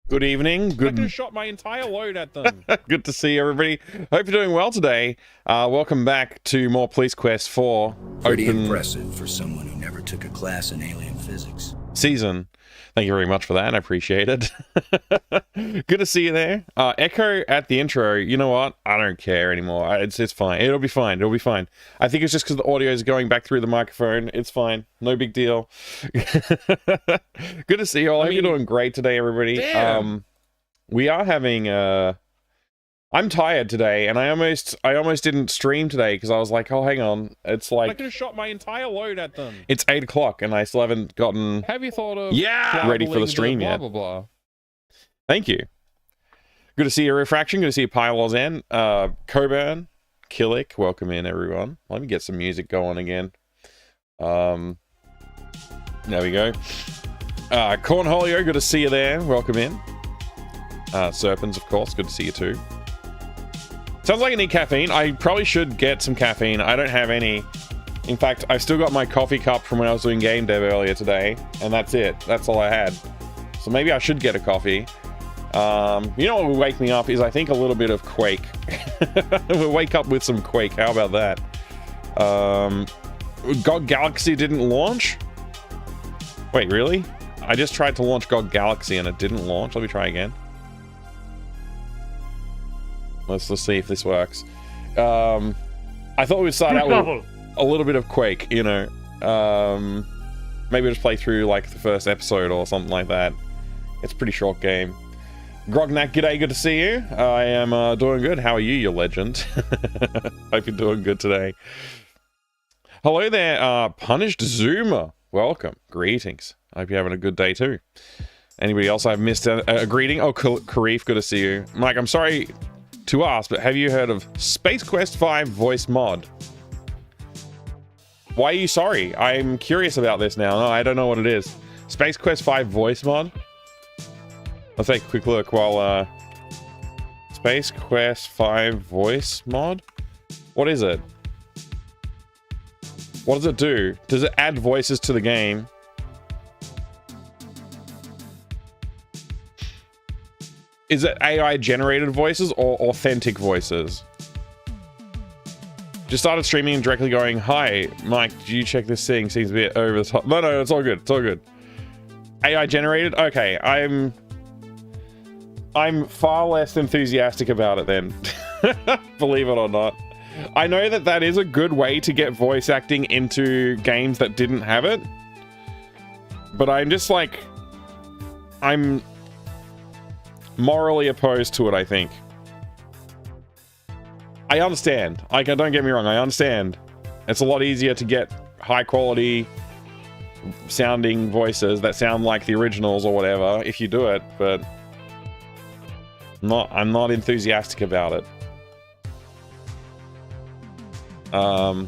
Good evening. I could have shot my entire load at them. Good to see everybody. Hope you're doing well today. Welcome back to more Police Quest 4. Pretty impressive for someone who never took a class in alien physics. Season. Thank you very much for that. I appreciate it. Good to see you there. Echo at the intro. You know what? I don't care anymore. It's fine. It'll be fine. It'll be fine. I think it's just because the audio is going back through the microphone. It's fine. No big deal. Good to see you all. I hope you're doing great today, everybody. Damn. We are having I'm tired today, and I almost didn't stream today because I was like, oh, hang on, it's I like could have shot my entire load at them. it's 8 o'clock, and I still haven't gotten Have you thought of ready for the traveling stream to yet. blah, blah, blah. Thank you. Good to see you, Refraction. Good to see you, Pylozen. Coburn, Killick, welcome in, everyone. Let me get some music going again. There we go. Cornholio, good to see you there. Welcome in. Serpents, of course, good to see you too. Sounds like I need caffeine. I probably should get some caffeine. I don't have any. In fact, I've still got my coffee cup from when I was doing game dev earlier today, and that's it. That's all I had. So maybe I should get a coffee. You know what will wake me up is, I think, a little bit of Quake. We'll wake up with some Quake. How about that? GOG Galaxy didn't launch? Wait, really? I just tried to launch GOG Galaxy and it didn't launch. Let me try again. Let's see if this works. I thought we'd start out with a little bit of Quake, you know. Maybe just play through like the first episode or something like that. It's a pretty short game. Grognak, g'day, good to see you. I am doing good. How are you, you legend? Hope you're doing good today. Hello there, Punished Zoomer. Welcome. Greetings. Hope you're having a good day too. Anybody else I've missed a greeting? Oh, Karif, good to see you. Mike, I'm sorry to ask, but have you heard of Space Quest 5 voice mod? Why are you sorry? I'm curious about this now. No, I don't know what it is. Space Quest 5 voice mod? Let's take a quick look while Space Quest 5 voice mod? What is it? What does it do? Does it add voices to the game? Is it AI generated voices or authentic voices? Just started streaming and directly going, hi, Mike, do you check this thing? Seems a bit over the top. No, it's all good. It's all good. AI generated? Okay, I'm far less enthusiastic about it then. Believe it or not. I know that is a good way to get voice acting into games that didn't have it. But I'm just like, I'm morally opposed to it, I think. I understand. Like, don't get me wrong, I understand. It's a lot easier to get high quality sounding voices that sound like the originals or whatever if you do it, but I'm not enthusiastic about it. I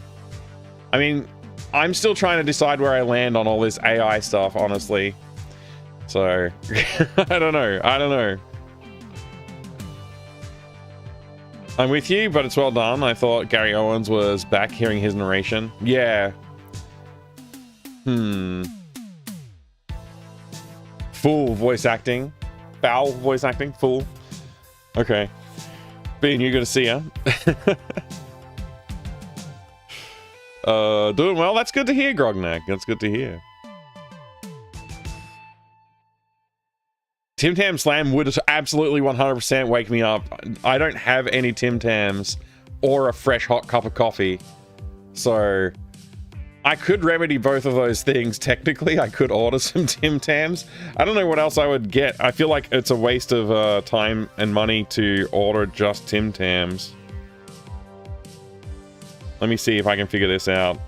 mean, I'm still trying to decide where I land on all this AI stuff, honestly. So, I don't know. I'm with you, but it's well done. I thought Gary Owens was back, hearing his narration. Yeah. Full voice acting. Foul voice acting. Full. Okay. Being you, good to see ya. Doing well. That's good to hear, Grognak. That's good to hear. Tim Tam Slam would absolutely 100% wake me up. I don't have any Tim Tams or a fresh hot cup of coffee. So I could remedy both of those things. Technically, I could order some Tim Tams. I don't know what else I would get. I feel like it's a waste of time and money to order just Tim Tams. Let me see if I can figure this out.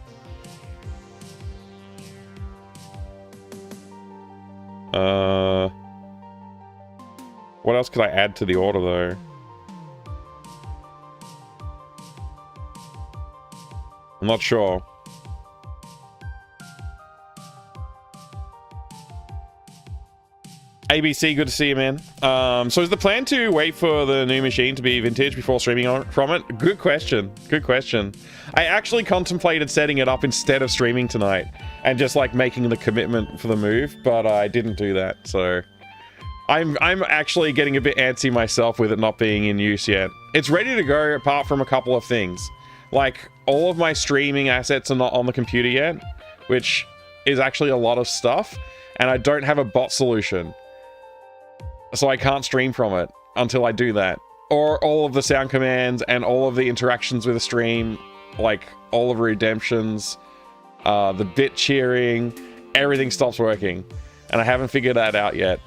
What else could I add to the order, though? I'm not sure. ABC, good to see you, man. So is the plan to wait for the new machine to be vintage before streaming from it? Good question. Good question. I actually contemplated setting it up instead of streaming tonight and just like making the commitment for the move, but I didn't do that. So I'm actually getting a bit antsy myself with it not being in use yet. It's ready to go apart from a couple of things. Like all of my streaming assets are not on the computer yet, which is actually a lot of stuff, and I don't have a bot solution. So I can't stream from it until I do that. Or all of the sound commands and all of the interactions with the stream, like all of the redemptions, the bit cheering, everything stops working. And I haven't figured that out yet.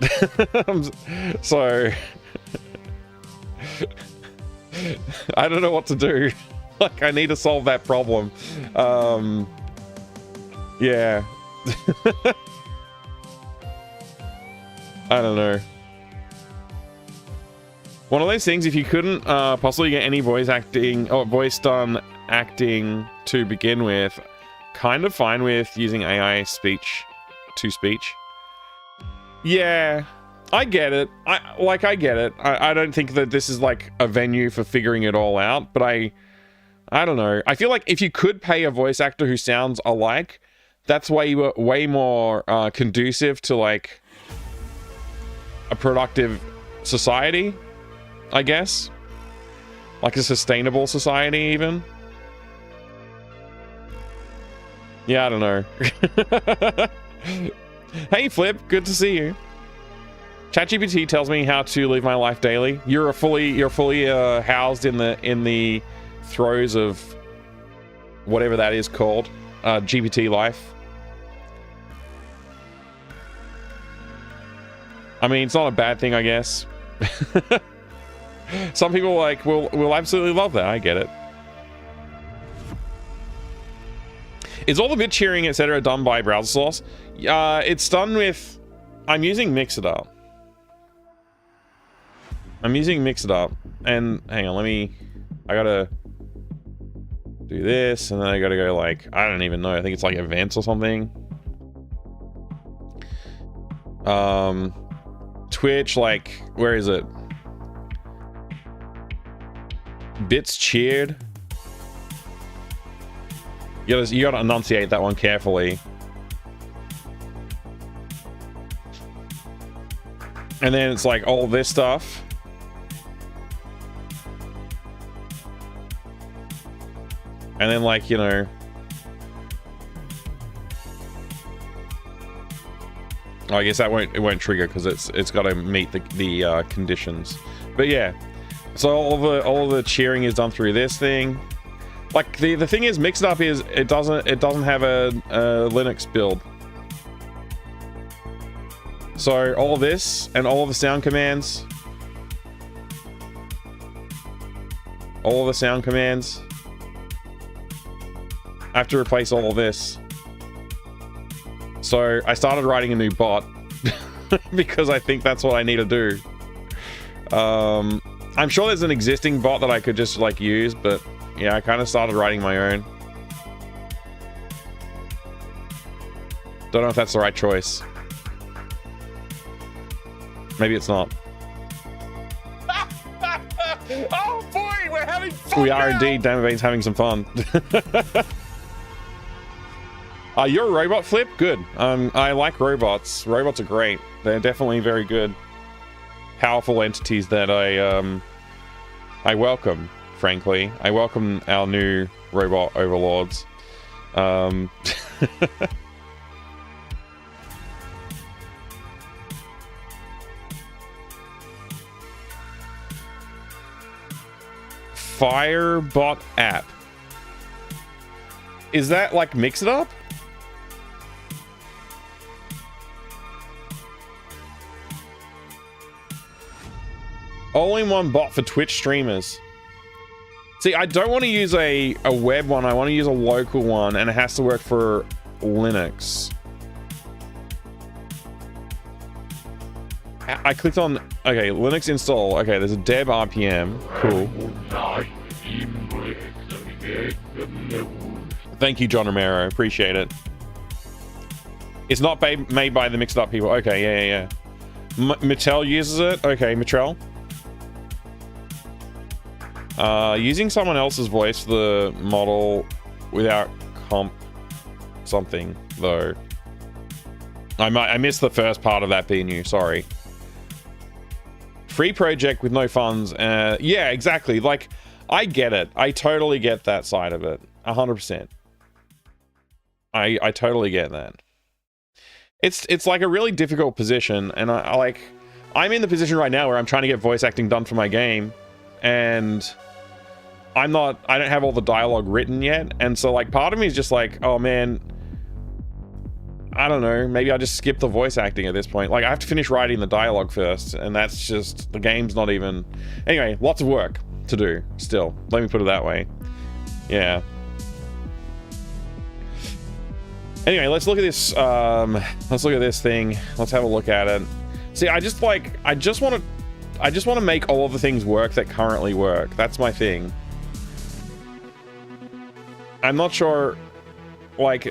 So I don't know what to do. Like, I need to solve that problem. Yeah. I don't know. One of those things, if you couldn't possibly get any voice acting or voice done acting to begin with, kind of fine with using AI speech to speech. Yeah, I get it. I get it. I don't think that this is like a venue for figuring it all out, but I don't know. I feel like if you could pay a voice actor who sounds alike, that's way more conducive to like a productive society, I guess. Like a sustainable society, even. Yeah, I don't know. Hey, Flip, good to see you. ChatGPT tells me how to live my life daily. You're fully housed in the throes of whatever that is called, GPT life. I mean, it's not a bad thing, I guess. Some people like will absolutely love that. I get it. Is all the bit cheering, etc., done by browser source? It's done with. I'm using Mixitup. I'm using Mixitup, and hang on, I gotta do this, and then I gotta go like, I don't even know. I think it's like events or something. Twitch, like, where is it? Bits cheered. You gotta enunciate that one carefully. And then it's like all this stuff. And then like, you know. Oh, I guess it won't trigger because it's got to meet the conditions. But yeah. So all the cheering is done through this thing. Like the thing is, Mixitup is it doesn't have a Linux build. So all of this and all of the sound commands, I have to replace all of this. So I started writing a new bot because I think that's what I need to do. I'm sure there's an existing bot that I could just like use, but yeah, I kind of started writing my own. Don't know if that's the right choice. Maybe it's not. Oh boy, we're having fun. We are indeed. Damabane's having some fun. You're a robot, Flip? Good. I like robots. Robots are great. They're definitely very good. Powerful entities that I welcome, frankly. I welcome our new robot overlords. Firebot app. Is that like Mixitup? All-in-one bot for Twitch streamers. See, I don't want to use a web one. I want to use a local one, and it has to work for Linux. I clicked on... Okay, Linux install. Okay, there's a deb RPM. Cool. Thank you, John Romero. Appreciate it. It's not made by the Mixitup people. Okay, yeah. Mattel uses it. Okay, Mattel. Using someone else's voice for the model without comp something though. I missed the first part of that being you. Sorry. Free project with no funds. Yeah, exactly. Like, I get it. I totally get that side of it. 100%. I totally get that. It's like a really difficult position, and I'm in the position right now where I'm trying to get voice acting done for my game, and I don't have all the dialogue written yet, and so like part of me is just like, oh man, I don't know, maybe I just skip the voice acting at this point. Like, I have to finish writing the dialogue first, and that's just, the game's not even... Anyway, lots of work to do still. Let me put it that way. Yeah. Anyway, let's look at this. Let's look at this thing. Let's have a look at it. See, I just want to make all of the things work that currently work. That's my thing. I'm not sure, like...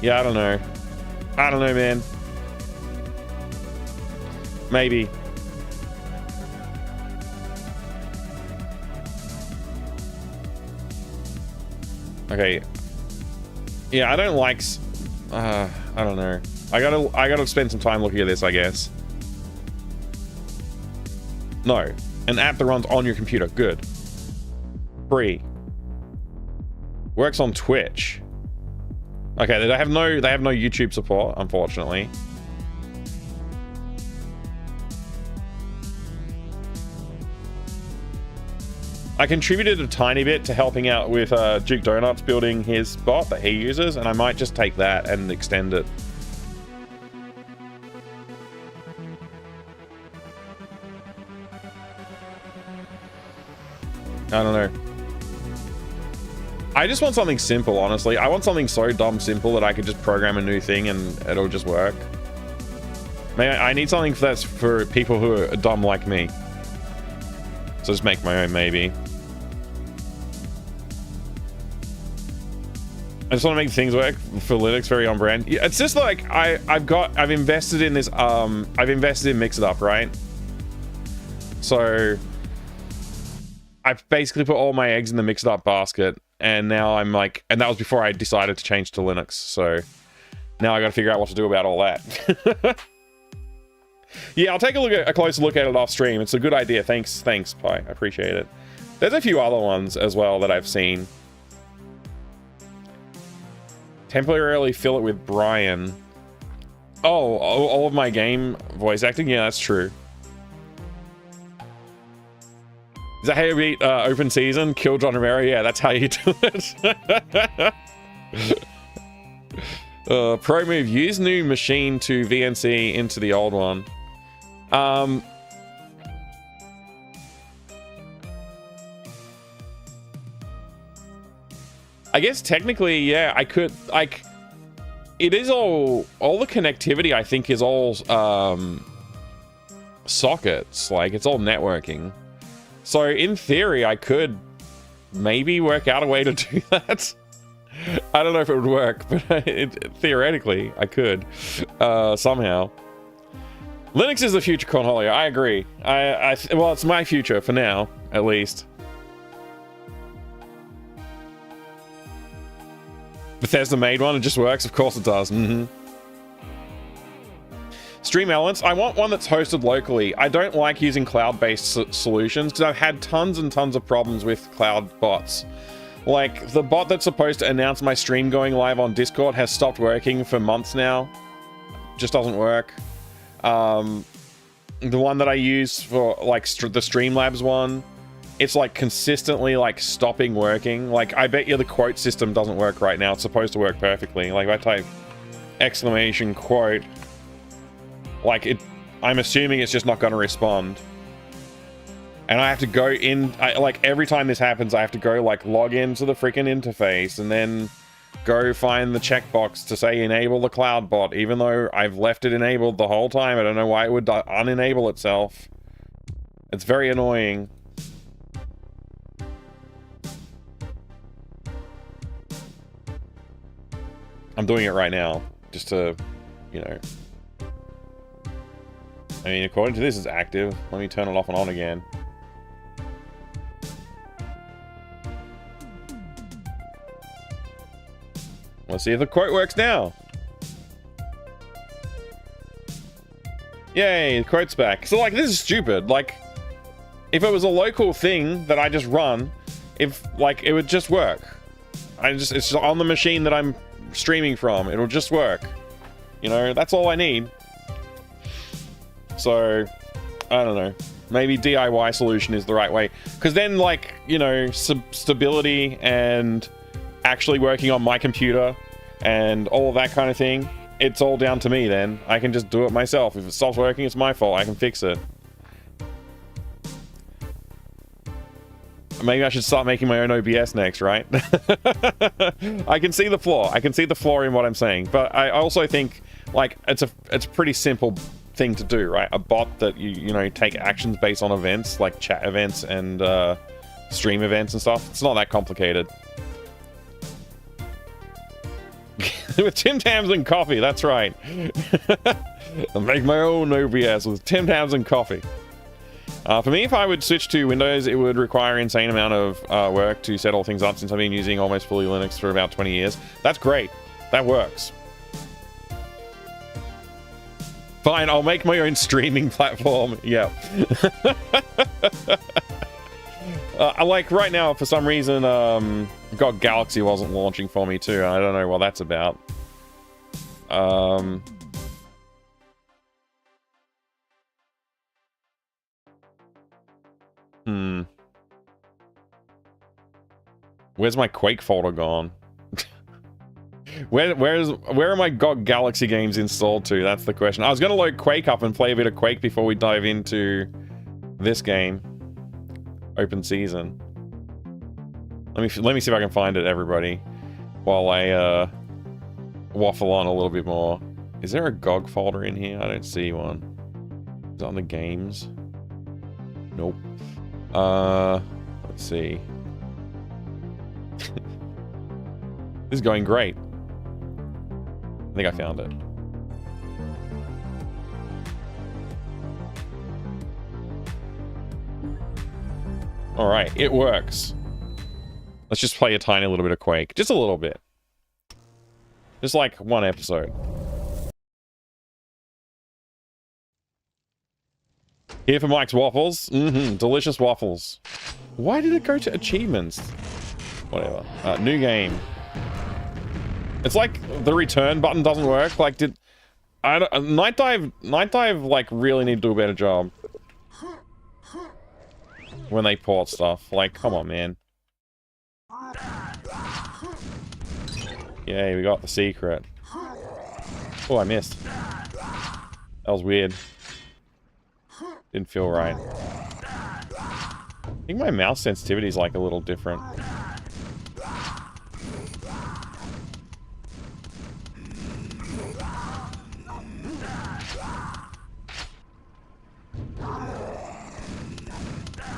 Yeah, I don't know. I don't know, man. Maybe. Okay. Yeah, I don't like... I don't know. I gotta spend some time looking at this, I guess. No. An app that runs on your computer. Good. Free. Works on Twitch. Okay, they have no YouTube support, unfortunately. I contributed a tiny bit to helping out with Duke Donuts building his bot that he uses, and I might just take that and extend it. I don't know. I just want something simple, honestly. I want something so dumb simple that I could just program a new thing and it'll just work. Maybe I need something that's for people who are dumb like me. So just make my own, maybe. I just want to make things work for Linux, very on brand. Yeah, it's just like I've invested in this. I've invested in Mixitup, right? So I've basically put all my eggs in the Mixitup basket. And now I'm like, and that was before I decided to change to Linux. So now I got to figure out what to do about all that. Yeah, I'll take a closer look at it off stream. It's a good idea. Thanks, Pi. I appreciate it. There's a few other ones as well that I've seen. Temporarily fill it with Brian. Oh, all of my game voice acting? Yeah, that's true. Is that how you beat open season? Kill John Romero? Yeah, that's how you do it. Pro move. Use new machine to VNC into the old one. I guess technically, yeah, I could, like, it is all the connectivity, I think, is all sockets. Like, it's all networking. So in theory, I could maybe work out a way to do that. I don't know if it would work, but theoretically, I could somehow. Linux is the future, Cornholio. I agree. Well, it's my future for now, at least. Bethesda made one. It just works. Of course it does. Stream Elements. I want one that's hosted locally. I don't like using cloud-based solutions because I've had tons and tons of problems with cloud bots. Like, the bot that's supposed to announce my stream going live on Discord has stopped working for months now. Just doesn't work. The one that I use for, like, the Streamlabs one, it's, like, consistently, like, stopping working. Like, I bet you the quote system doesn't work right now. It's supposed to work perfectly. Like, if I type exclamation quote, like, I'm assuming it's just not going to respond. And I have to go in, like, every time this happens, I have to go, like, log into the freaking interface and then go find the checkbox to say enable the cloud bot, even though I've left it enabled the whole time. I don't know why it would unenable itself. It's very annoying. I'm doing it right now, just to, you know. I mean, according to this, it's active. Let me turn it off and on again. Let's see if the quote works now. Yay, the quote's back. So, like, this is stupid. Like, if it was a local thing that I just run, if, like, it would just work. It's just on the machine that I'm streaming from. It'll just work. You know, that's all I need. So, I don't know. Maybe DIY solution is the right way. Because then, like, you know, stability and actually working on my computer and all of that kind of thing, it's all down to me then. I can just do it myself. If it stops working, it's my fault. I can fix it. Maybe I should start making my own OBS next, right? I can see the flaw. I can see the flaw in what I'm saying. But I also think, like, it's a pretty simple thing to do, right? A bot that you know, take actions based on events, like chat events and stream events and stuff. It's not that complicated. With Tim Tams and coffee, that's right. I'll make my own OBS with Tim Tams and coffee. For me, if I would switch to Windows, it would require an insane amount of work to set all things up, since I've been using almost fully Linux for about 20 years. That's great. That works. Fine, I'll make my own streaming platform. Yeah. Like, right now, for some reason, GOG Galaxy wasn't launching for me, too. I don't know what that's about. Where's my Quake folder gone? Where are my GOG Galaxy games installed to? That's the question. I was gonna load Quake up and play a bit of Quake before we dive into this game. Open season. Let me see if I can find it, everybody, while I waffle on a little bit more. Is there a GOG folder in here? I don't see one. Is it on the games? Nope. Let's see. This is going great. I think I found it. All right, it works. Let's just play a tiny little bit of Quake. Just a little bit. Just like one episode. Here for Mike's waffles. Delicious waffles. Why did it go to achievements? Whatever. New game. It's like the return button doesn't work. Like, Night Dive like really need to do a better job when they port stuff. Like, come on, man. Yay, we got the secret. Oh, I missed. That was weird. Didn't feel right. I think my mouse sensitivity is like a little different.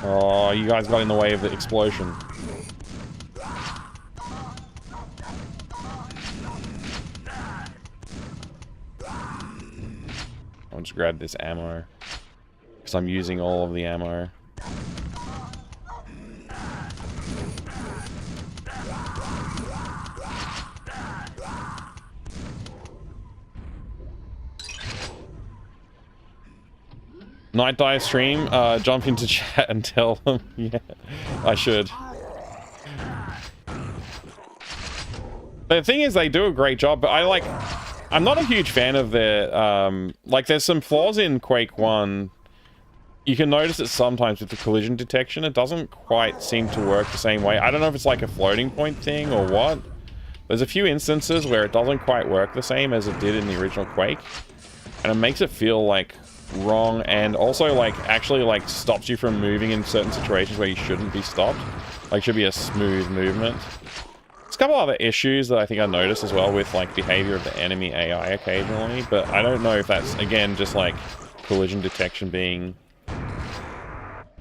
Oh, you guys got in the way of the explosion. I'll just grab this ammo, because I'm using all of the ammo. Night Dive stream, jump into chat and tell them. Yeah, I should. The thing is, they do a great job, but I'm not a huge fan of their, like, there's some flaws in Quake 1. You can notice it sometimes with the collision detection. It doesn't quite seem to work the same way. I don't know if it's like a floating point thing or what. There's a few instances where it doesn't quite work the same as it did in the original Quake. And it makes it feel like wrong, and also like actually like stops you from moving in certain situations where you shouldn't be stopped. Like, should be a smooth movement. There's a couple other issues that I think I noticed as well with like behavior of the enemy AI occasionally, but I don't know if that's again just like collision detection being,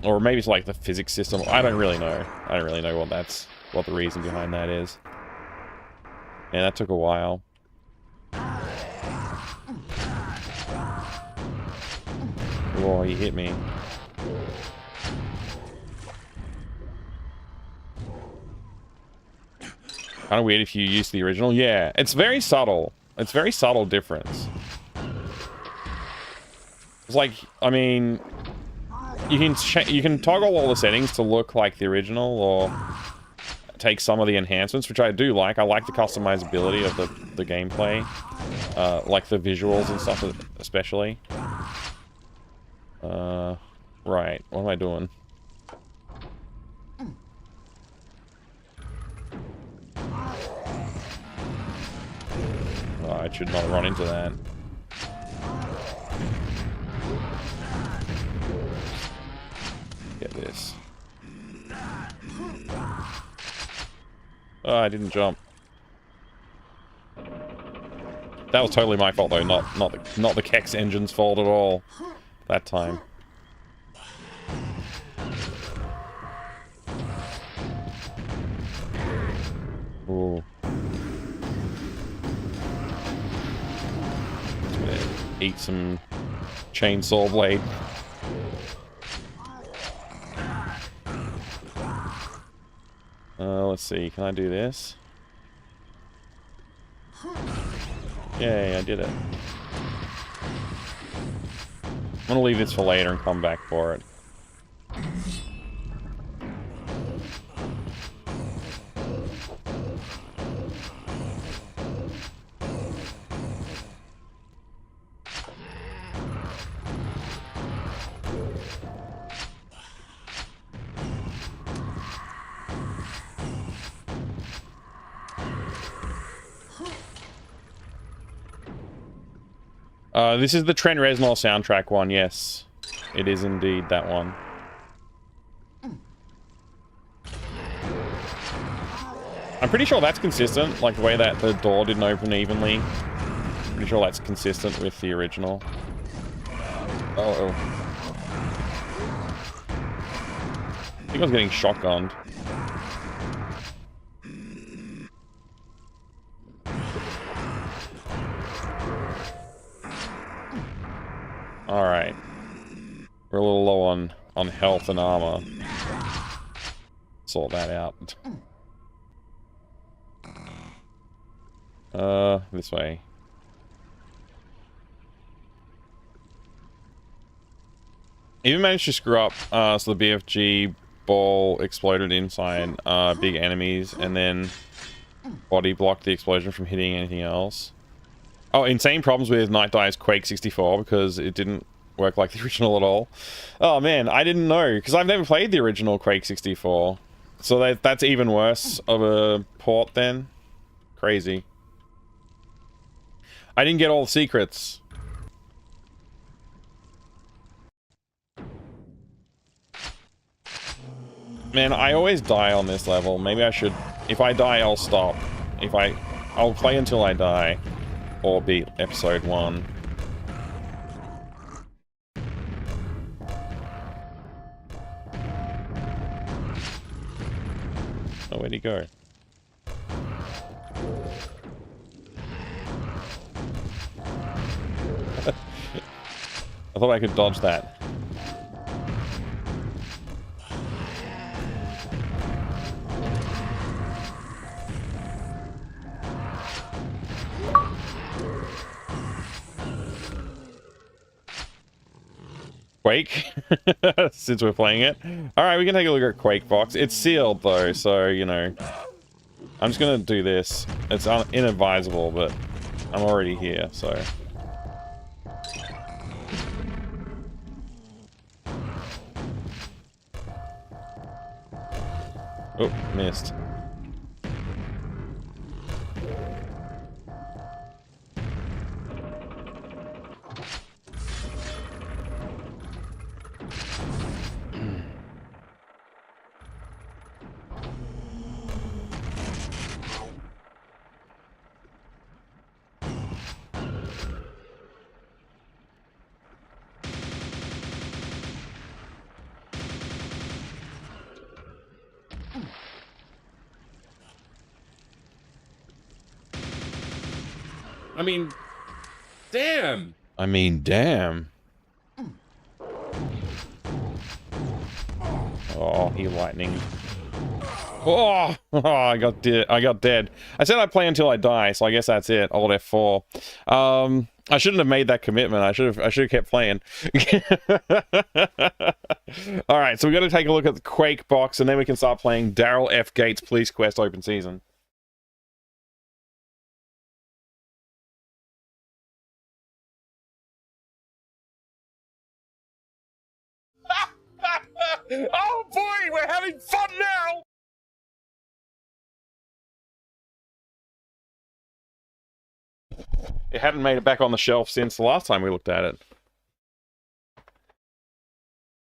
or maybe it's like the physics system. I don't really know. I don't really know what the reason behind that is. Yeah, that took a while. Oh, he hit me. Kind of weird if you use the original. Yeah, it's very subtle. It's very subtle difference. It's like, I mean, you can toggle all the settings to look like the original, or take some of the enhancements, which I do like. I like the customizability of the gameplay, like the visuals and stuff, especially. Right. What am I doing? Oh, I should not run into that. Get this. Oh, I didn't jump. That was totally my fault though, not the Kex engine's fault at all. That time. Ooh. Just gonna eat some chainsaw blade. Let's see, can I do this? Yay, I did it. I'm gonna leave this for later and come back for it. This is the Trent Reznor soundtrack one, yes. It is indeed that one. I'm pretty sure that's consistent, like the way that the door didn't open evenly. Pretty sure that's consistent with the original. Oh. I think I was getting shotgunned. Alright. We're a little low on health and armor. Sort that out. This way. Even managed to screw up, so the BFG ball exploded inside big enemies, and then body blocked the explosion from hitting anything else. Oh, insane problems with Night Dive's Quake 64 because it didn't work like the original at all. Oh man, I didn't know, because I've never played the original Quake 64. So that's even worse of a port then. Crazy. I didn't get all the secrets. Man, I always die on this level. Maybe I should... If I die, I'll stop. I'll play until I die. Or beat episode 1. Oh, where'd he go? I thought I could dodge that. Quake, since we're playing it. Alright, we can take a look at Quake box. It's sealed though, so, you know. I'm just gonna do this. It's inadvisable, but I'm already here, so. Oh, missed. I mean, damn. I mean, damn. Oh, he lightning. Oh, I got dead. I said I'd play until I die, so I guess that's it. Alt F4. I shouldn't have made that commitment. I should have kept playing. All right, so we're going to take a look at the Quake box, and then we can start playing Daryl F. Gates Police Quest Open Season. Oh boy, we're having fun now! It hadn't made it back on the shelf since the last time we looked at it.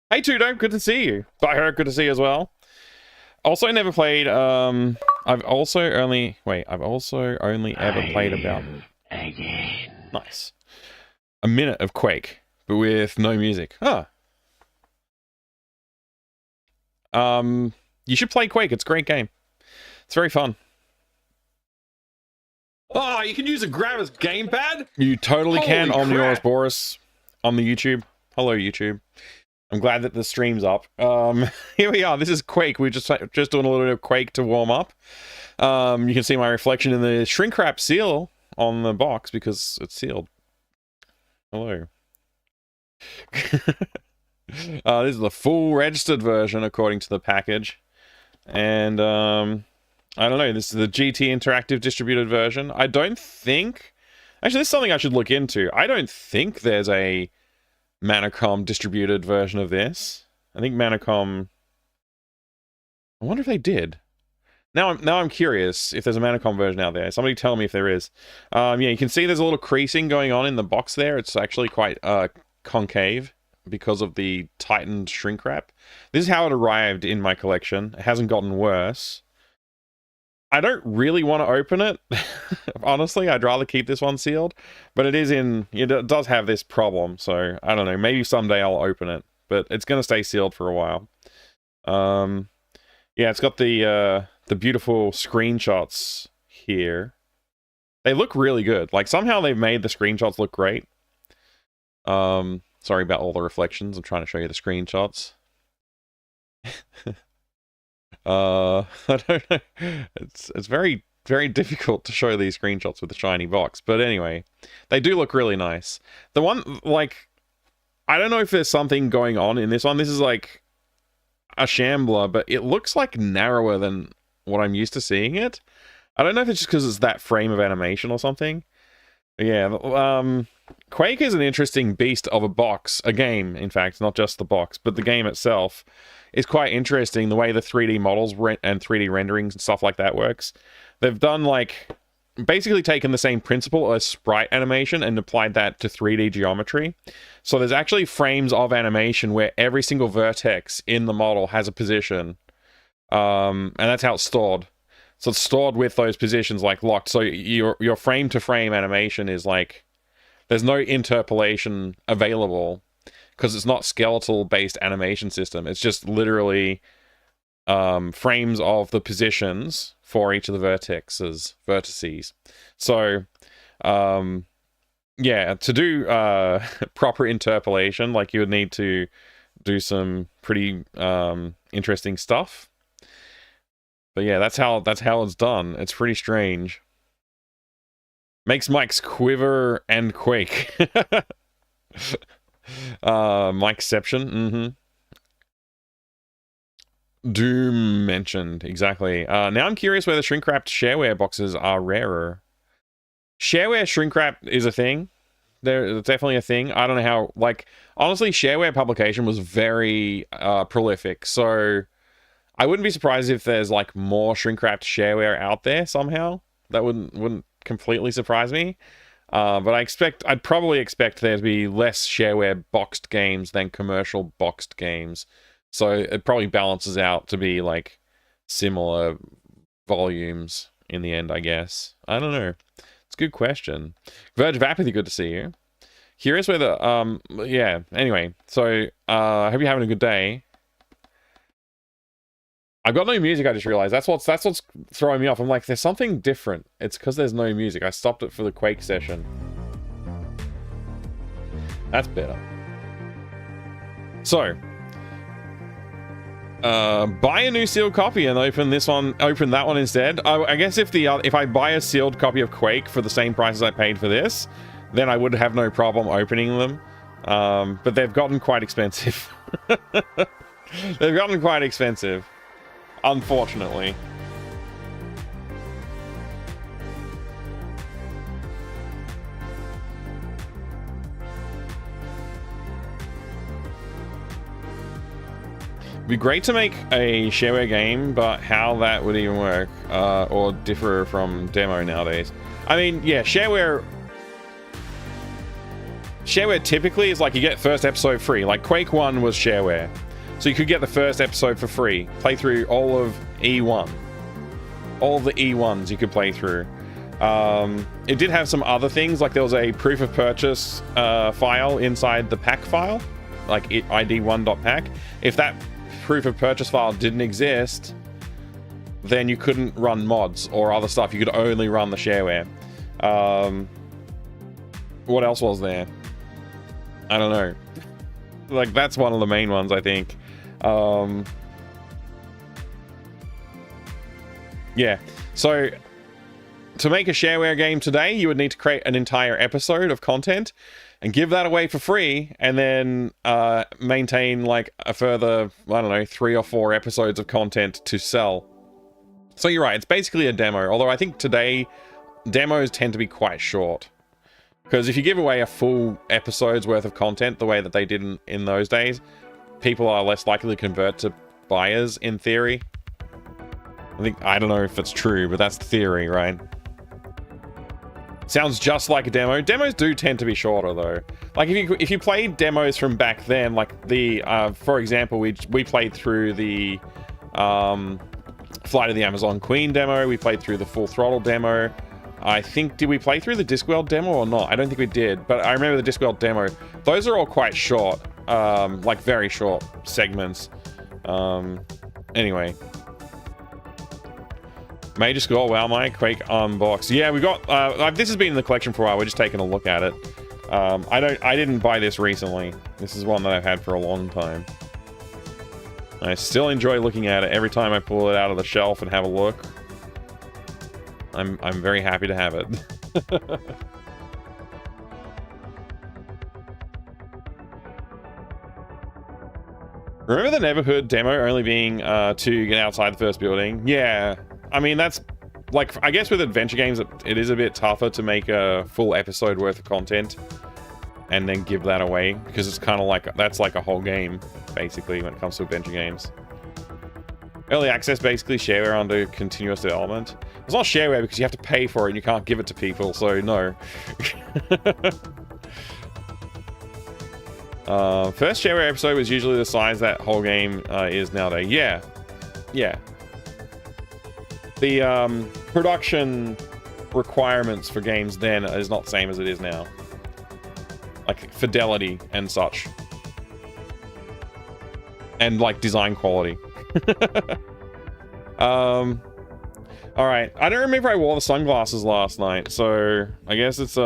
Hey Tudo, good to see you. Bye, good to see you as well. Also never played, I've also only ever played about... Again. Nice. A minute of Quake, but with no music. Huh. You should play Quake, it's a great game. It's very fun. Oh, you can use a grabber's gamepad? You totally can, Holy Omniorus crap. Boris, on the YouTube. Hello, YouTube. I'm glad that the stream's up. Here we are. This is Quake. We're just doing a little bit of Quake to warm up. You can see my reflection in the shrink wrap seal on the box because it's sealed. Hello. This is the full registered version according to the package. And I don't know, this is the GT Interactive distributed version. I don't think... Actually, this is something I should look into. I don't think there's a Manacom distributed version of this. I think Manacom... I wonder if they did. Now I'm curious if there's a Manacom version out there. Somebody tell me if there is. Yeah, you can see there's a little creasing going on in the box there. It's actually quite concave because of the tightened shrink wrap. This is how it arrived in my collection. It hasn't gotten worse. I don't really want to open it. Honestly, I'd rather keep this one sealed. But it does have this problem, so I don't know. Maybe someday I'll open it. But it's going to stay sealed for a while. Yeah, it's got the beautiful screenshots here. They look really good. Like, somehow they've made the screenshots look great. Sorry about all the reflections. I'm trying to show you the screenshots. I don't know. It's very, very difficult to show these screenshots with the shiny box. But anyway, they do look really nice. The one, like, I don't know if there's something going on in this one. This is like a Shambler, but it looks like narrower than what I'm used to seeing it. I don't know if it's just because it's that frame of animation or something. But yeah, Quake is an interesting beast of a box. A game, in fact, not just the box, but the game itself is quite interesting, the way the 3D models and 3D renderings and stuff like that works. They've done, like, basically taken the same principle as sprite animation and applied that to 3D geometry. So there's actually frames of animation where every single vertex in the model has a position. And that's how it's stored. So it's stored with those positions, like, locked. So your frame-to-frame animation is, like, there's no interpolation available because it's not skeletal-based animation system. It's just literally frames of the positions for each of the vertices. So, yeah, to do proper interpolation, like, you would need to do some pretty interesting stuff. But yeah, that's how it's done. It's pretty strange. Makes Mike's quiver and quake. Mikeception, Doom mentioned, exactly. Now I'm curious whether shrink-wrapped shareware boxes are rarer. Shareware shrink-wrap is a thing. It's definitely a thing. I don't know how, like, honestly, shareware publication was very prolific, so I wouldn't be surprised if there's, like, more shrink-wrapped shareware out there somehow. That wouldn't completely surprise me. But I'd probably expect there to be less shareware boxed games than commercial boxed games. So it probably balances out to be, like, similar volumes in the end, I guess. I don't know. It's a good question. Verge of Apathy, good to see you. Curious whether, yeah, anyway. So, I hope you're having a good day. I've got no music, I just realized. That's what's throwing me off. I'm like, there's something different. It's because there's no music. I stopped it for the Quake session. That's better. So, Buy a new sealed copy and open that one instead. I guess if I buy a sealed copy of Quake for the same price as I paid for this, then I would have no problem opening them. But they've gotten quite expensive. They've gotten quite expensive, unfortunately. It'd be great to make a shareware game, but how that would even work, or differ from demo nowadays. I mean, yeah, shareware typically is like you get first episode free. Like Quake 1 was shareware, so you could get the first episode for free. Play through all of E1, all the E1s you could play through. It did have some other things, like there was a proof of purchase file inside the pack file, like id1.pack. If that proof of purchase file didn't exist, then you couldn't run mods or other stuff. You could only run the shareware. What else was there? I don't know. Like, that's one of the main ones, I think. Yeah, so to make a shareware game today, you would need to create an entire episode of content and give that away for free, and then maintain like a further, I don't know, 3 or 4 episodes of content to sell. So you're right, it's basically a demo, although I think today demos tend to be quite short. Because if you give away a full episode's worth of content the way that they did in those days, people are less likely to convert to buyers, in theory. I don't know if it's true, but that's the theory, right? Sounds just like a demo. Demos do tend to be shorter, though. Like, if you played demos from back then, like the, for example, we played through the Flight of the Amazon Queen demo, we played through the Full Throttle demo. I think, did we play through the Discworld demo or not? I don't think we did, but I remember the Discworld demo. Those are all quite short, like very short segments. Anyway. Major score, wow, my Quake unbox. Yeah, we got, this has been in the collection for a while, we're just taking a look at it. I didn't buy this recently. This is one that I've had for a long time. I still enjoy looking at it every time I pull it out of the shelf and have a look. I'm very happy to have it. Remember the Neverhood demo only being to get outside the first building? Yeah. I mean, that's, like, I guess with adventure games, it is a bit tougher to make a full episode worth of content and then give that away, because it's kind of like, that's like a whole game, basically, when it comes to adventure games. Early access, basically shareware under continuous development. It's not shareware because you have to pay for it and you can't give it to people, so no. First shareware episode was usually the size that whole game is nowadays. Yeah. Yeah. The production requirements for games then is not the same as it is now. Like fidelity and such. And like design quality. Alright, I don't remember if I wore the sunglasses last night, so I guess it's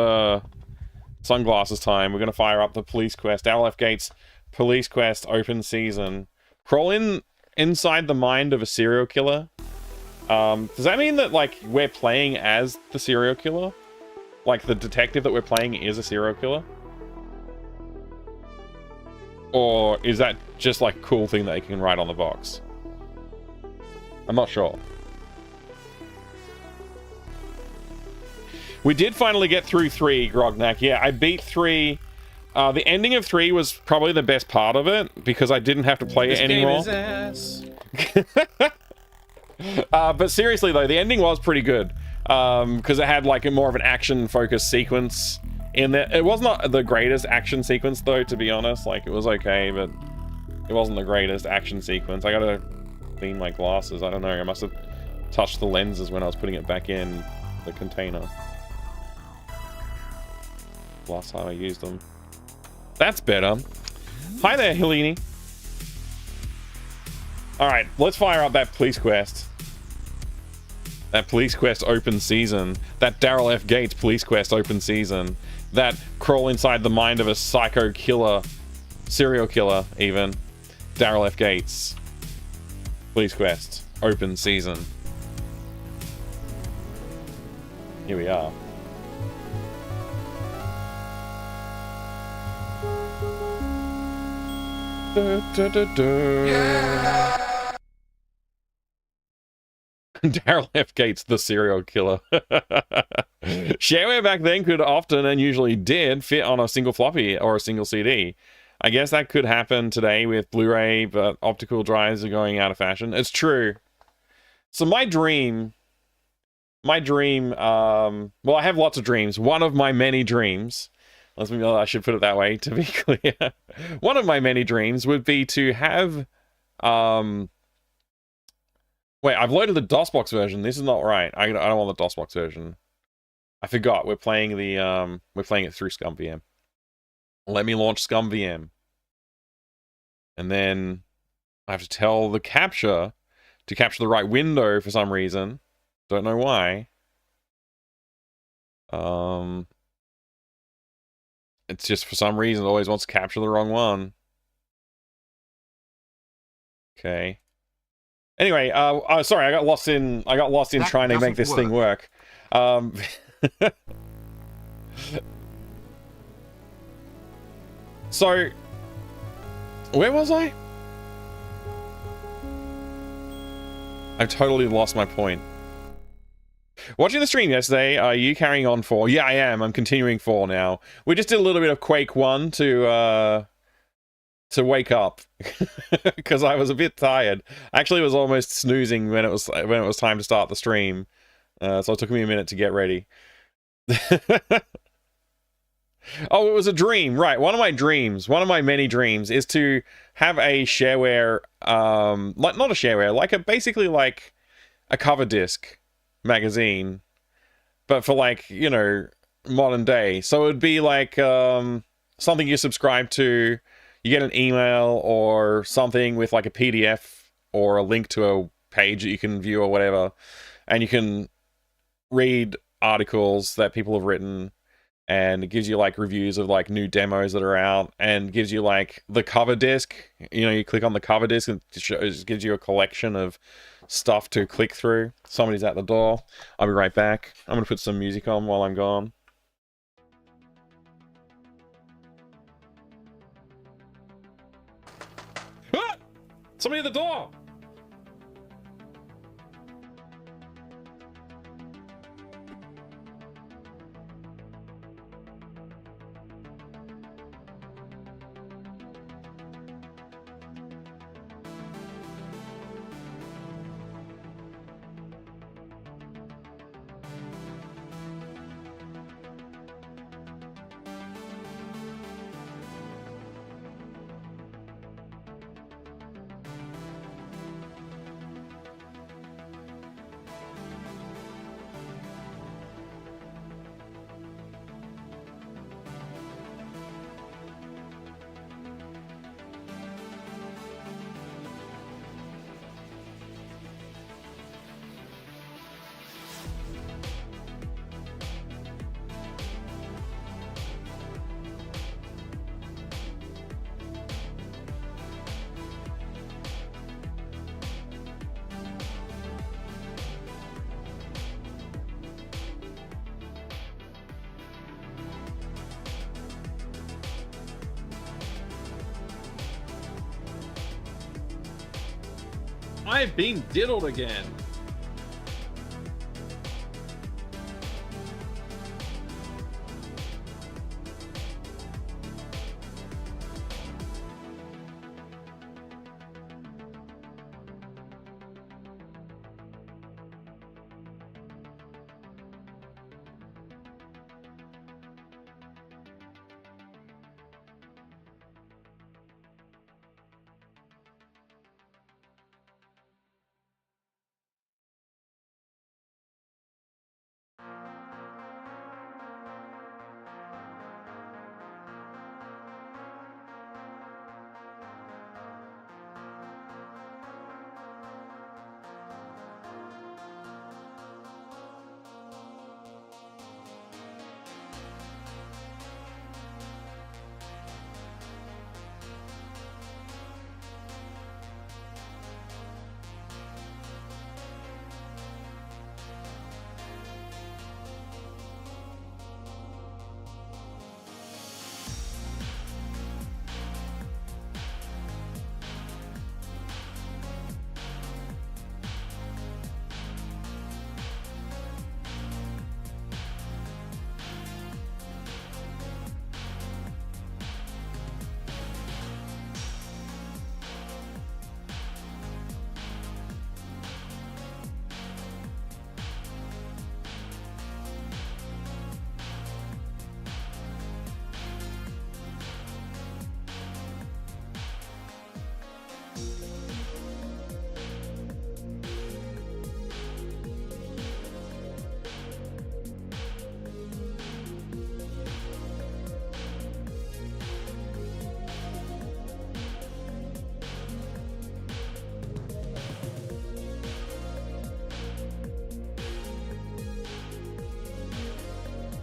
sunglasses time. We're gonna fire up the police quest. Daryl F. Gates police quest open season. Crawl inside the mind of a serial killer. Does that mean that, like, we're playing as the serial killer? Like, the detective that we're playing is a serial killer? Or is that just, like, a cool thing that you can write on the box? I'm not sure. We did finally get through 3, Grognak. Yeah, I beat 3. The ending of 3 was probably the best part of it, because I didn't have to play it anymore. This game is ass. But seriously, though, the ending was pretty good. Because it had, like, a more of an action-focused sequence in there. It was not the greatest action sequence, though, to be honest. Like, it was okay, but it wasn't the greatest action sequence. I gotta clean my glasses. I don't know. I must have touched the lenses when I was putting it back in the container. Last time I used them. That's better. Hi there, Helene. Alright, let's fire up that police quest. That police quest open season. That Daryl F. Gates police quest open season. That crawl inside the mind of a psycho killer. Serial killer, even. Daryl F. Gates. Police Quest, open season. Here we are. Daryl F. Gates, the serial killer. Shareware back then could often, and usually did, fit on a single floppy or a single CD. I guess that could happen today with Blu-ray, but optical drives are going out of fashion. It's true. So my dream, well, I have lots of dreams. One of my many dreams, I should put it that way to be clear. One of my many dreams would be to have, wait, I've loaded the DOSBox version. This is not right. I don't want the DOSBox version. I forgot. We're playing it through ScumVM. Let me launch ScumVM. And then I have to tell the capture to capture the right window for some reason. Don't know why. It's just for some reason it always wants to capture the wrong one. Okay. Anyway, sorry, I got lost in trying to make this thing work. So, where was I? I've totally lost my point. Watching the stream yesterday, are you carrying on 4? Yeah, I am. I'm continuing 4 now. We just did a little bit of Quake 1 to wake up because I was a bit tired. Actually, it was almost snoozing when it was time to start the stream. So it took me a minute to get ready. Oh, it was a dream, right? One of my many dreams is to have a shareware, like not a shareware, like basically like a cover disc magazine, but for like, you know, modern day. So it would be like something you subscribe to, you get an email or something with like a PDF or a link to a page that you can view or whatever, and you can read articles that people have written, and it gives you like reviews of like new demos that are out, and gives you like the cover disc. You know, you click on the cover disc and it gives you a collection of stuff to click through. Somebody's at the door. I'll be right back. I'm gonna put some music on while I'm gone. Ah! Somebody at the door! I've been diddled again.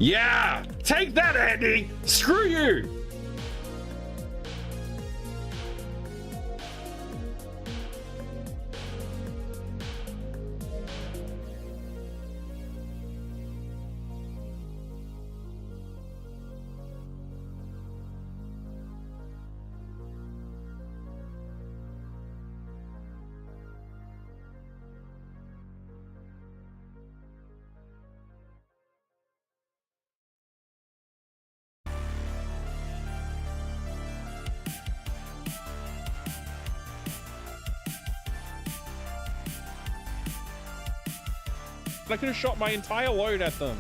Yeah! Take that, Andy! Screw you! I could have shot my entire load at them.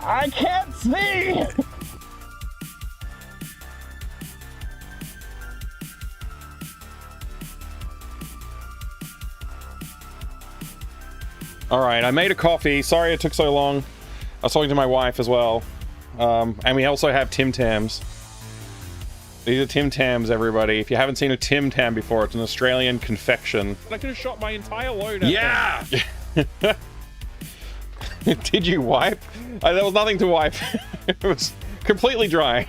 I can't see! Alright, I made a coffee. Sorry it took so long. I was talking to my wife as well. And we also have Tim Tams. These are Tim Tams, everybody. If you haven't seen a Tim Tam before, it's an Australian confection. I could have shot my entire load at them. Did you wipe? There was nothing to wipe. It was completely dry.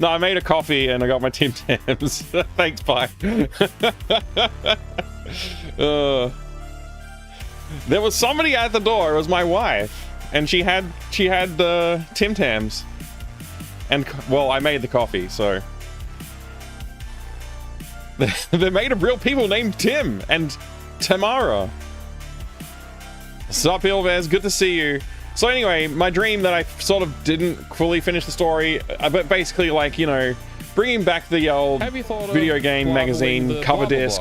No, I made a coffee and I got my Tim Tams. Thanks, bye. There was somebody at the door. It was my wife, and she had the Tim Tams. And well, I made the coffee, so they're made of real people named Tim and Tamara. Sup, Ilvez, good to see you. So anyway, my dream that I sort of didn't fully finish the story, but basically, like, you know, bringing back the old video game magazine cover disc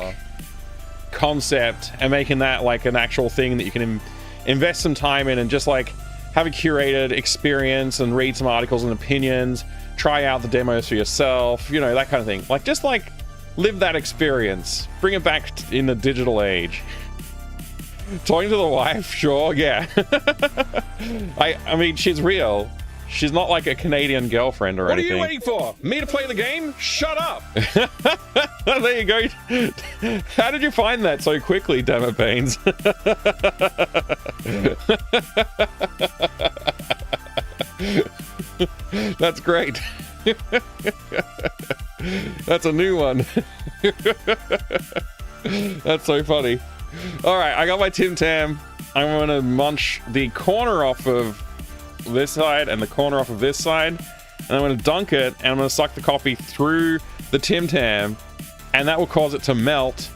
concept and making that like an actual thing that you can invest some time in and just like have a curated experience and read some articles and opinions, try out the demos for yourself, you know, that kind of thing. Like, just like live that experience, bring it back in the digital age. Talking to the wife, sure, yeah. I mean, she's real. She's not like a Canadian girlfriend or anything. What are you waiting for? Me to play the game? Shut up! There you go. How did you find that so quickly, damn it, Baines? That's great. That's a new one. That's so funny. Alright, I got my Tim Tam. I'm gonna munch the corner off of this side and the corner off of this side, and I'm gonna dunk it, and I'm gonna suck the coffee through the Tim Tam, and that will cause it to melt,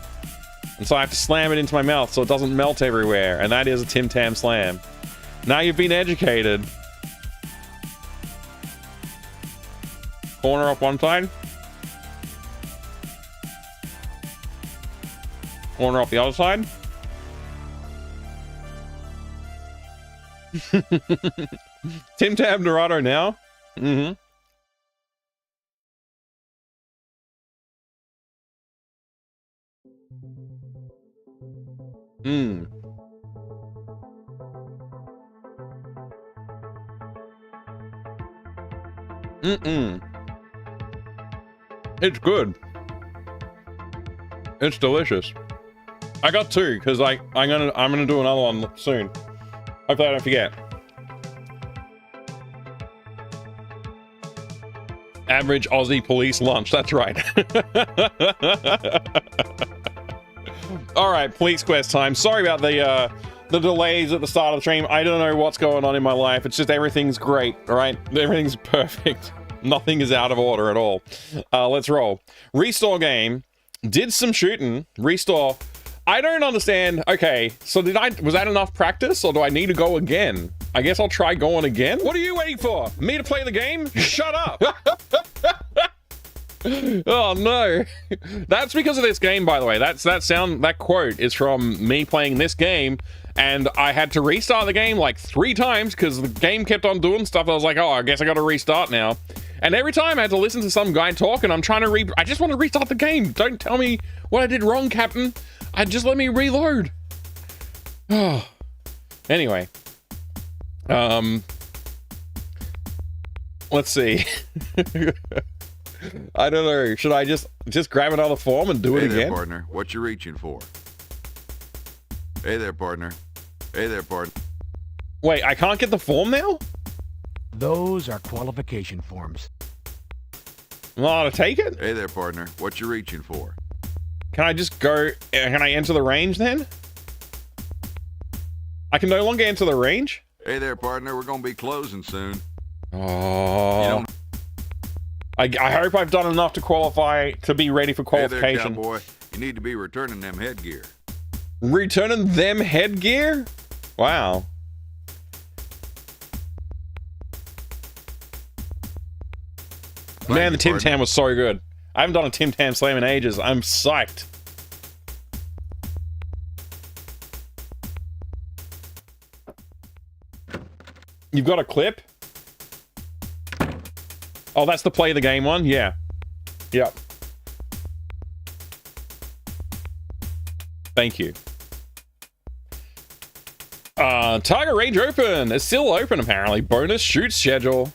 and so I have to slam it into my mouth so it doesn't melt everywhere, and that is a Tim Tam slam. Now you've been educated. Corner off one side. Corner off the other side. Tim Tam Dorado now. Mm-hmm. Mm. Mm-mm. It's good. It's delicious. I got two because I'm gonna do another one soon. Hopefully I don't forget. Average Aussie police lunch. That's right. All right, police quest time. Sorry about the delays at the start of the stream. I don't know what's going on in my life. It's just everything's great. All right, everything's perfect. Nothing is out of order at all. Let's roll. Restore game. Did some shooting. Restore. I don't understand. Okay, so was that enough practice, or do I need to go again? I guess I'll try going again. What are you waiting for? Me to play the game? Shut up. Oh no. That's because of this game, by the way. That quote is from me playing this game and I had to restart the game like 3 times because the game kept on doing stuff. I was like, oh, I guess I got to restart now. And every time I had to listen to some guy talk, and I'm trying to I just want to restart the game. Don't tell me what I did wrong, Captain. Just let me reload. Oh. Anyway. Let's see. I don't know. Should I just grab another form and do it Hey again? there, partner. What you reaching for? Hey there, partner. Hey there, partner. Wait, I can't get the form now? Those are qualification forms. I'm not allowed to take it? Hey there, partner. What you reaching for? Can I just go... Can I enter the range then? I can no longer enter the range? Hey there, partner. We're gonna be closing soon. Oh... You don't... I hope I've done enough to qualify to be ready for Hey there, qualification. cowboy. You need to be returning them headgear. Returning them headgear? Wow. Man, the Tim Tam was so good. I haven't done a Tim Tam slam in ages. I'm psyched. You've got a clip? Oh, that's the play the game one? Yeah. Yep. Thank you. Target range open. It's still open, apparently. Bonus shoot schedule.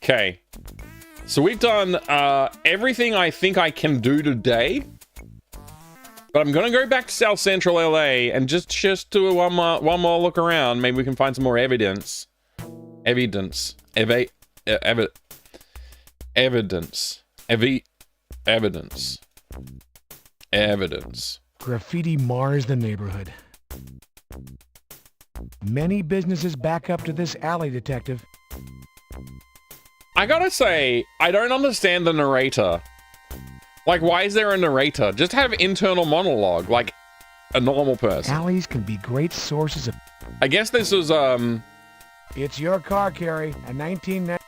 Okay. So we've done everything I think I can do today. But I'm going to go back to South Central LA and just do one more look around. Maybe we can find some more evidence. Evidence. Graffiti mars the neighborhood. Many businesses back up to this alley, Detective. I gotta say, I don't understand the narrator. Like, why is there a narrator? Just have internal monologue, like a normal person. Alleys can be great sources of... I guess this was, It's your car, Carrie. A 1990...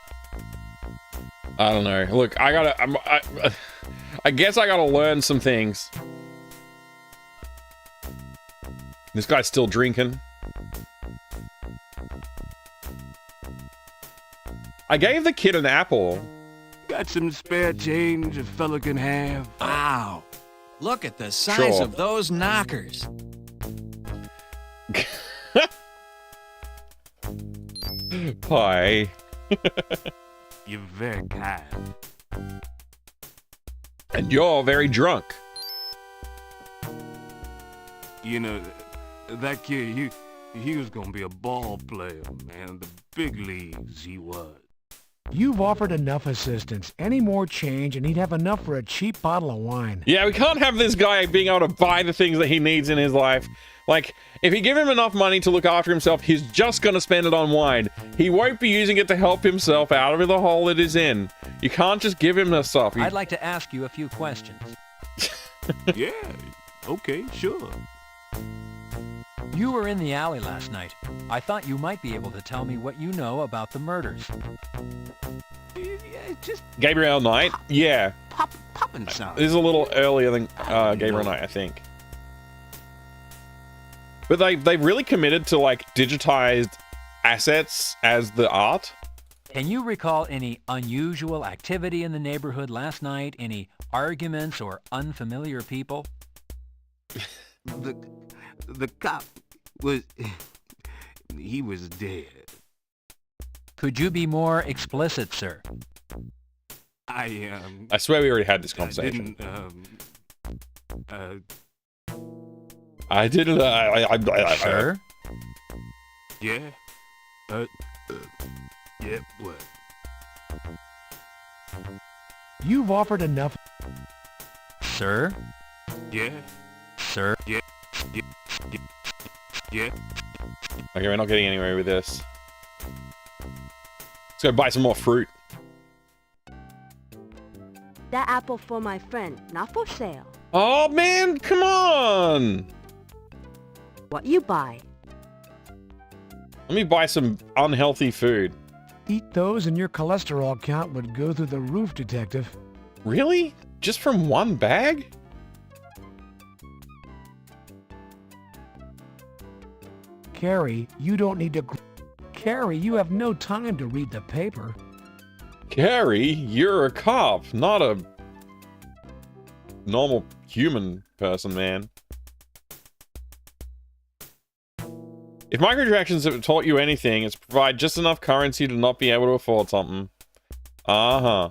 I don't know. Look, I guess I gotta learn some things. This guy's still drinking. I gave the kid an apple. Got some spare change a fella can have? Wow. Look at the size Sure. of those knockers. Pie. You're very kind. And you're very drunk. You know, that kid, he was gonna be a ball player, man. The big leagues he was. You've offered enough assistance. Any more change and he'd have enough for a cheap bottle of wine. Yeah, we can't have this guy being able to buy the things that he needs in his life. Like, if you give him enough money to look after himself, he's just going to spend it on wine. He won't be using it to help himself out of the hole it is in. You can't just give him the stuff. I'd like to ask you a few questions. Yeah, okay, sure. You were in the alley last night. I thought you might be able to tell me what you know about the murders. Yeah, just Gabriel Knight? Yeah. popping sound. This is a little earlier than Gabriel Knight, I think. But they've really committed to, like, digitized assets as the art. Can you recall any unusual activity in the neighborhood last night? Any arguments or unfamiliar people? The cop was... he was dead. Could you be more explicit, sir? I swear we already had this conversation. I didn't. Sir? Yeah. Yeah, what? You've offered enough... Sir? Yeah. Sir? Yeah. Okay, we're not getting anywhere with this. Let's go buy some more fruit. That apple for my friend, not for sale. Oh, man, come on. What you buy? Let me buy some unhealthy food. Eat those and your cholesterol count would go through the roof, Detective. Really? Just from one bag? Carrie, you don't need to... Carrie, you have no time to read the paper. Carrie, you're a cop, not a normal human person, man. If microtransactions have taught you anything, it's provide just enough currency to not be able to afford something. Uh-huh.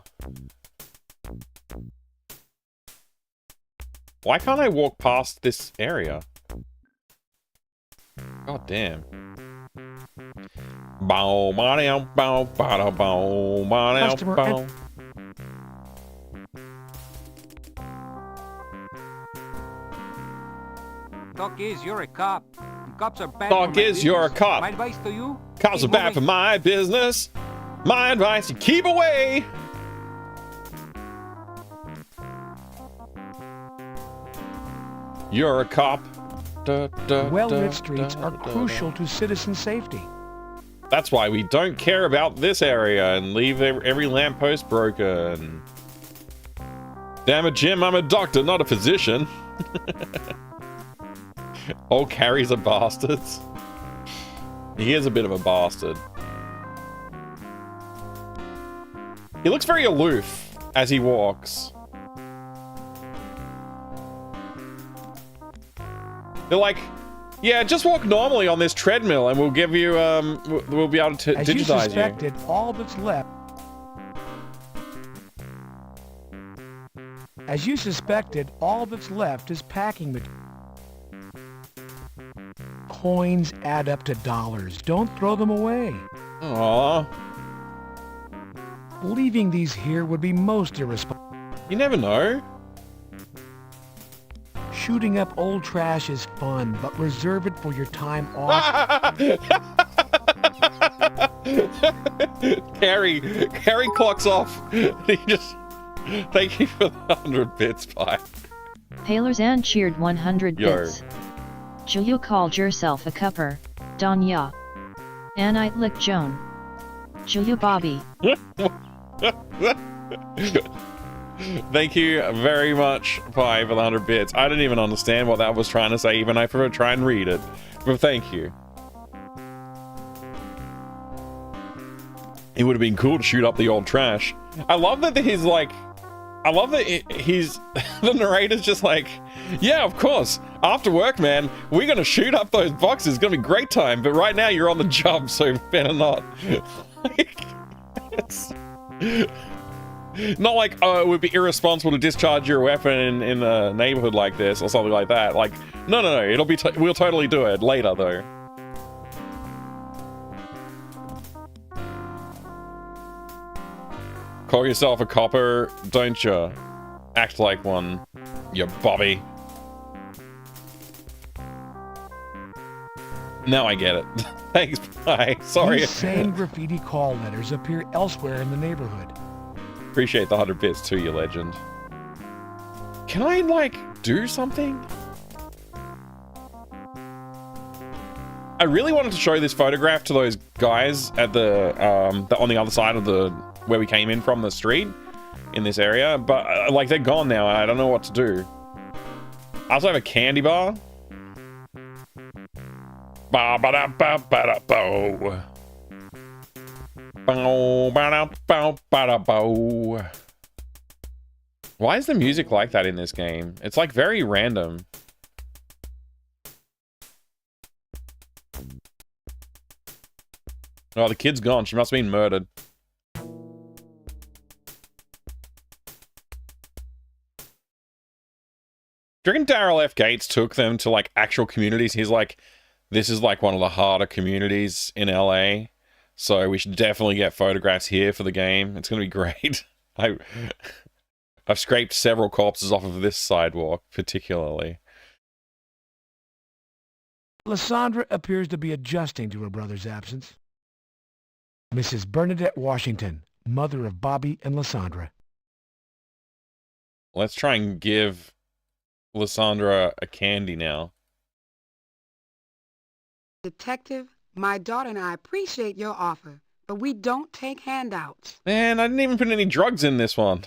Why can't I walk past this area? God damn. Bow, bow, bow, bow, bow, bow, Customer bow. Talk is, you're a cop. Cops are bad. Talk for my is, you're a business. cop. My advice to you? Cops are keep bad for moving. my business. My advice, you keep away. You're a cop. Da, da, Well-lit da, streets da, are da, crucial da. to citizen safety. That's why we don't care about this area and leave every lamppost broken. Damn it, Jim, I'm a doctor, not a physician. All Carries are bastards. He is a bit of a bastard. He looks very aloof as he walks. They're like, yeah, just walk normally on this treadmill and we'll give you, we'll be able to As you digitize you. suspected, all that's left... As you suspected, all that's left is packing material. Coins add up to dollars. Don't throw them away. Aww. Leaving these here would be most irresponsible. You never know. Shooting up old trash is fun, but reserve it for your time off. Carrie clocks off. He just... Thank you for the 100 bits, bye. Palerzan cheered 100 Yo. bits. Jill, you called yourself a cupper, Danya. Anite lick Joan. Jill, you Bobby. Thank you very much, Pi, for the 100 bits. I didn't even understand what that was trying to say, even if I try and read it. But thank you. It would have been cool to shoot up the old trash. I love that he's like... I love that he's... the narrator's just like, yeah, of course. After work, man, we're going to shoot up those boxes. It's going to be a great time. But right now, you're on the job, so better not. Like, it's... Not like, oh, it would be irresponsible to discharge your weapon in a neighborhood like this or something like that. Like, no. It'll be... we'll totally do it later, though. Call yourself a copper, don't you? Act like one, you Bobby. Now I get it. Thanks, bye. Sorry. These same graffiti call letters appear elsewhere in the neighborhood. Appreciate the 100 bits too, you legend. Can I, like, do something? I really wanted to show this photograph to those guys at the on the other side of the where we came in from the street in this area, but like they're gone now. I don't know what to do. I also have a candy bar. Ba ba da ba ba da bo. Bow ba da bow ba da bow. Why is the music like that in this game? It's like very random. Oh, the kid's gone. She must have been murdered. Do you reckon Daryl F. Gates took them to like actual communities? He's like, this is like one of the harder communities in LA, so we should definitely get photographs here for the game. It's gonna be great. I've scraped several corpses off of this sidewalk, particularly. Lysandra appears to be adjusting to her brother's absence. Mrs. Bernadette Washington, mother of Bobby and Lysandra. Let's try and give Lysandra a candy now. Detective, my daughter and I appreciate your offer, but we don't take handouts. Man, I didn't even put any drugs in this one.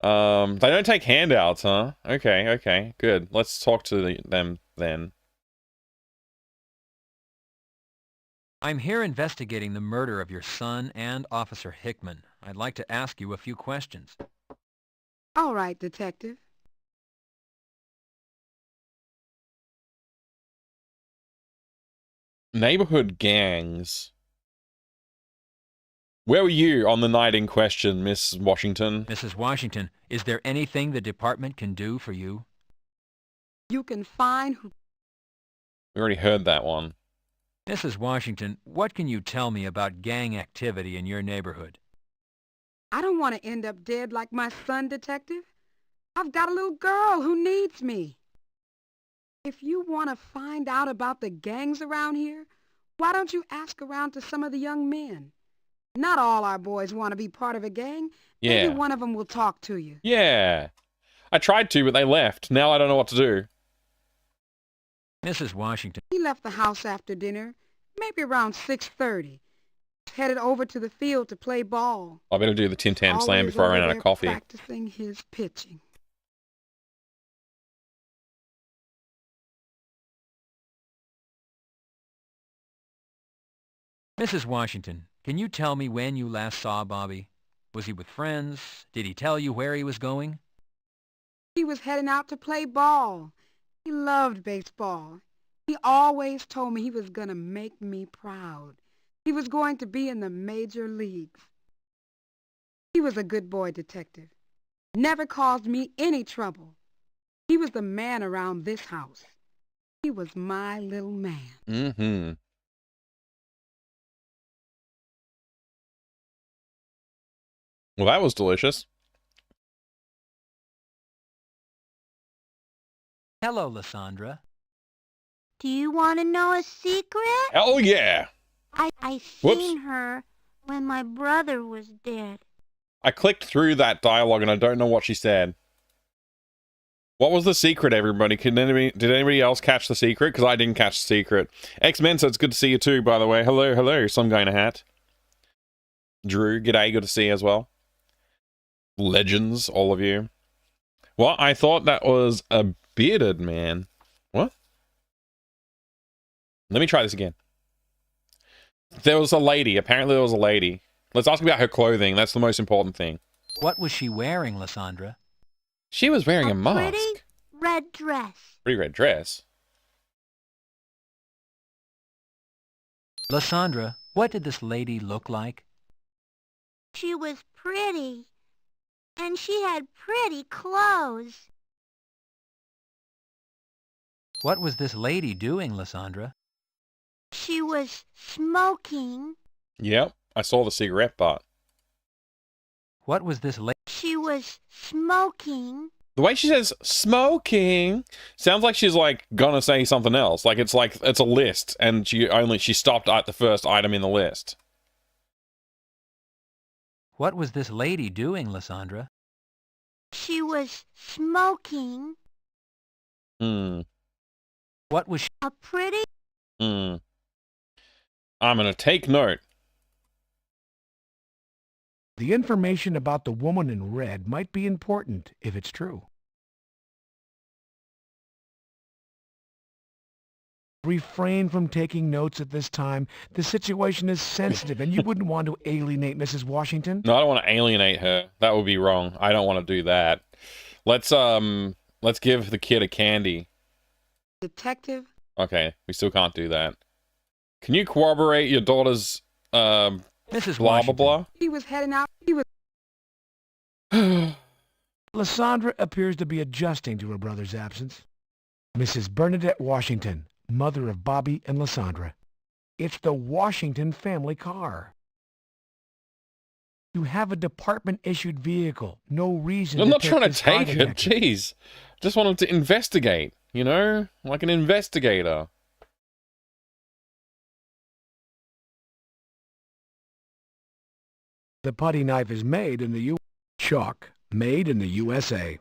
They don't take handouts, huh? Okay, good. Let's talk to them then. I'm here investigating the murder of your son and Officer Hickman. I'd like to ask you a few questions. All right, Detective. Neighborhood gangs. Where were you on the night in question, Miss Washington? Mrs. Washington, is there anything the department can do for you? You can find who... We already heard that one. Mrs. Washington, what can you tell me about gang activity in your neighborhood? I don't want to end up dead like my son, Detective. I've got a little girl who needs me. If you want to find out about the gangs around here, why don't you ask around to some of the young men? Not all our boys want to be part of a gang. Yeah. Maybe one of them will talk to you. Yeah. I tried to, but they left. Now I don't know what to do. Mrs. Washington. He left the house after dinner, maybe around 6:30. Headed over to the field to play ball. I better do the Tim Tam Slam Always before I over run out there of coffee. practicing his pitching. Mrs. Washington, can you tell me when you last saw Bobby? Was he with friends? Did he tell you where he was going? He was heading out to play ball. He loved baseball. He always told me he was going to make me proud. He was going to be in the major leagues. He was a good boy, Detective. Never caused me any trouble. He was the man around this house. He was my little man. Mm-hmm. Well, that was delicious. Hello, Lysandra. Do you want to know a secret? Hell yeah! I seen her when my brother was dead. I clicked through that dialogue and I don't know what she said. What was the secret, everybody? Did anybody else catch the secret? Because I didn't catch the secret. X-Men, so it's good to see you too, by the way. Hello, hello, some guy in a hat. Drew, g'day, good to see you as well. Legends, all of you. Well, I thought that was a bearded man. What? Let me try this again. There was a lady. Apparently there was a lady. Let's ask about her clothing. That's the most important thing. What was she wearing, Lysandra? She was wearing a mask. Pretty red dress. Pretty red dress. Lysandra, what did this lady look like? She was pretty. And she had pretty clothes. What was this lady doing, Lysandra? She was smoking. Yep, I saw the cigarette butt. What was this lady? She was smoking. The way she says smoking sounds like she's like gonna say something else. Like it's a list and she stopped at the first item in the list. What was this lady doing, Lysandra? She was smoking. What was she? A pretty... I'm gonna take note. The information about the woman in red might be important if it's true. Refrain from taking notes at this time. The situation is sensitive and you wouldn't want to alienate Mrs. Washington. No, I don't want to alienate her. That would be wrong. I don't want to do that. Let's give the kid a candy. Detective? Okay, we still can't do that. Can you corroborate your daughter's Mrs. blah Washington. blah blah? He was heading out. He was... Lysandra appears to be adjusting to her brother's absence. Mrs. Bernadette Washington, mother of Bobby and Lysandra. It's the Washington family car. You have a department-issued vehicle. No reason I'm to not take trying to this take hiding it. method. Jeez. Just want him to investigate, you know? Like an investigator. The putty knife is made in the U. Chalk, made in the USA.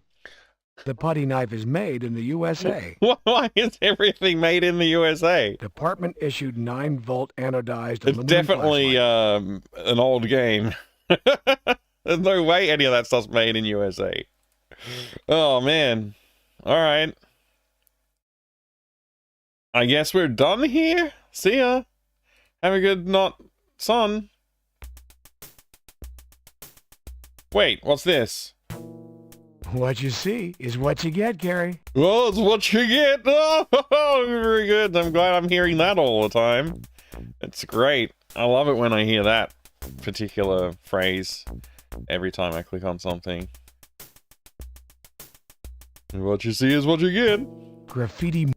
The putty knife is made in the USA. Why is everything made in the USA? Department-issued 9-volt anodized It's aluminum definitely flashlight. an old game. There's no way any of that stuff's made in USA. Oh, man. All right. I guess we're done here. See ya. Have a good not, son. Wait, what's this? What you see is what you get, Gary. Well, it's what you get. Oh, very good. I'm glad I'm hearing that all the time. It's great. I love it when I hear that particular phrase every time I click on something. What you see is what you get. Graffiti.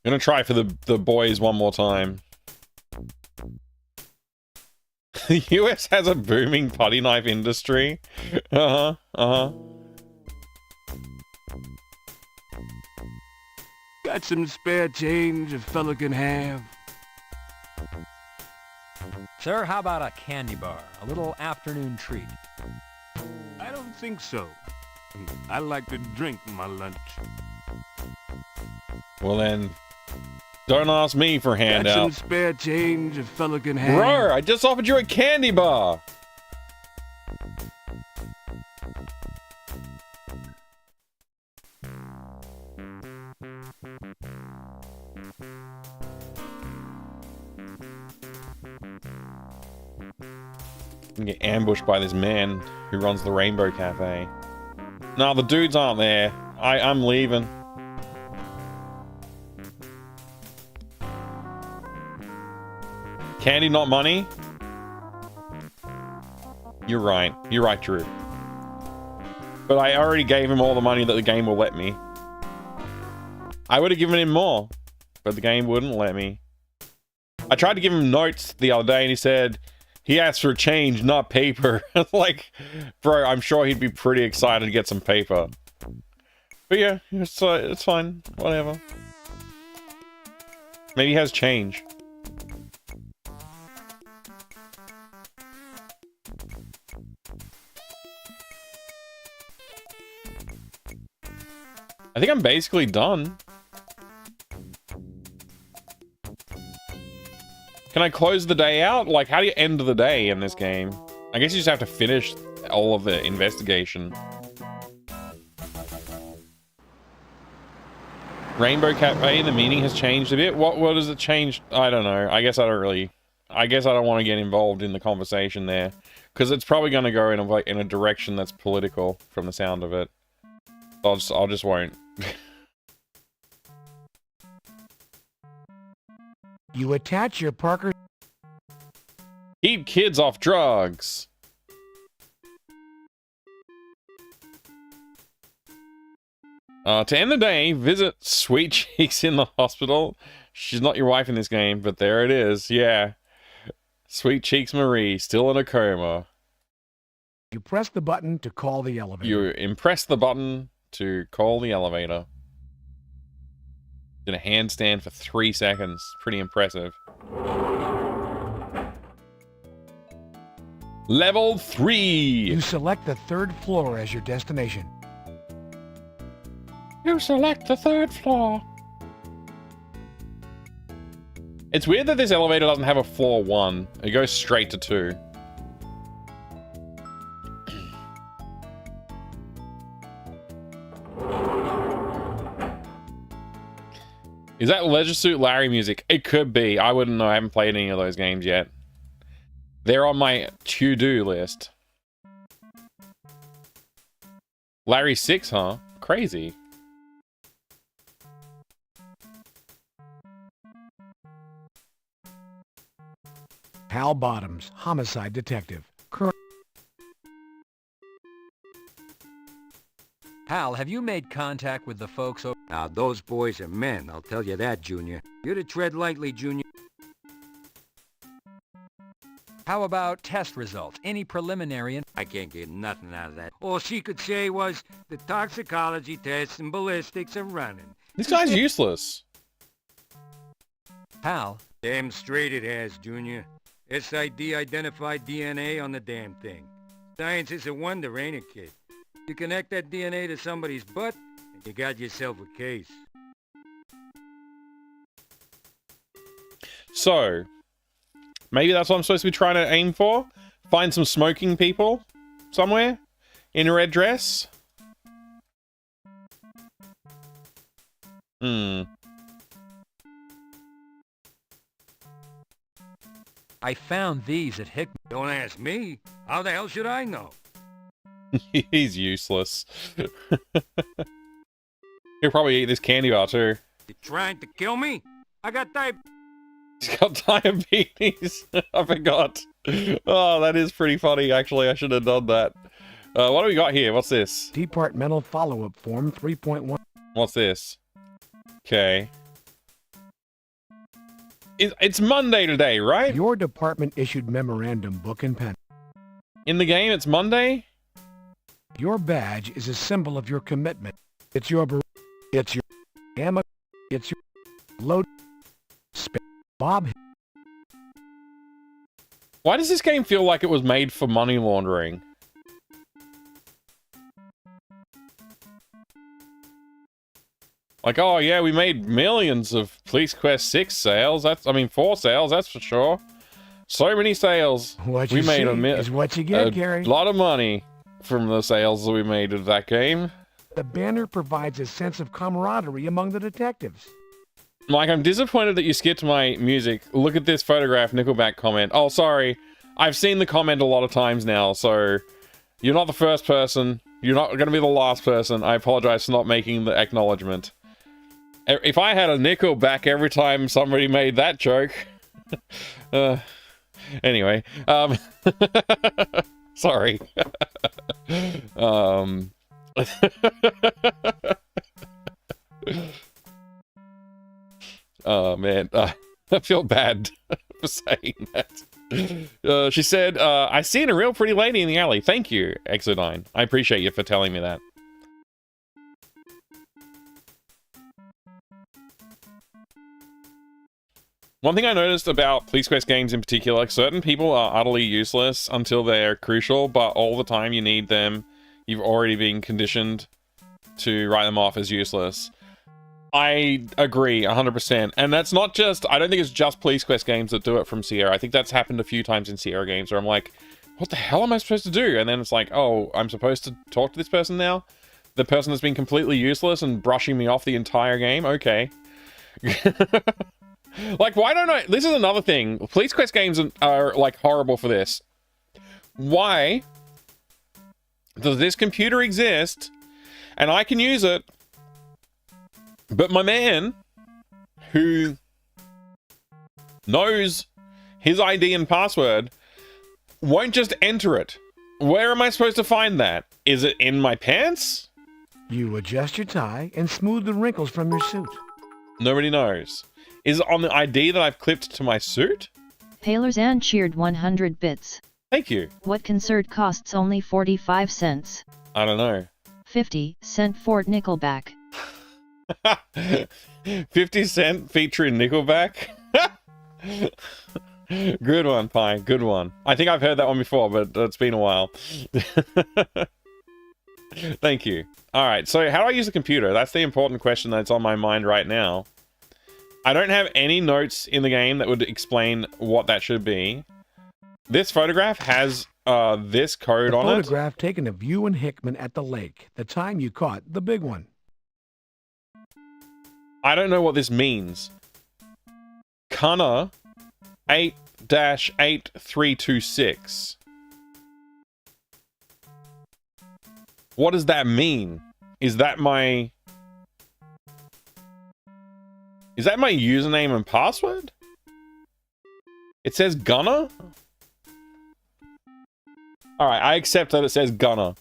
Gonna try for the boys one more time. The US has a booming putty knife industry. Got some spare change a fella can have? Sir, how about a candy bar? A little afternoon treat. I don't think so. I like to drink my lunch. Well then, don't ask me for Got some handout. spare change a fella can have? Bro, I just offered you a candy bar. I'm gonna get ambushed by this man who runs the Rainbow Cafe. No, the dudes aren't there. I'm leaving. Candy, not money? You're right. You're right, Drew. But I already gave him all the money that the game will let me. I would have given him more, but the game wouldn't let me. I tried to give him notes the other day and he said he asked for change, not paper. Like, bro, I'm sure he'd be pretty excited to get some paper. But yeah, it's fine. Whatever. Maybe he has change. I think I'm basically done. Can I close the day out? Like, how do you end the day in this game? I guess you just have to finish all of the investigation. Rainbow Cafe, the meaning has changed a bit. What does it change? I don't know. I guess I don't want to get involved in the conversation there. Because it's probably going to go in a direction that's political from the sound of it. I'll just won't. You attach your Parker. Keep kids off drugs. To end the day, visit Sweet Cheeks in the hospital. She's not your wife in this game, but there it is. Yeah. Sweet Cheeks Marie, still in a coma. You press the button to call the elevator. You impress the button to call the elevator. Did a handstand for 3 seconds. Pretty impressive. Level 3! You select the 3rd floor as your destination. You select the 3rd floor. It's weird that this elevator doesn't have a floor 1. It goes straight to 2. Is that Leisure Suit Larry music? It could be. I wouldn't know. I haven't played any of those games yet. They're on my to-do list. Larry 6, huh? Crazy. Hal Bottoms, homicide detective. Hal, have you made contact with the folks over... Now, those boys are men, I'll tell you that, Junior. You're to tread lightly, Junior. How about test results? Any preliminary... I can't get nothing out of that. All she could say was, the toxicology tests and ballistics are running. This guy's useless. Hal? Damn straight it has, Junior. SID identified DNA on the damn thing. Science is a wonder, ain't it, kid? You connect that DNA to somebody's butt, and you got yourself a case. So, maybe that's what I'm supposed to be trying to aim for? Find some smoking people somewhere in a red dress? I found these at Hickman. Don't ask me. How the hell should I know? He's useless. He'll probably eat this candy bar too. You trying to kill me? I got diabetes. He's got diabetes. I forgot. Oh, that is pretty funny. Actually, I should have done that. What do we got here? What's this? Departmental Follow-Up Form 3.1. What's this? Okay. It's Monday today, right? Your department issued memorandum book and pen. In the game, it's Monday? Your badge is a symbol of your commitment. It's your it's your gamma, it's your load Bob. Why does this game feel like it was made for money laundering? Like, oh yeah, we made millions of Police Quest 6 sales. 4 sales, that's for sure. So many sales. What we you made see is what you get, Gary. A lot of money from the sales that we made of that game. The banner provides a sense of camaraderie among the detectives. Mike, I'm disappointed that you skipped my music. Look at this photograph, Nickelback comment. Oh, sorry. I've seen the comment a lot of times now, so you're not the first person. You're not going to be the last person. I apologize for not making the acknowledgement. If I had a Nickelback every time somebody made that joke... anyway. Sorry. Oh, man. I feel bad for saying that. She said, I seen a real pretty lady in the alley. Thank you, Exodine. I appreciate you for telling me that. One thing I noticed about Police Quest games in particular, like certain people are utterly useless until they're crucial, but all the time you need them, you've already been conditioned to write them off as useless. I agree 100%. And that's not just, I don't think it's just Police Quest games that do it from Sierra. I think that's happened a few times in Sierra games where I'm like, what the hell am I supposed to do? And then it's like, oh, I'm supposed to talk to this person now? The person that's been completely useless and brushing me off the entire game? Okay. Like, why don't I... This is another thing. Police Quest games are, like, horrible for this. Why does this computer exist and I can use it, but my man, who knows his ID and password, won't just enter it? Where am I supposed to find that? Is it in my pants? You adjust your tie and smooth the wrinkles from your suit. Nobody knows. Is it on the ID that I've clipped to my suit? Palerzan cheered 100 bits. Thank you. What concert costs only 45 cents? I don't know. 50 cent Fort Nickelback. 50 Cent featuring Nickelback? Good one, Pie. Good one. I think I've heard that one before, but it's been a while. Thank you. Alright, so how do I use the computer? That's the important question that's on my mind right now. I don't have any notes in the game that would explain what that should be. This photograph has this code on it. Photograph taken of you and Hickman at the lake, the time you caught the big one. I don't know what this means. Cunner 8-8326. What does that mean? Is that my username and password? It says Gunner? Alright, I accept that it says Gunner.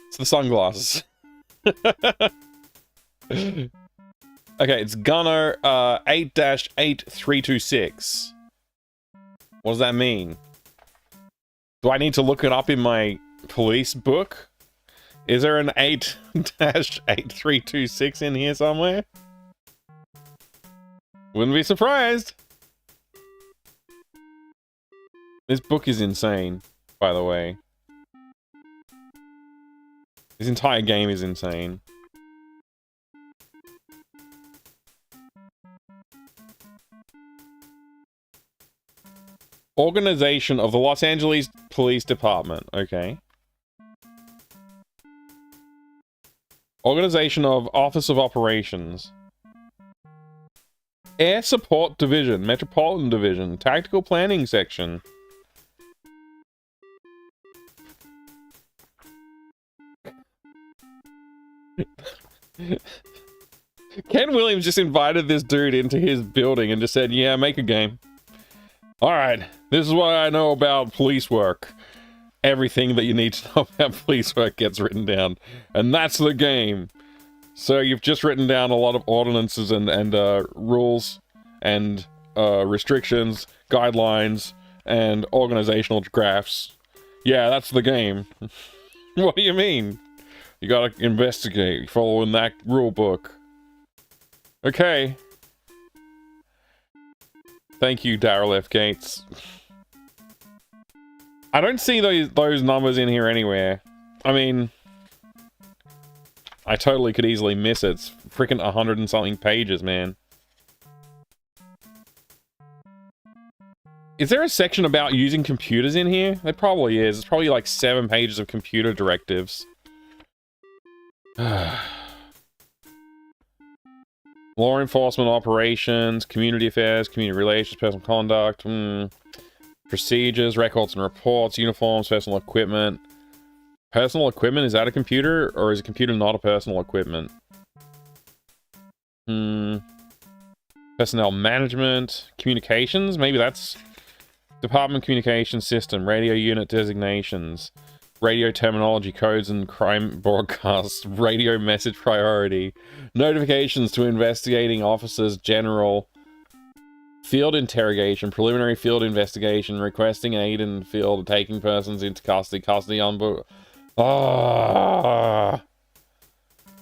It's the sunglasses. Okay, it's Gunner 8-8326. What does that mean? Do I need to look it up in my police book? Is there an 8-8326 in here somewhere? Wouldn't be surprised. This book is insane, by the way. This entire game is insane. Organization of the Los Angeles Police Department. Okay. Organization of Office of Operations. Air Support Division, Metropolitan Division, Tactical Planning Section. Ken Williams just invited this dude into his building and just said, yeah, make a game. Alright, this is what I know about police work. Everything that you need to know about police work gets written down. And that's the game. So you've just written down a lot of ordinances and rules and restrictions, guidelines, and organizational graphs. Yeah, that's the game. What do you mean? You gotta investigate, following that rule book. Okay. Thank you, Daryl F. Gates. I don't see those numbers in here anywhere. I mean, I totally could easily miss it. It's freaking 100 and something pages, man. Is there a section about using computers in here? There probably is. It's probably like 7 pages of computer directives. Law enforcement operations, community affairs, community relations, personal conduct, procedures, records and reports, uniforms, personal equipment. Personal equipment, is that a computer? Or is a computer not a personal equipment? Personnel management, communications, maybe that's department communication system, radio unit designations, radio terminology codes and crime broadcasts, radio message priority, notifications to investigating officers general, field interrogation, preliminary field investigation, requesting aid in field, taking persons into custody on board.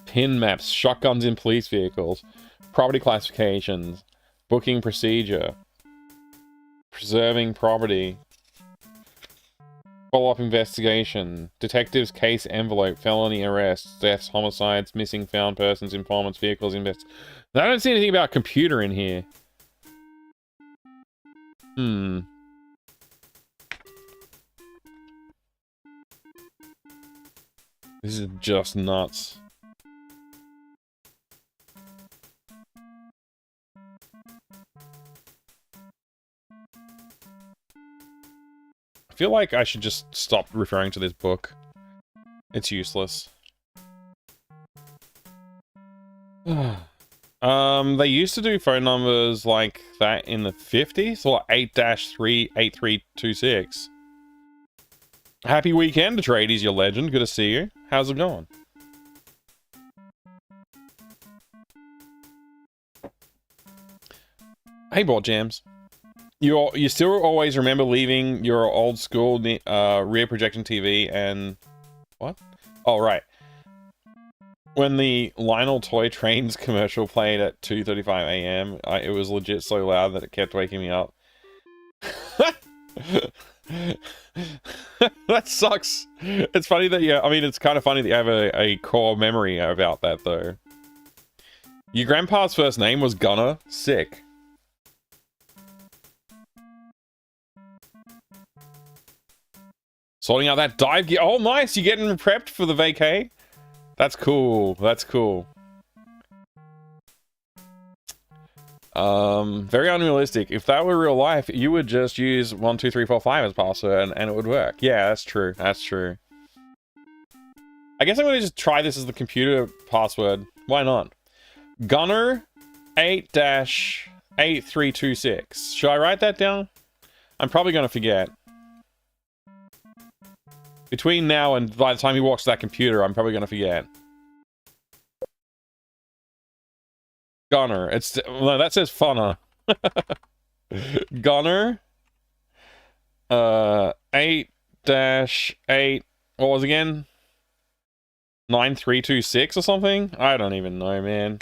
Pin maps, shotguns in police vehicles, property classifications, booking procedure, preserving property, follow-up investigation, detectives case envelope, felony arrests, deaths, homicides, missing found persons, informants, vehicles, I don't see anything about computer in here. This is just nuts. I feel like I should just stop referring to this book. It's useless. They used to do phone numbers like that in the 50s, or 8-3-8326. Happy weekend, Atreides, your legend. Good to see you. How's it going? Hey, Board Jams. You still always remember leaving your old school rear projection TV and... What? Oh, right. When the Lionel Toy Trains commercial played at 2:35 a.m., it was legit so loud that it kept waking me up. That sucks. It's funny that I mean, it's kind of funny that you have a core memory about that, though. Your grandpa's first name was Gunner? Sick. Sorting out that dive gear. Oh, nice! You're getting prepped for the vacay? That's cool. That's cool. Very unrealistic. If that were real life, you would just use 12345 as password and it would work. Yeah, that's true. That's true. I guess I'm gonna just try this as the computer password. Why not? Gunner 8-8326. Should I write that down? I'm probably gonna forget. Between now and by the time he walks to that computer, I'm probably gonna forget. Gunner. It's... No, that says funner. Gunner. 8-8... What was it again? 9326 or something? I don't even know, man.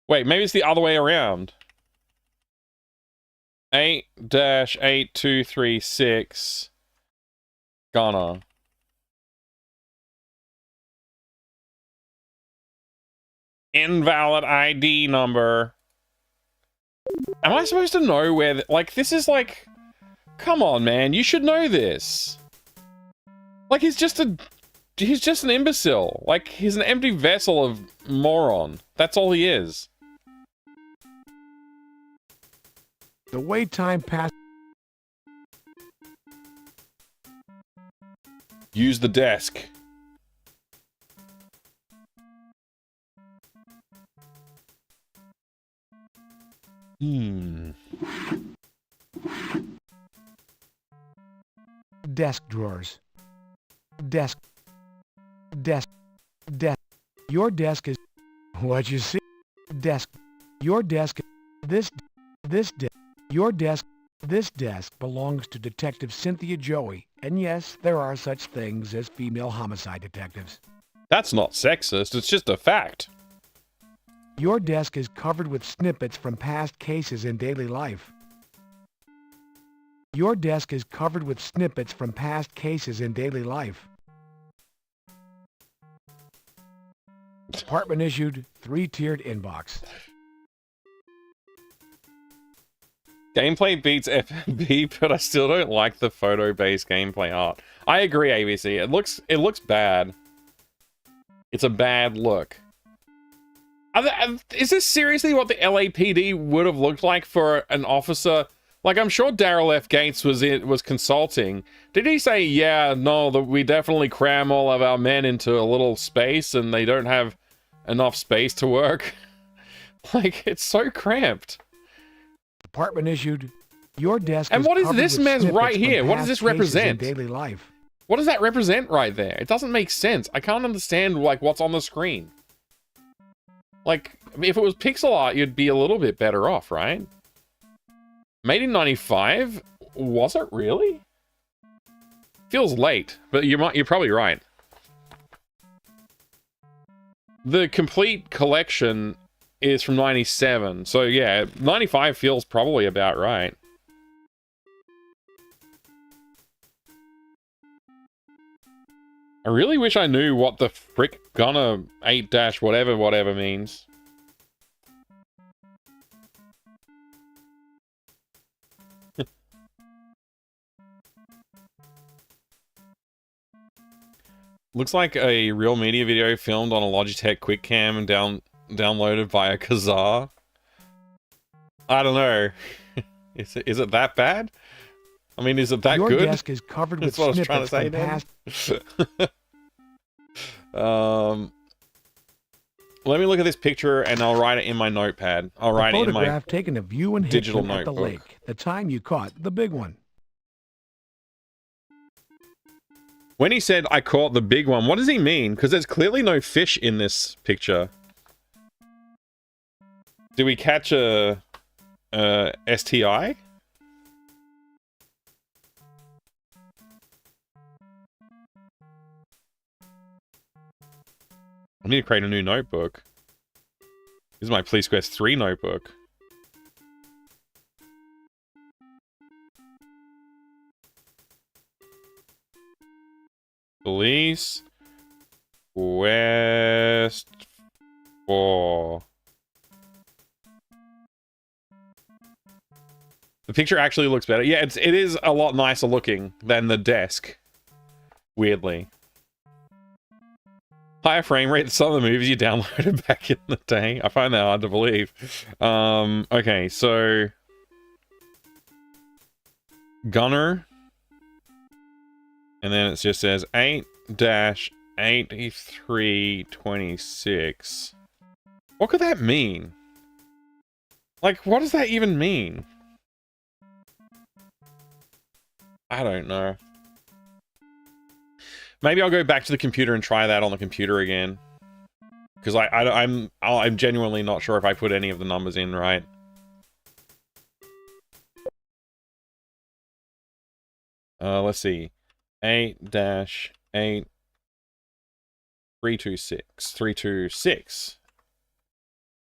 Wait, maybe it's the other way around. 8-8236 Gunner. Invalid ID number. Am I supposed to know where... Like, this is like... Come on, man. You should know this. Like, he's just a he's just an imbecile. Like, he's an empty vessel of moron. That's all he is. The way time passed. Use the desk. Desk drawers. Desk. Your desk is... What you see? Desk. Your desk... This desk. Your desk... This desk belongs to Detective Cynthia Joey. And yes, there are such things as female homicide detectives. That's not sexist, it's just a fact. Your desk is covered with snippets from past cases in daily life. Your desk is covered with snippets from past cases in daily life. Department issued 3-tiered inbox. Gameplay beats FMV, but I still don't like the photo-based gameplay art. I agree, ABC. It looks bad. It's a bad look. Is this seriously what the LAPD would have looked like for an officer? Like, I'm sure Daryl F. Gates was consulting. Did he say, yeah, no, we definitely cram all of our men into a little space and they don't have enough space to work? Like, it's so cramped. Department issued. Your desk. And what is this mess right here? What does this represent? Daily life. What does that represent right there? It doesn't make sense. I can't understand, like, what's on the screen. Like, if it was pixel art, you'd be a little bit better off, right? Made in 95? Was it really? Feels late, but you're probably right. The complete collection is from 97, so yeah, 95 feels probably about right. I really wish I knew what the frick gonna 8- whatever means. Looks like a real media video filmed on a Logitech QuickCam and downloaded via Kazaa. I don't know. Is it that bad? I mean, is it that good? Your desk is covered with snippets from past. Let me look at this picture and I'll write it in my notepad. I'll write it in my photograph taken of you and digital Hickman at the notebook. lake, the time you caught the big one. When he said, I caught the big one, what does he mean? Because there's clearly no fish in this picture. Did we catch a STI? I need to create a new notebook. This is my Police Quest 3 notebook. Police Quest 4. The picture actually looks better. Yeah, it is a lot nicer looking than the desk. Weirdly. Higher frame rate than some of the movies you downloaded back in the day. I find that hard to believe. Okay, so... Gunner. And then it just says 8-8326. What could that mean? Like, what does that even mean? I don't know. Maybe I'll go back to the computer and try that on the computer again. Because I'm genuinely not sure if I put any of the numbers in right. Let's see. 8-8 326.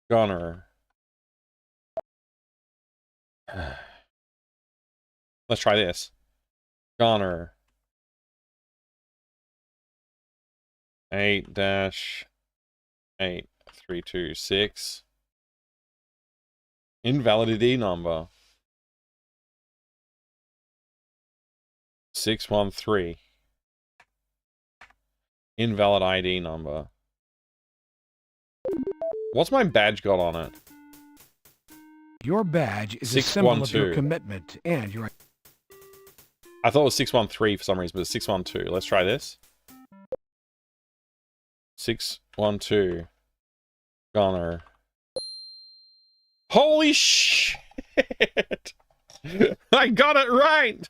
Gunner. Let's try this. Gunner. 8-8 326. Invalidity number. 613. Invalid ID number. What's my badge got on it? Your badge is a symbol of your 612. commitment and your... I thought it was 613 for some reason, but it's 612. Let's try this. 612. Gunner. Holy shit! I got it right!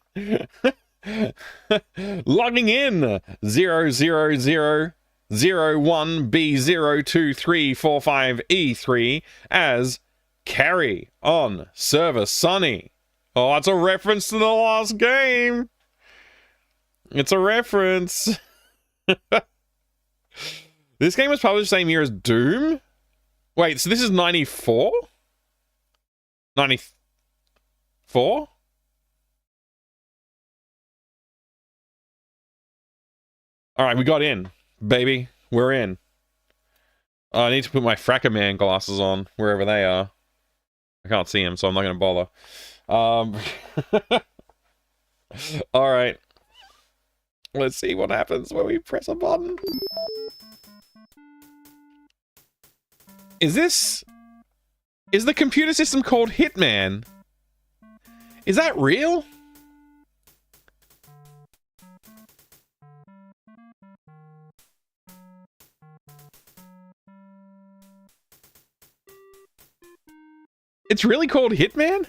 Logging in 00001B02345E3 as Carrie on server Sunny. Oh, it's a reference to the last game. It's a reference. This game was published the same year as Doom? Wait, so this is 94? 94? Alright, we got in, baby. We're in. Oh, I need to put my Fracker Man glasses on, wherever they are. I can't see them, so I'm not going to bother. Alright. Let's see what happens when we press a button. Is the computer system called Hitman? Is that real? It's really called Hitman?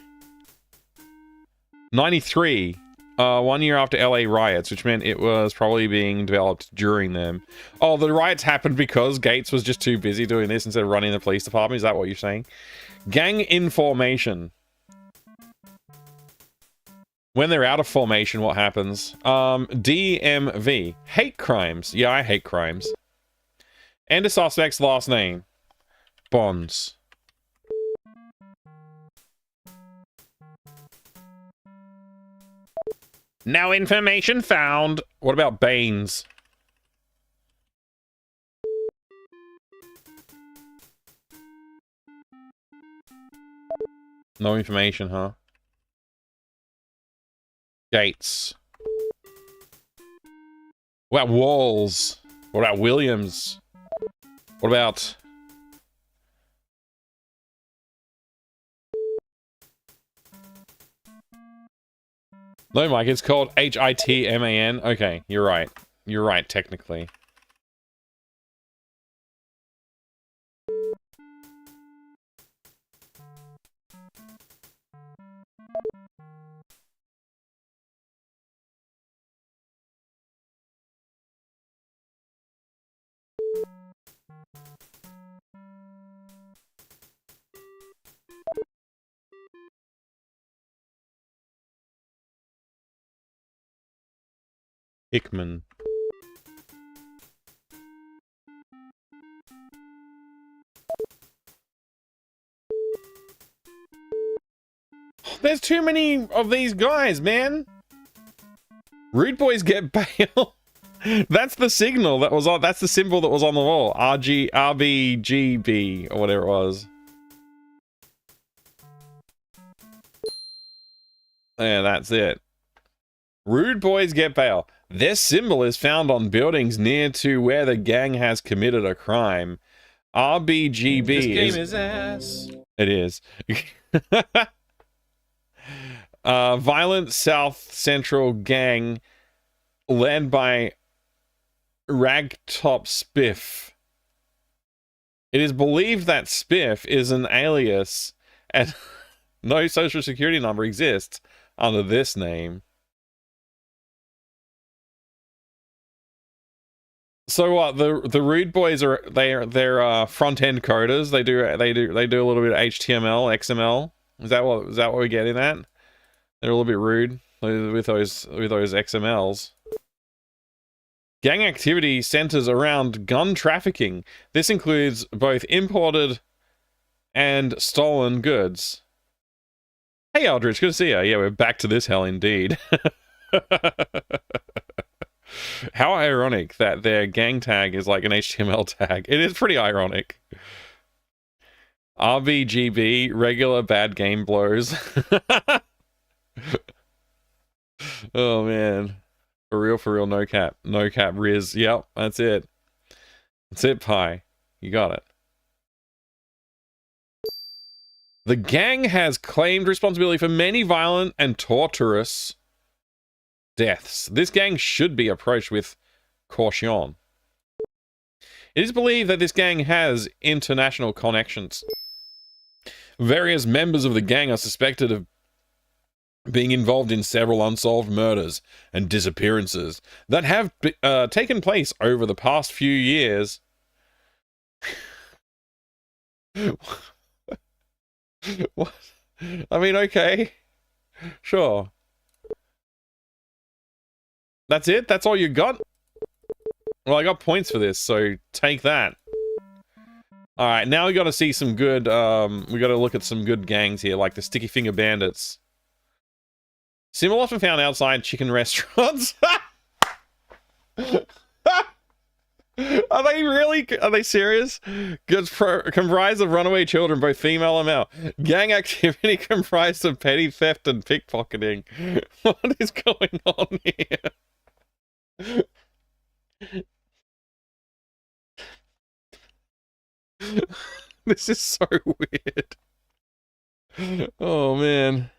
93. 1 year after LA riots, which meant it was probably being developed during them. Oh, the riots happened because Gates was just too busy doing this instead of running the police department. Is that what you're saying? Gang in formation. When they're out of formation, what happens? DMV. Hate crimes. Yeah, I hate crimes. And a suspect's last name. Bonds. No information found. What about Baines? No information, huh? Gates. What about Walls? What about Williams? What about... No, Mike, it's called Hitman. Okay, you're right. You're right, technically. Hickman. There's too many of these guys, man. Rude boys get bail. That's the signal that was on. That's the symbol that was on the wall. RBGB or whatever it was. Yeah, that's it. Rude boys get bail. This symbol is found on buildings near to where the gang has committed a crime. RBGB This game is ass. It is. Violent South Central gang led by Ragtop Spiff. It is believed that Spiff is an alias and no social security number exists under this name. So what? The Rude Boys are they're front end coders. They do a little bit of HTML, XML. Is that what we're getting at? They're a little bit rude with those XMLs. Gang activity centers around gun trafficking. This includes both imported and stolen goods. Hey Aldrich, good to see you. Yeah, we're back to this hell indeed. How ironic that their gang tag is like an HTML tag. It is pretty ironic. RBGB, regular bad game blows. Oh man. For real, no cap. No cap, Riz. Yep, that's it. That's it, Pi. You got it. The gang has claimed responsibility for many violent and torturous deaths. This gang should be approached with caution. It is believed that this gang has international connections. Various members of the gang are suspected of being involved in several unsolved murders and disappearances that have taken place over the past few years. What? I mean, okay. Sure. That's it? That's all you got? Well, I got points for this, so take that. Alright, now we gotta see some good, we gotta look at some good gangs here, like the Sticky Finger Bandits. Similar often found outside chicken restaurants. Are they really? Are they serious? Comprised of runaway children, both female and male. Gang activity comprised of petty theft and pickpocketing. What is going on here? This is so weird. Oh, man.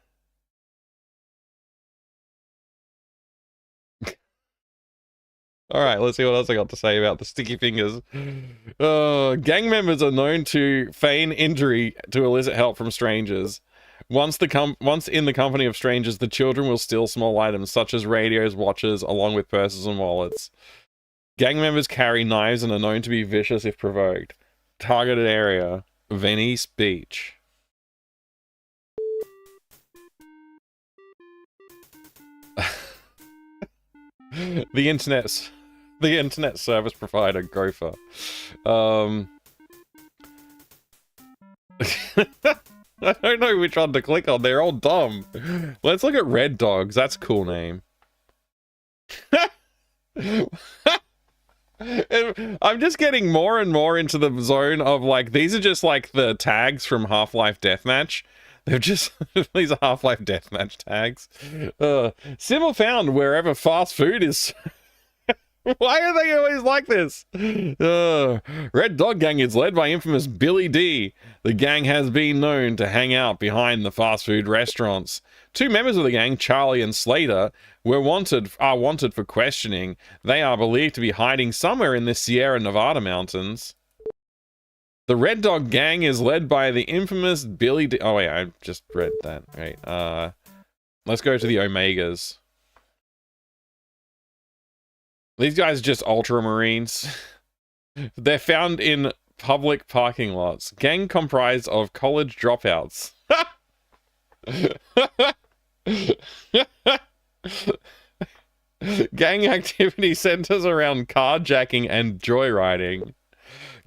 Alright, let's see what else I got to say about the Sticky Fingers. Gang members are known to feign injury to elicit help from strangers. Once in the company of strangers, the children will steal small items such as radios, watches, along with purses and wallets. Gang members carry knives and are known to be vicious if provoked. Targeted area, Venice Beach. The internet service provider, Gopher. I don't know which one to click on. They're all dumb. Let's look at Red Dogs. That's a cool name. I'm just getting more and more into the zone of, like, these are just, like, the tags from Half-Life Deathmatch. They're just, these are Half-Life Deathmatch tags. Symbol found wherever fast food is. Why are they always like this? Red Dog Gang is led by infamous Billy D. The gang has been known to hang out behind the fast food restaurants. Two members of the gang, Charlie and Slater, are wanted for questioning. They are believed to be hiding somewhere in the Sierra Nevada mountains. The Red Dog Gang is led by the infamous Billy D. Oh wait, I just read that. Right. Let's go to the Omegas. These guys are just ultramarines. They're found in public parking lots. Gang comprised of college dropouts. Gang activity centers around carjacking and joyriding.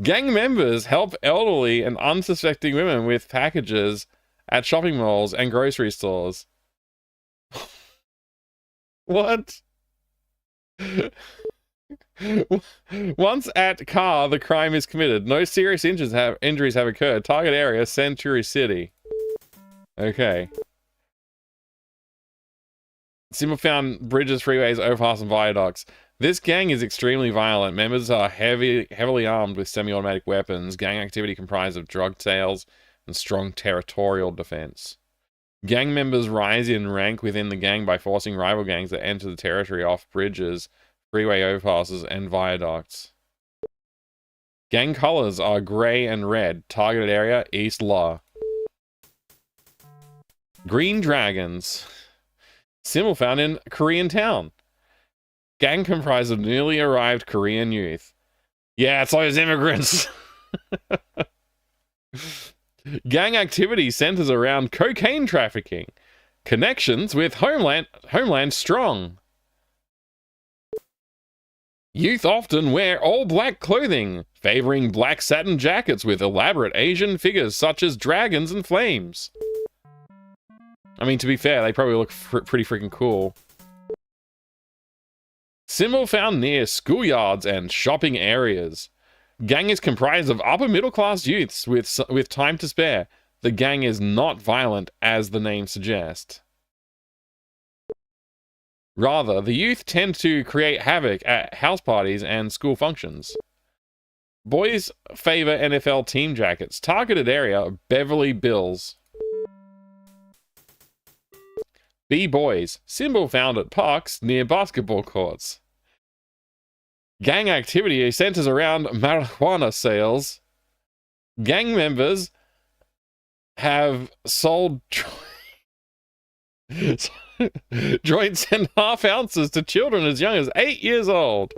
Gang members help elderly and unsuspecting women with packages at shopping malls and grocery stores. What? Once at car, the crime is committed. No serious injuries have occurred. Target area, Century City. Okay. Symbol found bridges, freeways, overpasses, and viaducts. This gang is extremely violent. Members are heavily armed with semi-automatic weapons. Gang activity comprised of drug sales and strong territorial defense. Gang members rise in rank within the gang by forcing rival gangs that enter the territory off bridges, freeway overpasses, and viaducts. Gang colors are grey and red. Targeted area, East Law. Green Dragons. Symbol found in Korean town. Gang comprised of newly arrived Korean youth. Yeah, it's those immigrants. Gang activity centers around cocaine trafficking. Connections with Homeland Strong. Youth often wear all-black clothing, favoring black satin jackets with elaborate Asian figures such as dragons and flames. I mean, to be fair, they probably look pretty freaking cool. Symbol found near schoolyards and shopping areas. Gang is comprised of upper-middle-class youths with time to spare. The gang is not violent, as the name suggests. Rather, the youth tend to create havoc at house parties and school functions. Boys favor NFL team jackets. Targeted area, Beverly Bills. B-boys. Symbol found at parks near basketball courts. Gang activity centers around marijuana sales. Gang members have sold joints and half ounces to children as young as 8 years old.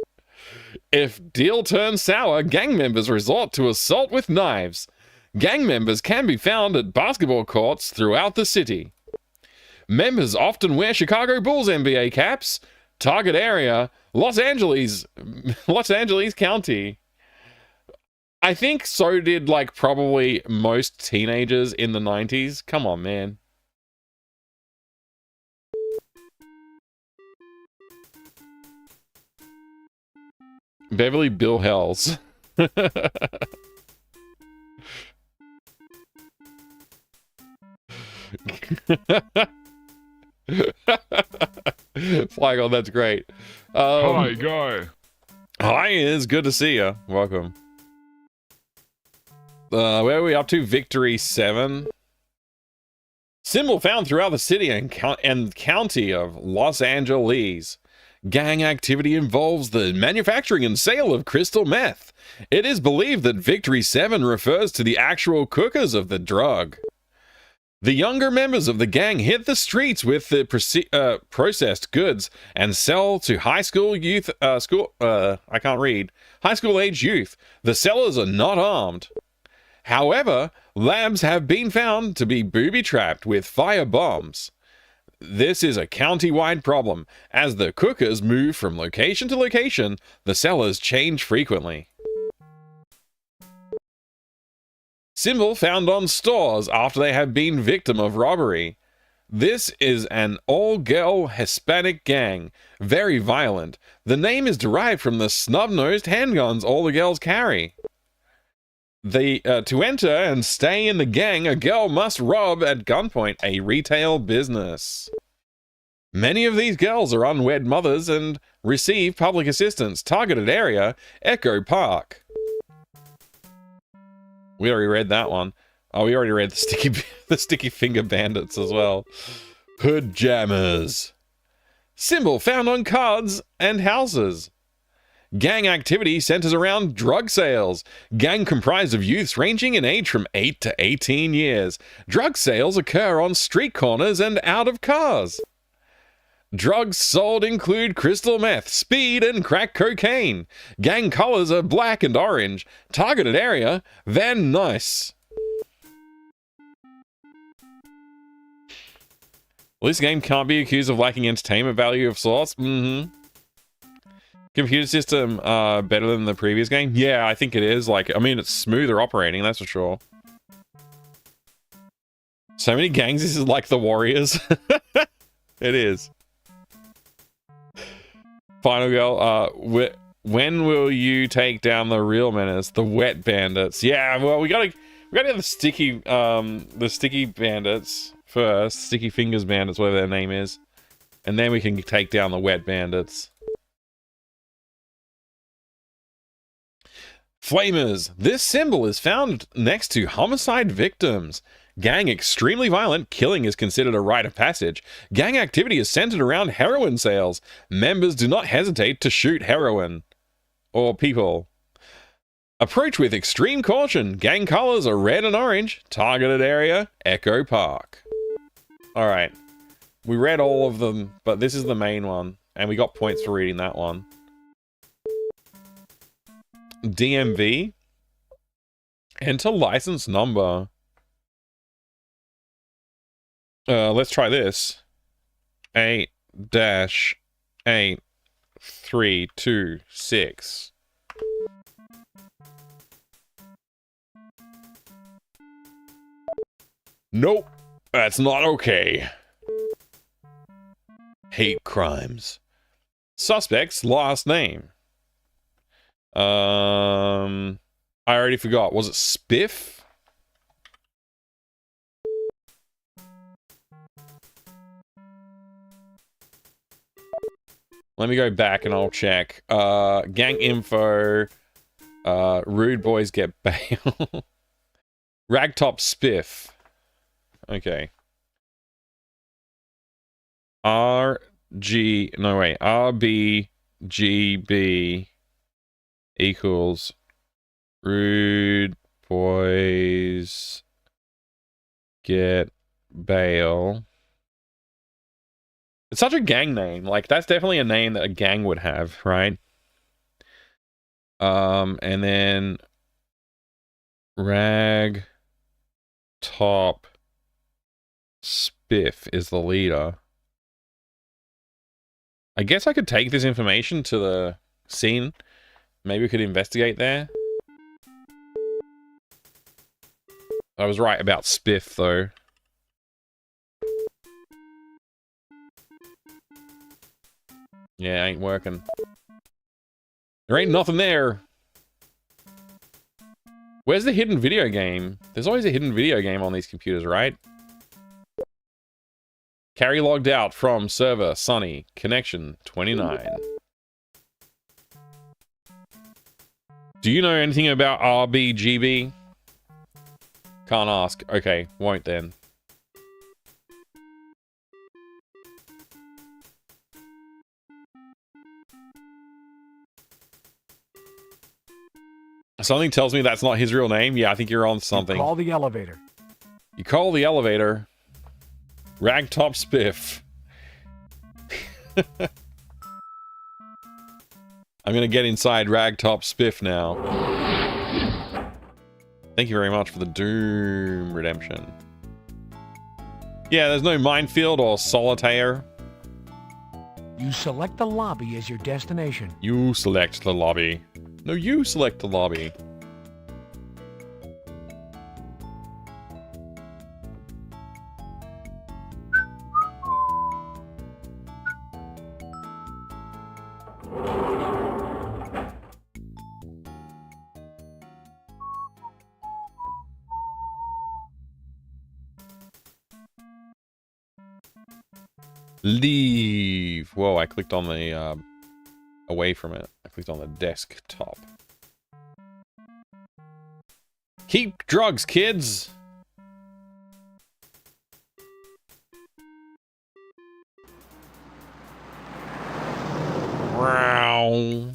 If deal turns sour, gang members resort to assault with knives. Gang members can be found at basketball courts throughout the city. Members often wear Chicago Bulls NBA caps. Target area, Los Angeles County. I think so did, like, probably most teenagers in the 90s. Come on, man. Beverly Bill Hells. Flygon, that's great. Hi, guy. Hi, it's good to see you. Welcome. Where are we up to? Victory 7. Symbol found throughout the city and county of Los Angeles. Gang activity involves the manufacturing and sale of crystal meth. It is believed that Victory 7 refers to the actual cookers of the drug. The younger members of the gang hit the streets with the processed goods and sell to high school youth. High school age youth. The sellers are not armed. However, labs have been found to be booby-trapped with fire bombs. This is a county-wide problem. As the cookers move from location to location, the sellers change frequently. Symbol found on stores after they have been victim of robbery. This is an all-girl Hispanic gang, very violent. The name is derived from the snub-nosed handguns all the girls carry. To enter and stay in the gang, a girl must rob at gunpoint a retail business. Many of these girls are unwed mothers and receive public assistance. Targeted area, Echo Park. We already read that one. Oh, we already read the sticky finger bandits as well. Hood jammers. Symbol found on cards and houses. Gang activity centers around drug sales. Gang comprised of youths ranging in age from 8 to 18 years. Drug sales occur on street corners and out of cars. Drugs sold include crystal meth, speed, and crack cocaine. Gang colors are black and orange. Targeted area, Van Nuys. Well, this game can't be accused of lacking entertainment value of sorts. Computer system better than the previous game? Yeah, I think it is. Like, I mean, it's smoother operating, that's for sure. So many gangs, this is like the Warriors. It is. Final girl, when will you take down the real menace, the wet bandits? Yeah, well, we gotta have the sticky bandits first, sticky fingers bandits, whatever their name is, and then we can take down the wet bandits. Flamers. This symbol is found next to homicide victims. Gang extremely violent. Killing is considered a rite of passage. Gang activity is centered around heroin sales. Members do not hesitate to shoot heroin. Or people. Approach with extreme caution. Gang colors are red and orange. Targeted area, Echo Park. Alright. We read all of them, but this is the main one. And we got points for reading that one. DMV. Enter license number. Let's try this. 8-8326. Nope, that's not okay. Hate crimes. Suspect's last name. I already forgot. Was it Spiff? Let me go back and I'll check. Gang info. Rude boys get bail. Ragtop spiff. Okay. RBGB equals rude boys get bail. It's such a gang name. Like, that's definitely a name that a gang would have, right? And then rag top spiff is the leader. I guess I could take this information to the scene. Maybe we could investigate there. I was right about spiff, though. Yeah, ain't working. There ain't nothing there. Where's the hidden video game? There's always a hidden video game on these computers, right? Carry logged out from server Sunny. Connection 29. Do you know anything about RBGB? Can't ask. Okay, won't then. Something tells me that's not his real name. Yeah, I think you're on something. Call the elevator. You call the elevator. Ragtop spiff. I'm gonna get inside Ragtop spiff now. Thank you very much for the Doom redemption. Yeah, there's no minefield or solitaire. You select the lobby as your destination. You select the lobby. No, you select the lobby. Leave. Whoa, I clicked on the, away from it. I clicked on the desktop. Keep drugs, kids! Wow.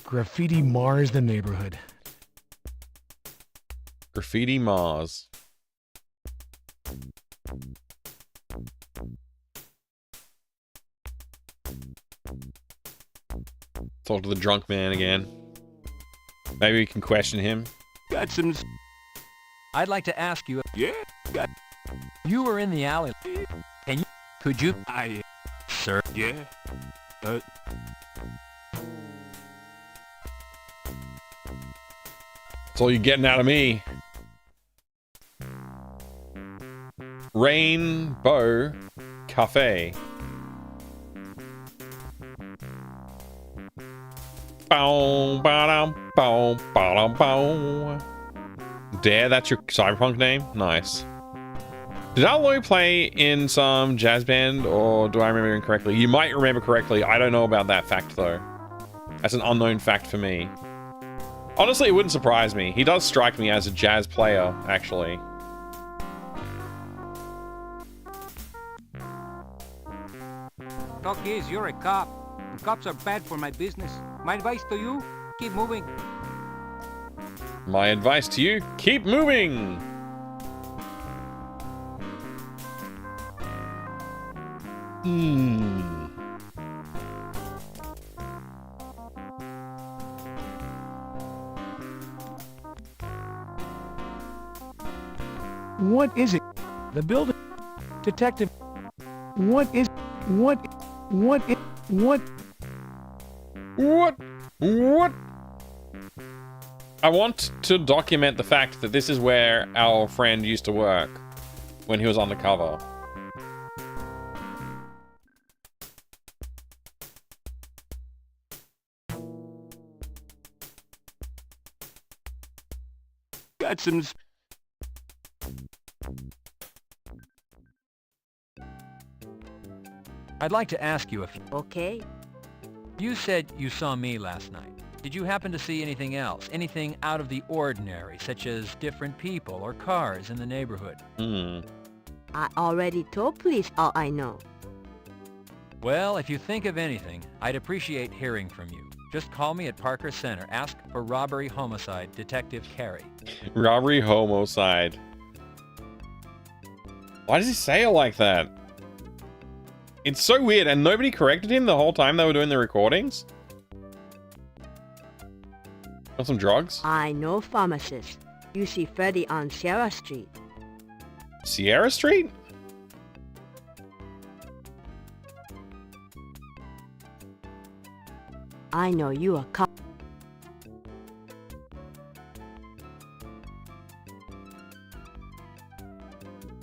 Graffiti mars the neighborhood. Graffiti Mars. Talk to the drunk man again. Maybe we can question him. Got some... I'd like to ask you. Yeah? Got... You were in the alley. Could you... Sir? Yeah? That's all you're getting out of me. Rainbow Cafe. Bow, ba-dum, bow, ba-dum, bow. Dare, that's your cyberpunk name? Nice. Did Alloy play in some jazz band, or do I remember incorrectly? You might remember correctly. I don't know about that fact, though. That's an unknown fact for me. Honestly, it wouldn't surprise me. He does strike me as a jazz player, actually. Talk is, you're a cop. And cops are bad for my business. My advice to you, keep moving. My advice to you, keep moving! What is it? The building. Detective. What? I want to document the fact that this is where our friend used to work when he was undercover. Got some... I'd like to ask you a few. Okay. You said you saw me last night. Did you happen to see anything else? Anything out of the ordinary, such as different people or cars in the neighborhood? I already told police all I know. Well, if you think of anything, I'd appreciate hearing from you. Just call me at Parker Center. Ask for Robbery Homicide, Detective Carey. Robbery Homicide. Why does he say it like that? It's so weird, and nobody corrected him the whole time they were doing the recordings? Want some drugs? I know pharmacist. You see Freddy on Sierra Street. Sierra Street? I know you a cop.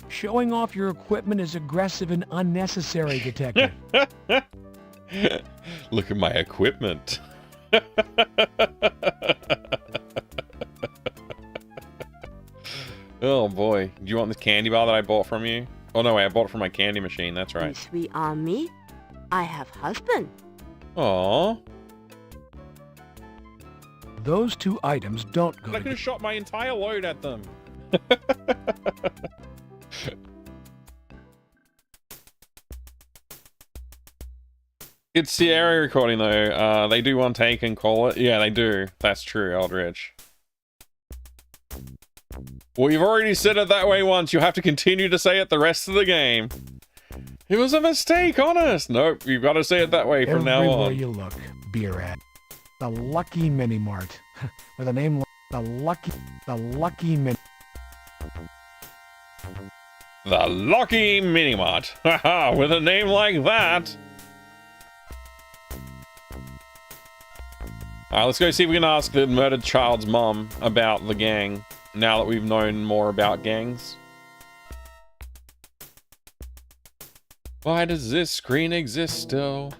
Showing off your equipment is aggressive and unnecessary, Detective. Look at my equipment. Oh boy. Do you want this candy bar that I bought from you? Oh no, wait, I bought it from my candy machine, that's right. You sweet on me? I have husband. Aww. Those two items don't go I could have shot my entire load at them. It's Sierra recording though. They do one take and call it. Yeah, they do. That's true, Aldrich. Well, you've already said it that way once. You'll have to continue to say it the rest of the game. It was a mistake, honest. Nope, you've got to say it that way from now Everywhere on. you look, beer ad. The Lucky Mini Mart. With a name like the Lucky Mini. The Lucky Mini Mart. Haha, with a name like that. Alright, let's go see if we can ask the murdered child's mom about the gang, now that we've known more about gangs. Why does this screen exist still?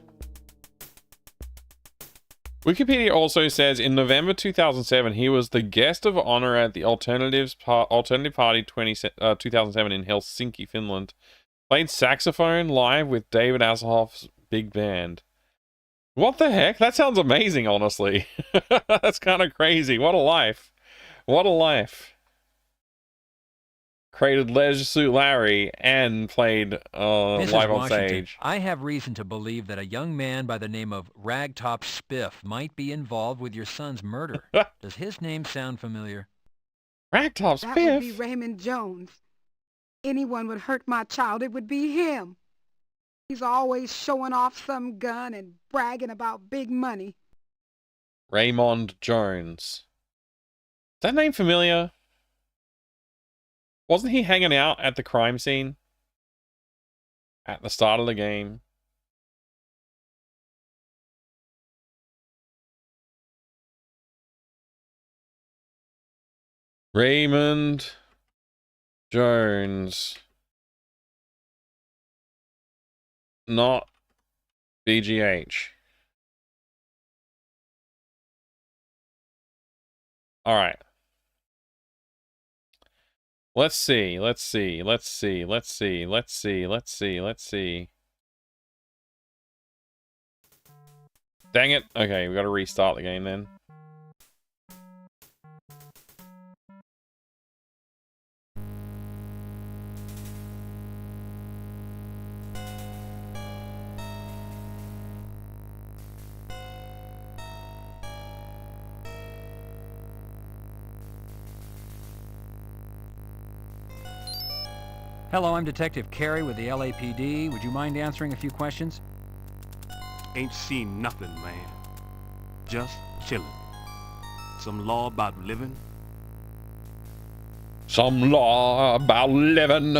Wikipedia also says in November 2007, he was the guest of honor at the Alternative Party 2007 in Helsinki, Finland. Played saxophone live with David Hasselhoff's big band. What the heck? That sounds amazing, honestly. That's kind of crazy. What a life. What a life. Created Leisure Suit Larry and played Mrs. live on Washington, stage. I have reason to believe that a young man by the name of Ragtop Spiff might be involved with your son's murder. Does his name sound familiar? Ragtop That would be Raymond Jones. Anyone would hurt my child, it would be him. He's always showing off some gun and bragging about big money. Raymond Jones. Is that name familiar? Wasn't he hanging out at the crime scene? At the start of the game? Raymond Jones. Not BGH. All right. Let's see. Dang it. Okay, we got to restart the game then. Hello, I'm Detective Carey with the LAPD. Would you mind answering a few questions? Ain't seen nothing, man. Just chillin'. Some law about living? Some law about living.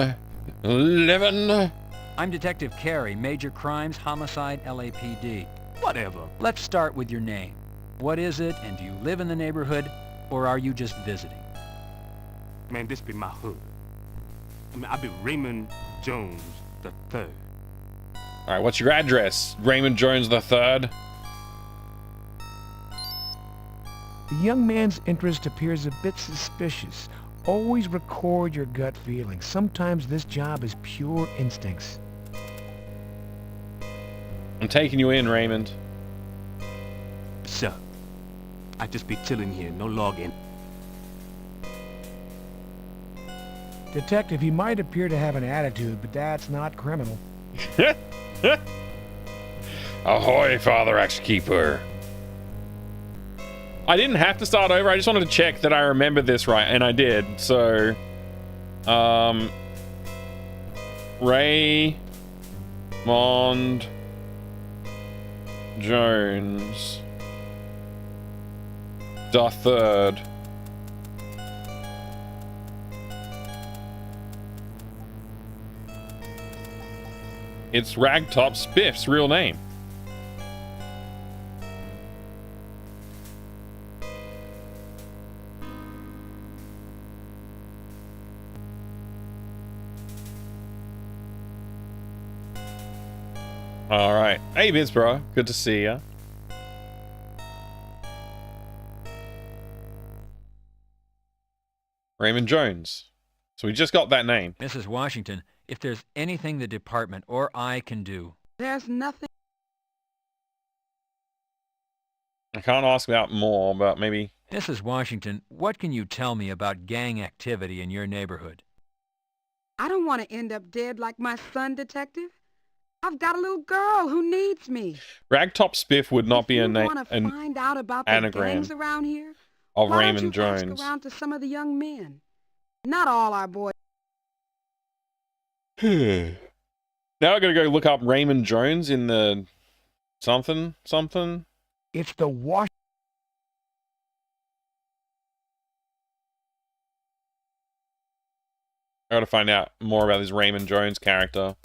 I'm Detective Carey, Major Crimes, Homicide, LAPD. Whatever. Let's start with your name. What is it, and do you live in the neighborhood, or are you just visiting? Man, this be my hood. I mean, I be Raymond Jones III. All right, what's your address? Raymond Jones III? The young man's interest appears a bit suspicious. Always record your gut feelings. Sometimes this job is pure instincts. I'm taking you in, Raymond. Sir, I just be chilling here, no logging. Detective, he might appear to have an attitude, but that's not criminal. Ahoy, Father Axekeeper. I didn't have to start over. I just wanted to check that I remembered this right, and I did. So, Raymond Jones the third. It's Ragtop Spiff's real name. All right. Hey, Vince, bro. Good to see ya. Raymond Jones. So we just got that name. Mrs. Washington, if there's anything the department or I can do. There's nothing. I can't ask about more, but maybe... Mrs. Washington, what can you tell me about gang activity in your neighborhood? I don't want to end up dead like my son, Detective. I've got a little girl who needs me. Ragtop Spiff would not be a name, an find out about the anagram gangs around here? of Why Raymond don't you Jones. ask around to some of the young men? Not all our boys. Now I gotta go look up Raymond Jones in the something. It's the wash. I gotta find out more about this Raymond Jones character.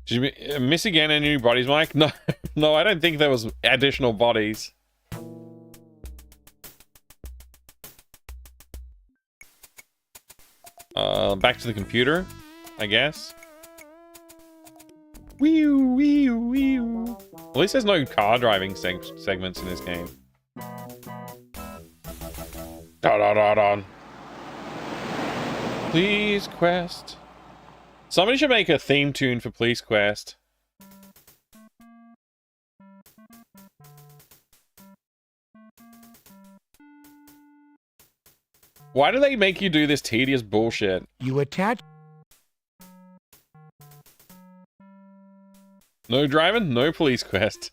Did you miss again any new bodies, Mike? No, no, I don't think there was additional bodies. Back to the computer, I guess. Wee-oo. At least there's no car driving segments in this game. Da-da-da-da. Police Quest. Somebody should make a theme tune for Police Quest. Why do they make you do this tedious bullshit? You attach. No driving, no Police Quest.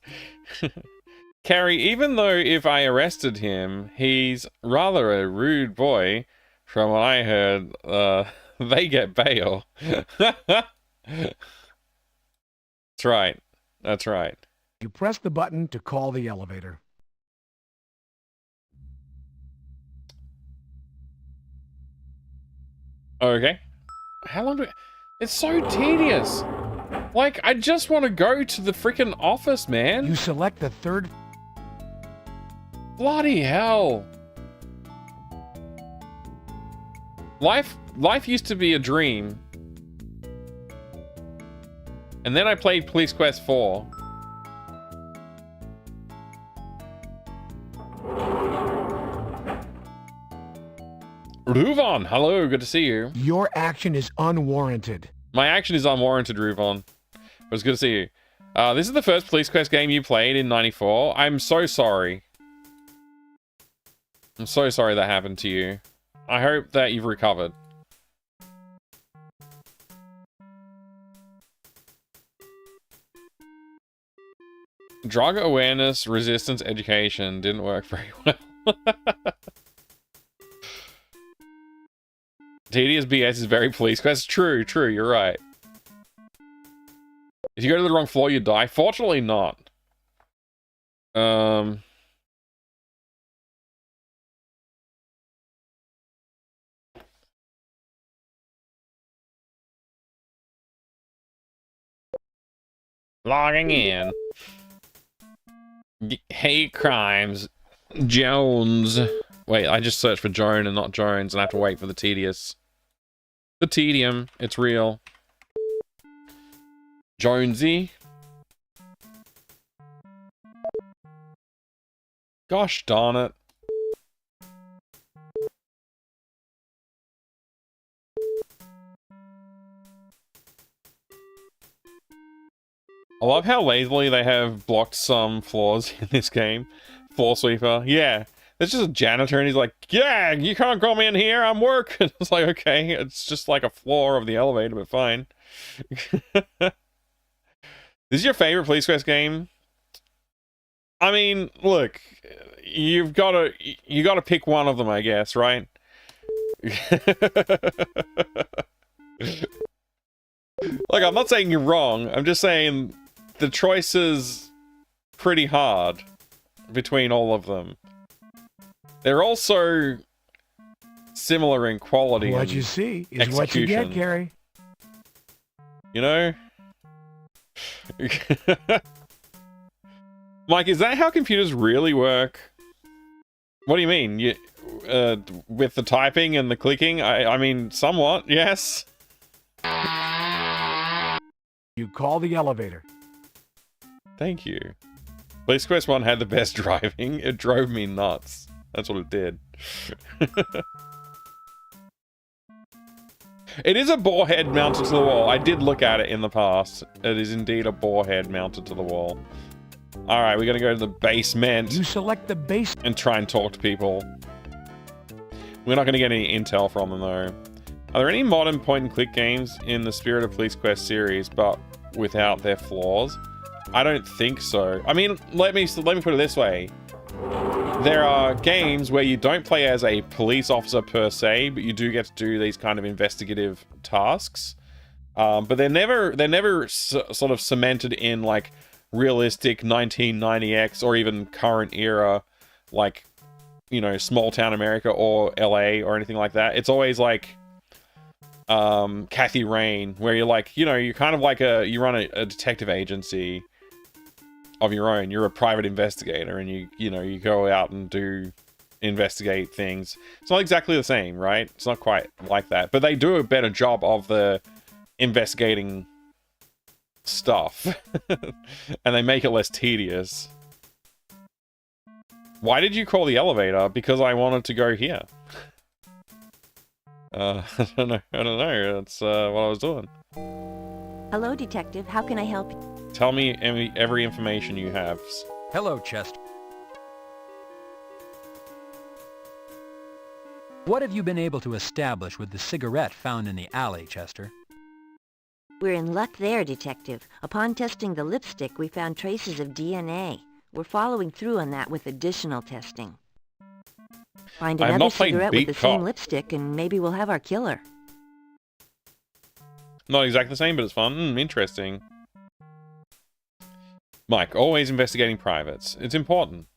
Carrie, even though if I arrested him, he's rather a rude boy, from what I heard, they get bail. That's right. That's right. You press the button to call the elevator. Okay. How long do we... It's so tedious. Like, I just want to go to the freaking office, man. You select the third... Bloody hell. Life used to be a dream. And then I played Police Quest 4. Ruvon, hello, good to see you. Your action is unwarranted. My action is unwarranted, Ruvon. But it's good to see you. This is the first Police Quest game you played in '94. I'm so sorry. I'm so sorry that happened to you. I hope that you've recovered. Drug awareness, resistance, education didn't work very well. Tedious BS is very Police Quest. True, you're right. If you go to the wrong floor, you die. Fortunately not. Logging in. Hate crimes. Jones. Wait, I just searched for Joan and not Jones, and I have to wait for the tedious. The tedium. It's real. Jonesy. Gosh darn it. love how lazily they have blocked some floors in this game. Floor sweeper. Yeah. There's just a janitor and he's like, yeah, you can't call me in here, I'm working. It's like, okay, it's just like a floor of the elevator, but fine. This is your favorite Police Quest game? I mean, look, you gotta pick one of them, I guess, right? Like, I'm not saying you're wrong, I'm just saying the choice is pretty hard between all of them. They're also similar in quality. What you see is what you get, Gary. You know? Mike, is that how computers really work? What do you mean? You, with the typing and the clicking? I mean, somewhat, yes. You call the elevator. Thank you. Police Quest 1 had the best driving. It drove me nuts. That's what it did. It is a bore head mounted to the wall. I did look at it in the past. It is indeed a bore head mounted to the wall. Alright, we're gonna go to the basement. You select the base and try and talk to people. We're not gonna get any intel from them though. Are there any modern point-and-click games in the Spirit of Police Quest series, but without their flaws? I don't think so. I mean, let me put it this way. There are games where you don't play as a police officer per se, but you do get to do these kind of investigative tasks. But they're never sort of cemented in like realistic 1990X or even current era, like, you know, small town America or LA or anything like that. It's always like Kathy Rain, where you're like, you know, you're kind of like you run a detective agency of your own. You're a private investigator and you go out and investigate things. It's not exactly the same, right? It's not quite like that, but they do a better job of the investigating stuff and they make it less tedious. Why did you call the elevator? Because I wanted to go here. I don't know. That's what I was doing. Hello, detective. How can I help you? Tell me every information you have. Hello, Chester. What have you been able to establish with the cigarette found in the alley, Chester? We're in luck there, detective. Upon testing the lipstick, we found traces of DNA. We're following through on that with additional testing. Find another cigarette with the same lipstick and maybe we'll have our killer. Not exactly the same, but it's fun. Interesting. Mike, always investigating privates. It's important.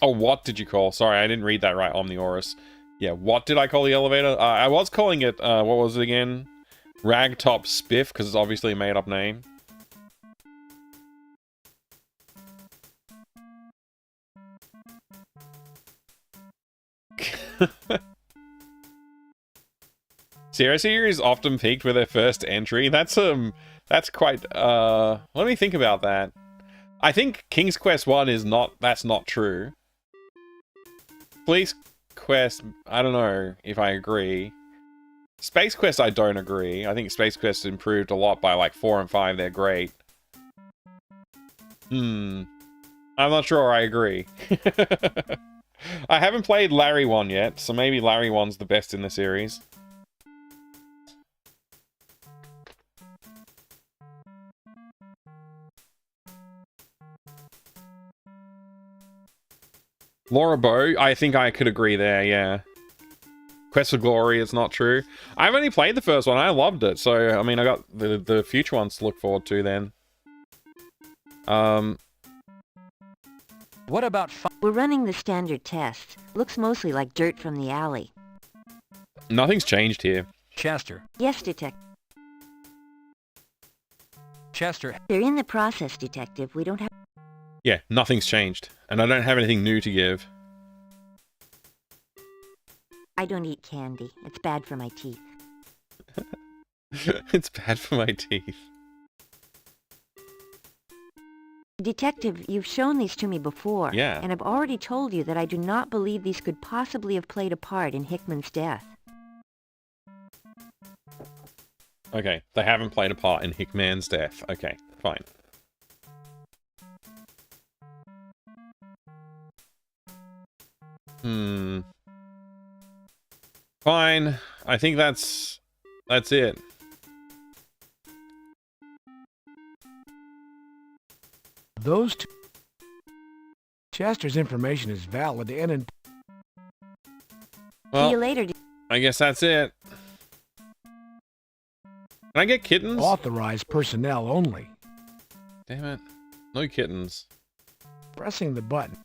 Oh, what did you call? Sorry, I didn't read that right, Omniorus. Yeah, what did I call the elevator? I was calling it, what was it again? Ragtop Spiff, because it's obviously a made-up name. Sierra series often peaked with their first entry. That's quite let me think about that. I think King's Quest 1 is that's not true. Police Quest, I don't know if I agree. Space Quest, I don't agree. I think Space Quest improved a lot by like 4 and 5, they're great. I'm not sure I agree. I haven't played Larry 1 yet, so maybe Larry 1's the best in the series. Laura Bow, I think I could agree there, yeah. Quest for Glory is not true. I've only played the first one, I loved it, so, I mean, I got the future ones to look forward to then. What about We're running the standard test. Looks mostly like dirt from the alley. Nothing's changed here. Chester. Yes, detective. Chester. They're in the process, detective. We don't have... Yeah, nothing's changed. And I don't have anything new to give. I don't eat candy. It's bad for my teeth. It's bad for my teeth. Detective, you've shown these to me before. Yeah. And I've already told you that I do not believe these could possibly have played a part in Hickman's death. Okay, they haven't played a part in Hickman's death. Okay, fine. Fine. I think that's it. Those two... Chester's information is valid and... Well, See you later. I guess that's it. Can I get kittens? Authorized personnel only. Damn it. No kittens. Pressing the button.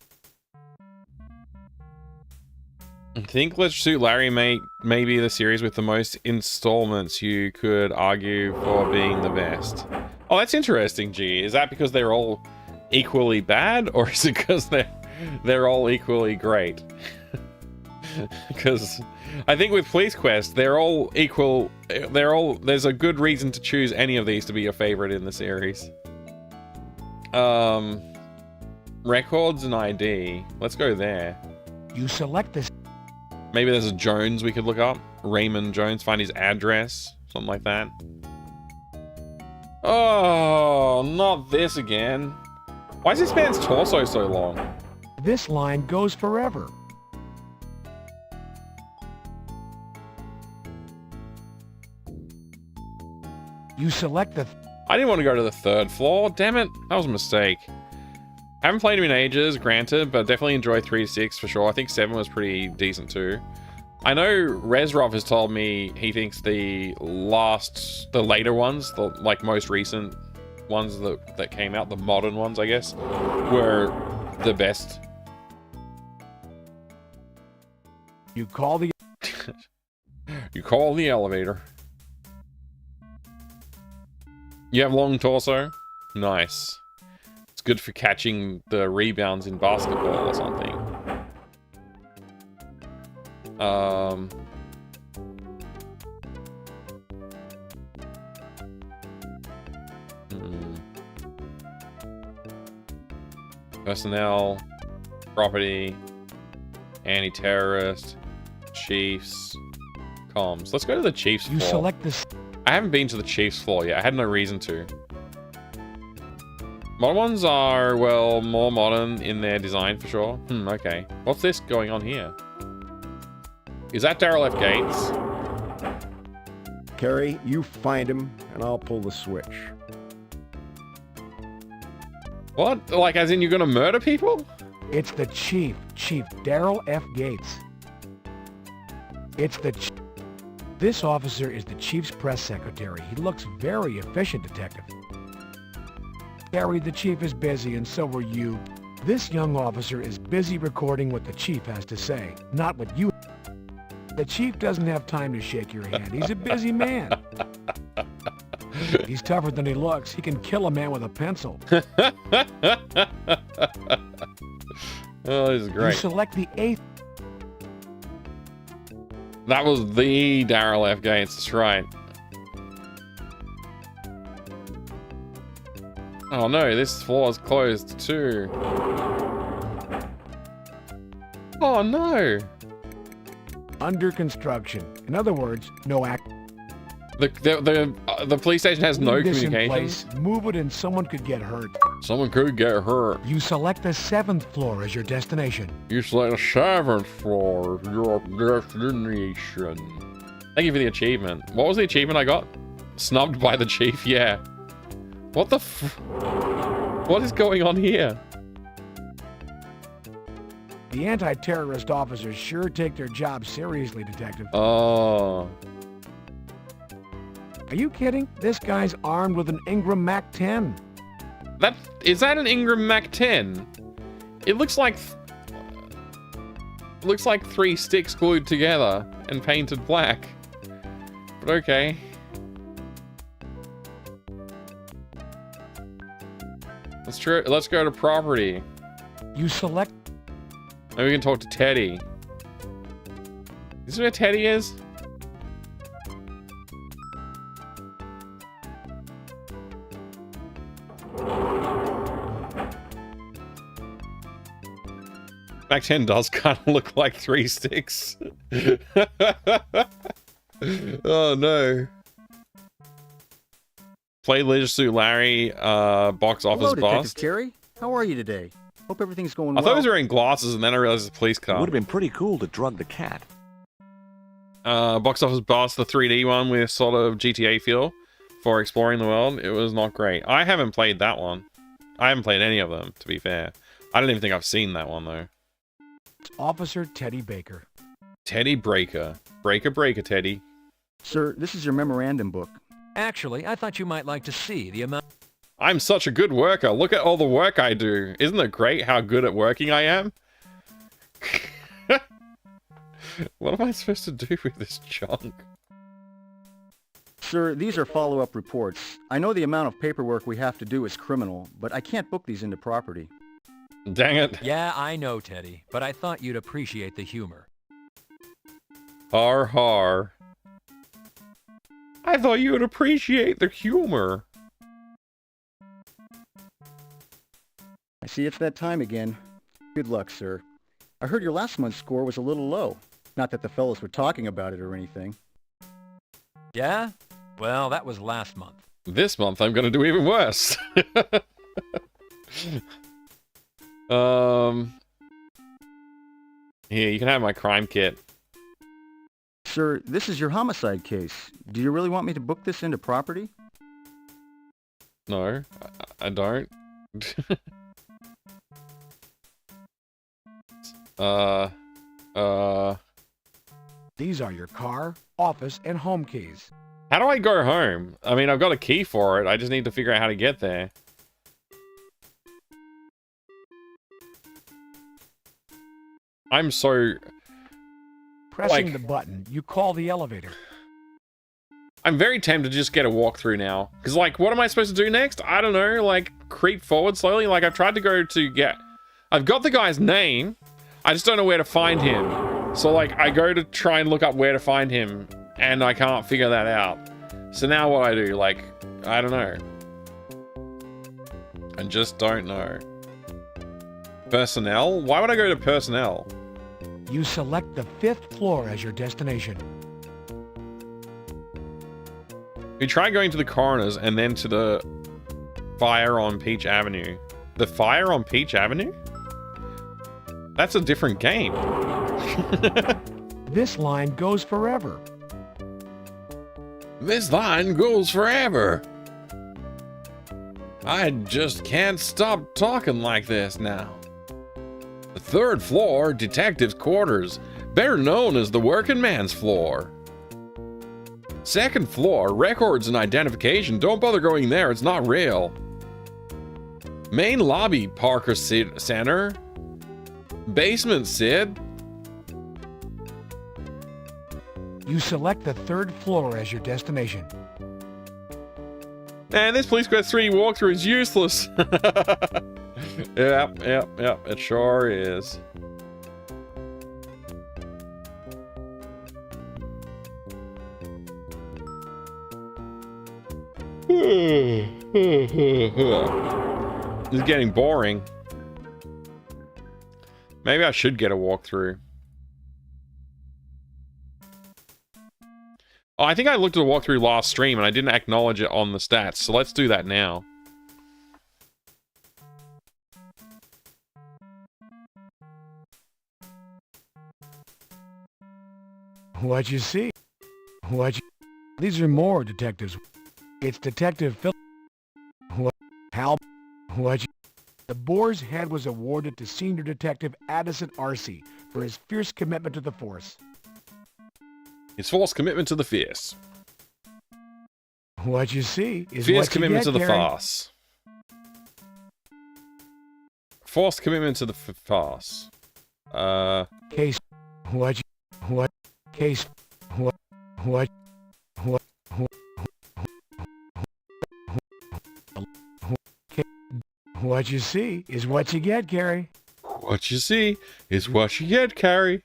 I think Let's Shoot Larry may be the series with the most installments you could argue for being the best. Oh, that's interesting, G. Is that because they're all equally bad, or is it because they're all equally great? Because I think with Police Quest, they're all equal. There's a good reason to choose any of these to be your favorite in the series. Records and ID. Let's go there. You select this. Maybe there's a Jones we could look up. Raymond Jones, find his address. Something like that. Oh, not this again. Why is this man's torso so long? This line goes forever. You select the... I didn't want to go to the 3rd floor. Damn it. That was a mistake. Haven't played him in ages, granted, but definitely enjoy 3 to 6 for sure. I think 7 was pretty decent too. I know Rezrov has told me he thinks the later ones, the like most recent ones that came out, the modern ones, I guess, were the best. You call the... You call the elevator. You have long torso? Nice. It's good for catching the rebounds in basketball or something. Personnel, property, anti-terrorist, Chiefs, comms. Let's go to the Chiefs floor. You select this. I haven't been to the Chiefs floor yet. I had no reason to. Modern ones are, well, more modern in their design for sure. Okay. What's this going on here? Is that Daryl F. Gates? Kerry, you find him, and I'll pull the switch. What? Like, as in you're gonna murder people? It's the Chief Daryl F. Gates. It's the This officer is the Chief's press secretary. He looks very efficient, Detective. Gary, the Chief is busy, and so are you. This young officer is busy recording what the Chief has to say, not what you... The Chief doesn't have time to shake your hand. He's a busy man. He's tougher than he looks. He can kill a man with a pencil. Oh, this is great. You select the 8th. That was the Daryl F. Gates, that's right. Oh no, this floor is closed too. Oh no! Under construction. In other words, no act. The police station has no communications. Move it and someone could get hurt. Someone could get hurt. You select the 7th floor as your destination. You select the 7th floor as your destination. Thank you for the achievement. What was the achievement I got? Snubbed by the Chief, yeah. What the what is going on here? The anti-terrorist officers sure take their job seriously, Detective. Oh. Are you kidding? This guy's armed with an Ingram Mac-10. Is that an Ingram Mac-10? It looks like 3 sticks glued together and painted black. But okay. Let's go to property. You select. Maybe we can talk to Teddy. Is this where Teddy is? Mac-10 does kind of look like 3 sticks. Oh no. Play Leisure Suit Larry, box office Hello, Detective boss. Terry. How are you today? Hope everything's going I well. thought he was wearing glasses, and then I realized it's a police car. Would have been pretty cool to drug the cat. Box office boss, the 3D one with sort of GTA feel for exploring the world. It was not great. I haven't played that one. I haven't played any of them, to be fair. I don't even think I've seen that one, though. Officer Teddy Baker. Teddy Breaker. Breaker, Teddy. Sir, this is your memorandum book. Actually, I thought you might like to see the amount... I'm such a good worker. Look at all the work I do. Isn't it great how good at working I am? What am I supposed to do with this junk? Sir, these are follow-up reports. I know the amount of paperwork we have to do is criminal, but I can't book these into property. Dang it. Yeah, I know, Teddy, but I thought you'd appreciate the humor. Har har. I thought you would appreciate the humor. I see it's that time again. Good luck, sir. I heard your last month's score was a little low. Not that the fellows were talking about it or anything. Yeah? Well, that was last month. This month I'm gonna do even worse. Here, you can have my crime kit. Sir, this is your homicide case. Do you really want me to book this into property? No, I don't. These are your car, office, and home keys. How do I go home? I mean, I've got a key for it. I just need to figure out how to get there. I'm so... Pressing the button, you call the elevator. I'm very tempted to just get a walkthrough now. Because, like, what am I supposed to do next? I don't know. Like, creep forward slowly. Like, I've tried to go to get... I've got the guy's name. I just don't know where to find him. So, like, I go to try and look up where to find him. And I can't figure that out. So now what I do? Like, I don't know. I just don't know. Personnel? Why would I go to personnel? You select the 5th floor as your destination. We try going to the coroner's and then to the fire on Peach Avenue. The fire on Peach Avenue? That's a different game. This line goes forever. This line goes forever. I just can't stop talking like this now. The 3rd floor, detective's quarters, better known as the working man's floor. 2nd floor, records and identification. Don't bother going there, it's not real. Main lobby, Parker Center. Basement, Sid. You select the 3rd floor as your destination. Man, this Police Quest 3 walkthrough is useless. Yep, it sure is. This is getting boring. Maybe I should get a walkthrough. Oh, I think I looked at a walkthrough last stream and I didn't acknowledge it on the stats, so let's do that now. What you see? These are more detectives. It's Detective Phil. The Boar's Head was awarded to Senior Detective Addison Arcee for his fierce commitment to the force. His forced commitment to the fierce. What you see is fierce what commitment you get, to the Gary. farce. Forced commitment to the farce. Case. Case. What you see is what you get, Gary. What you see is what you get, Carrie.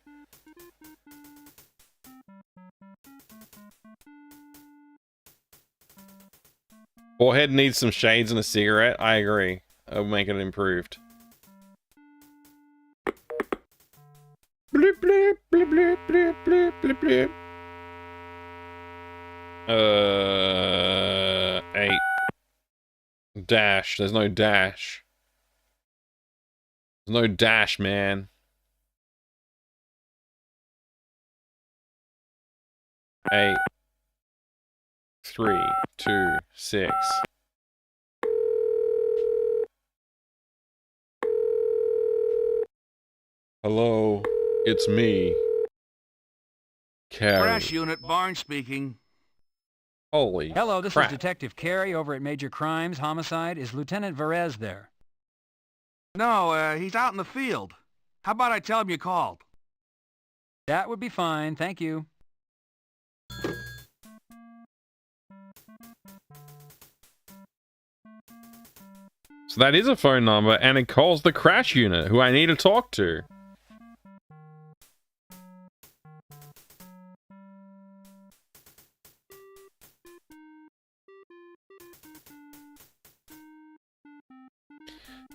Forehead needs some shades and a cigarette. I agree. It'll make it improved. Blip, blip, blip, blip, blip, blip, blip, blip. 8. Dash. There's no dash. There's no dash, man. Eight, 3, 2, 6. Hello, it's me. Carrie. Crash unit, Barnes speaking. Holy Hello, this crap. is Detective Carey over at Major Crimes, Homicide. Is Lieutenant Varese there? No, he's out in the field. How about I tell him you called? That would be fine, thank you. So that is a phone number, and it calls the crash unit, who I need to talk to.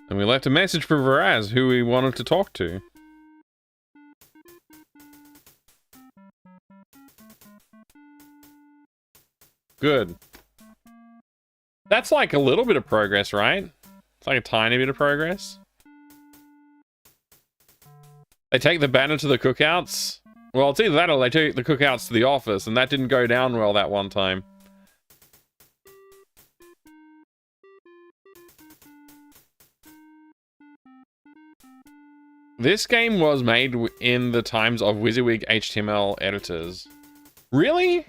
And we left a message for Varaz, who we wanted to talk to. Good. That's like a little bit of progress, right? It's like a tiny bit of progress. They take the banner to the cookouts. Well, it's either that or they take the cookouts to the office, and that didn't go down well that one time. This game was made in the times of WYSIWYG HTML editors. Really?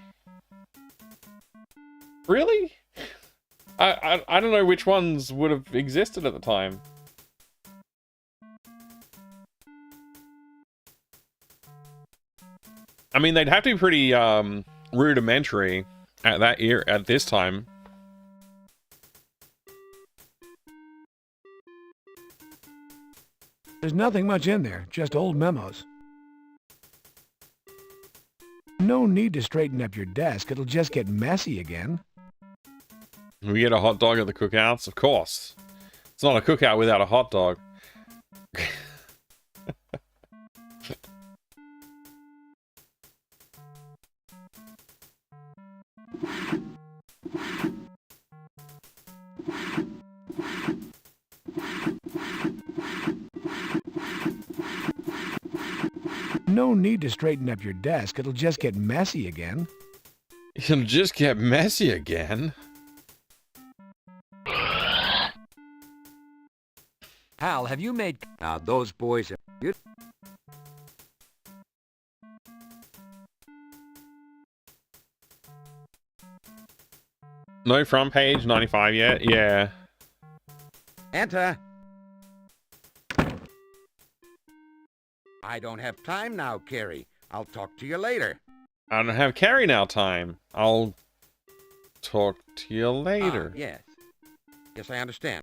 Really? I don't know which ones would have existed at the time. I mean, they'd have to be pretty rudimentary at this time. There's nothing much in there, just old memos. No need to straighten up your desk, it'll just get messy again. We get a hot dog at the cookouts? Of course. It's not a cookout without a hot dog. No need to straighten up your desk, it'll just get messy again. It'll just get messy again? Hal, have you made... Now, those boys are... You... No front page 95 yet? Yeah. Enter. I don't have time now, Carrie. I'll talk to you later. I don't have Carrie now time. I'll talk to you later. Yes. Yes, I understand.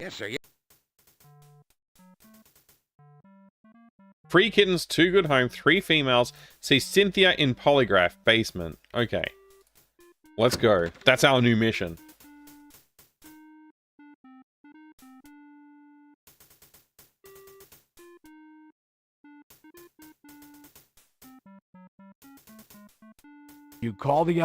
Yes, sir. Yes. Free kittens, 2 good home, 3 females. See Cynthia in polygraph basement. Okay. Let's go. That's our new mission. You call the...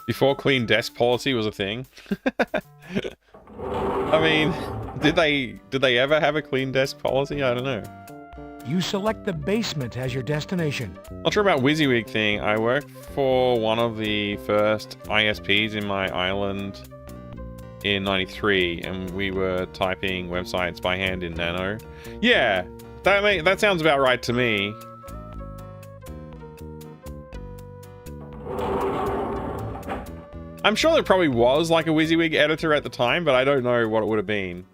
Before clean desk policy was a thing. I mean, did they ever have a clean desk policy? I don't know. You select the basement as your destination. Not sure about WYSIWYG thing. I worked for one of the first ISPs in my island in '93, and we were typing websites by hand in Nano. Yeah, that sounds about right to me. I'm sure there probably was like a WYSIWYG editor at the time, but I don't know what it would have been.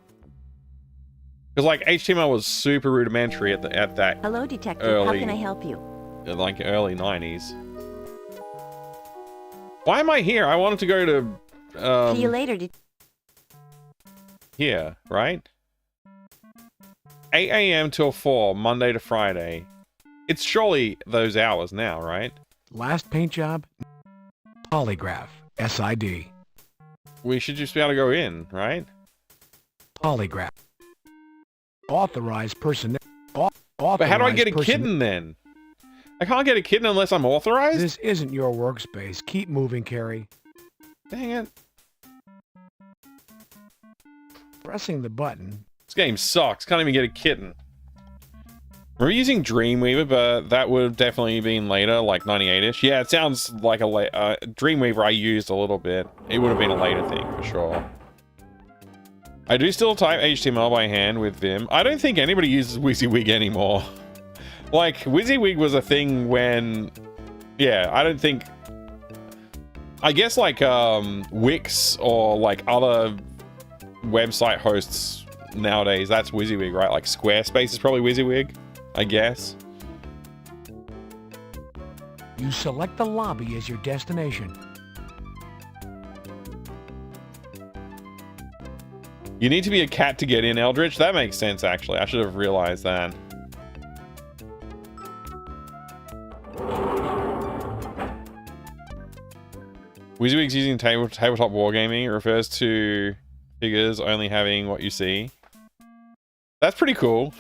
Because like HTML was super rudimentary at that. Hello, Detective. Early, how can I help you? Like early 90s. Why am I here? I wanted to go to. See you later. Here, right? 8 a.m. till 4, Monday to Friday. It's surely those hours now, right? Last paint job? Polygraph. SID. we should just be able to go in, right? Polygraph. Authorized personnel. But how do I get a kitten then? I can't get a kitten unless I'm authorized? This isn't your workspace. Keep moving, Carrie. Dang it. Pressing the button. This game sucks. Can't even get a kitten. We're using Dreamweaver, but that would have definitely been later, like 98-ish. Yeah, it sounds like a late... Dreamweaver I used a little bit. It would have been a later thing, for sure. I do still type HTML by hand with Vim. I don't think anybody uses WYSIWYG anymore. Like, WYSIWYG was a thing when... Yeah, I don't think... I guess, like, Wix or, like, other website hosts nowadays, that's WYSIWYG, right? Like, Squarespace is probably WYSIWYG, I guess. You select the lobby as your destination. You need to be a cat to get in, Eldritch. That makes sense, actually. I should have realized that. WYSIWYG's using tabletop wargaming. It refers to figures only having what you see. That's pretty cool.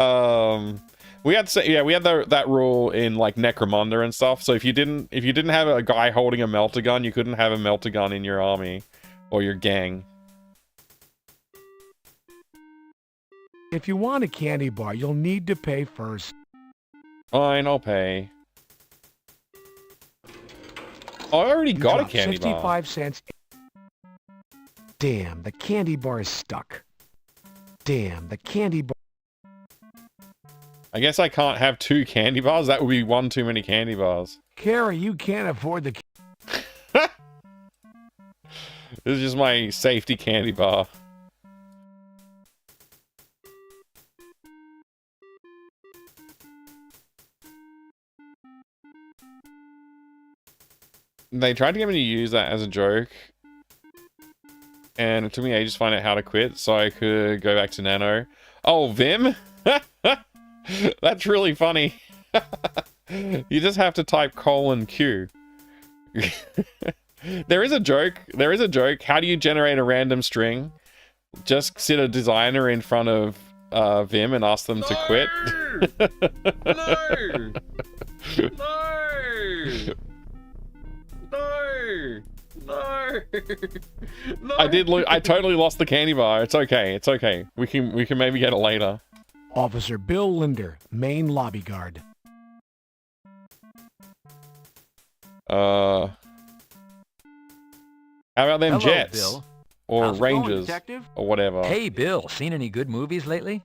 We had to say, yeah, we had that rule in like Necromunda and stuff. So if you didn't have a guy holding a melter gun, you couldn't have a melter gun in your army or your gang. If you want a candy bar, you'll need to pay first. Fine, I'll pay. Oh, I already got a candy 65 bar. cents. Damn, the candy bar is stuck. Damn, the candy bar. I guess I can't have 2 candy bars. That would be one too many candy bars. Carrie, you can't afford the... This is just my safety candy bar. They tried to get me to use that as a joke. And it took me ages to find out how to quit so I could go back to Nano. Oh, Vim? That's really funny. You just have to type :Q. There is a joke. There is a joke. How do you generate a random string? Just sit a designer in front of Vim and ask them to quit. No! No! No! I totally lost the candy bar. It's okay. It's okay. We can maybe get it later. Officer Bill Linder, main lobby guard. How about them Hello, Jets? Bill. Or How's it going, Rangers? Detective? Or whatever. Hey, Bill, seen any good movies lately?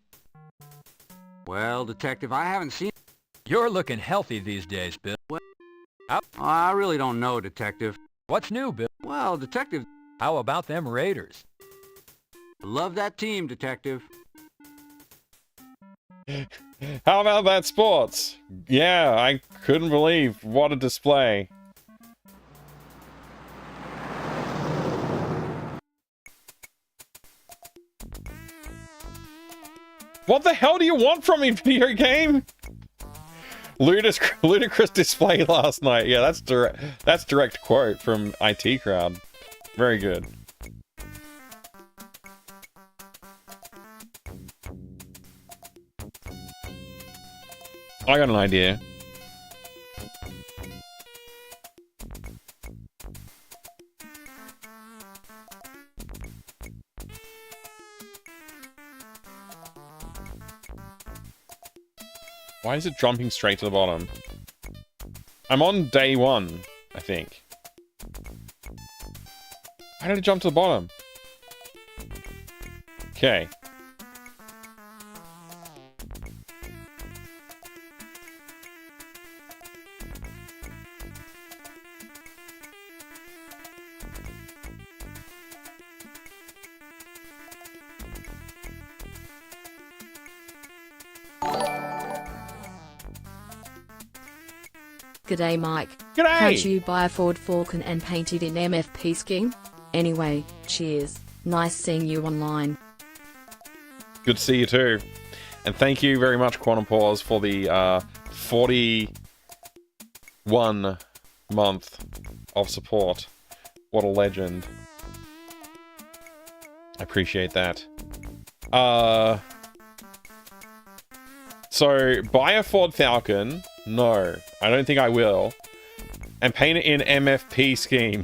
Well, Detective, I haven't seen... You're looking healthy these days, Bill. I really don't know, Detective. What's new, Bill? Well, Detective... How about them Raiders? Love that team, Detective. How about that sports? Yeah, I couldn't believe what a display. What the hell do you want from me, video game? Ludicrous display last night. Yeah, that's direct quote from IT Crowd. Very good. I got an idea. Why is it jumping straight to the bottom? I'm on day 1, I think. Why did it jump to the bottom? Okay. G'day, Mike. G'day! Can't you buy a Ford Falcon and paint it in MFP scheme? Anyway, cheers. Nice seeing you online. Good to see you too. And thank you very much, Quantum Pause, for the 41 month of support. What a legend. I appreciate that. So, buy a Ford Falcon. No, I don't think I will. And paint it in MFP scheme.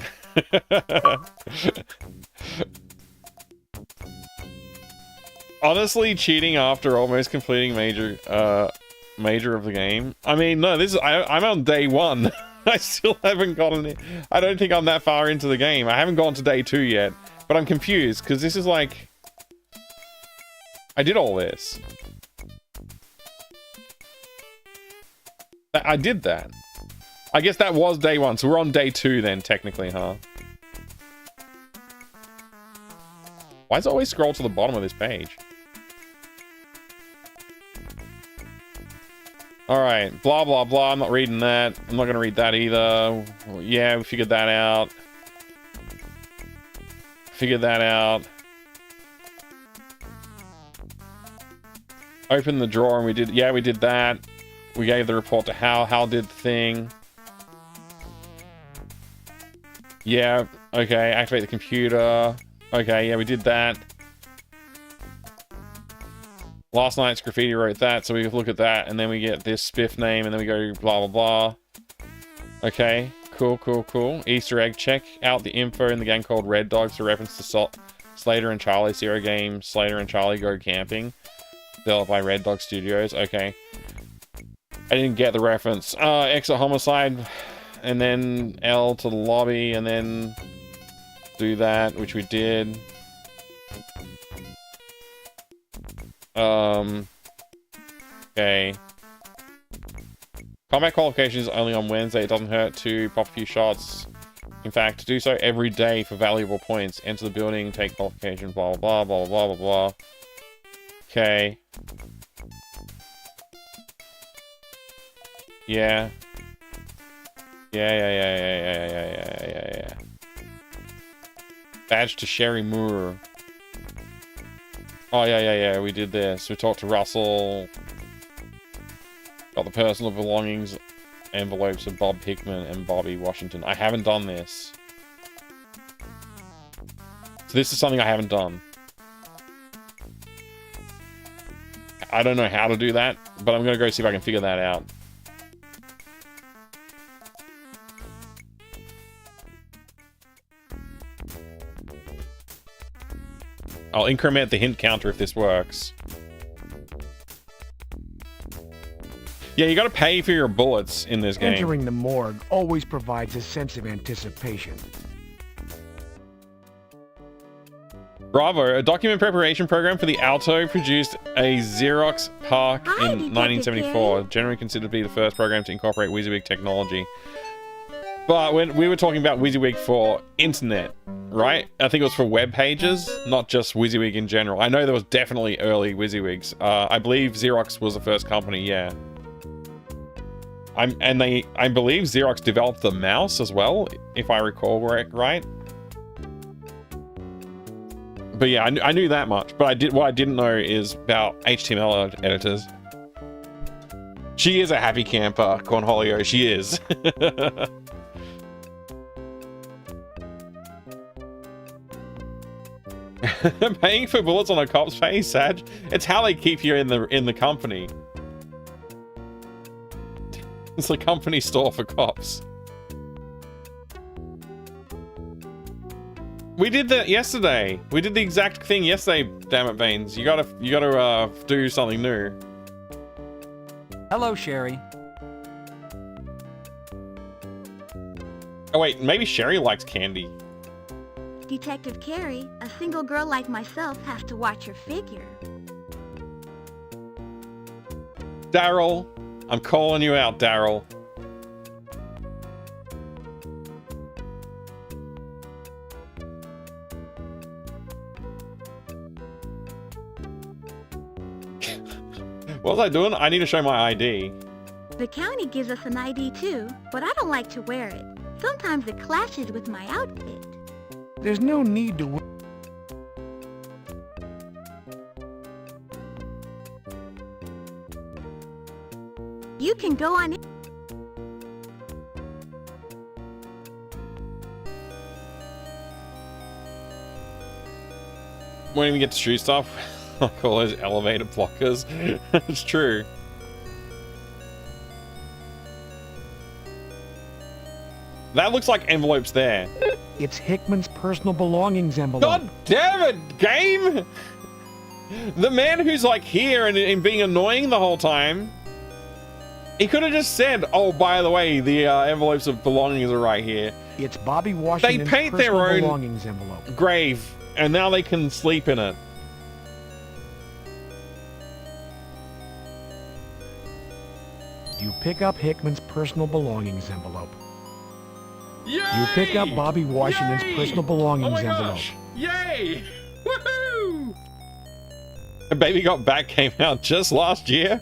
Honestly, cheating after almost completing major of the game. I mean, no, this is I'm on day 1. I still haven't gotten it. I don't think I'm that far into the game. I haven't gone to day 2 yet, but I'm confused because this is like I did all this. I did that. I guess that was day 1, so we're on day 2 then, technically, huh? Why does it always scroll to the bottom of this page? Alright, blah, blah, blah. I'm not reading that. I'm not going to read that either. Yeah, we figured that out. Figured that out. Open the drawer and we did... Yeah, we did that. We gave the report to Hal. Hal did the thing. Yeah, okay. Activate the computer. Okay, yeah, we did that. Last night's graffiti wrote that, so we look at that, and then we get this spiff name, and then we go blah, blah, blah. Okay, cool, cool, cool. Easter egg, check out the info in the game called Red Dogs, a reference to Slater and Charlie Zero game, Slater and Charlie Go Camping, developed by Red Dog Studios. Okay. I didn't get the reference. Exit homicide, and then L to the lobby, and then do that, which we did. Okay. Combat qualifications only on Wednesday. It doesn't hurt to pop a few shots. In fact, do so every day for valuable points. Enter the building, take qualification, blah, blah, blah, blah, blah, blah. Okay. Yeah. Yeah. Badge to Sherry Moore. Oh, yeah, we did this. We talked to Russell. Got the personal belongings envelopes of Bob Hickman and Bobby Washington. I haven't done this. So this is something I haven't done. I don't know how to do that, but I'm going to go see if I can figure that out. I'll increment the hint counter if this works. Yeah, you gotta pay for your bullets in this game. Entering the morgue always provides a sense of anticipation. Bravo, a document preparation program for the Alto produced a Xerox PARC in 1974, generally considered to be the first program to incorporate WYSIWYG technology. But when we were talking about WYSIWYG for internet, right? I think it was for web pages, not just WYSIWYG in general. I know there was definitely early WYSIWYGs. I believe Xerox was the first company, yeah. I believe Xerox developed the mouse as well, if I recall right. But yeah, I knew that much. But what I didn't know is about HTML editors. She is a happy camper, Cornholio. She is. Paying for bullets on a cop's face, Sag. It's how they keep you in the company. It's a company store for cops. We did that yesterday. We did the exact thing yesterday. Damn it, Baines. You gotta do something new. Hello, Sherry. Oh wait, maybe Sherry likes candy. Detective Carey, a single girl like myself has to watch her figure. Daryl, I'm calling you out, Daryl. What was I doing? I need to show my ID. The county gives us an ID too, but I don't like to wear it. Sometimes it clashes with my outfit. There's no need to... You can go on in. When we get to shoot stuff, I'll call those elevator blockers. It's true. That looks like envelopes there. It's Hickman's personal belongings envelope. God damn it, game! The man who's like here and being annoying the whole time. He could have just said, "Oh, by the way, the envelopes of belongings are right here." It's Bobby Washington's paint their personal own belongings envelope. Grave, and now they can sleep in it. You pick up Hickman's personal belongings envelope. Yay! You pick up Bobby Washington's Yay! personal belongings Oh my envelope. gosh! Yay! Woohoo! Baby Got Back came out just last year.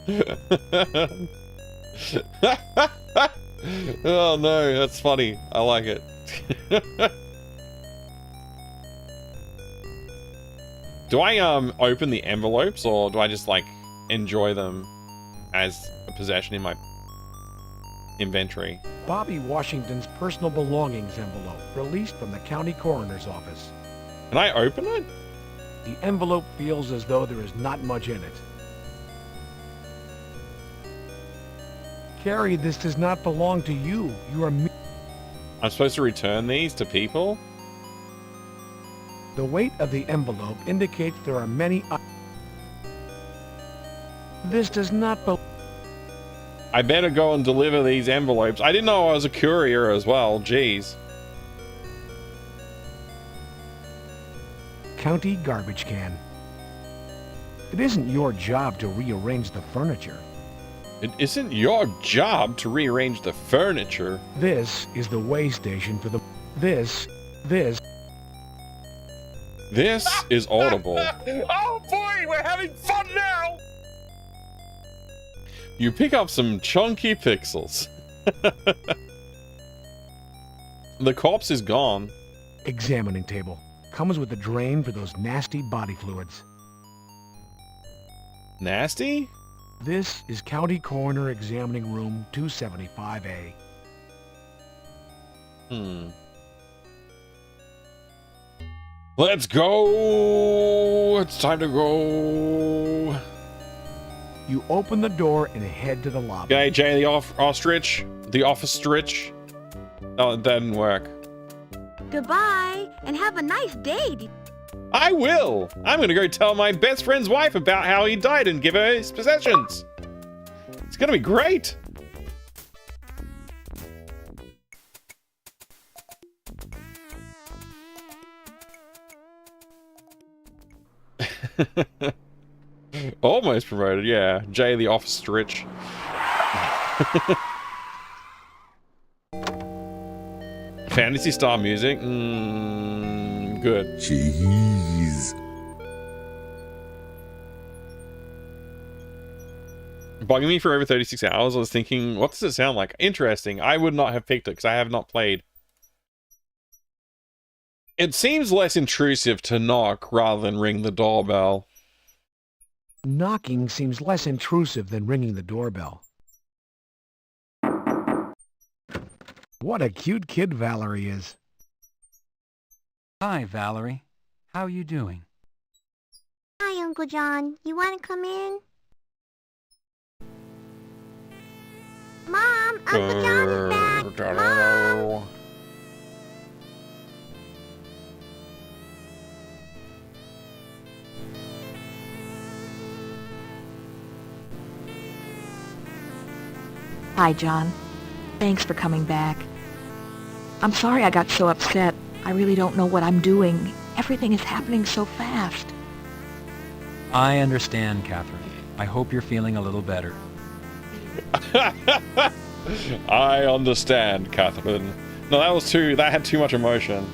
Oh no, that's funny. I like it. Do I open the envelopes, or do I just like enjoy them as a possession in my inventory? Bobby Washington's personal belongings envelope, released from the county coroner's office. Can I open it? The envelope feels as though there is not much in it. Carrie, this does not belong to you. You are I'm supposed to return these to people? The weight of the envelope indicates there are many. This does not belong. I better go and deliver these envelopes. I didn't know I was a courier as well. Jeez. County garbage can. It isn't your job to rearrange the furniture. It isn't your job to rearrange the furniture. This is the way station for the... This is audible. Oh boy, we're having fun now! You pick up some chunky pixels. The corpse is gone. examining table. Comes with a drain for those nasty body fluids. Nasty? This is County Coroner Examining Room 275A. Let's go! It's time to go! You open the door and head to the lobby. G'day, Jay the ostrich. The office-strich. Oh, it didn't work. Goodbye, and have a nice day. I will! I'm gonna go tell my best friend's wife about how he died and give her his possessions. It's gonna be great! Almost promoted, yeah. Jay the ostrich. Fantasy Star music? Good. Jeez. Bugging me for over 36 hours. I was thinking, what does it sound like? Interesting. I would not have picked it because I have not played. It seems less intrusive to knock rather than ring the doorbell. Knocking seems less intrusive than ringing the doorbell. What a cute kid Valerie is. Hi, Valerie. How you doing? Hi, Uncle John. You want to come in? Mom, Uncle John is back. Mom. Hi, John. Thanks for coming back. I'm sorry I got so upset. I really don't know what I'm doing. Everything is happening so fast. I understand, Catherine. I hope you're feeling a little better. I understand, Catherine. No, that had too much emotion.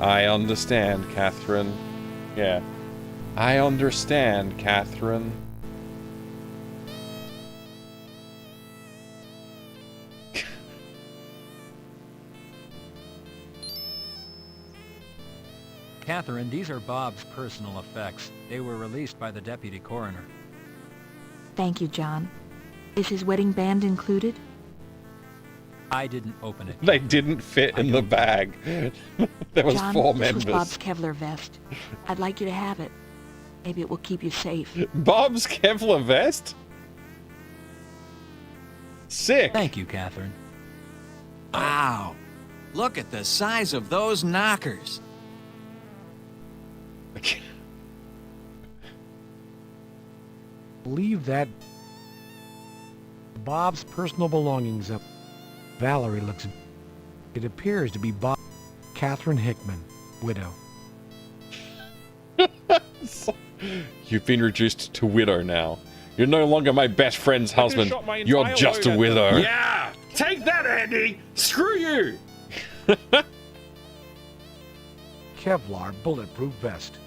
I understand, Catherine. Yeah. I understand, Catherine. Catherine, these are Bob's personal effects. They were released by the deputy coroner. Thank you, John. Is his wedding band included? I didn't open it. They didn't fit in the bag. There was John, 4 this members. was Bob's Kevlar vest. I'd like you to have it. Maybe it will keep you safe. Bob's Kevlar vest? Sick. Thank you, Catherine. Wow. Look at the size of those knockers. Leave that Bob's personal belongings up. Valerie looks. It appears to be Bob. Catherine Hickman, widow. You've been reduced to widow now. You're no longer my best friend's husband. You're just a widow. Yeah! Take that, Andy! Screw you! Kevlar bulletproof vest.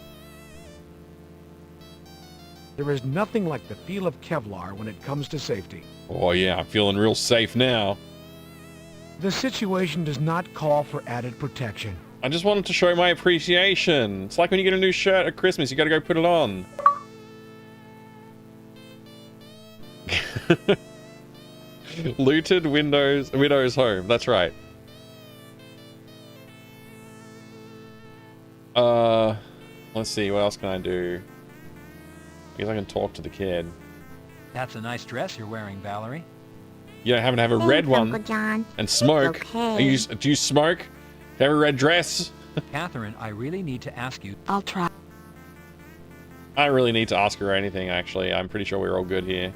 There is nothing like the feel of Kevlar when it comes to safety. Oh yeah, I'm feeling real safe now. The situation does not call for added protection. I just wanted to show my appreciation. It's like when you get a new shirt at Christmas, you gotta go put it on. Looted widow's home. That's right. Let's see, what else can I do? I guess I can talk to the kid. That's a nice dress you're wearing, Valerie. You don't happen to have a red one. Uncle John. And smoke. Okay. Do you smoke? Have a red dress? Catherine, I really need to ask you. I'll try. I don't really need to ask her anything, actually. I'm pretty sure we're all good here.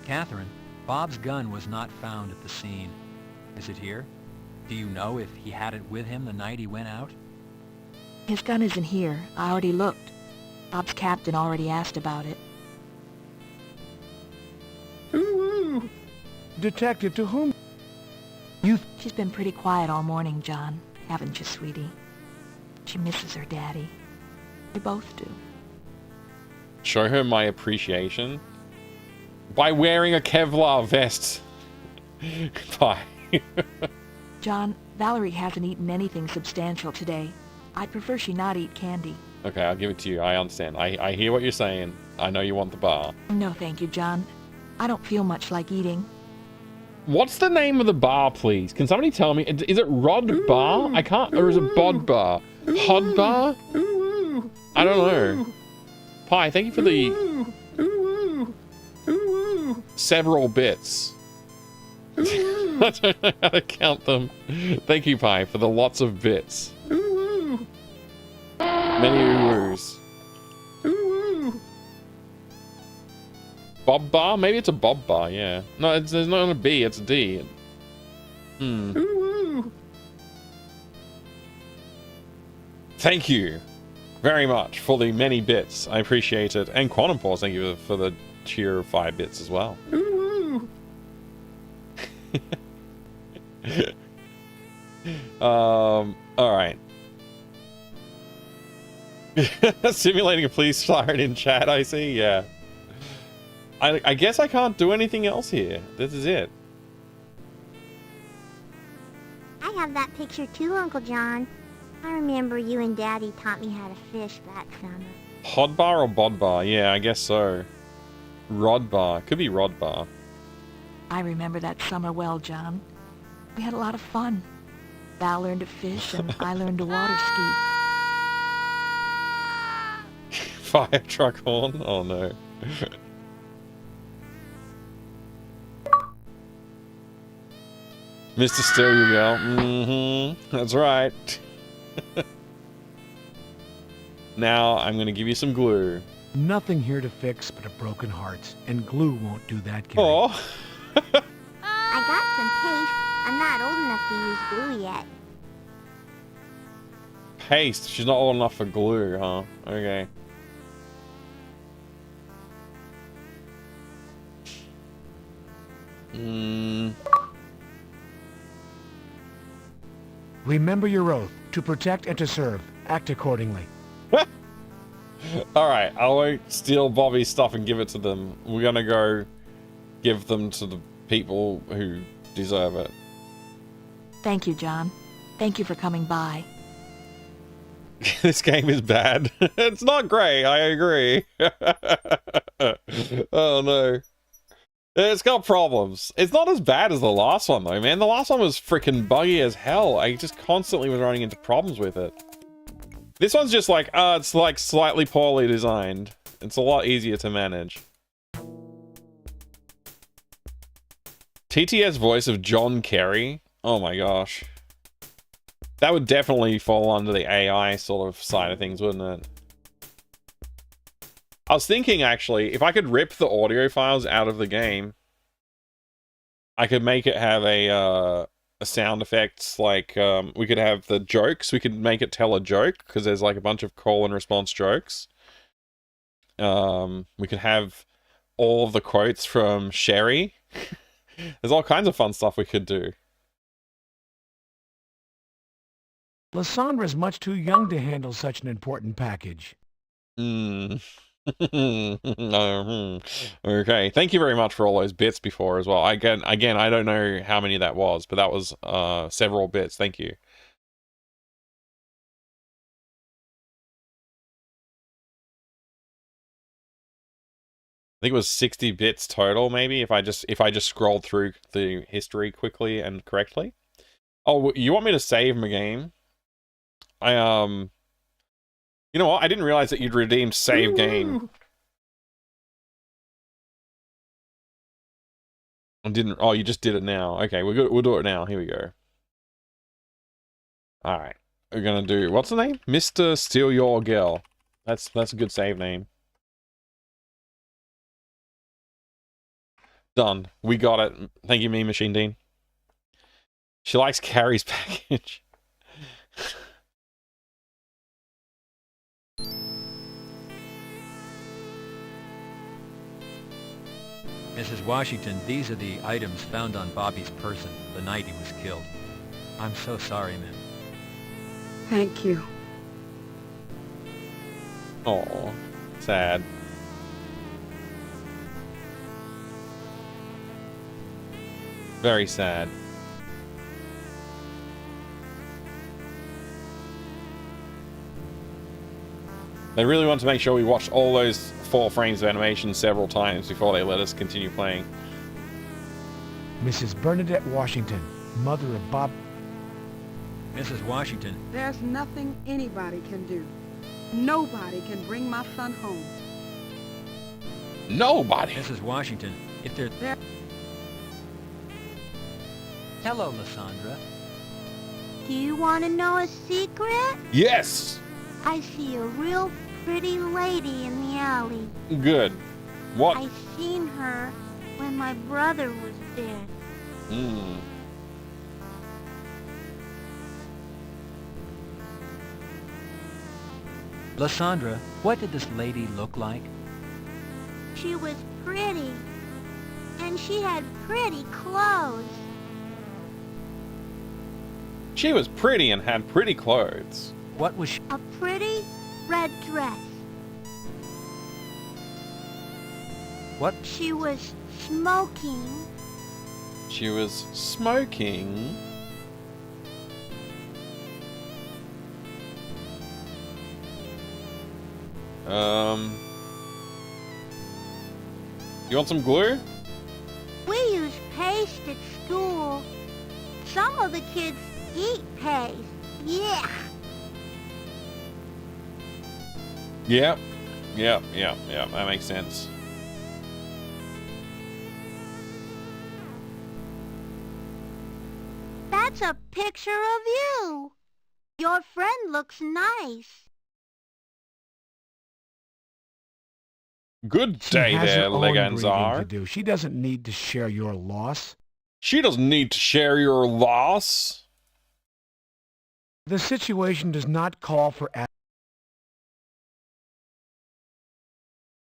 Catherine, Bob's gun was not found at the scene. Is it here? Do you know if he had it with him the night he went out? His gun isn't here. I already looked. Bob's captain already asked about it. Ooh. Detective, to whom? She's been pretty quiet all morning, John. Haven't you, sweetie? She misses her daddy. We both do. Show her my appreciation? By wearing a Kevlar vest. Bye. John, Valerie hasn't eaten anything substantial today. I'd prefer she not eat candy. Okay, I'll give it to you. I understand. I hear what you're saying. I know you want the bar. No, thank you, John. I don't feel much like eating. What's the name of the bar, please? Can somebody tell me? Is it Rod Bar? I can't... Or is it Bod Bar? Hod Bar? I don't know. Pie, thank you for the... several bits. I don't know how to count them. Thank you, Pie, for the lots of bits. Many ooh-woos. Bob Bar? Maybe it's a Bob Bar, yeah. No, there's not a B, it's a D. Thank you very much for the many bits. I appreciate it. And Quantum Pause, thank you for the cheer of 5 bits as well. Alright. Simulating a police siren in chat, I see, yeah. I guess I can't do anything else here. This is it. I have that picture too, Uncle John. I remember you and Daddy taught me how to fish that summer. Hod Bar or Bod Bar? Yeah, I guess so. Rod Bar. Could be Rod Bar. I remember that summer well, John. We had a lot of fun. Val learned to fish and I learned to water ski. Fire truck horn? Oh no. Mr. Stereo Girl. Mm-hmm. That's right. Now I'm gonna give you some glue. Nothing here to fix but a broken heart, and glue won't do that, Carrie. Oh. I got some paste. I'm not old enough to use glue yet. Paste. She's not old enough for glue, huh? Okay. Remember your oath, to protect and to serve. Act accordingly. Alright, I won't steal Bobby's stuff and give it to them. We're gonna go give them to the people who deserve it. Thank you, John. Thank you for coming by. This game is bad. It's not great, I agree. Oh no. It's got problems. It's not as bad as the last one, though, man. The last one was freaking buggy as hell. I just constantly was running into problems with it. This one's just like, it's like slightly poorly designed. It's a lot easier to manage. TTS voice of John Kerry? Oh my gosh. That would definitely fall under the AI sort of side of things, wouldn't it? I was thinking, actually, if I could rip the audio files out of the game, I could make it have a sound effects, like, we could have the jokes, we could make it tell a joke, because there's like a bunch of call and response jokes. We could have all of the quotes from Sherry. There's all kinds of fun stuff we could do. Lysandre's much too young to handle such an important package. Okay, thank you very much for all those bits before as well. Again, I don't know how many that was, but that was several bits. Thank you. I think it was 60 bits total, maybe, if I just scrolled through the history quickly and correctly. Oh, you want me to save my game? You know what? I didn't realize that you'd redeemed save game. I didn't. Oh, you just did it now. Okay, we'll do it now. Here we go. All right, we're gonna do, what's the name? Mr. Steal Your Girl. That's a good save name. Done. We got it. Thank you, Mean Machine Dean. She likes Carrie's package. Mrs. Washington, these are the items found on Bobby's person the night he was killed. I'm so sorry, ma'am. Thank you. Oh, sad. Very sad. They really want to make sure we watched all those 4 frames of animation several times before they let us continue playing. Mrs. Bernadette Washington, mother of Bob. Mrs. Washington. There's nothing anybody can do. Nobody can bring my son home. Nobody. Mrs. Washington, if they're there. Hello, Lysandra. Do you want to know a secret? Yes! I see a real pretty lady in the alley. Good. What? I seen her when my brother was dead. Lysandra, what did this lady look like? She was pretty. And she had pretty clothes. She was pretty and had pretty clothes. What was she? A pretty red dress. What? She was smoking. She was smoking. You want some glue? We use paste at school. Some of the kids eat paste. Yeah. Yep. That makes sense. That's a picture of you. Your friend looks nice. Good She day has there, her own grieving Leganzar. to do. She doesn't need to share your loss. She doesn't need to share your loss. The situation does not call for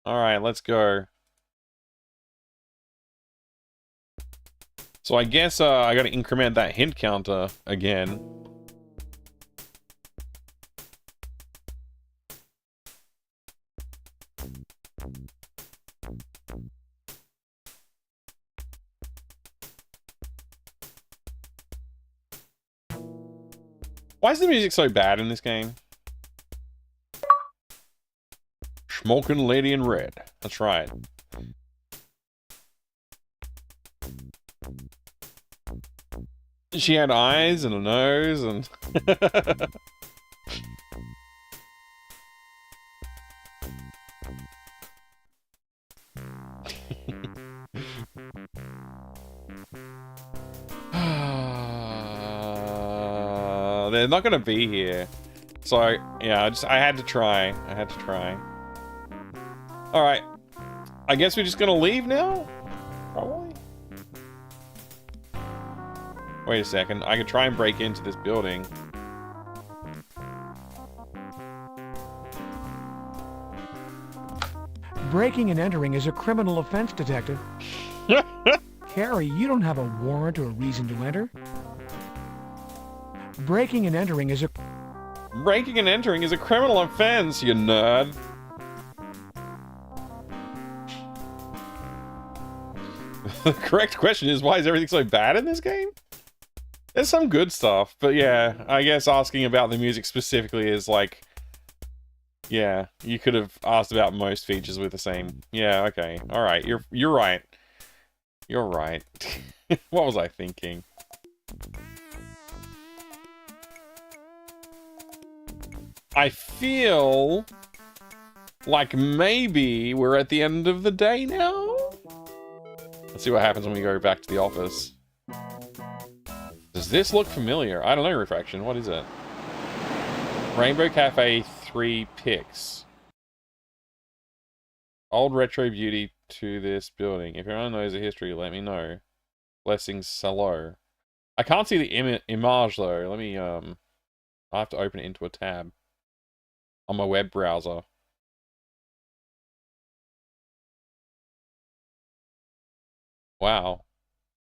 Alright, let's go. So I guess I gotta increment that hint counter again. Why is the music so bad in this game? Smoking Lady in Red. That's right. She had eyes and a nose and... They're not gonna be here. So, yeah, I had to try. Alright. I guess we're just gonna leave now? Probably. Wait a second. I could try and break into this building. Breaking and entering is a criminal offense, Detective. Carrie, you don't have a warrant or a reason to enter. Breaking and entering is a criminal offense, you nerd. The correct question is, why is everything so bad in this game? There's some good stuff, but yeah, I guess asking about the music specifically is like... Yeah, you could have asked about most features with the same... Yeah, okay. Alright, you're right. You're right. What was I thinking? I feel like maybe we're at the end of the day now? Let's see what happens when we go back to the office. Does this look familiar? I don't know, Refraction. What is it? Rainbow Cafe 3 pics. Old retro beauty to this building. If anyone knows the history, let me know. Blessings, Salo. I can't see the image though. Let me, I have to open it into a tab on my web browser. Wow.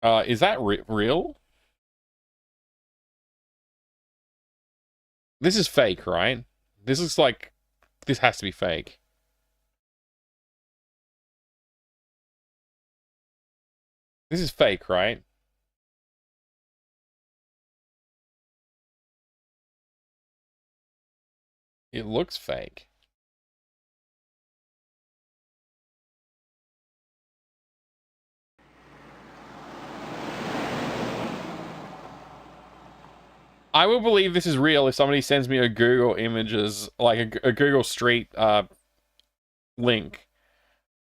Is that real? This is fake, right? This looks like... This has to be fake. This is fake, right? It looks fake. I will believe this is real if somebody sends me a Google Images, like a Google Street link.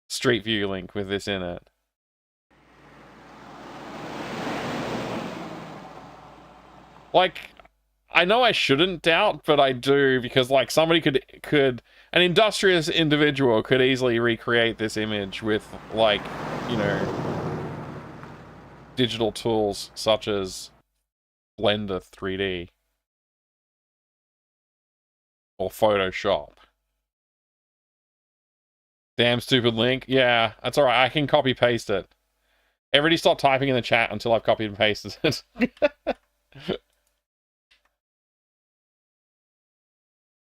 Street View link with this in it. Like, I know I shouldn't doubt, but I do, because like somebody could an industrious individual could easily recreate this image with like, you know, digital tools such as Blender 3D or Photoshop. Damn stupid link. Yeah, that's alright. I can copy paste it. Everybody stop typing in the chat until I've copied and pasted it.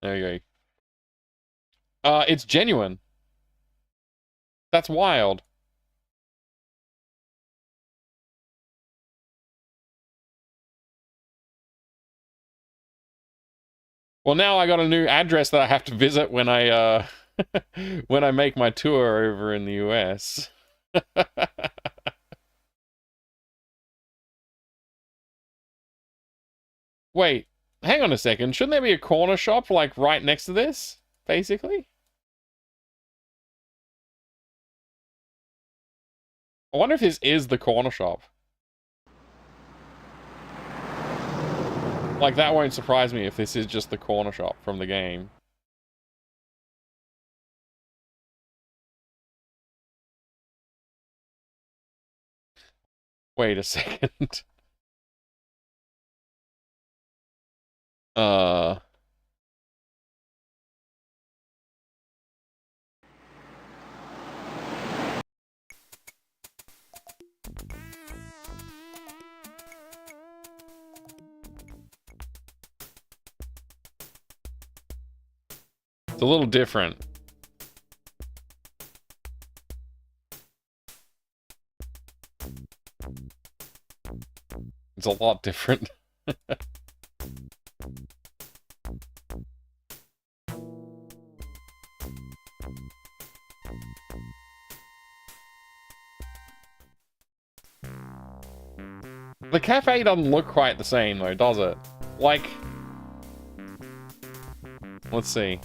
There you go. It's genuine. That's wild. Well, now I got a new address that I have to visit when I when I make my tour over in the US. Wait, hang on a second. Shouldn't there be a corner shop like right next to this, basically? I wonder if this is the corner shop. Like, that won't surprise me if this is just the corner shop from the game. Wait a second. It's a little different. It's a lot different. The cafe doesn't look quite the same though, does it? Like, let's see.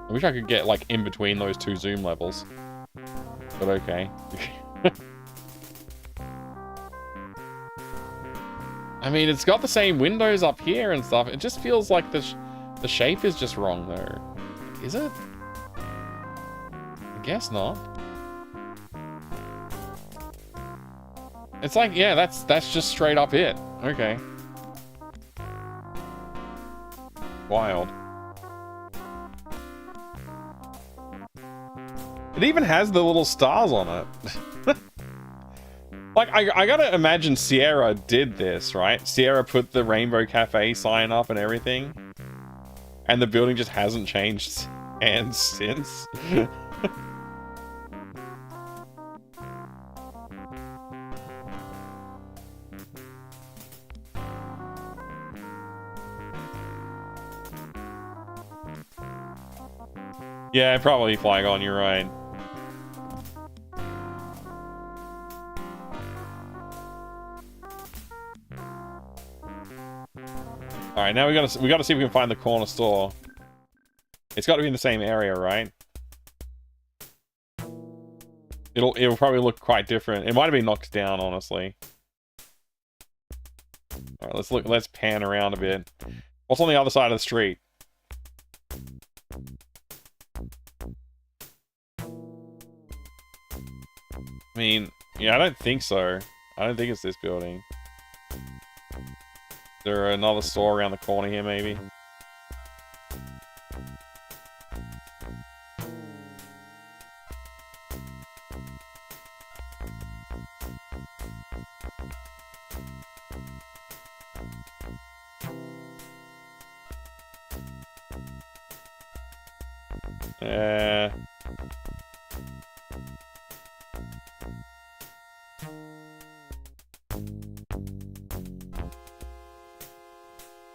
I wish I could get, like, in between those two zoom levels. But okay. I mean, it's got the same windows up here and stuff. It just feels like the shape is just wrong, though. Is it? I guess not. It's like, yeah, that's just straight up it. Okay. Wild. It even has the little stars on it. Like, I gotta imagine Sierra did this, right? Sierra put the Rainbow Cafe sign up and everything. And the building just hasn't changed hands since. Yeah, probably Flygon, you're right. All right, now we gotta see if we can find the corner store. It's got to be in the same area, right? It'll probably look quite different. It might have been knocked down, honestly. All right, let's pan around a bit. What's on the other side of the street? I mean, yeah, I don't think so. I don't think it's this building. Is there another store around the corner here, maybe?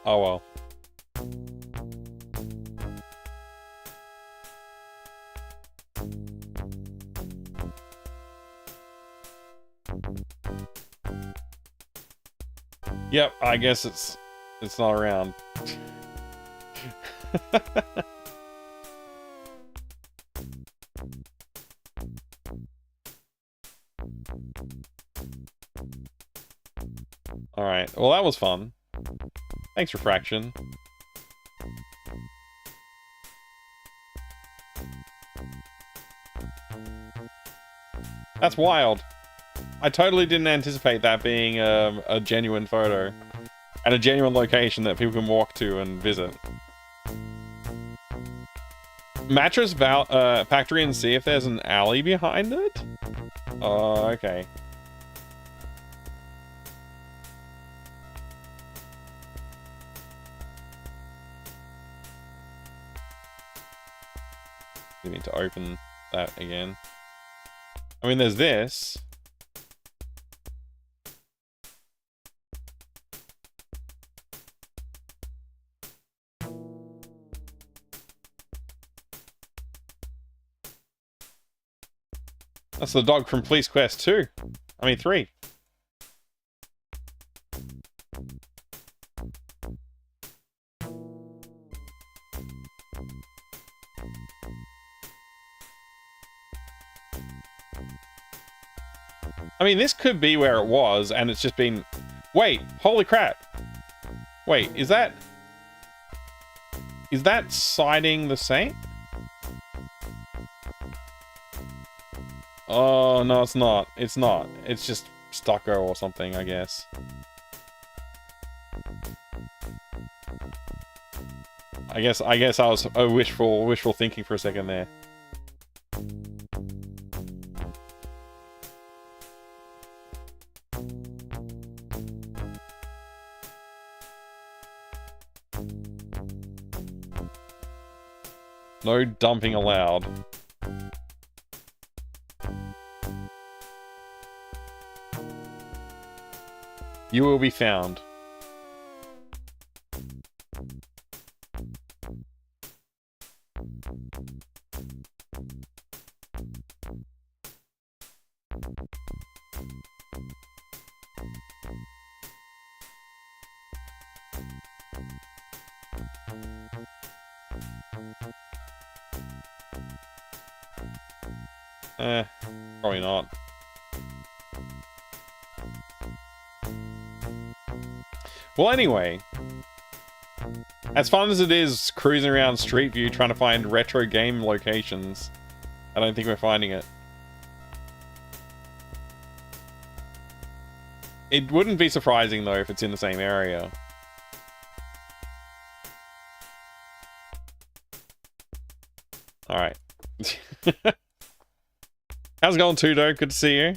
Oh well. Yep, I guess it's not around. All right. Well, that was fun. Thanks, Refraction. That's wild. I totally didn't anticipate that being a genuine photo. And a genuine location that people can walk to and visit. Mattress Factory and see if there's an alley behind it? Oh, okay. We need to open that again. I mean, there's this. That's the dog from Police Quest 2. I mean, 3. I mean, this could be where it was, and it's just been... Wait, holy crap. Wait, is that siding the same? Oh, no, it's not. It's not. It's just stucco or something, I guess. I guess I was wishful thinking for a second there. No dumping allowed. You will be found. Probably not. Well, anyway, as fun as it is cruising around Street View trying to find retro game locations, I don't think we're finding it. It wouldn't be surprising, though, if it's in the same area. Alright. How's it going, Tudo? Good to see you.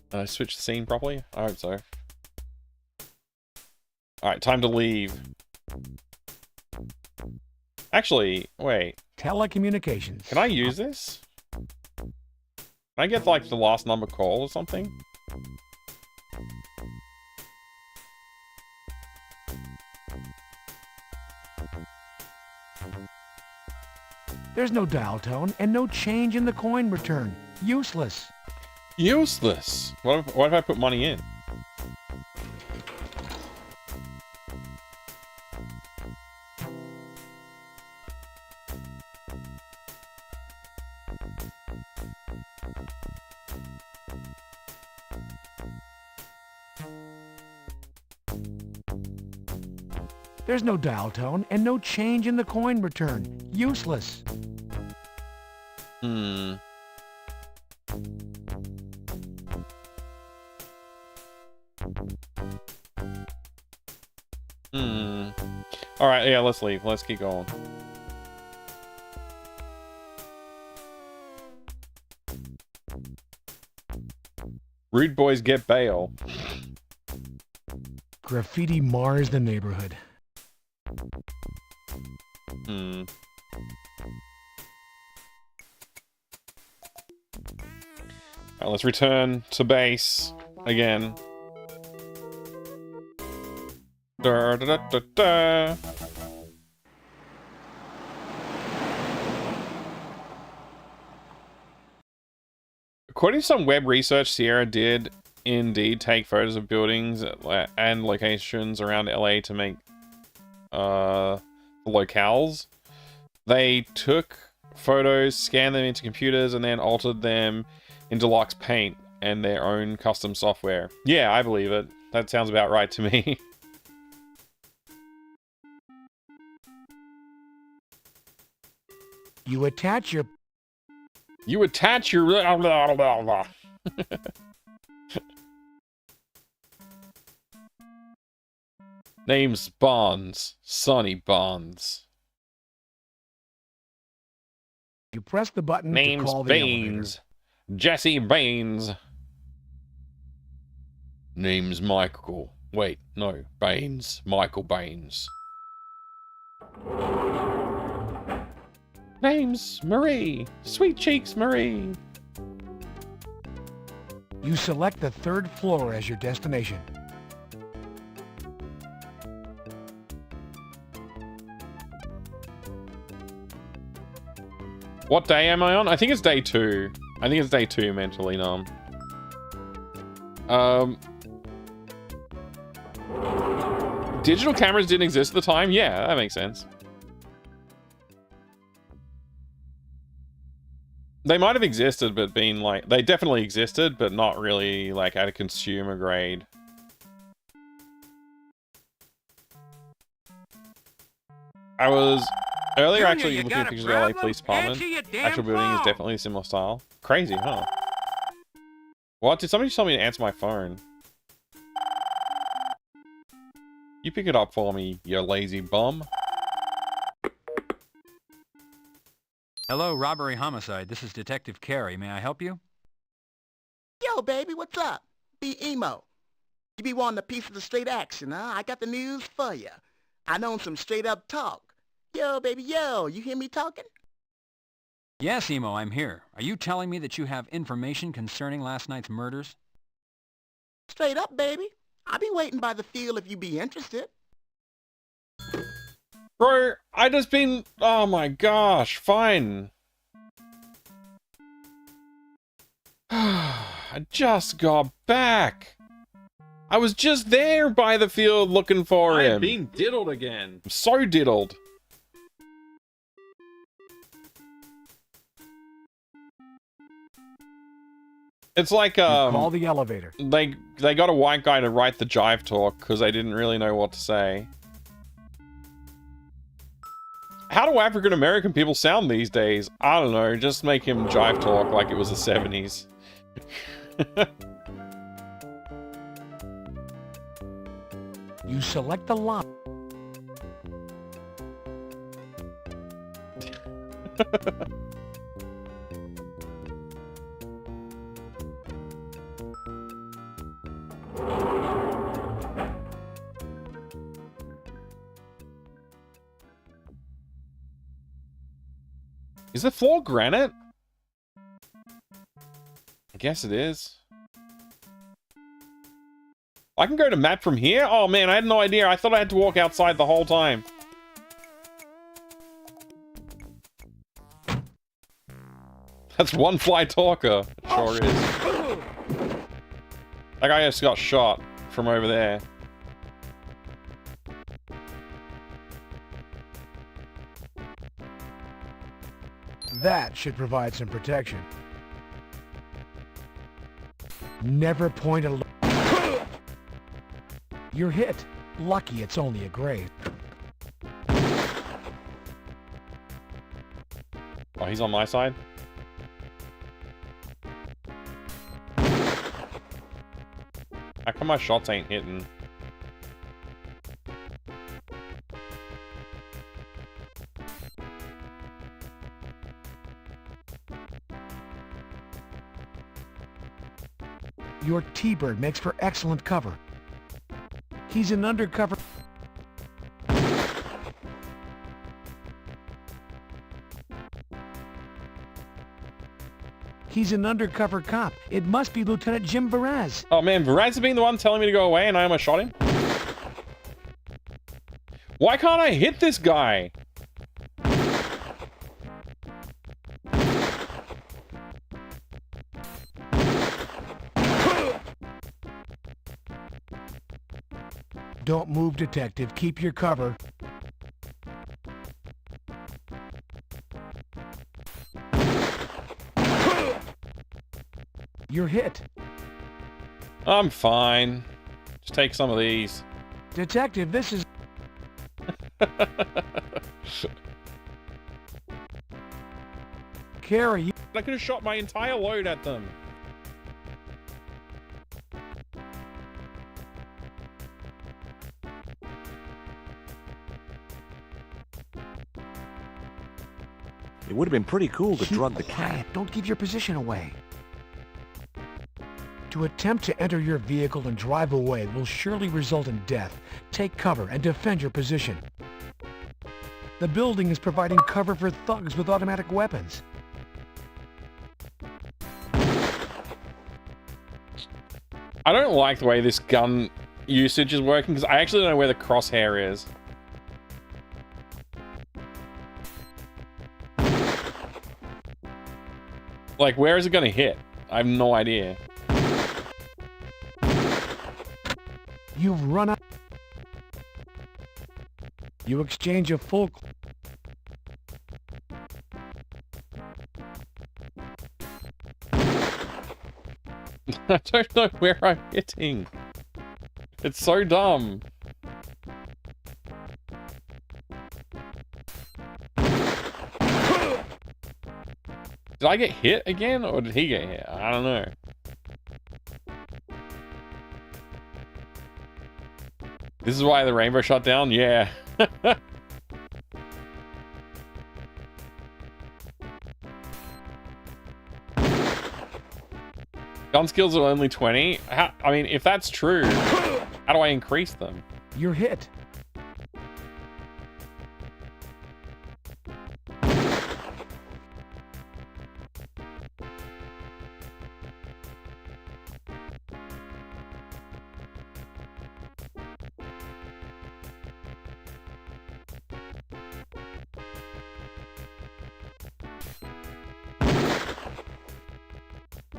Did I switch the scene properly? I hope so. Alright, time to leave. Actually, wait. Telecommunications. Can I use this? Can I get, like, the last number call or something? There's no dial tone and no change in the coin return. Useless. Useless? What if I put money in? There's no dial tone and no change in the coin return. Useless. Alright, yeah, let's leave. Let's keep going. Rude boys get bail. Graffiti mars the neighborhood. Alright, let's return to base again. According to some web research, Sierra did indeed take photos of buildings and locations around LA to make the locales. They took photos, scanned them into computers, and then altered them in Deluxe Paint and their own custom software. Yeah, I believe it. That sounds about right to me. You attach your... Name's Bonds. Sonny Bonds. You press the button Name's to call the Baines. Jesse Baines. Name's Michael. Wait, no. Baines. Michael Baines. Name's Marie. Sweet Cheeks Marie. You select the 3rd floor as your destination. What day am I on? I think it's day 2. I think it's day 2 mentally numb. Digital cameras didn't exist at the time? Yeah, that makes sense. They might have existed, but been like... They definitely existed, but not really, like, at a consumer grade. I was earlier actually looking at pictures of the LA Police Department. Actual building is definitely a similar style. Crazy, huh? What? Did somebody tell me to answer my phone? You pick it up for me, you lazy bum. Hello, robbery homicide. This is Detective Carey. May I help you? Yo, baby, what's up? Be emo. You be wanting a piece of the straight action, huh? I got the news for you. I know some straight up talk. Yo, baby, yo, you hear me talking? Yes, Emo, I'm here. Are you telling me that you have information concerning last night's murders? Straight up, baby. I'll be waiting by the field if you be interested. Bro, I just been... Oh my gosh, fine. I just got back. I was just there by the field looking for him. I've been diddled again. I'm so diddled. It's like call the elevator. They got a white guy to write the jive talk because they didn't really know what to say. How do African American people sound these days? I don't know. Just make him jive talk like it was the 70s. You select the line. Is the floor granite? I guess it is. I can go to map from here? Oh man, I had no idea. I thought I had to walk outside the whole time. That's one fly talker. It sure is. That guy just got shot from over there. That should provide some protection. Never point a... You're hit. Lucky it's only a grave. Oh, he's on my side? How come my shots ain't hitting? Your T-Bird makes for excellent cover. He's an undercover... He's an undercover cop. It must be Lieutenant Jim Varaz. Oh man, Varaz has been the one telling me to go away and I almost shot him? Why can't I hit this guy? Don't move, detective. Keep your cover. You're hit. I'm fine. Just take some of these. Detective, this is... Carrie, you... I could have shot my entire load at them. It would have been pretty cool to drug the cat. Quiet. Don't give your position away. To attempt to enter your vehicle and drive away will surely result in death. Take cover and defend your position. The building is providing cover for thugs with automatic weapons. I don't like the way this gun usage is working because I actually don't know where the crosshair is. Like, where is it going to hit? I have no idea. You've run out. You exchange a full... I don't know where I'm hitting. It's so dumb. Did I get hit again, or did he get hit? I don't know. This is why the rainbow shot down? Yeah. Gun skills are only 20? I mean, if that's true, how do I increase them? You're hit.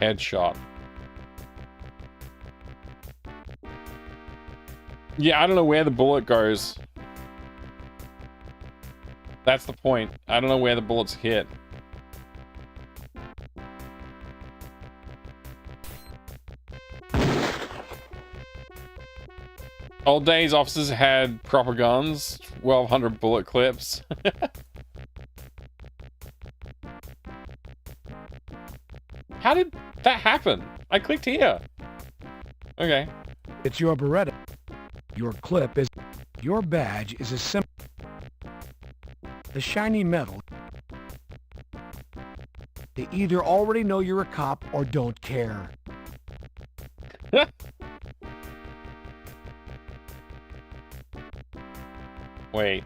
Headshot. Yeah, I don't know where the bullet goes. That's the point. I don't know where the bullets hit. Old days, officers had proper guns, 1,200 bullet clips. How did that happen? I clicked here. Okay. It's your Beretta. Your clip is... Your badge is a symbol. The shiny metal. They either already know you're a cop or don't care. Wait.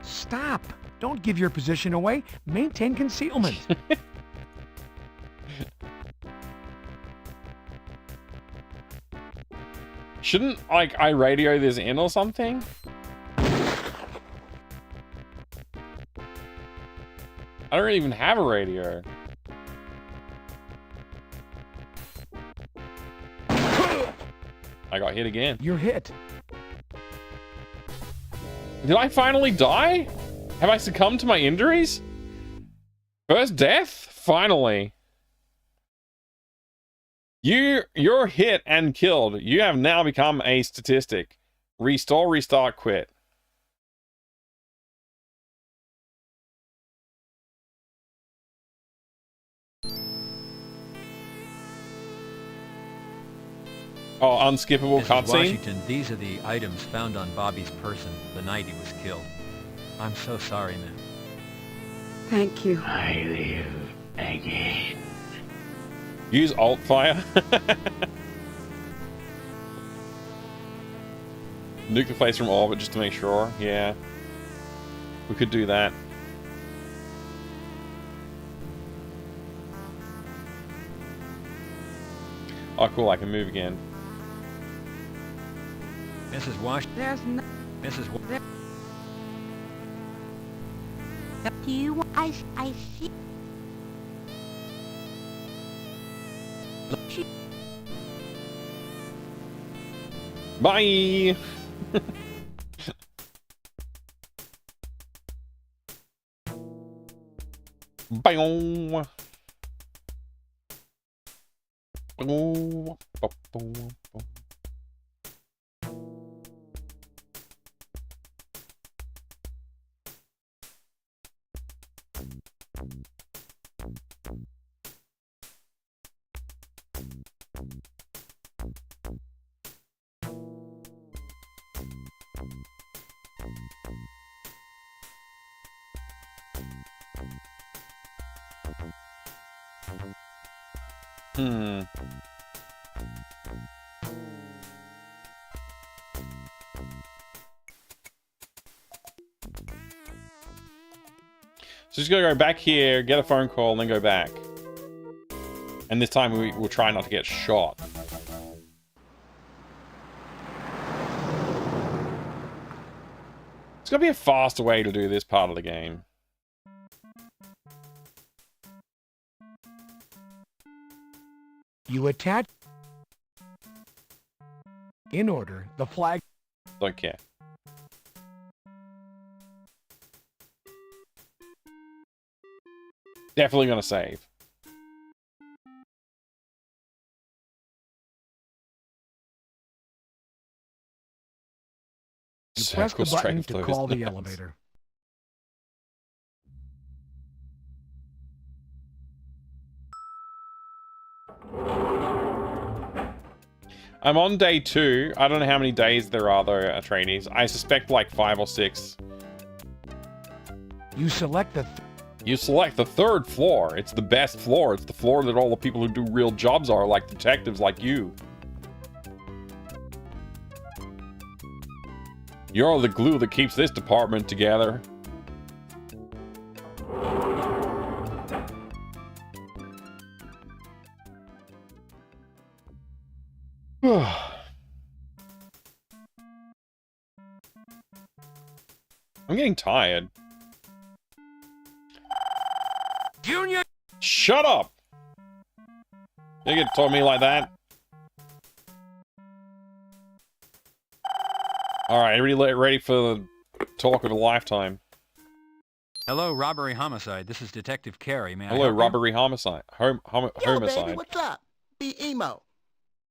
Stop! Don't give your position away. Maintain concealment. Shouldn't, like, I radio this in or something? I don't even have a radio. I got hit again. You're hit. Did I finally die? Have I succumbed to my injuries? First death? Finally. You're hit and killed. You have now become a statistic. Restore, restart, quit. Oh, unskippable Mrs. cutscene? Washington, these are the items found on Bobby's person the night he was killed. I'm so sorry, ma'am. Thank you. I live again. Use alt fire. Nuke the place from orbit just to make sure. Yeah. We could do that. Oh, cool. I can move again. Mrs. Washington. There's no... Mrs. Do you want... I see... Bye! Bye! So just gotta go back here, get a phone call, and then go back. And this time we will try not to get shot. There's gotta be a faster way to do this part of the game. You attach... In order, the flag... Don't care. Definitely gonna save. You press the button to call the elevator. I'm on day 2. I don't know how many days there are, though, trainees. I suspect like 5 or 6. You select the... You select the 3rd floor. It's the best floor. It's the floor that all the people who do real jobs are, like detectives like you. You're the glue that keeps this department together. I'm getting tired. Junior! Shut up! You can talk to me like that. Alright, everybody ready for the talk of a lifetime. Hello, robbery homicide. This is Detective Carey. May I Hello, help you? robbery homicide. Yo, Homicide. baby, what's up? Be emo.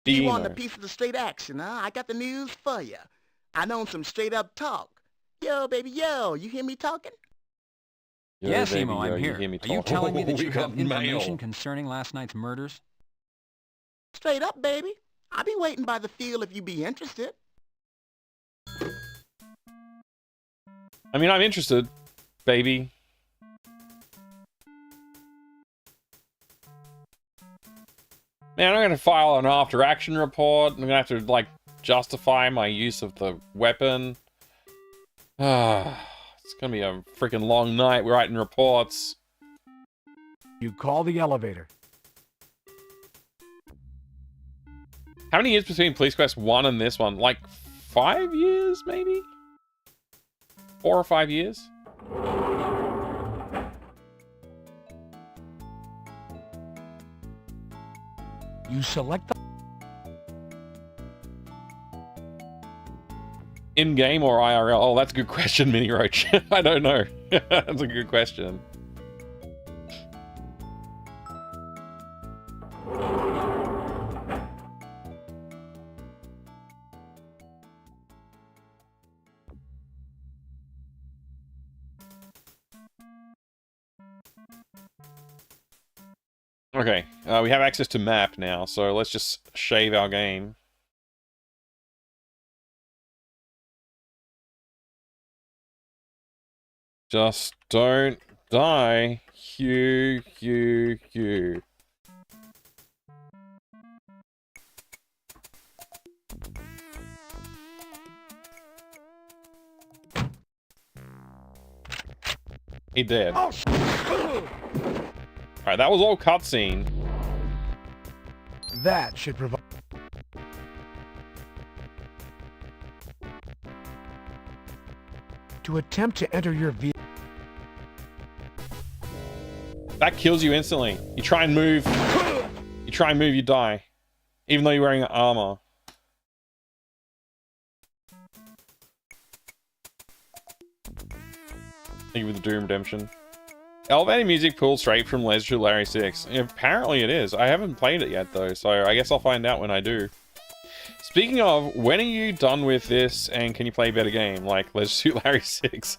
Be You want emo. a piece of the straight action, huh? I got the news for you. I know some straight up talk. Yo, baby, yo, you hear me talking? Yes, baby, Emo, I'm yo, here. hear me Are you talk. telling me that We you got have information mail. concerning last night's murders? Straight up, baby. I'll be waiting by the field if you be interested. I mean, I'm interested, baby. Man, I'm gonna file an after action report. I'm gonna have to, like, justify my use of the weapon. It's gonna be a freaking long night writing reports. You call the elevator. How many years between Police Quest 1 and this one? Like, 5 years, maybe? 4 or 5 years? You select the... In-game or IRL? Oh, that's a good question, Mini Roach. I don't know. That's a good question. Okay, we have access to map now, so let's just shave our game. Just don't die. Hugh. He did. Alright, that was all cutscene. That should provide... To attempt to enter your vehicle... That kills you instantly. You try and move. You die. Even though you're wearing armor. Thank you for the Doom Redemption. Elevator music pulled straight from Leisure Larry 6. Apparently it is. I haven't played it yet though, so I guess I'll find out when I do. Speaking of, when are you done with this and can you play a better game like Leisure Suit Larry 6?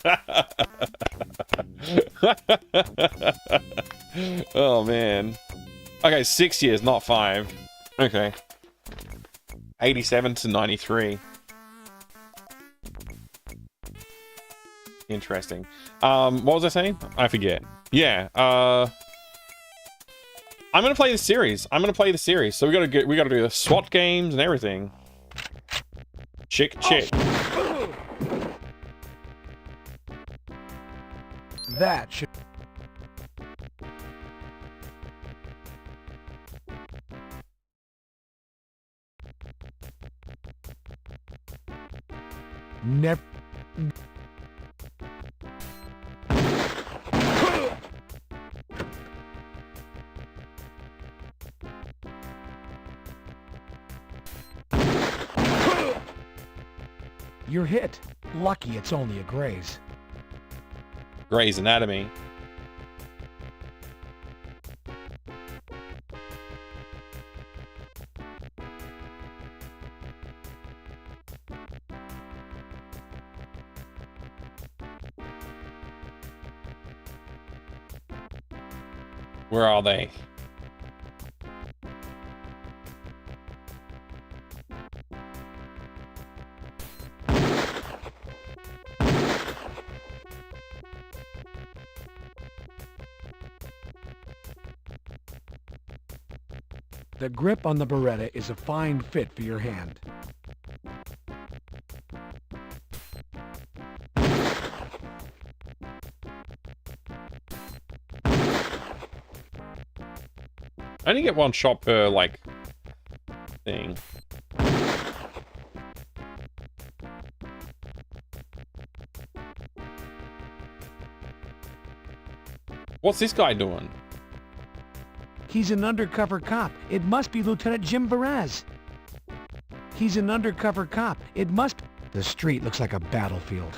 Oh man. Okay, 6 years, not 5. Okay. 87 to 93. Interesting. What was I saying? I forget. Yeah, I'm gonna play the series. So we gotta do the SWAT games and everything. Chick. That should... Never... You're hit. Lucky it's only a graze. Grey's Anatomy. Where are they? The grip on the Beretta is a fine fit for your hand. I only get one shot per, like, thing. What's this guy doing? He's an undercover cop. It must be Lieutenant Jim Perez. He's an undercover cop. It must... The street looks like a battlefield.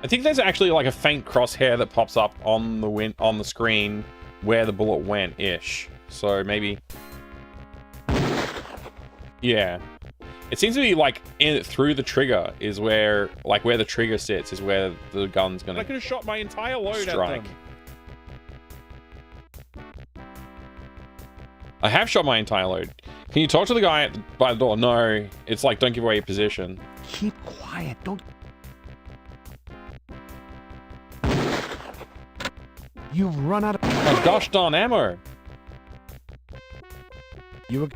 I think there's actually like a faint crosshair that pops up on the screen where the bullet went ish. So maybe, yeah, it seems to be like through the trigger is where the trigger sits is where the gun's gonna. I could have shot my entire load at them. I have shot my entire load. Can you talk to the guy by the door? No, it's like don't give away your position. Keep quiet. Don't. You've run out of... Oh, gosh darn ammo. You...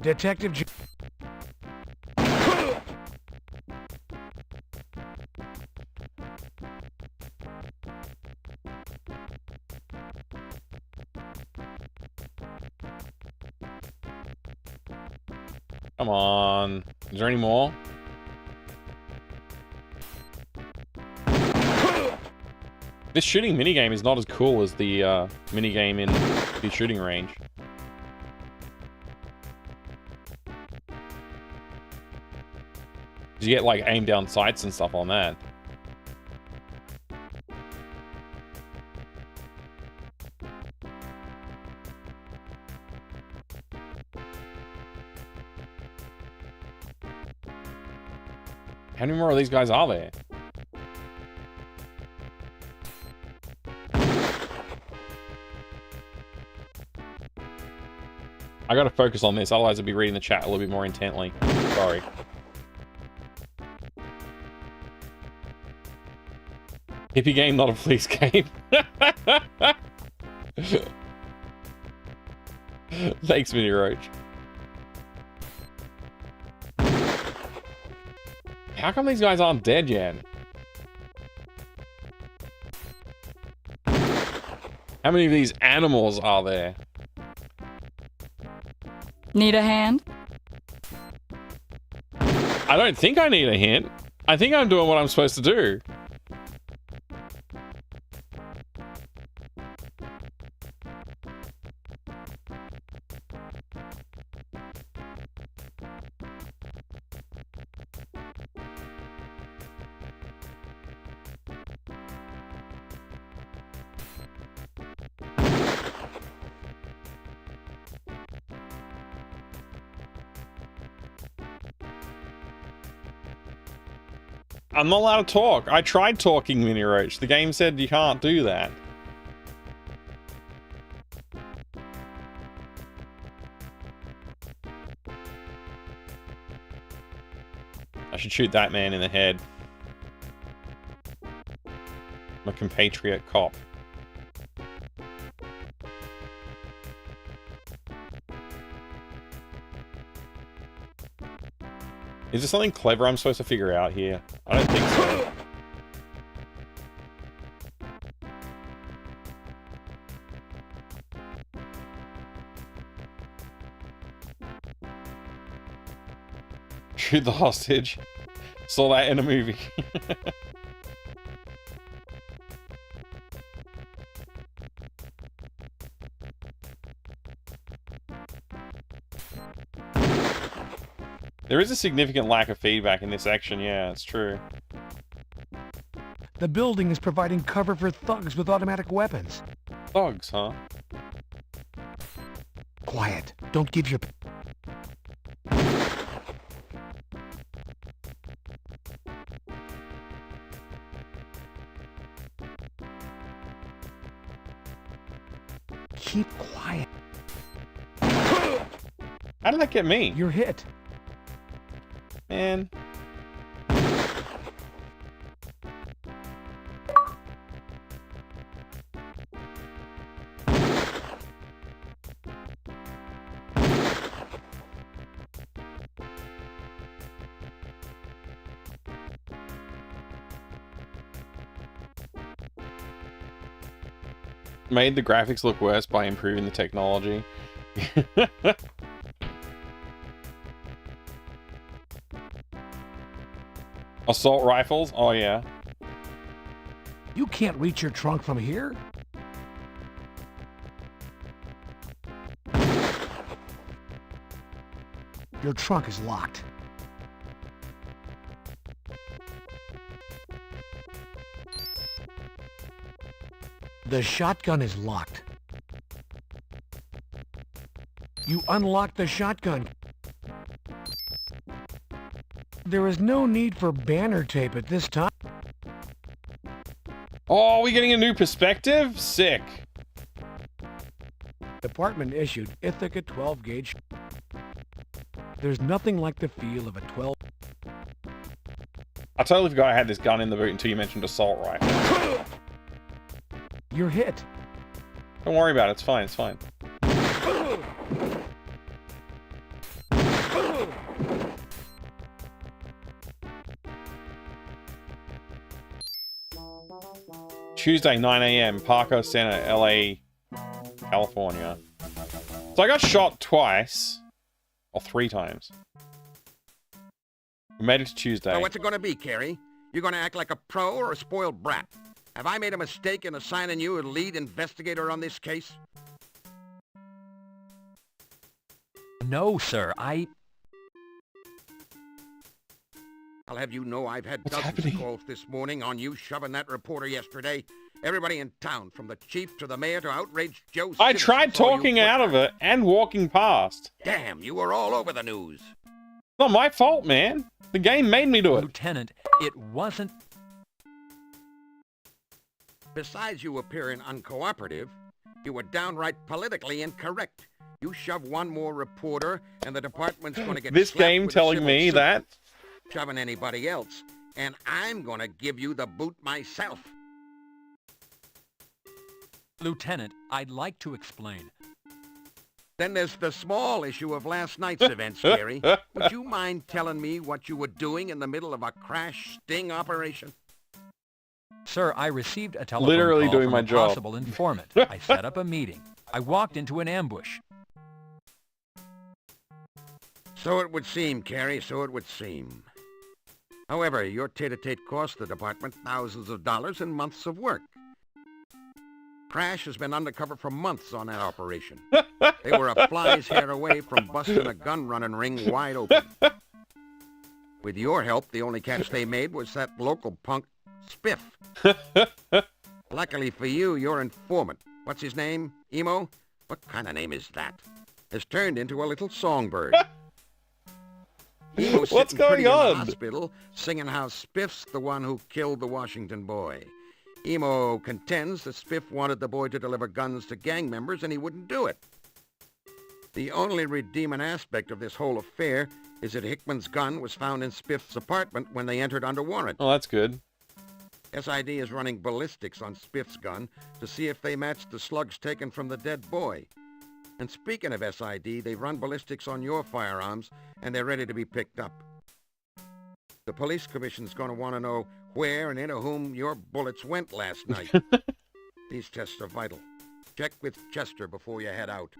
Detective J... Come on. Is there any more? This shooting minigame is not as cool as the minigame in the shooting range. You get like aim down sights and stuff on that. How many more of these guys are there? I gotta focus on this, otherwise I'll be reading the chat a little bit more intently. Sorry. Hippie game, not a police game. Thanks, Mini Roach. How come these guys aren't dead yet? How many of these animals are there? Need a hand? I don't think I need a hint. I think I'm doing what I'm supposed to do. I'm not allowed to talk. I tried talking, Mini Roach. The game said you can't do that. I should shoot that man in the head. I'm a compatriot cop. Is there something clever I'm supposed to figure out here? I don't think so. Shoot the hostage. Saw that in a movie. There is a significant lack of feedback in this section, yeah, it's true. The building is providing cover for thugs with automatic weapons. Thugs, huh? Quiet. Don't give your... Keep quiet. How did that get me? You're hit. Man. made the graphics look worse by improving the technology. Assault rifles? Oh yeah. You can't reach your trunk from here? Your trunk is locked. The shotgun is locked. You unlocked the shotgun. There is no need for banner tape at this time. Oh, are we getting a new perspective? Sick. Department issued Ithaca 12 gauge. There's nothing like the feel of a 12. I totally forgot I had this gun in the boot until you mentioned assault rifle. You're hit. Don't worry about it. It's fine. It's fine. Tuesday, 9 a.m., Parker Center, LA, California. So I got shot twice. Or 3 times. We made it to Tuesday. So what's it gonna be, Carrie? You gonna act like a pro or a spoiled brat? Have I made a mistake in assigning you as lead investigator on this case? No, sir. I'll have you know I've had dozens of calls this morning on you shoving that reporter yesterday. Everybody in town, from the chief to the mayor to outraged Joe. I tried talking out of it and walking past. Damn, you were all over the news. Not my fault, man. The game made me do it. Lieutenant, it wasn't... Besides you appearing uncooperative, you were downright politically incorrect. You shove one more reporter, and the department's going to get this game telling me that? Shoving anybody else, and I'm going to give you the boot myself. Lieutenant, I'd like to explain. Then there's the small issue of last night's events, Gary. Would you mind telling me what you were doing in the middle of a crash sting operation? Sir, I received a telephone Literally call doing from my a job. possible informant. I set up a meeting. I walked into an ambush. So it would seem, Carrie, so it would seem. However, your tete-a-tete cost the department thousands of dollars and months of work. Crash has been undercover for months on that operation. They were a fly's hair away from busting a gun-running ring wide open. With your help, the only catch they made was that local punk, Spiff. Luckily for you, your informant, what's his name? Emo? What kind of name is that? Has turned into a little songbird. Emo's What's sitting going pretty in on? the hospital, singing how Spiff's the one who killed the Washington boy. Emo contends that Spiff wanted the boy to deliver guns to gang members and he wouldn't do it. The only redeeming aspect of this whole affair is that Hickman's gun was found in Spiff's apartment when they entered under warrant. Oh, that's good. SID is running ballistics on Spiff's gun to see if they match the slugs taken from the dead boy. And speaking of SID, they've run ballistics on your firearms and they're ready to be picked up. The police commission's going to want to know where and into whom your bullets went last night. These tests are vital. Check with Chester before you head out.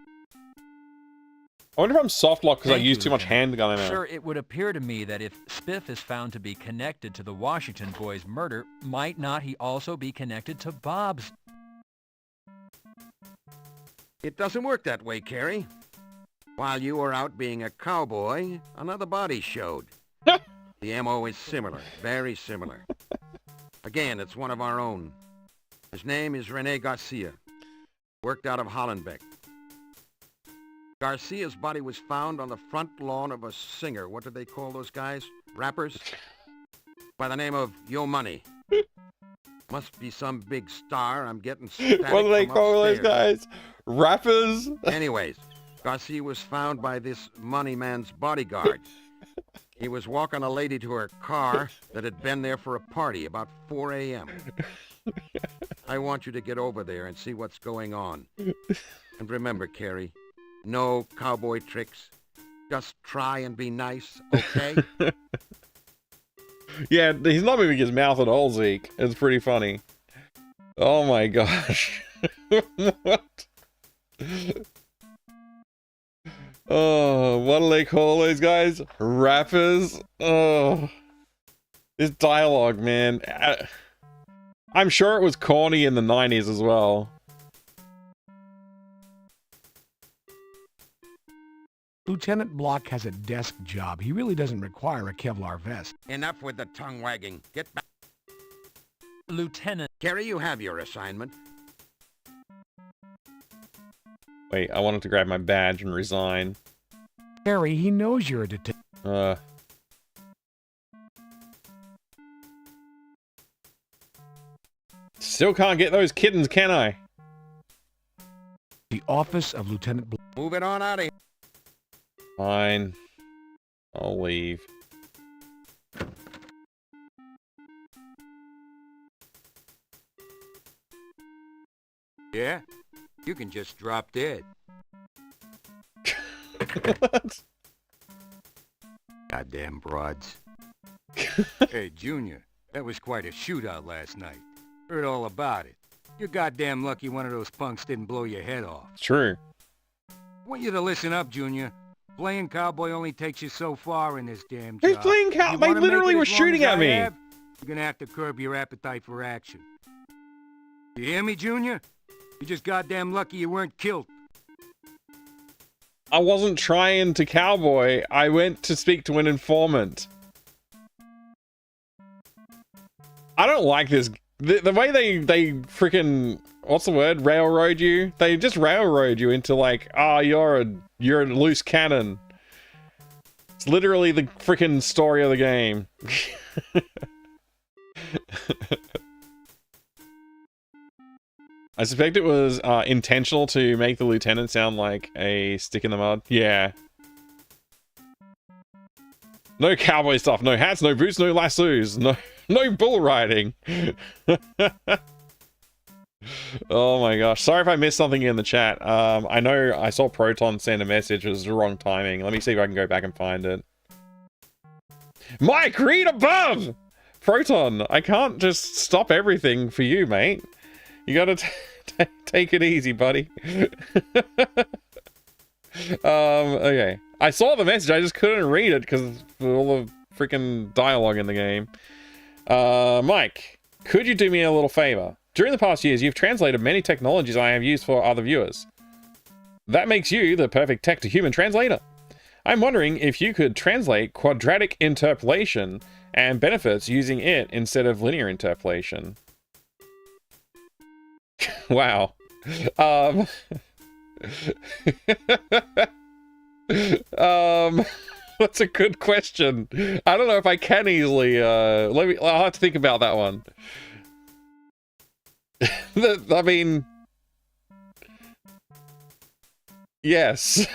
I wonder if I'm soft locked because I Thank used you, too much Lieutenant. handgun ammo. Sir, it would appear to me that if Spiff is found to be connected to the Washington boy's murder, might not he also be connected to Bob's? It doesn't work that way, Carrie. While you were out being a cowboy, another body showed. The MO is similar, very similar. Again, it's one of our own. His name is Rene Garcia. Worked out of Hollenbeck. Garcia's body was found on the front lawn of a singer. What did they call those guys? Rappers? By the name of Yo Money. Must be some big star. I'm getting static What do they from call those upstairs. guys? Rappers? Anyways, Garcia was found by this money man's bodyguard. He was walking a lady to her car that had been there for a party about 4 a.m. I want you to get over there and see what's going on. And remember, Carrie, no cowboy tricks. Just try and be nice, okay? Yeah, he's not moving his mouth at all, Zeke. It's pretty funny. Oh my gosh. What? Oh, what do they call those guys? Rappers? Oh, this dialogue, man. I'm sure it was corny in the 90s as well. Lieutenant Block has a desk job. He really doesn't require a Kevlar vest. Enough with the tongue wagging. Get back. Lieutenant. Carrie, you have your assignment. Wait, I wanted to grab my badge and resign. Harry, he knows you're a detective. Still can't get those kittens, can I? The office of Lieutenant Block. Move it on out of here. Fine. I'll leave. Yeah? You can just drop dead. What? Goddamn broads. Hey, Junior, that was quite a shootout last night. Heard all about it. You're goddamn lucky one of those punks didn't blow your head off. True. I want you to listen up, Junior. Playing cowboy only takes you so far in this damn job. Who's playing cowboy? They literally were shooting at me. You're gonna have to curb your appetite for action. You hear me, Junior? You're just goddamn lucky you weren't killed. I wasn't trying to cowboy. I went to speak to an informant. I don't like this. The way they freaking, what's the word? Railroad you? They just railroad you into like, oh, you're a loose cannon. It's literally the freaking story of the game. I suspect it was intentional to make the lieutenant sound like a stick in the mud. Yeah. No cowboy stuff, no hats, no boots, no lassos, no bull riding. Oh my gosh. Sorry if I missed something in the chat. I know I saw Proton send a message. It was the wrong timing. Let me see if I can go back and find it. Mike, read above! Proton, I can't just stop everything for you, mate. You gotta take it easy, buddy. Okay. I saw the message, I just couldn't read it because of all the freaking dialogue in the game. Mike, could you do me a little favor? During the past years, you've translated many technologies I have used for other viewers. That makes you the perfect tech-to-human translator. I'm wondering if you could translate quadratic interpolation and benefits using it instead of linear interpolation. Wow. That's a good question. I don't know if I can easily, I'll have to think about that one. I mean, yes.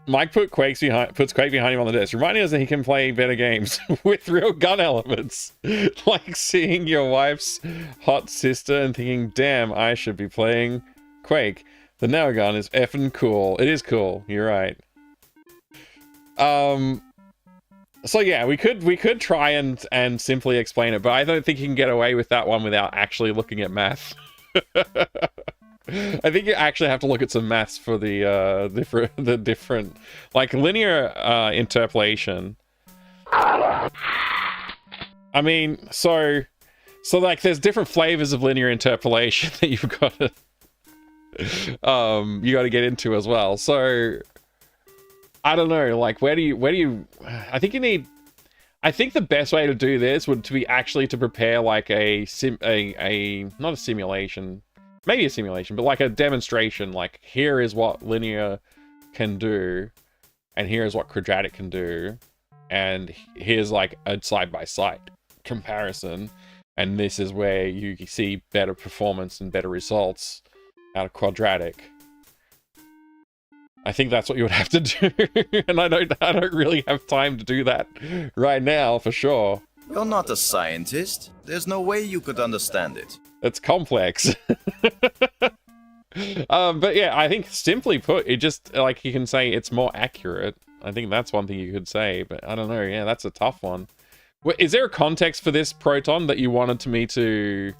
Mike puts Quake behind him on the desk, reminding us that he can play better games with real gun elements. Like seeing your wife's hot sister and thinking, damn, I should be playing Quake. The nail gun is effing cool. It is cool. You're right. So yeah, we could try and simply explain it, but I don't think you can get away with that one without actually looking at math. I think you actually have to look at some maths for the different, like linear interpolation. I mean, so like there's different flavors of linear interpolation that you've got to to get into as well. So I don't know, like where do you I think the best way to do this would to be actually to prepare like not a simulation, maybe a simulation, but like a demonstration, like here is what linear can do and here is what quadratic can do, and here's like a side-by-side comparison, and this is where you see better performance and better results out of quadratic. I think that's what you would have to do, and I don't really have time to do that right now for sure. You're not a scientist. There's no way you could understand it. It's complex. But yeah, I think simply put, it just, like you can say it's more accurate. I think that's one thing you could say, but I don't know. Yeah, that's a tough one. Wait, is there a context for this, Proton, that you wanted me to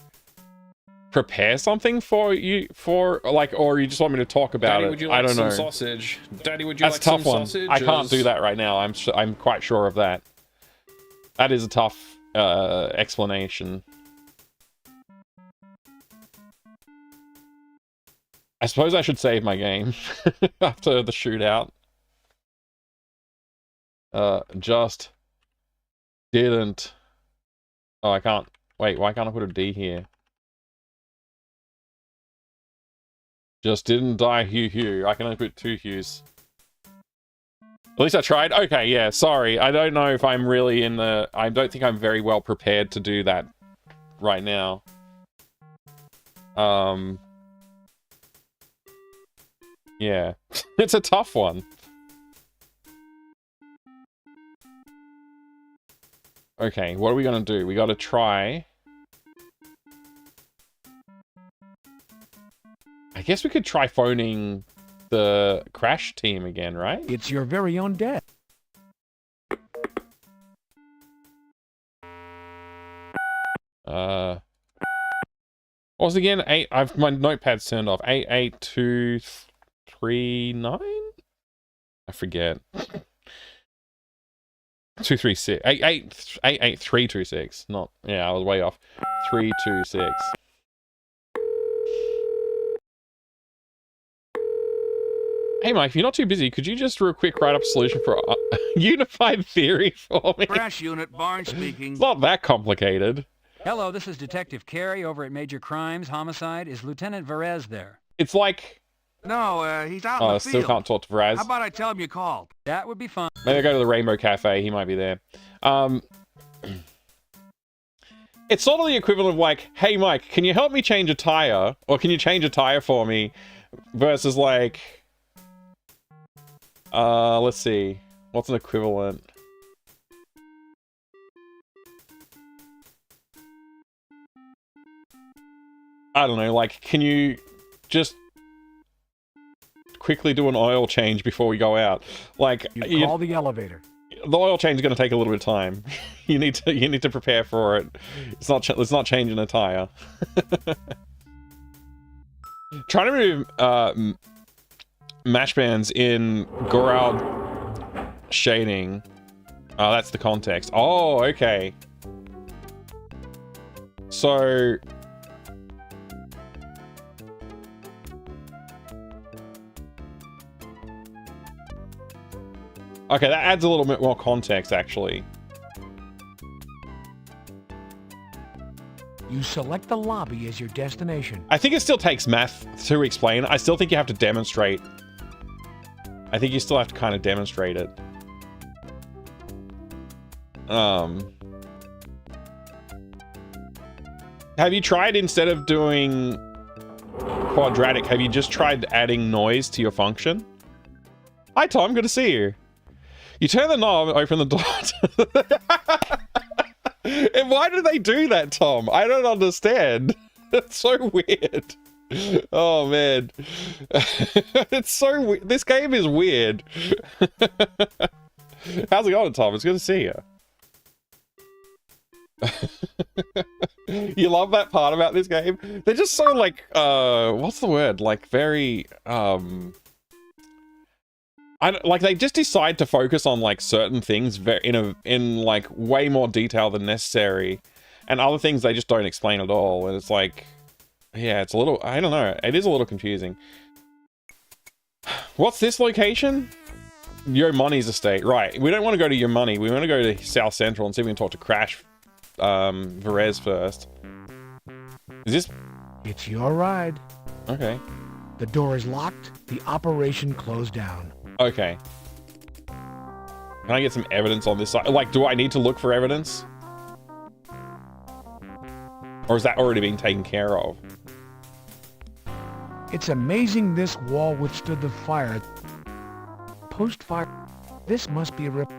prepare something for you, like, or you just want me to talk about Daddy, it? would you like I don't some know. sausage? Daddy, would you That's like a tough some one. sausage? I can't do that right now. I'm quite sure of that. That is a tough explanation. I suppose I should save my game after the shootout. Just didn't. Oh, I can't. Wait, why can't I put a D here? Just didn't die, Hugh. I can only put 2 Hughs. At least I tried. Okay, yeah, sorry. I don't know if I'm really in the... I don't think I'm very well prepared to do that right now. Yeah. It's a tough one. Okay, what are we gonna do? We gotta try... I guess we could try phoning the Crash team again, right? It's your very own dad. What was it again? My notepad's turned off. 88239? I forget. 236. 88326. Not, yeah, I was way off. 326. Hey Mike, if you're not too busy, could you just real quick write up a solution for Unified Theory for me? Crash unit, Barnes speaking. It's not that complicated. Hello, this is Detective Carey over at Major Crimes Homicide. Is Lieutenant Varese there? It's like... No, he's out in Oh, the I still field. can't talk to Varaz. How about I tell him you called? That would be fun. Maybe I go to the Rainbow Cafe, he might be there. It's sort of the equivalent of like, hey Mike, can you help me change a tire? Or can you change a tire for me? Versus like... let's see. What's an equivalent? I don't know, like, can you just quickly do an oil change before we go out? Like, You call the elevator. the oil change is going to take a little bit of time. you need to prepare for it. It's not changing a tire. Trying to remove mash bands in Gorald shading. Oh, that's the context. Oh, okay. So okay, that adds a little bit more context, actually. You select the lobby as your destination. I think it still takes math to explain. I still think you have to demonstrate. I think you still have to kind of demonstrate it. Have you tried, instead of doing quadratic, have you just tried adding noise to your function? Hi Tom, good to see you. You turn the knob, open the door. And why do they do that, Tom? I don't understand. It's so weird. Oh man. It's so weird. This game is weird. How's it going, Tom? It's good to see you. You love that part about this game? They're just so like, what's the word? Like very, like they just decide to focus on like certain things in like way more detail than necessary, and other things they just don't explain at all. And it's like, yeah, it's a little, I don't know, it is a little confusing. What's this location? Yo Money's estate, right? We don't want to go to Yo Money. We want to go to South Central and see if we can talk to Crash Varese first. Is this? It's your ride. Okay. The door is locked. The operation closed down. Okay. Can I get some evidence on this side? Like, do I need to look for evidence? Or is that already being taken care of? It's amazing this wall withstood the fire. Post-fire, this must be a rip.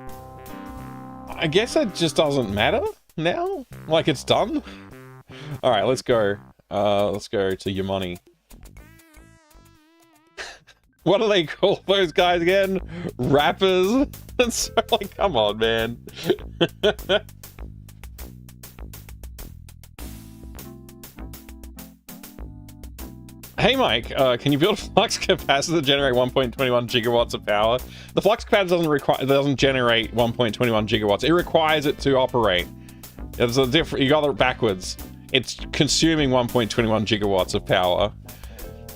I guess it just doesn't matter now? Like, it's done? Alright, let's go. Let's go to Your Money. What do they call those guys again? Rappers? It's so like, come on, man. Hey Mike, can you build a flux capacitor to generate 1.21 gigawatts of power? The flux capacitor doesn't generate 1.21 gigawatts. It requires it to operate. There's a different. You got it backwards. It's consuming 1.21 gigawatts of power.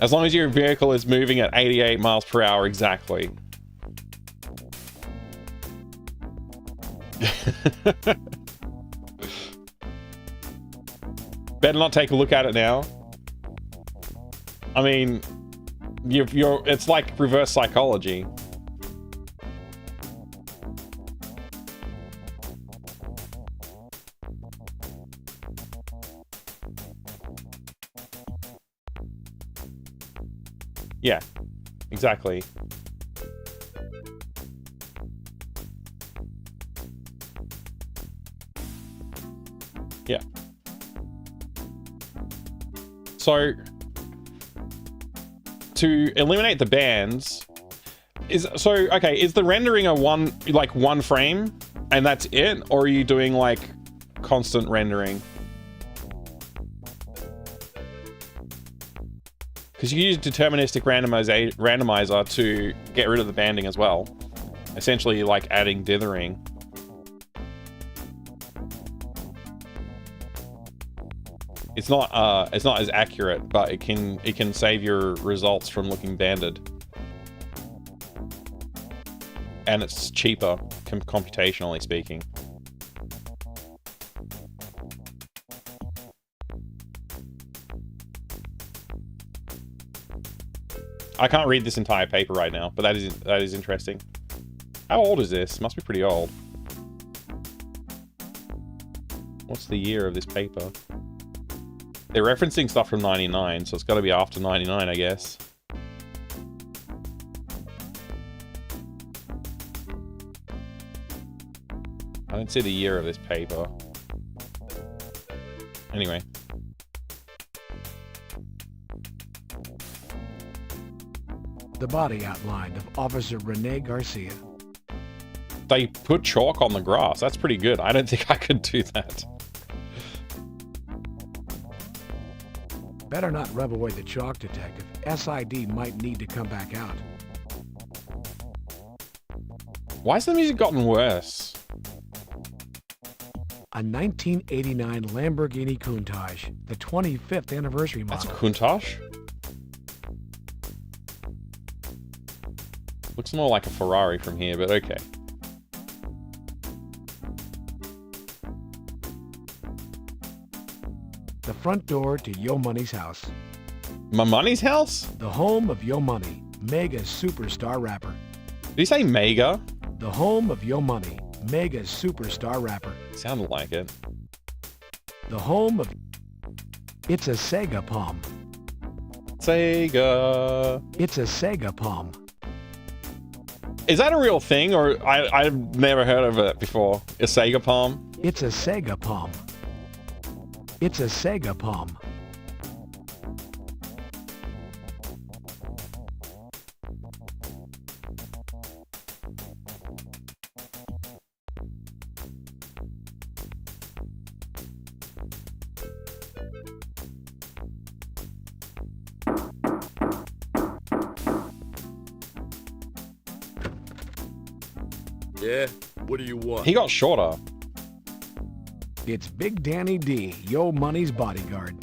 As long as your vehicle is moving at 88 miles per hour exactly. Better not take a look at it now. I mean, it's like reverse psychology. Yeah, exactly. Yeah. So, to eliminate the bands, is the rendering a one frame and that's it, or are you doing like constant rendering? Because you use deterministic randomizer to get rid of the banding as well. Essentially like adding dithering. It's not as accurate, but it can save your results from looking banded. And it's cheaper, computationally speaking. I can't read this entire paper right now, but that is interesting. How old is this? Must be pretty old. What's the year of this paper? They're referencing stuff from 99, so it's got to be after 99, I guess. I don't see the year of this paper. Anyway. The body outline of Officer Rene Garcia. They put chalk on the grass. That's pretty good. I don't think I could do that. Better not rub away the chalk, detective. SID might need to come back out. Why has the music gotten worse? A 1989 Lamborghini Countach, the 25th anniversary model. That's a Countach? Looks more like a Ferrari from here, but okay. The front door to Yo Money's house. My Money's house? The home of Yo Money, Mega's superstar rapper. Did you say Mega? The home of Yo Money, Mega's superstar rapper. Sounded like it. The home of... It's a Sega Palm. Sega. It's a Sega Palm. Is that a real thing, or I've never heard of it before? A Sega Palm? It's a Sega Palm. It's a Sega Palm. Yeah? What do you want? He got shorter. It's Big Danny D, Yo Money's bodyguard.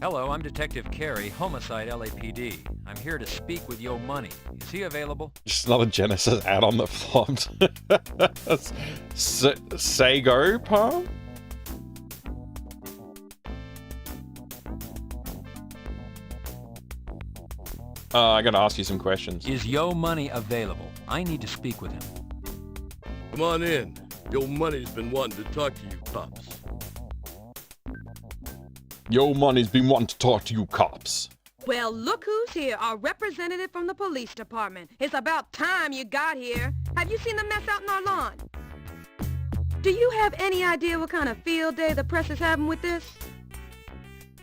Hello, I'm Detective Carey, Homicide LAPD. I'm here to speak with Yo Money. Is he available? Just another Genesis add-on that flopped. Sego Palm? I gotta ask you some questions. Is Yo Money available? I need to speak with him. Come on in. Yo Money's been wanting to talk to you cops. Yo Money's been wanting to talk to you cops. Well, look who's here, our representative from the police department. It's about time you got here. Have you seen the mess out in our lawn? Do you have any idea what kind of field day the press is having with this?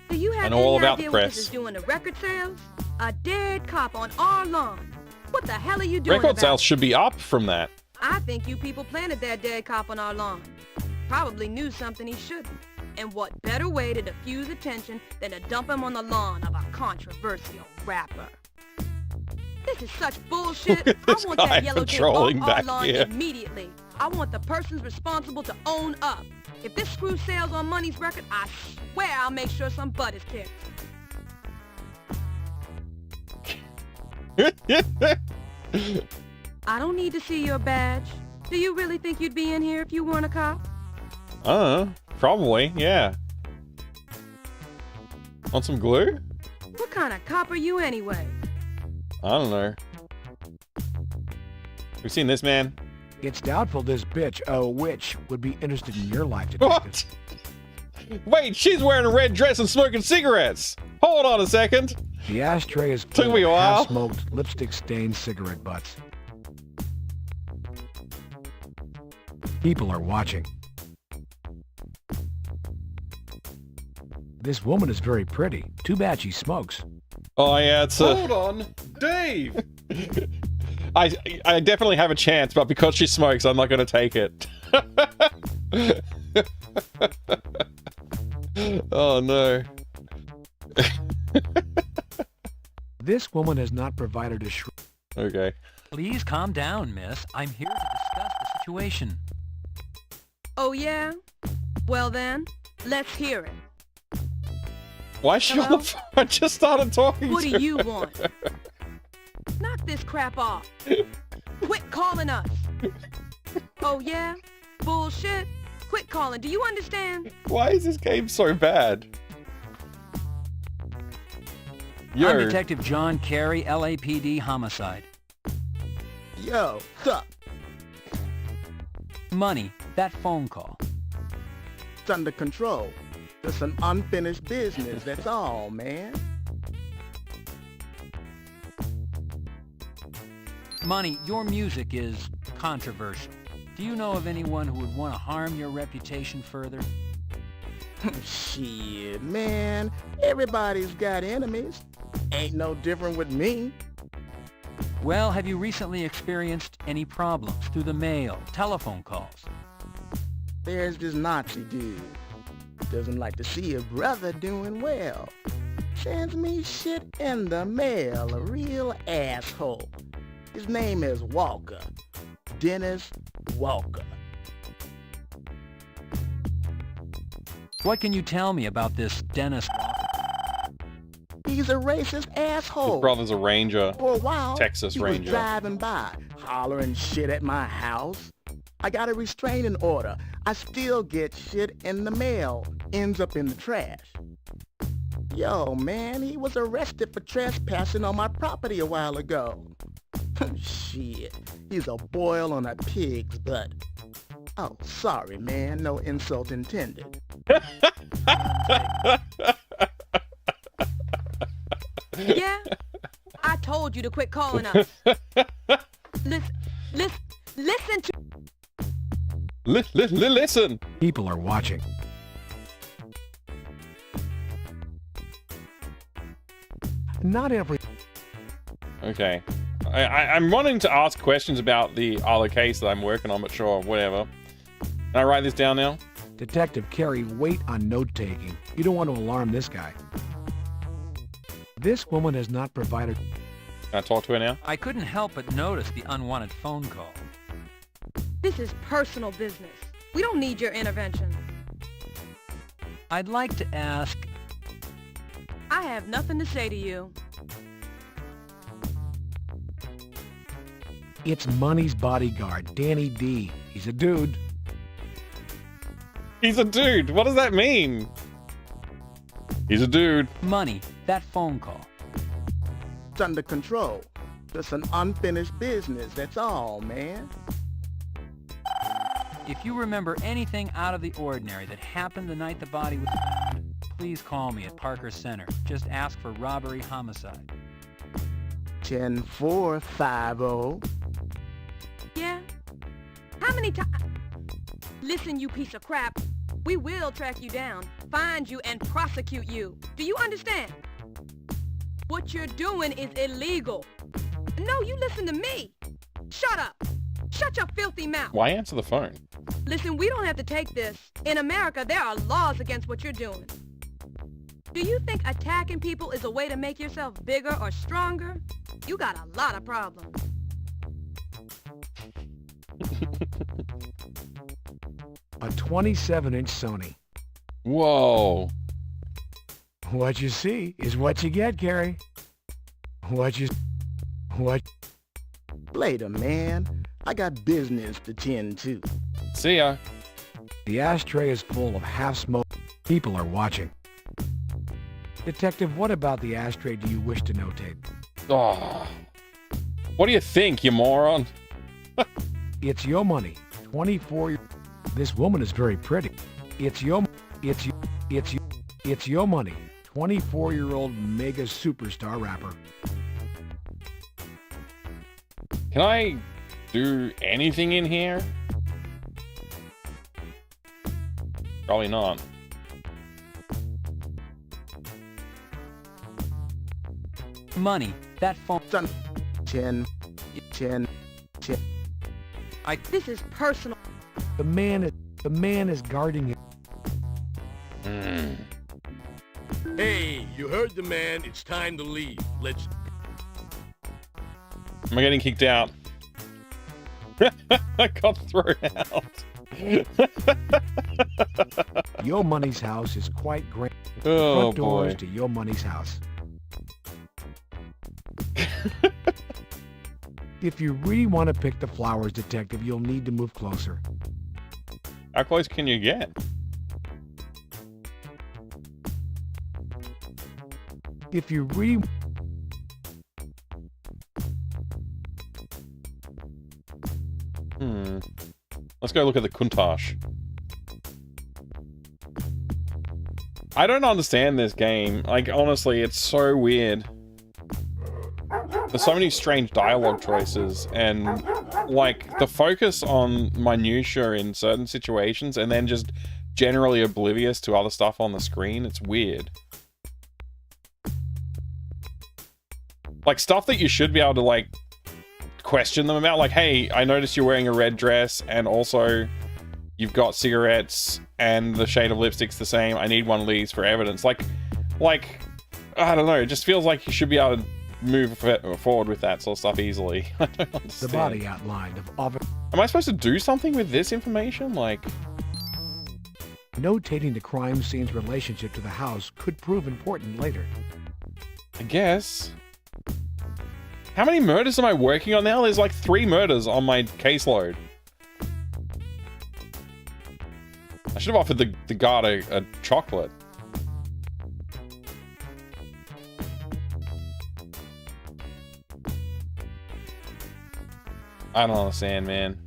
Do you have any idea what this is doing to record sales? A dead cop on our lawn. What the hell are you doing Record sales should be up from that. I think you people planted that dead cop on our lawn. Probably knew something he shouldn't. And what better way to diffuse attention than to dump him on the lawn of a controversial rapper? This is such bullshit. I want guy that yellow tape off patrolling our back lawn here. immediately. I want the persons responsible to own up. If this screw sails on Money's record, I swear I'll make sure some butt is kicked. I don't need to see your badge. Do you really think you'd be in here if you weren't a cop? Probably, yeah. Want some glue? What kind of cop are you anyway? I don't know. We've seen this man. It's doubtful this bitch, witch, would be interested in your life, detective. What? Wait, she's wearing a red dress and smoking cigarettes. Hold on a second. The ashtray is Took full me a of while. half-smoked, lipstick-stained cigarette butts. People are watching. This woman is very pretty. Too bad she smokes. Oh yeah, it's a... Hold on, Dave! I definitely have a chance, but because she smokes, I'm not going to take it. Oh no. This woman has not provided a Okay. Please calm down, miss. I'm here to discuss the situation. Oh yeah? Well then, let's hear it. Why is she on the phone? I just started talking What to do you her. want? Knock this crap off. Quit calling us. Oh yeah? Bullshit. Quit calling. Do you understand? Why is this game so bad? Yo. I'm Detective John Carey, LAPD Homicide. Yo, what's up? Money, that phone call. It's under control. It's an unfinished business, that's all, man. Money, your music is controversial. Do you know of anyone who would want to harm your reputation further? Shit, man. Everybody's got enemies. Ain't no different with me. Well, have you recently experienced any problems through the mail, telephone calls? There's this Nazi dude. Doesn't like to see a brother doing well. Sends me shit in the mail, a real asshole. His name is Walker. Dennis Walker. What can you tell me about this Dennis Walker? He's a racist asshole. His brother's a ranger. For a while, Texas he Ranger. was driving by, hollering shit at my house. I got a restraining order. I still get shit in the mail. Ends up in the trash. Yo, man, he was arrested for trespassing on my property a while ago. Shit, he's a boil on a pig's butt. Oh, sorry, man. No insult intended. Yeah? I told you to quit calling us. Listen to... Listen. People are watching. Not every... Okay. I'm wanting to ask questions about the other case that I'm working on, but sure, whatever. Can I write this down now? Detective Carey, wait on note-taking. You don't want to alarm this guy. This woman has not provided... Can I talk to her now? I couldn't help but notice the unwanted phone call. This is personal business. We don't need your intervention. I'd like to ask... I have nothing to say to you. It's Money's bodyguard, Danny D. He's a dude. He's a dude. What does that mean? He's a dude. Money, that phone call. It's under control. It's an unfinished business, that's all, man. If you remember anything out of the ordinary that happened the night the body was found, please call me at Parker Center. Just ask for robbery homicide. 10450. Yeah? How many times... Listen, you piece of crap. We will track you down, find you, and prosecute you. Do you understand? What you're doing is illegal. No, you listen to me. Shut up. Shut your filthy mouth. Why answer the phone? Listen, we don't have to take this. In America, there are laws against what you're doing. Do you think attacking people is a way to make yourself bigger or stronger? You got a lot of problems. A 27-inch Sony. Whoa. What you see is what you get, Gary. What? Later, man. I got business to tend to. See ya. The ashtray is full of half-smoked. People are watching. Detective, what about the ashtray do you wish to notate? Oh. What do you think, you moron? It's your money. 24. This woman is very pretty. It's your money. 24-year-old mega superstar rapper. Can I do anything in here? Probably not. Money. That phone. Chin. This is personal. The man is guarding him. Hey, you heard the man. It's time to leave. Let's... Am I getting kicked out? I got thrown out. Yo Money's house is quite great. Oh, Front doors boy. to Yo Money's house. If you really want to pick the flowers, Detective, you'll need to move closer. How close can you get? If you really... Let's go look at the Countach. I don't understand this game. Like, honestly, it's so weird. There's so many strange dialogue choices, and, like, the focus on minutia in certain situations, and then just generally oblivious to other stuff on the screen. It's weird. Like, stuff that you should be able to, like, question them about. Like, hey, I noticed you're wearing a red dress, and also you've got cigarettes, and the shade of lipstick's the same. I need one of these for evidence. Like, I don't know. It just feels like you should be able to move forward with that sort of stuff easily. I don't understand. The body outline of... Am I supposed to do something with this information? Like... Notating the crime scene's relationship to the house could prove important later. I guess. How many murders am I working on now? There's like 3 murders on my caseload. I should have offered the guard a chocolate. I don't understand, man.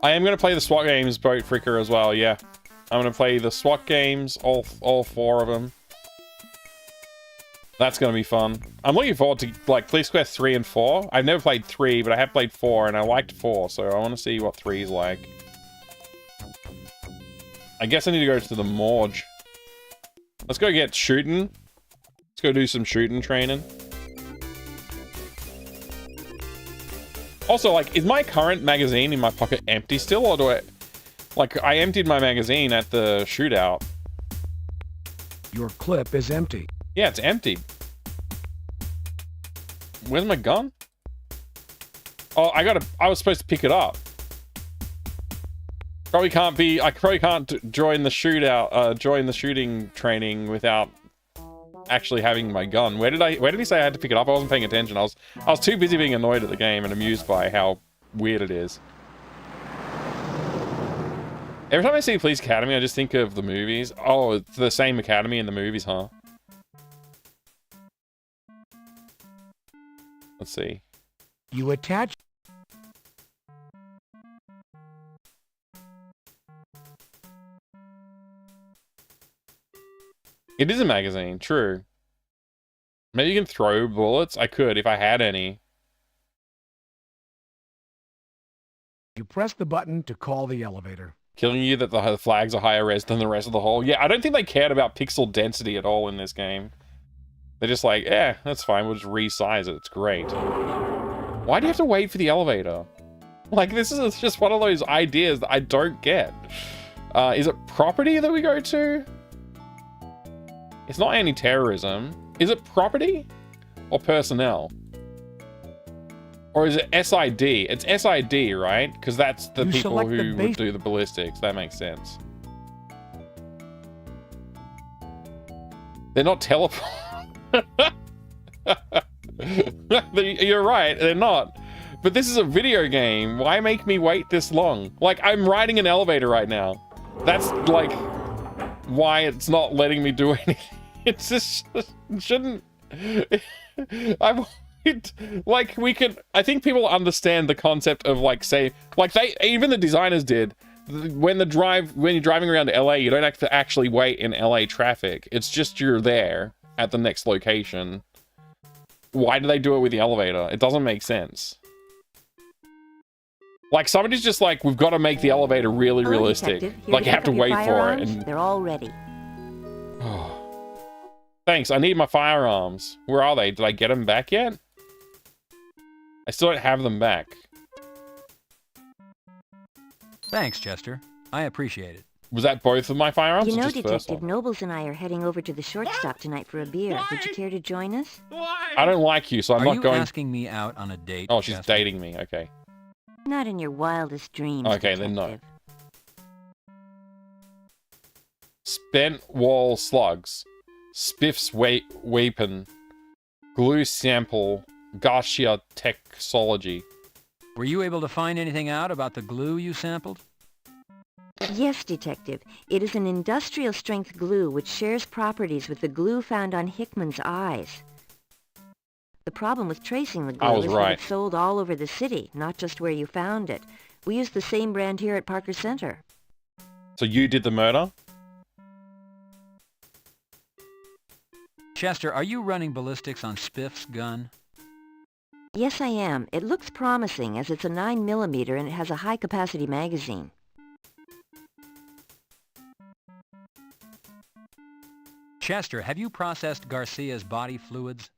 I am going to play the SWAT games, Boat Fricker, as well, yeah. I'm going to play the SWAT games, all 4 of them. That's going to be fun. I'm looking forward to, like, Police Quest 3 and 4. I've never played 3, but I have played 4, and I liked 4, so I want to see what 3 is like. I guess I need to go to the morgue. Let's go get shooting. Let's go do some shooting training. Also, like, is my current magazine in my pocket empty still, or do I... Like, I emptied my magazine at the shootout. Your clip is empty. Yeah, it's empty. Where's my gun? Oh, I was supposed to pick it up. I probably can't join the shootout, join the shooting training without actually having my gun. Where did he say I had to pick it up? I wasn't paying attention. I was too busy being annoyed at the game and amused by how weird it is. Every time I see Police Academy, I just think of the movies. Oh, it's the same academy in the movies, huh? Let's see. You attach... It is a magazine, true. Maybe you can throw bullets? I could, if I had any. You press the button to call the elevator. Killing you that the flags are higher res than the rest of the whole. Yeah, I don't think they cared about pixel density at all in this game. They're just like, yeah, that's fine. We'll just resize it. It's great. Why do you have to wait for the elevator? Like, this is just one of those ideas that I don't get. Is it property that we go to? It's not anti-terrorism. Is it property or personnel? Or is it SID? It's SID, right? Because that's the people who would do the ballistics. That makes sense. They're not teleport. You're right, they're not. But this is a video game. Why make me wait this long? Like, I'm riding an elevator right now. That's, like, why it's not letting me do anything. It's just, it shouldn't... Like, we could... I think people understand the concept of, like, say... Like, even the designers did. When you're driving around LA, you don't have to actually wait in LA traffic. It's just you're there at the next location. Why do they do it with the elevator? It doesn't make sense. Like, somebody's just like, we've got to make the elevator really realistic. Like, you have to wait for it. And... They're all ready. Thanks, I need my firearms. Where are they? Did I get them back yet? I still don't have them back. Thanks, Chester. I appreciate it. Was that both of my firearms? You know, or just Detective Nobles and I are heading over to the shortstop tonight for a beer. Would you care to join us? I don't like you, so I'm not going... Are you asking me out on a date, Oh, she's Chester? dating me. Okay. Not in your wildest dreams, Okay, Detective. then no. Spent wall slugs. Spiff's weapon. Glue sample. Garcia Technology. Were you able to find anything out about the glue you sampled? Yes, Detective. It is an industrial-strength glue which shares properties with the glue found on Hickman's eyes. The problem with tracing the glue is that it's sold all over the city, not just where you found it. We use the same brand here at Parker Center. So you did the murder? Chester, are you running ballistics on Spiff's gun? Yes, I am. It looks promising as it's a 9mm and it has a high-capacity magazine. Chester, have you processed Garcia's body fluids?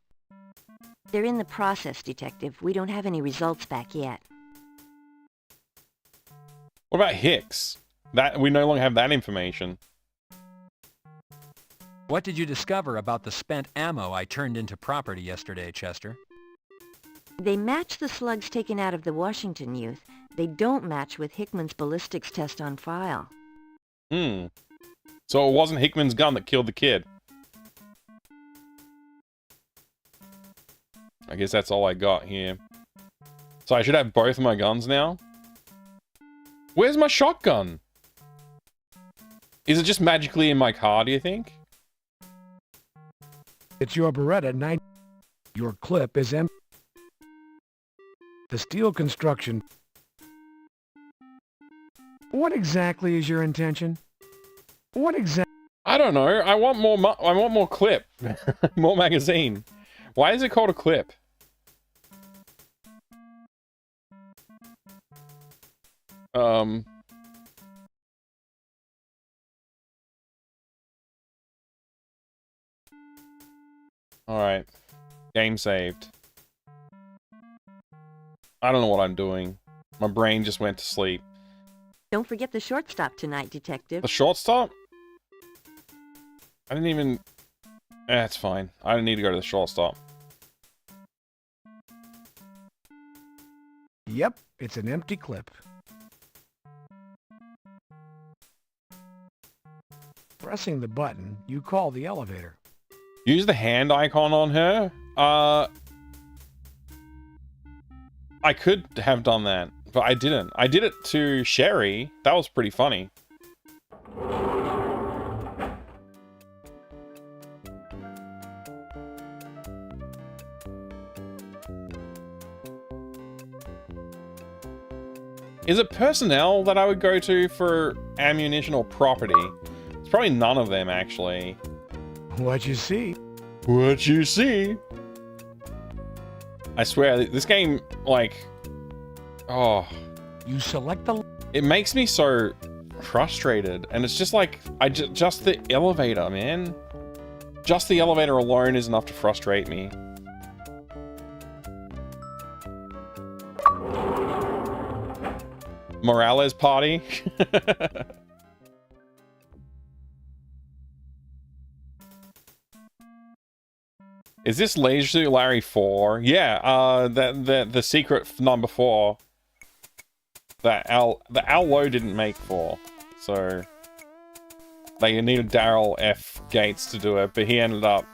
They're in the process, Detective. We don't have any results back yet. What about Hicks? That we no longer have that information. What did you discover about the spent ammo I turned into property yesterday, Chester? They match the slugs taken out of the Washington youth. They don't match with Hickman's ballistics test on file. So it wasn't Hickman's gun that killed the kid. I guess that's all I got here. So I should have both of my guns now? Where's my shotgun? Is it just magically in my car, do you think? It's your Beretta 9. Your clip is empty. The steel construction. What exactly is your intention? What exactly? I don't know. I want more clip. More magazine. Why is it called a clip? Alright. Game saved. I don't know what I'm doing. My brain just went to sleep. Don't forget the shortstop tonight, Detective. The shortstop? I didn't even... That's fine. I don't need to go to the shortstop. Yep, it's an empty clip. Pressing the button, you call the elevator. Use the hand icon on her? I could have done that, but I didn't. I did it to Sherry. That was pretty funny. Is it personnel that I would go to for ammunition or property? It's probably none of them, actually. What you see? What you see? I swear, this game, like... Oh. You select the... It makes me so frustrated. And it's just like, just the elevator, man. Just the elevator alone is enough to frustrate me. Morales party. Is this Leisure Suit Larry 4? Yeah, the secret number 4 that Al Lowe didn't make 4, so they needed Daryl F. Gates to do it, but he ended up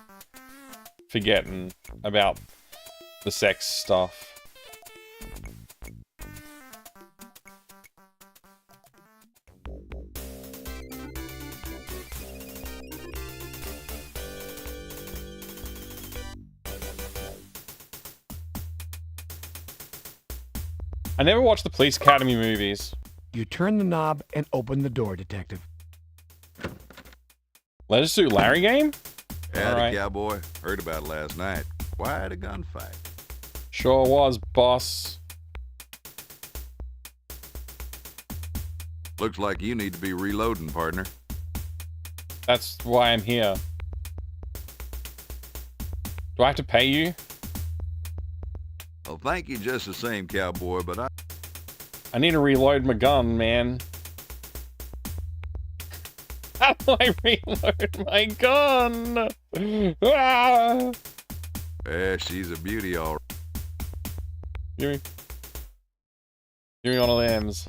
forgetting about the sex stuff. I never watched the Police Academy movies. You turn the knob and open the door, Detective. Leisure Suit Larry game? Howdy, cowboy. Heard about it last night. Quite a gunfight. Sure was, boss. Looks like you need to be reloading, partner. That's why I'm here. Do I have to pay you? Well, thank you just the same, cowboy, but I need to reload my gun, man. How do I reload my gun? Ah! Yeah, she's a beauty, all right. Give me one of them's.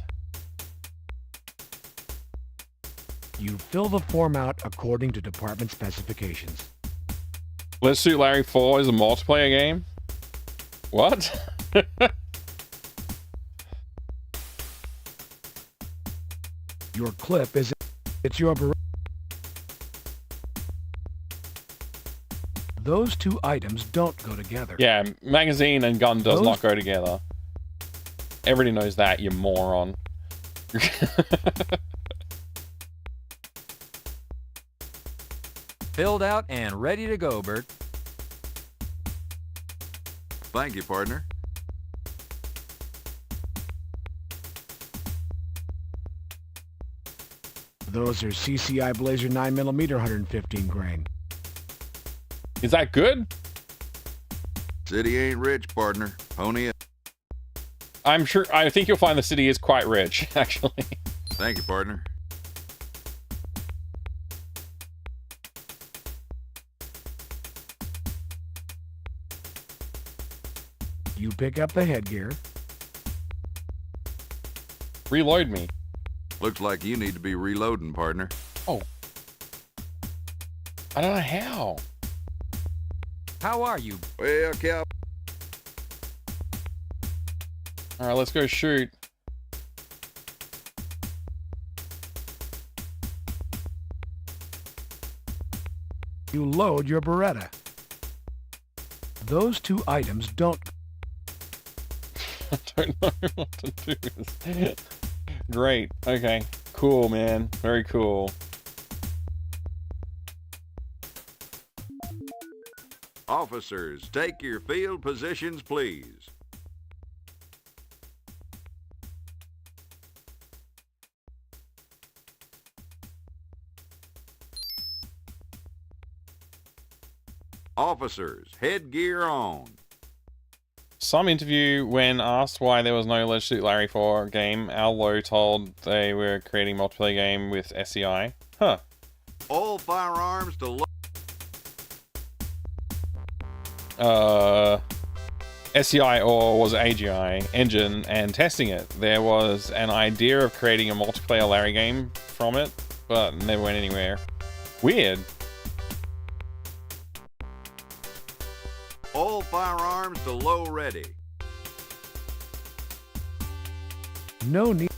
You fill the form out according to department specifications. Leisure Suit Larry 4 is a multiplayer game? What? Your clip is... It's your... Those two items don't go together. Yeah, magazine and gun does not go together. Everybody knows that, you moron. Filled out and ready to go, Bert. Thank you, partner. Those are CCI Blazer 9mm 115 grain. Is that good? City ain't rich, partner. Pony up. I'm sure, I think you'll find the city is quite rich, actually. Thank you, partner. You pick up the headgear. Reload me. Looks like you need to be reloading, partner. Oh. I don't know how. How are you? Well, cow. Alright, let's go shoot. You load your Beretta. Those two items don't... I don't know what to do. Great. Okay. Cool, man. Very cool. Officers, take your field positions, please. Officers, headgear on. Some interview, when asked why there was no Leisure Suit Larry 4 game, Al Lowe told they were creating a multiplayer game with SEI. Huh. All firearms to SEI, or was it AGI, engine and testing it. There was an idea of creating a multiplayer Larry game from it, but never went anywhere. Weird. all firearms to low ready. No need.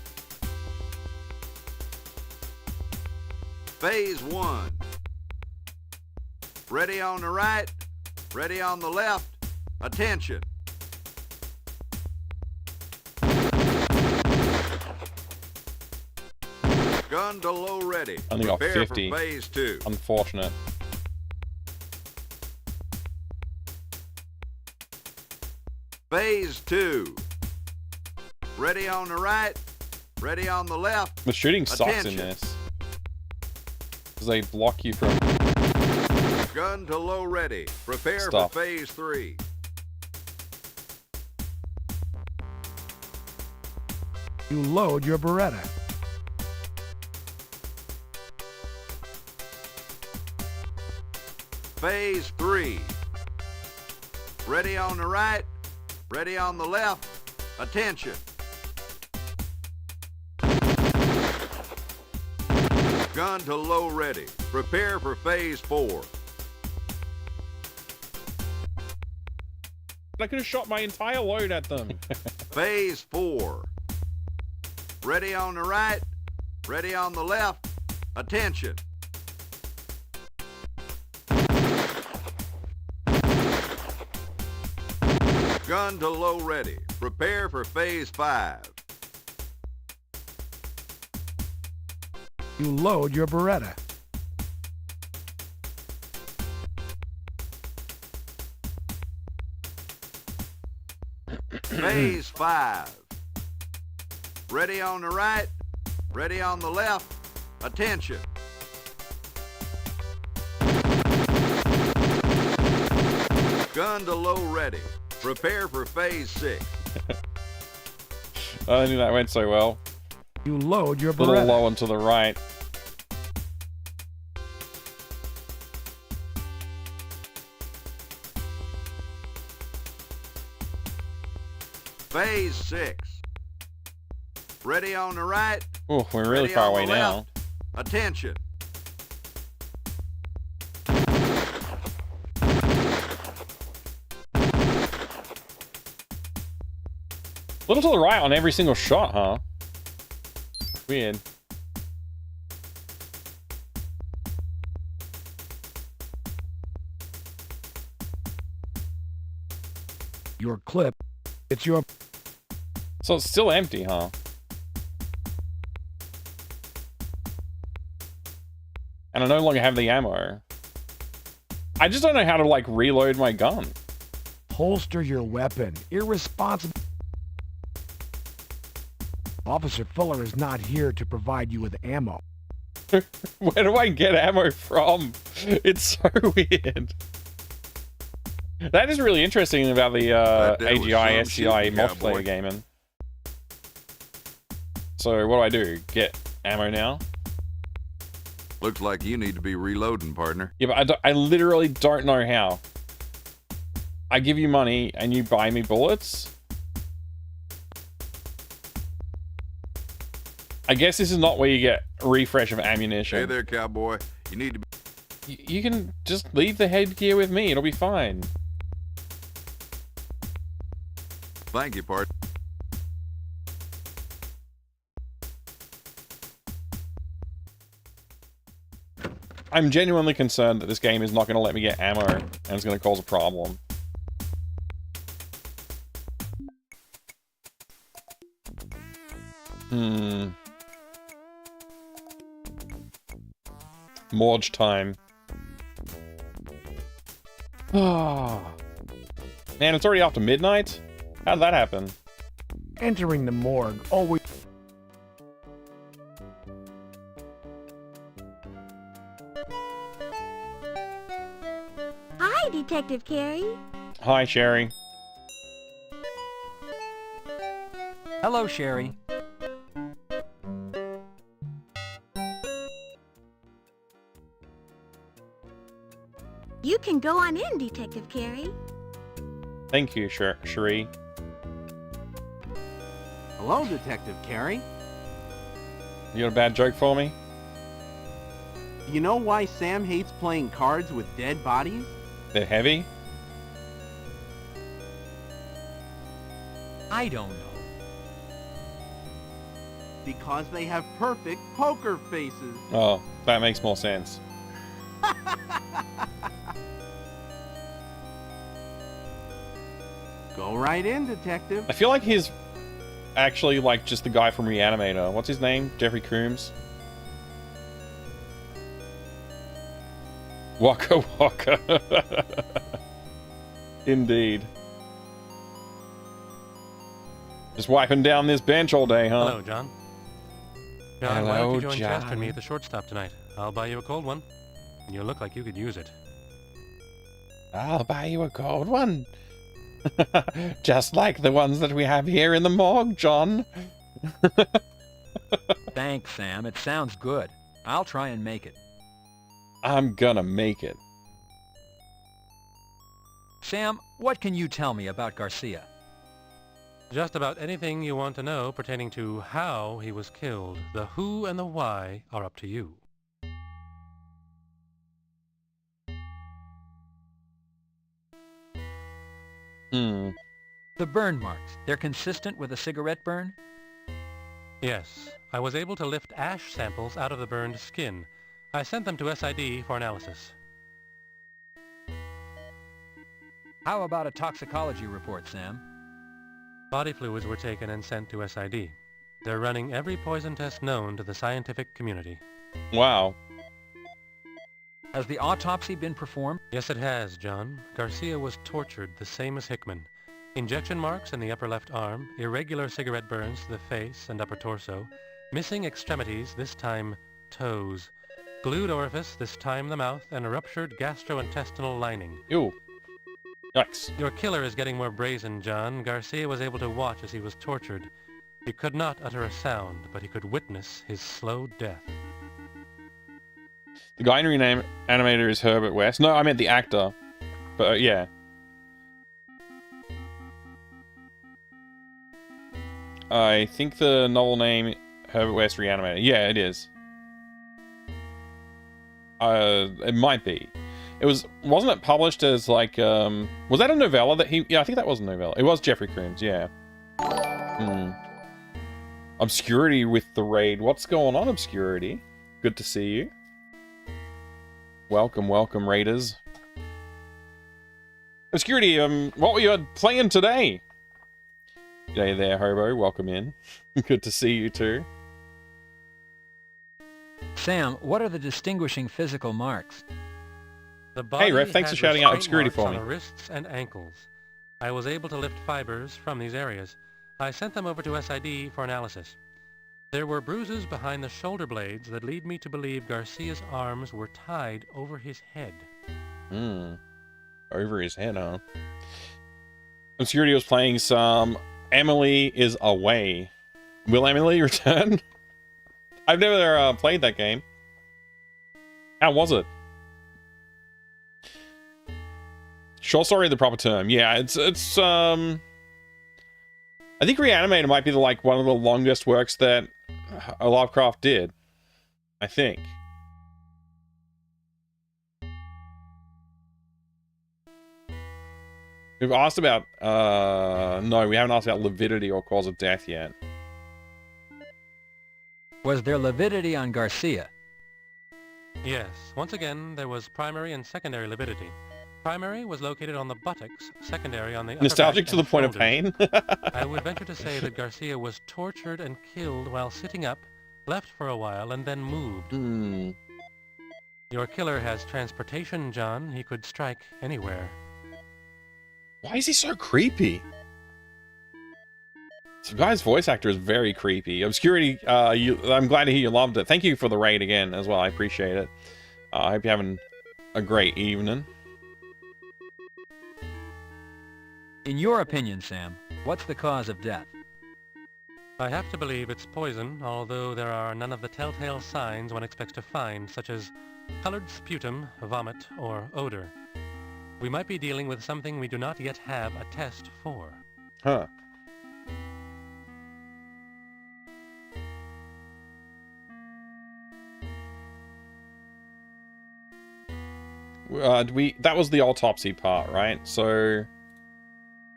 Phase 1. Ready on the right, ready on the left. Attention. Gun to low ready. Only got Prepare 50. for phase 2. Unfortunate. Phase 2. Ready on the right, Ready on the left. The shooting sucks Attention. in this. Because they block you from... Gun to low ready. Prepare Stop. for phase 3. You load your Beretta. Phase 3. Ready on the right. Ready on the left. Attention. Gun to low ready. Prepare for phase 4. I could have shot my entire load at them. Phase 4. Ready on the right. Ready on the left. Attention. Gun to low ready. Prepare for phase 5. You load your Beretta. Phase 5. Ready on the right. Ready on the left. Attention. Gun to low ready. Prepare for phase 6. I don't think that went so well. You load your A little Beretta. low and to the right. Phase 6. Ready on the right. Oh, we're really Ready far on away the now. left. Attention. A little to the right on every single shot, huh? Weird. Your clip. It's your... So it's still empty, huh? And I no longer have the ammo. I just don't know how to, like, reload my gun. Holster your weapon. Irresponsible. Officer Fuller is not here to provide you with ammo. Where do I get ammo from? It's so weird. That is really interesting about the AGI, SCI multiplayer gaming. So what do? Get ammo now? Looks like you need to be reloading, partner. Yeah, but I literally don't know how. I give you money and you buy me bullets? I guess this is not where you get a refresh of ammunition. Hey there, cowboy. You need to be... You can just leave the headgear with me. It'll be fine. Thank you, partner. I'm genuinely concerned that this game is not going to let me get ammo and it's going to cause a problem. Morgue time. Oh. Man, it's already after midnight? How did that happen? Entering the morgue always... Hi, Detective Carey. Hi, Sherry. Hello, Sherry. You can go on in, Detective Carey. Thank you, Sherry. Hello, Detective Carey. You got a bad joke for me? You know why Sam hates playing cards with dead bodies? They're heavy? I don't know. Because they have perfect poker faces. Oh, that makes more sense. Go right in, Detective. I feel like he's actually like just the guy from Reanimator. What's his name? Jeffrey Coombs? Waka Waka. Indeed. Just wiping down this bench all day, huh? Hello, John. John, why don't Hello, you join Chester John. and me at the shortstop tonight? I'll buy you a cold one. You look like you could use it. I'll buy you a cold one. Just like the ones that we have here in the morgue, John. Thanks, Sam. It sounds good. I'll try and make it. I'm gonna make it. Sam, what can you tell me about Garcia? Just about anything you want to know pertaining to how he was killed. The who and the why are up to you. The burn marks, they're consistent with a cigarette burn? Yes, I was able to lift ash samples out of the burned skin. I sent them to SID for analysis. How about a toxicology report, Sam? Body fluids were taken and sent to SID. They're running every poison test known to the scientific community. Wow. Has the autopsy been performed? Yes, it has, John. Garcia was tortured the same as Hickman. Injection marks in the upper left arm, irregular cigarette burns to the face and upper torso, missing extremities, this time toes, glued orifice, this time the mouth, and a ruptured gastrointestinal lining. Ew. Yikes. Your killer is getting more brazen, John. Garcia was able to watch as he was tortured. He could not utter a sound, but he could witness his slow death. The guy in Reanimator is Herbert West. No, I meant the actor. But yeah. I think the novel name Herbert West Reanimator. Yeah, it is. It might be. Wasn't it published as like was that a novella that he? Yeah, I think that was a novella. It was Jeffrey Coombs. Yeah. Obscurity with the raid. What's going on, Obscurity? Good to see you. Welcome, welcome, raiders. Obscurity, what were you playing today? G'day there, Hobo. Welcome in. Good to see you too. Sam, what are the distinguishing physical marks? The body hey, Ref, thanks for shouting out Obscurity for me. On the wrists and ankles. I was able to lift fibers from these areas. I sent them over to SID for analysis. There were bruises behind the shoulder blades that lead me to believe Garcia's arms were tied over his head. Over his head, huh? Obscurity was playing some Emily is Away. Will Emily return? I've never played that game. How was it? Short story, the proper term. Yeah, it's I think Reanimator might be like one of the longest works that Lovecraft did. I think. We've asked about no, we haven't asked about lividity or cause of death yet. Was there lividity on Garcia? Yes. Once again, there was primary and secondary lividity. Primary was located on the buttocks, secondary on the upper Nostalgic back to the and point of shoulders. pain. I would venture to say that Garcia was tortured and killed while sitting up, left for a while, and then moved. Your killer has transportation, John. He could strike anywhere. Why is he so creepy? This guy's voice actor is very creepy. Obscurity, I'm glad to hear you loved it. Thank you for the raid again as well. I appreciate it. I hope you're having a great evening. In your opinion, Sam, what's the cause of death? I have to believe it's poison, although there are none of the telltale signs one expects to find, such as colored sputum, vomit, or odor. We might be dealing with something we do not yet have a test for. Huh. That was the autopsy part, right? So,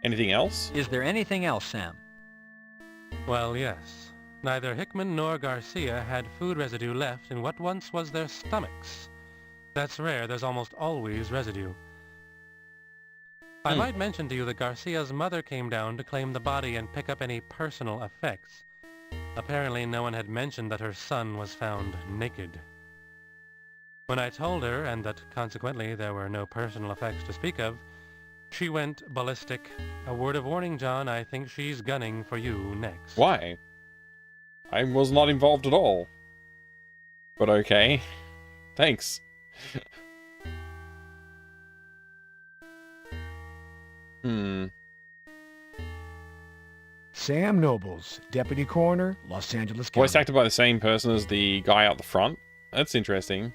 anything else? Is there anything else, Sam? Well, yes. Neither Hickman nor Garcia had food residue left in what once was their stomachs. That's rare. There's almost always residue. I might mention to you that Garcia's mother came down to claim the body and pick up any personal effects. Apparently no one had mentioned that her son was found naked. When I told her, and that consequently there were no personal effects to speak of, she went ballistic. A word of warning, John, I think she's gunning for you next. Why? I was not involved at all. But okay. Thanks. Sam Nobles, Deputy Coroner, Los Angeles County. Voice acted by the same person as the guy out the front. That's interesting.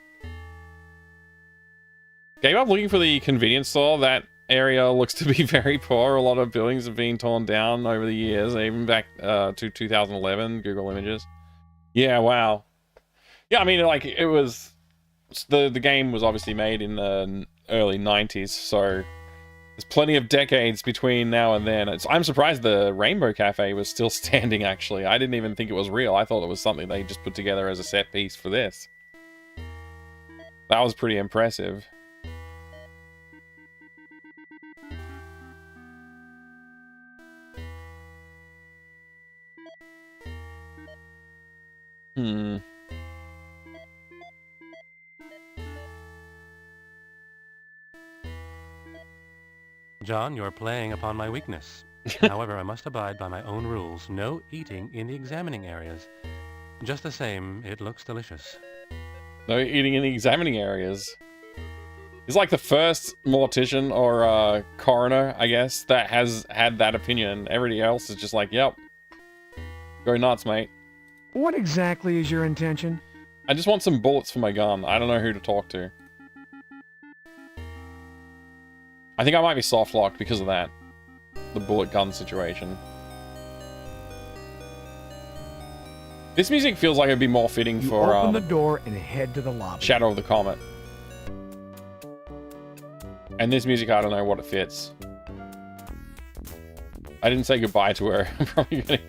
Gave up looking for the convenience store. That area looks to be very poor. A lot of buildings have been torn down over the years, even back to 2011, Google Images. Yeah, wow. Yeah, I mean, like, it was... The game was obviously made in the early 90s, so... There's plenty of decades between now and then. I'm surprised the Rainbow Cafe was still standing, actually. I didn't even think it was real. I thought it was something they just put together as a set piece for this. That was pretty impressive. John, you're playing upon my weakness. However, I must abide by my own rules. No eating in the examining areas. Just the same, it looks delicious. No eating in the examining areas. He's like the first mortician or coroner, I guess, that has had that opinion. Everybody else is just like, yep. Go nuts, mate. What exactly is your intention? I just want some bullets for my gun. I don't know who to talk to. I think I might be soft-locked because of that. The bullet gun situation. This music feels like it'd be more fitting for open the door and head to the lobby. Shadow of the Comet. And this music, I don't know what it fits. I didn't say goodbye to her. I'm probably gonna...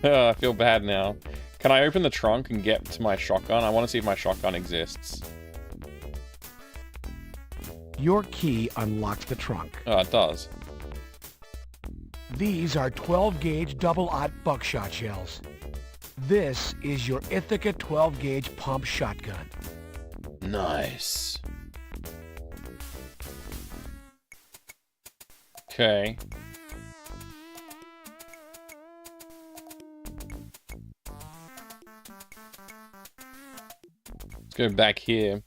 I feel bad now. Can I open the trunk and get to my shotgun? I want to see if my shotgun exists. Your key unlocks the trunk. Oh, it does. These are 12-gauge double-aught buckshot shells. This is your Ithaca 12-gauge pump shotgun. Nice. Okay. Let's go back here.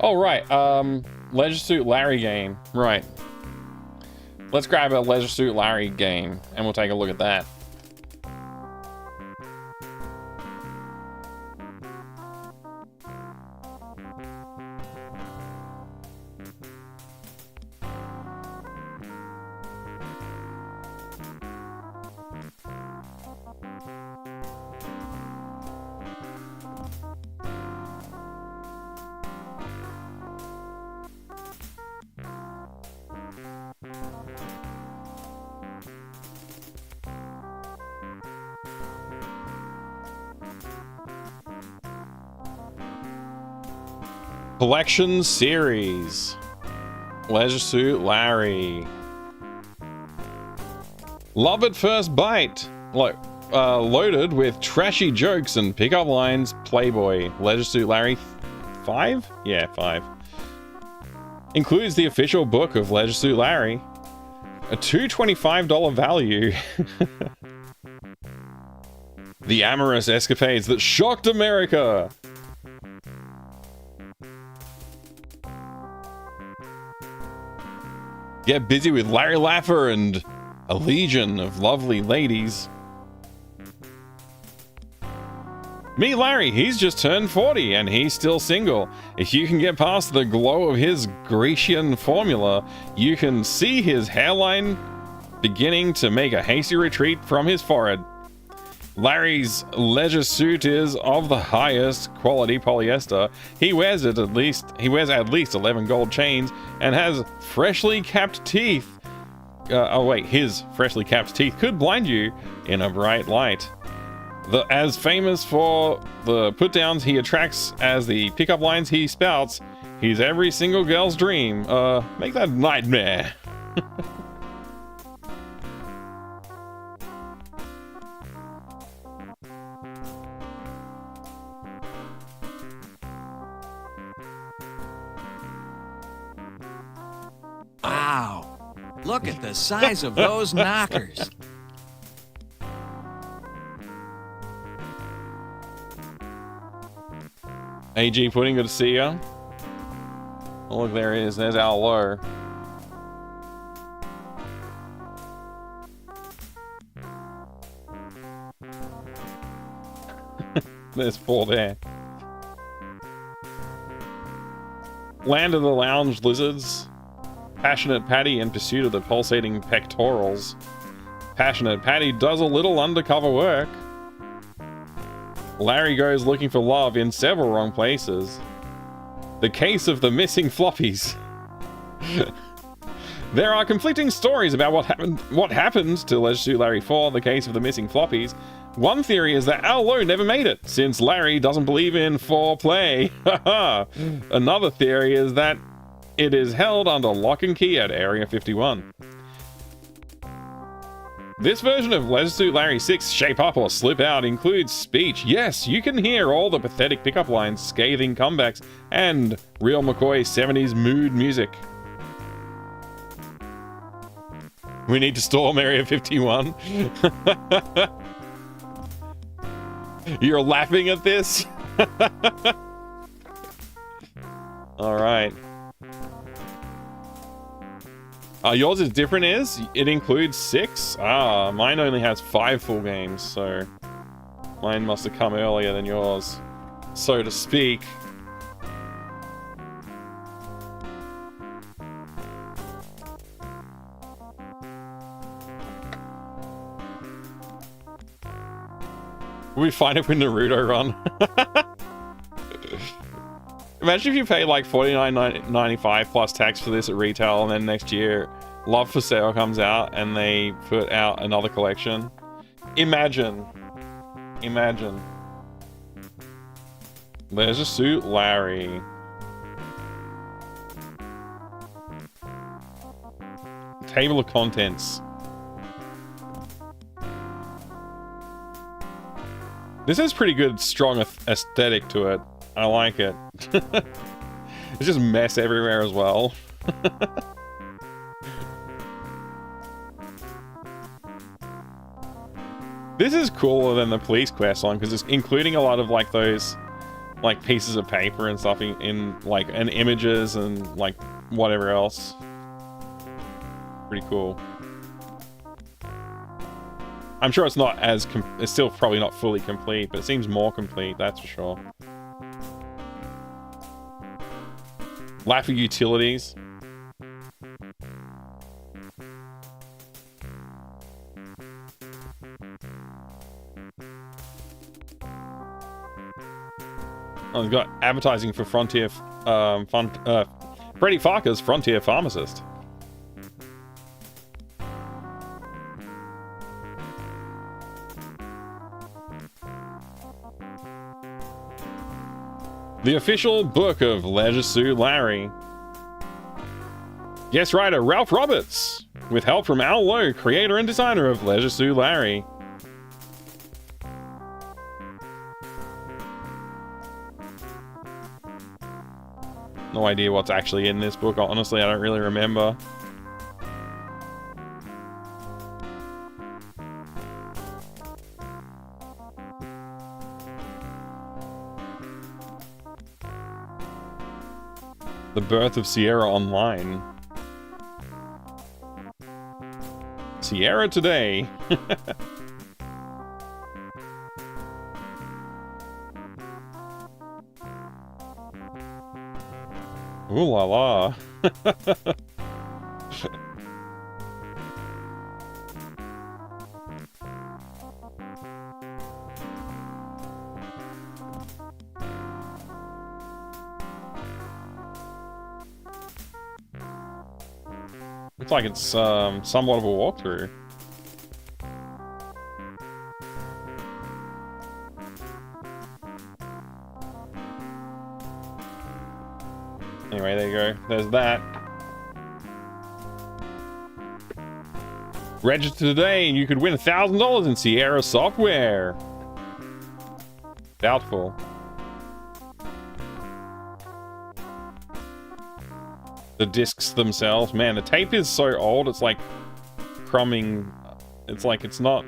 Oh, right. Leisure Suit Larry game. Right. Let's grab a Leisure Suit Larry game, and we'll take a look at that. Collection Series. Leisure Suit Larry. Love at First Bite. Loaded with trashy jokes and pickup lines. Playboy. Leisure Suit Larry 5? Yeah, 5. Includes the official book of Leisure Suit Larry. A $225 value. The amorous escapades that shocked America. Get busy with Larry Laffer and a legion of lovely ladies. Meet Larry, he's just turned 40 and he's still single. If you can get past the glow of his Grecian formula, you can see his hairline beginning to make a hasty retreat from his forehead. Larry's leisure suit is of the highest quality polyester. He wears at least 11 gold chains and has freshly capped teeth. His freshly capped teeth could blind you in a bright light. As famous for the put-downs he attracts as the pickup lines he spouts, he's every single girl's dream. Make that nightmare. Wow. Look at the size of those knockers. AG Pudding, good to see ya. Oh, look, there he is. There's Al Low. There's four there. Land of the Lounge Lizards. Passionate Patty in pursuit of the pulsating pectorals. Passionate Patty does a little undercover work. Larry goes looking for love in several wrong places. The case of the missing floppies. There are conflicting stories about what happened to Leisure Suit Larry 4, the case of the missing floppies. One theory is that Al Low never made it, since Larry doesn't believe in foreplay. Another theory is that it is held under lock and key at Area 51. This version of Leisure Suit Larry 6 Shape Up or Slip Out includes speech. Yes, you can hear all the pathetic pickup lines, scathing comebacks, and real McCoy 70s mood music. We need to storm Area 51. You're laughing at this? Alright. Yours is different, is? It includes 6? Ah, mine only has 5 full games, so... Mine must have come earlier than yours, so to speak. We find it with Naruto Run. Imagine if you pay like $49.95 plus tax for this at retail, and then next year Love for Sale comes out and they put out another collection. Imagine. Imagine. Leisure Suit Larry. Table of contents. This has pretty good, strong aesthetic to it. I like it. It's just mess everywhere as well. This is cooler than the Police Quest one because it's including a lot of like those like pieces of paper and stuff in like and images and like whatever else. Pretty cool. I'm sure it's not as it's still probably not fully complete, but it seems more complete, that's for sure. Laffy Utilities. Oh, we've got advertising for Frontier, Freddy Farker's Frontier Pharmacist. The official book of Leisure Suit Larry. Guest writer Ralph Roberts, with help from Al Low, creator and designer of Leisure Suit Larry. No idea what's actually in this book. Honestly, I don't really remember. The Birth of Sierra Online. Sierra Today. Ooh la la. Looks like it's somewhat of a walkthrough. Anyway, there you go. There's that. Register today and you could win $1,000 in Sierra software. Doubtful. The discs themselves. Man, the tape is so old, it's like crumbing. It's like it's not...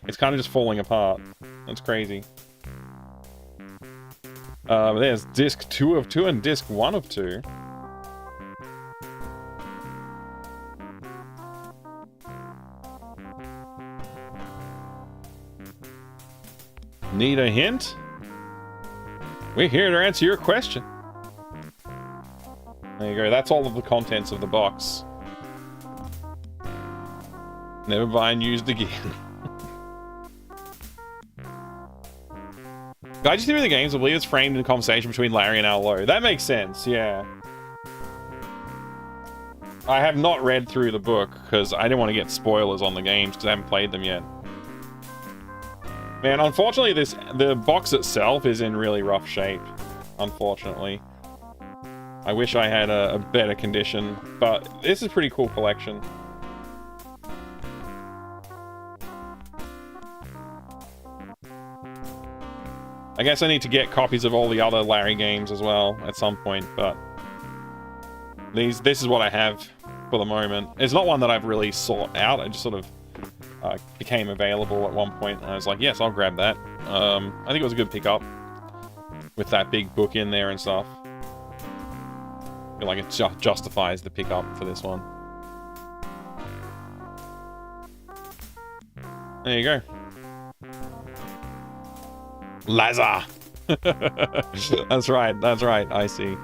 It's kind of just falling apart. That's crazy. There's disc 2 of 2 and disc 1 of 2. Need a hint? We're here to answer your question. There you go. That's all of the contents of the box. Never buy and used again. Guide you through the games. I believe it's framed in a conversation between Larry and Al Lowe. That makes sense, yeah. I have not read through the book because I didn't want to get spoilers on the games because I haven't played them yet. Man, unfortunately, the box itself is in really rough shape. Unfortunately. I wish I had a better condition, but this is a pretty cool collection. I guess I need to get copies of all the other Larry games as well at some point, but this is what I have for the moment. It's not one that I've really sought out. I just sort of became available at one point, and I was like, yes, I'll grab that. I think it was a good pickup with that big book in there and stuff. I feel like it justifies the pickup for this one. There you go. Lazar! That's right, I see.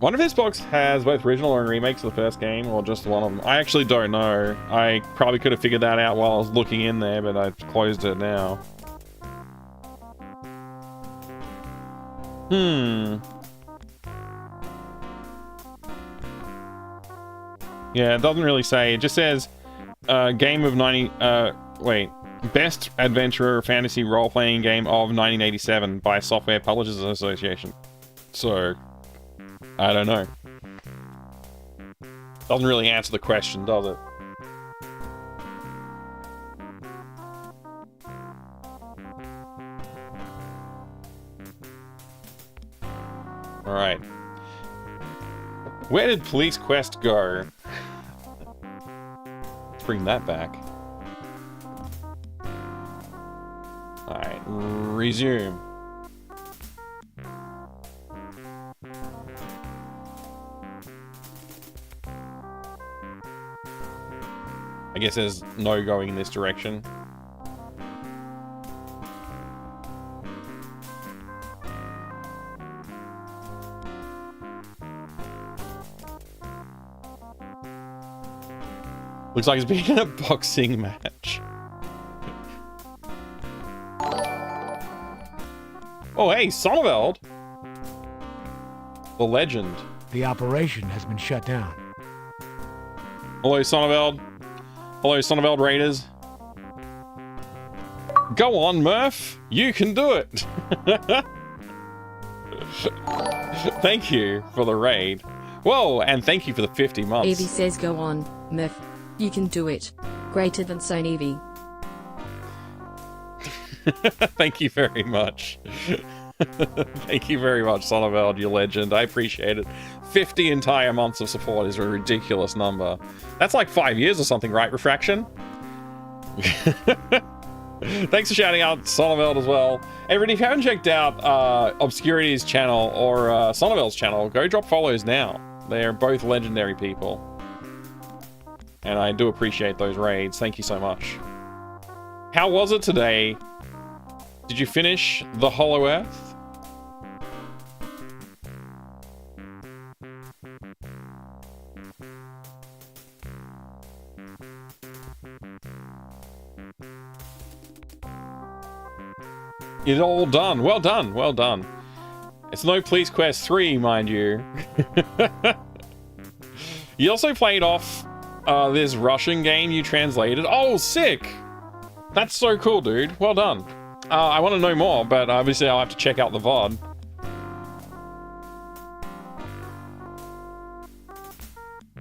Wonder if this box has both original and remakes of the first game, or just one of them. I actually don't know. I probably could have figured that out while I was looking in there, but I've closed it now. Yeah, it doesn't really say. It just says, game of 90... Best Adventure Fantasy Role-Playing Game of 1987 by Software Publishers Association. So, I don't know. Doesn't really answer the question, does it? Alright. Where did Police Quest go? Let's bring that back. Alright, resume. I guess there's no going in this direction. Looks like it's been a boxing match. Oh, hey, Sonneveld! The legend. The operation has been shut down. Hello, Sonneveld. Hello, Sonneveld Raiders. Go on, Murph. You can do it. Thank you for the raid. Whoa, and thank you for the 50 months. Evie says go on, Murph. You can do it. Greater than Son Evie. Thank you very much. Thank you very much, Sonneveld, you legend. I appreciate it. 50 entire months of support is a ridiculous number. That's like 5 years or something, right, Refraction? Thanks for shouting out Sonneveld as well. Everybody, if you haven't checked out Obscurity's channel or Sonneveld's channel, go drop follows now. They're both legendary people. And I do appreciate those raids. Thank you so much. How was it today? Did you finish the Hollow Earth? It's all done. Well done. Well done. It's no Police Quest 3, mind you. You also played off this Russian game you translated. Oh, sick! That's so cool, dude. Well done. I want to know more, but obviously I'll have to check out the VOD.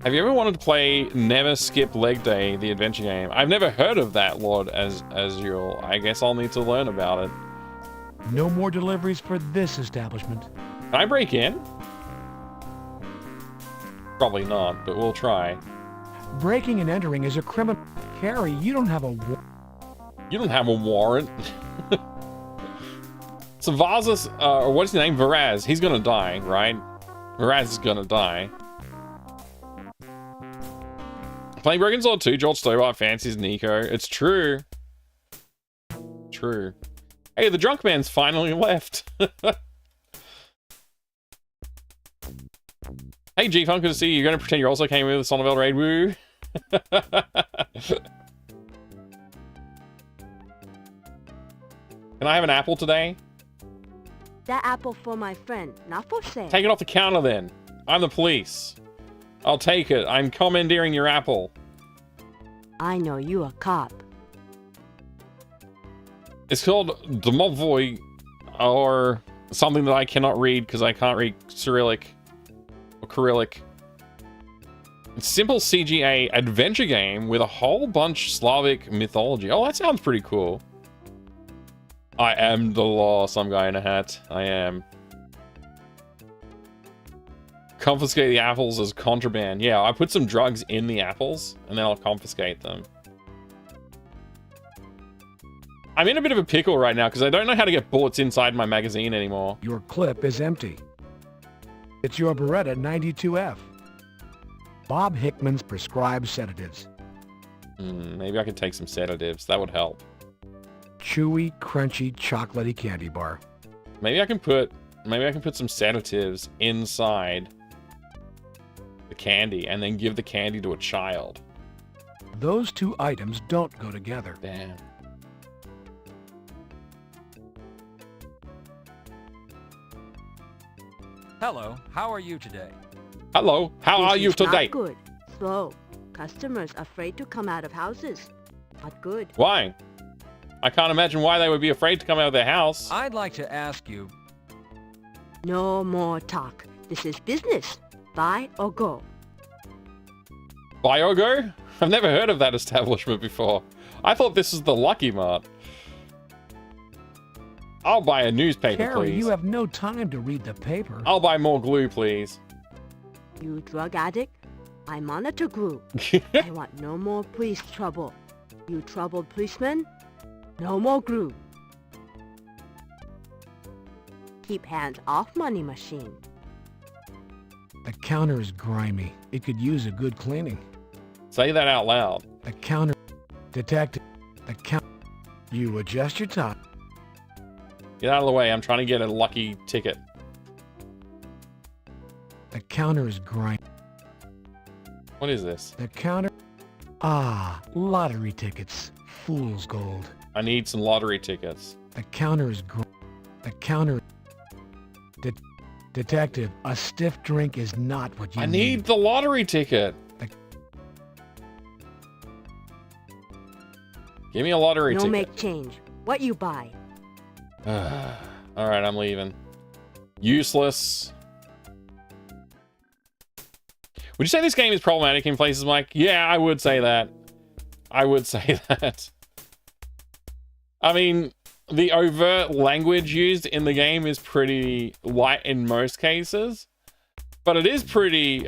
Have you ever wanted to play Never Skip Leg Day, the adventure game? I've never heard of that, Lord Azul. I guess I'll need to learn about it. No more deliveries for this establishment. Can I break in? Probably not, but we'll try. Breaking and entering is a criminal. Carrie, you don't have a warrant. You don't have a warrant. So Vazas, or what's his name? Varaz. He's gonna die, right? Varaz is gonna die. Playing Broken Sword 2, George Stobart fancies Nico. It's true. True. Hey, the drunk man's finally left. Hey, G-Funk, good to see you. You're gonna pretend you also came with the Sonneville raid, woo. Can I have an apple today? That apple for my friend, not for sale. Take it off the counter then. I'm the police. I'll take it. I'm commandeering your apple. I know you a cop. It's called Domovoy, or something that I cannot read because I can't read Cyrillic or Cyrillic. It's simple CGA adventure game with a whole bunch Slavic mythology. Oh, that sounds pretty cool. I am the law, some guy in a hat. I am. Confiscate the apples as contraband. Yeah, I put some drugs in the apples, and then I'll confiscate them. I'm in a bit of a pickle right now, because I don't know how to get bullets inside my magazine anymore. Your clip is empty. It's your Beretta 92F. Bob Hickman's prescribed sedatives. Maybe I could take some sedatives. That would help. Chewy, crunchy, chocolatey candy bar. Maybe I can put some sedatives inside the candy and then give the candy to a child. Those two items don't go together. Damn. Hello, how are you today? Hello, how are you today? Not good. Slow. Customers afraid to come out of houses. Not good. Why? I can't imagine why they would be afraid to come out of their house. I'd like to ask you... No more talk. This is business. Buy or go. Buy or go? I've never heard of that establishment before. I thought this was the Lucky Mart. I'll buy a newspaper, Carrie, please. you have no time to read the paper. I'll buy more glue, please. You drug addict? I monitor glue. I want no more police trouble. You troubled policeman? No more glue. Keep hands off money machine. The counter is grimy. It could use a good cleaning. Say that out loud. The counter... Detective... The count... You adjust your time. Get out of the way. I'm trying to get a lucky ticket. The counter is grimy. What is this? The counter... Ah, lottery tickets. Fool's gold. I need some lottery tickets. The counter is The counter... Detective, a stiff drink is not what you I need the lottery ticket. Give me a lottery ticket. No make change. What you buy? Alright, I'm leaving. Useless. Would you say this game is problematic in places, Mike? Yeah, I would say that. I would say that. I mean, the overt language used in the game is pretty light in most cases, but it is pretty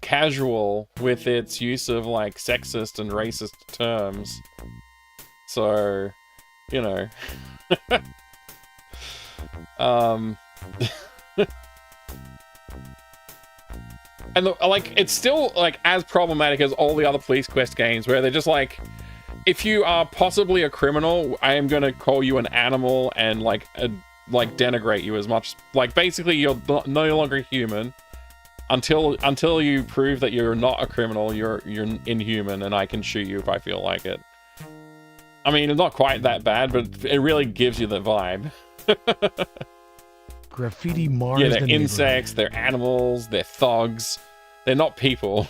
casual with its use of like sexist and racist terms. So, you know. And like, it's still like as problematic as all the other Police Quest games, where they're just like, if you are possibly a criminal, I am gonna call you an animal and like denigrate you as much. Like basically, you're no longer human until you prove that you're not a criminal. You're inhuman, and I can shoot you if I feel like it. I mean, it's not quite that bad, but it really gives you the vibe. Graffiti Mars. Yeah, they're insects, they're animals, they're thugs. They're not people.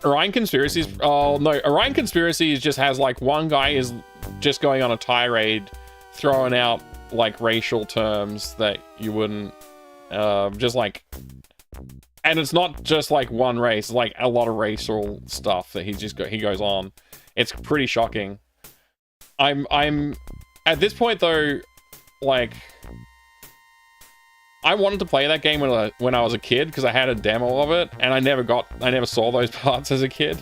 Orion Conspiracies. Oh no, Orion Conspiracies just has like one guy is just going on a tirade, throwing out like racial terms that you wouldn't just like, and it's not just like one race, it's like a lot of racial stuff that he goes on. It's pretty shocking. I'm at this point though, like, I wanted to play that game when I was a kid because I had a demo of it, and I never saw those parts as a kid.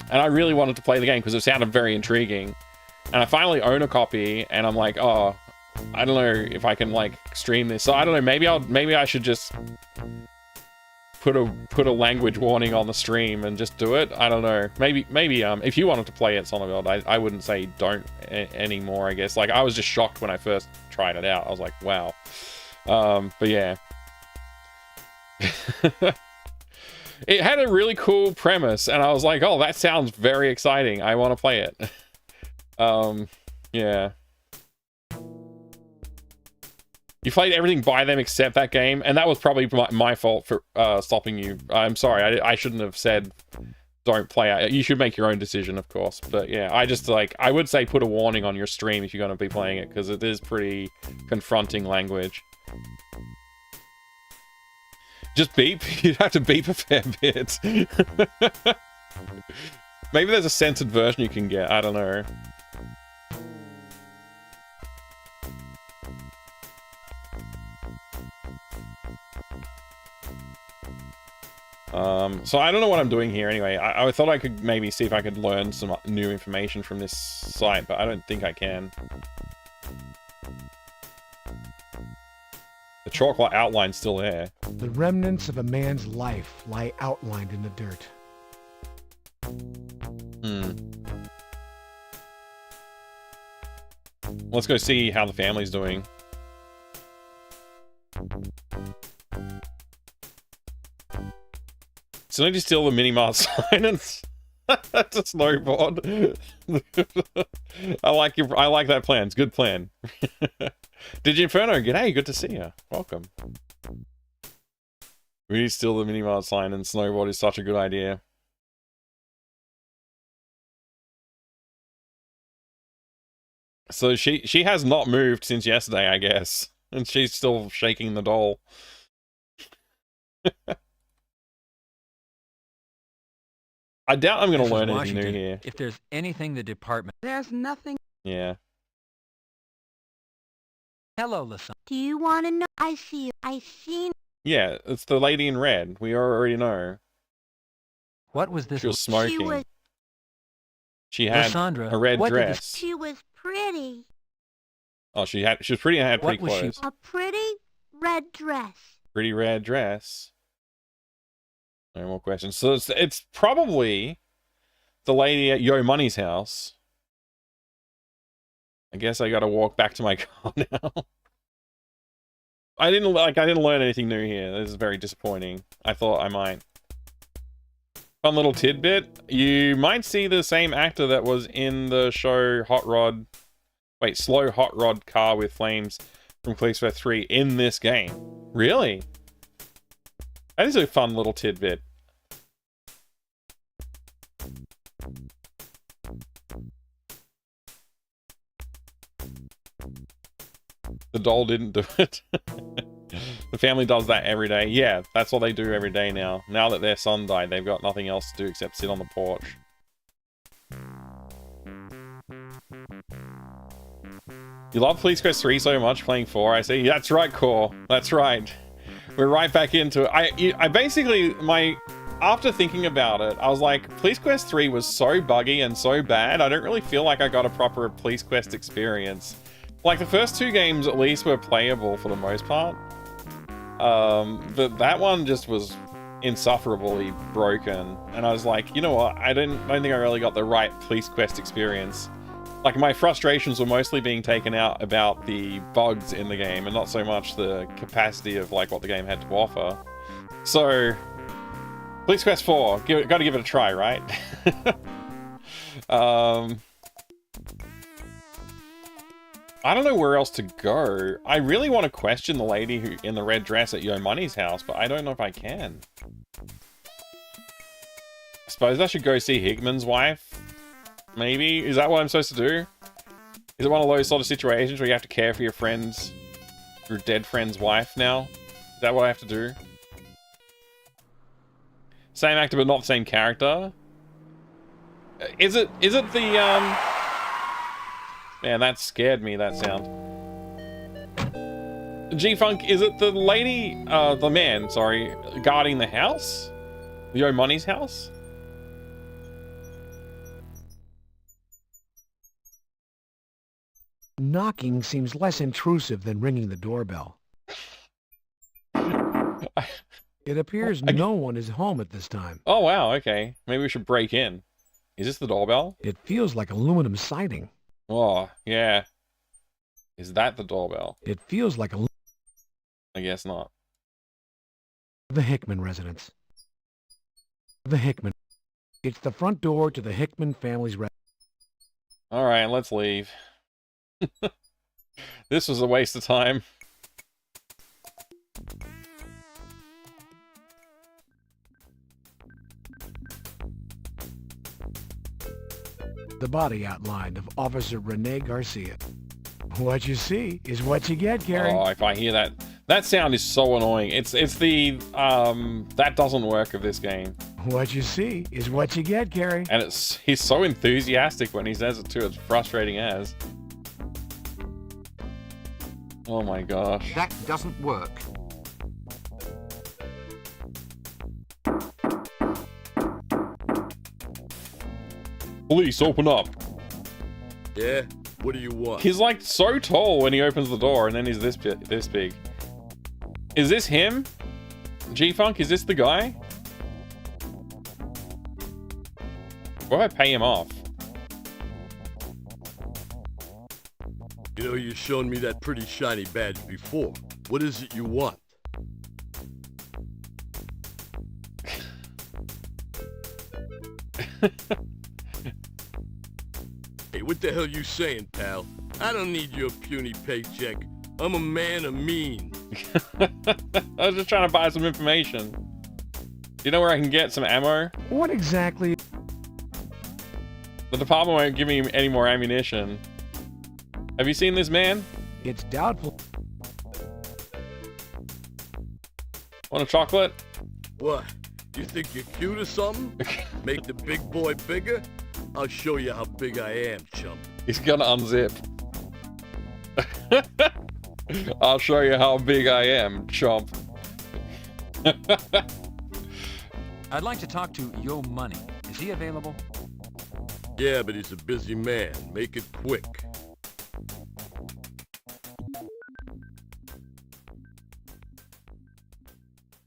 And I really wanted to play the game because it sounded very intriguing. And I finally own a copy, and I'm like, oh, I don't know if I can like stream this. So I don't know. Maybe I should just put a language warning on the stream and just do it. I don't know. Maybe if you wanted to play it, Sonobuild, I wouldn't say don't anymore. I guess like I was just shocked when I first tried it out. I was like, wow. But yeah. It had a really cool premise, and I was like, oh, that sounds very exciting. I want to play it. Yeah. You played everything by them except that game, and that was probably my fault for stopping you. I'm sorry, I shouldn't have said don't play it. You should make your own decision, of course. But yeah, I would say put a warning on your stream if you're going to be playing it, because it is pretty confronting language. Just beep? You'd have to beep a fair bit. Maybe there's a censored version you can get, I don't know. So I don't know what I'm doing here anyway. I thought I could maybe see if I could learn some new information from this site, but I don't think I can. The chalk outline's still there. The remnants of a man's life lie outlined in the dirt. Let's go see how the family's doing. So need to steal the Mini-Mart sign and that's a snowboard. I like that plan. It's a good plan. Digi Inferno, g'day, good to see you. Welcome. We need to steal the Mini-Mart sign and snowboard is such a good idea. So she has not moved since yesterday, I guess. And she's still shaking the doll. I doubt I'm going to learn anything new here. If there's anything the department... There's nothing... Yeah. Hello, Lasandra. Do you want to know? I seen... Yeah, it's the lady in red. We already know. What was this? She was smoking. She had Lasandra, a red dress. She was pretty. Oh, she was pretty and had pretty clothes. A pretty red dress. Pretty red dress. No more questions. So it's probably the lady at Yo Money's house. I guess I gotta walk back to my car now. I didn't learn anything new here. This is very disappointing. I thought I might. Fun little tidbit. You might see the same actor that was in the show Slow Hot Rod Car with Flames from Police Quest 3 in this game. Really? That is a fun little tidbit. The doll didn't do it. The family does that every day. Yeah, that's what they do every day now. Now that their son died, they've got nothing else to do except sit on the porch. You love Police Quest 3 so much, playing 4, I see. That's right, Core. That's right. We're right back into it. I basically, after thinking about it, I was like, Police Quest 3 was so buggy and so bad, I don't really feel like I got a proper Police Quest experience. Like, the first 2 games at least were playable for the most part. But that one just was insufferably broken. And I was like, you know what? I don't think I really got the right Police Quest experience. Like, my frustrations were mostly being taken out about the bugs in the game and not so much the capacity of, like, what the game had to offer. So, Police Quest 4, gotta give it a try, right? I don't know where else to go. I really want to question the lady who in the red dress at Yo Money's house, but I don't know if I can. I suppose I should go see Hickman's wife. Maybe? Is that what I'm supposed to do? Is it one of those sort of situations where you have to care for your dead friend's wife now? Is that what I have to do? Same actor but not the same character? Is it the, Man, that scared me, that sound. G-Funk, is it the lady, the man, sorry, guarding the house? Yo Money's house? knocking seems less intrusive than ringing the doorbell. It appears no one is home at this time. Oh, wow, okay. Maybe we should break in. Is this the doorbell? It feels like aluminum siding. Oh, yeah. Is that the doorbell? It feels like I guess not. The Hickman residence. The Hickman. It's the front door to the Hickman family's residence. All right, let's leave. This was a waste of time. The body outline of Officer Rene Garcia. What you see is what you get, Gary. Oh, if I hear that. That sound is so annoying. It's the, that doesn't work of this game. What you see is what you get, Gary. And he's so enthusiastic when he says it too. It's frustrating as. Oh my gosh. That doesn't work. Police, open up. Yeah? What do you want? He's like so tall when he opens the door, and then he's this big. Is this him? G-Funk, is this the guy? Why do I pay him off? You know, you've shown me that pretty shiny badge before. What is it you want? Hey, what the hell you saying, pal? I don't need your puny paycheck. I'm a man of means. I was just trying to buy some information. Do you know where I can get some ammo? What exactly? The department won't give me any more ammunition. Have you seen this man? It's doubtful. Want a chocolate? What? You think you're cute or something? Make the big boy bigger? I'll show you how big I am, chump. He's gonna unzip. I'll show you how big I am, chump. I'd like to talk to Yo Money. Is he available? Yeah, but he's a busy man. Make it quick.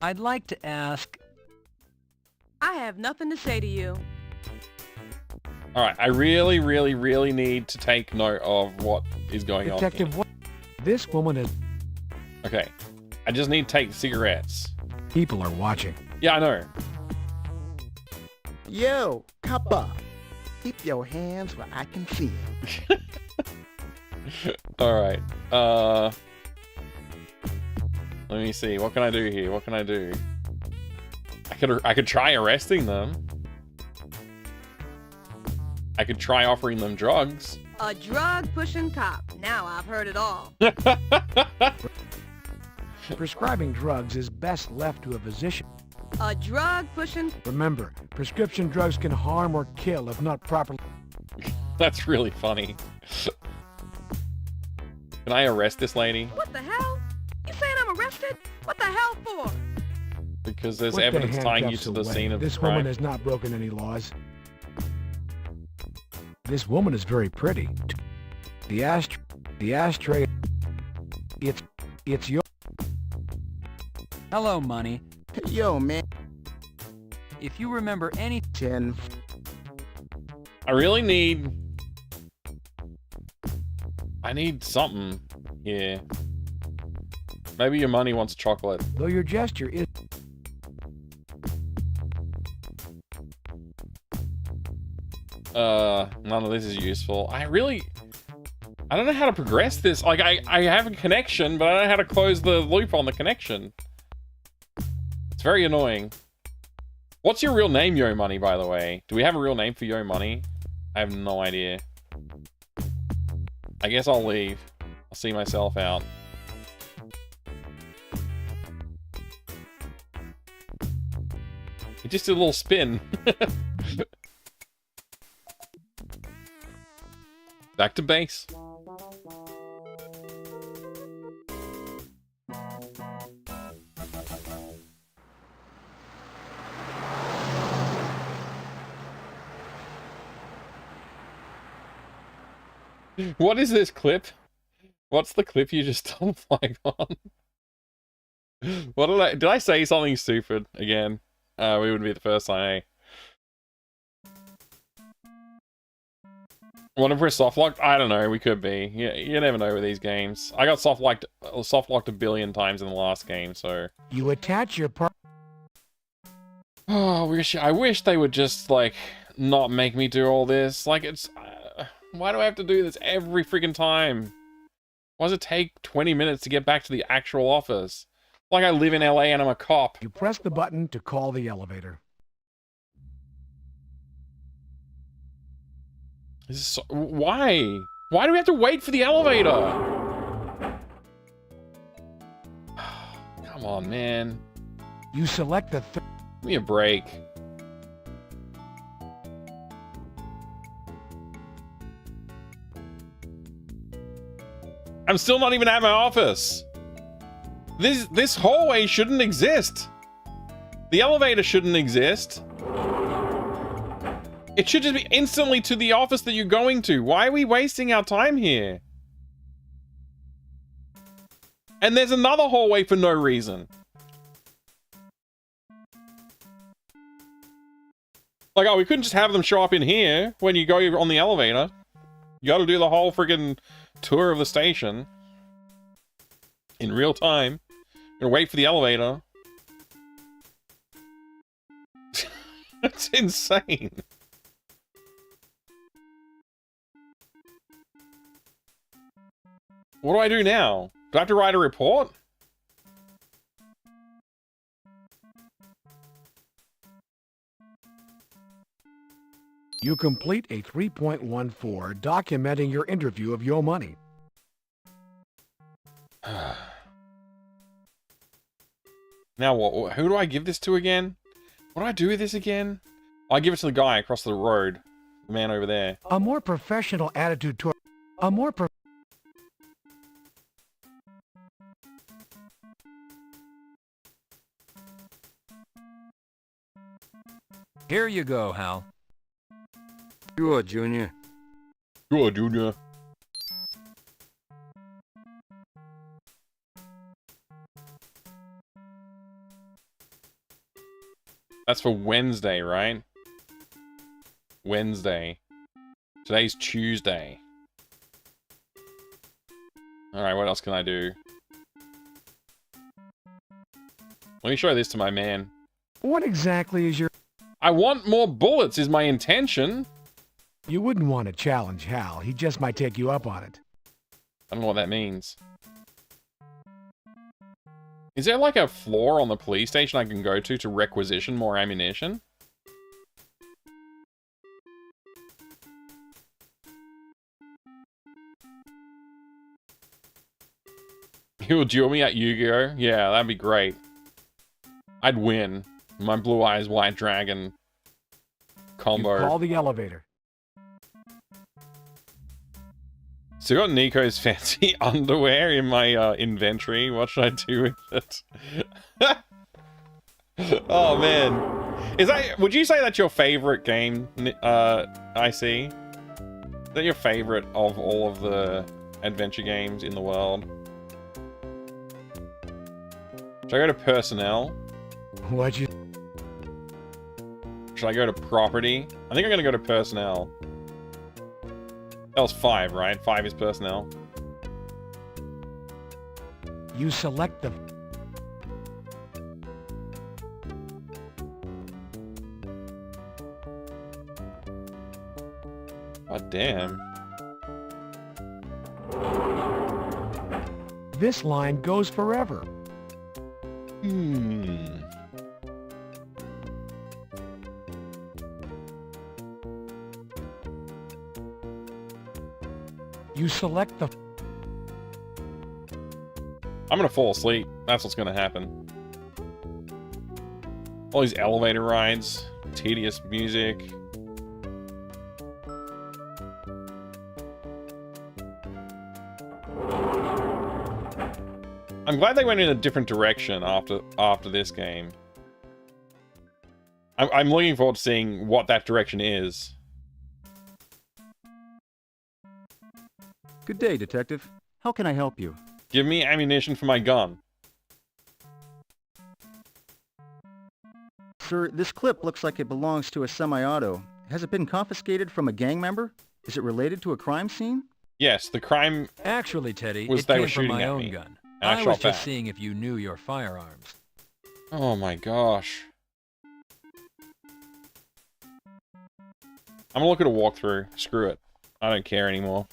I'd like to ask... I have nothing to say to you. Alright, I really, really, really need to take note of what is going on. Detective, what? This woman is... Okay, I just need to take cigarettes. People are watching. Yeah, I know. Yo, copper. Keep your hands where I can see it. Alright, let me see. What can I do here? What can I do? I could try arresting them. I could try offering them drugs. A drug-pushing cop. Now I've heard it all. Prescribing drugs is best left to a physician. A drug-pushing... Remember, prescription drugs can harm or kill if not properly... That's really funny. Can I arrest this lady? What the hell? You saying I'm arrested? What the hell for? Because there's evidence tying you to the scene of the crime. This woman has not broken any laws. This woman is very pretty. The ashtray... It's your... Hello, Money. Yo, man. If you remember any... I really need... I need something here. Maybe Your Money wants chocolate. Though your gesture is... None of this is useful. I don't know how to progress this. Like, I have a connection, but I don't know how to close the loop on the connection. It's very annoying. What's your real name, Yo Money, by the way? Do we have a real name for Yo Money? I have no idea. I guess I'll leave. I'll see myself out. He just did a little spin. Back to base. What is this clip? What's the clip you just told flying on? What did I say something stupid again? We wouldn't be the first time, eh? What if we're soft locked? I don't know, we could be. You never know with these games. I got soft locked a billion times in the last game, so. You attach your part. Oh, I wish they would just, like, not make me do all this. Like, it's... why do I have to do this every freaking time? Why does it take 20 minutes to get back to the actual office? Like I live in LA and I'm a cop. You press the button to call the elevator. This is so, why? Why do we have to wait for the elevator? Come on, man. You select the Give me a break. I'm still not even at my office. This hallway shouldn't exist. The elevator shouldn't exist. It should just be instantly to the office that you're going to. Why are we wasting our time here? And there's another hallway for no reason. Like, oh, we couldn't just have them show up in here when you go on the elevator. You gotta do the whole friggin' tour of the station in real time. You're gonna wait for the elevator. That's insane. What do I do now? Do I have to write a report? You complete a 3.14 documenting your interview of Yo Money. Now what? Who do I give this to again? What do I do with this again? I give it to the guy across the road. The man over there. A more professional attitude toward... Here you go, Hal. Sure, Junior. Sure, Junior. That's for Wednesday, right? Wednesday. Today's Tuesday. Alright, what else can I do? Let me show this to my man. What exactly is your... I want more bullets is my intention. You wouldn't want to challenge Hal. He just might take you up on it. I don't know what that means. Is there like a floor on the police station I can go to requisition more ammunition? He'll duel me at Yu-Gi-Oh! Yeah, that'd be great. I'd win. My Blue Eyes White Dragon combo. You call the elevator. So I got Nico's fancy underwear in my inventory. What should I do with it? Oh man, is that? Would you say that's your favorite game? I see. Is that your favorite of all of the adventure games in the world? Should I go to personnel? What'd you? Should I go to property? I think I'm gonna go to personnel. That was 5, right? 5 is personnel. You select the... God damn. This line goes forever. You select the... I'm gonna fall asleep. That's what's gonna happen. All these elevator rides, tedious music. I'm glad they went in a different direction after this game. I'm looking forward to seeing what that direction is. Good day, Detective. How can I help you? Give me ammunition for my gun. Sir, this clip looks like it belongs to a semi-auto. Has it been confiscated from a gang member? Is it related to a crime scene? Yes, the crime... Actually, Teddy, was it they came were from shooting my at own me. gun. And I I shot was just back. seeing if you knew your firearms. Oh my gosh. I'm gonna look at a walkthrough. Screw it. I don't care anymore.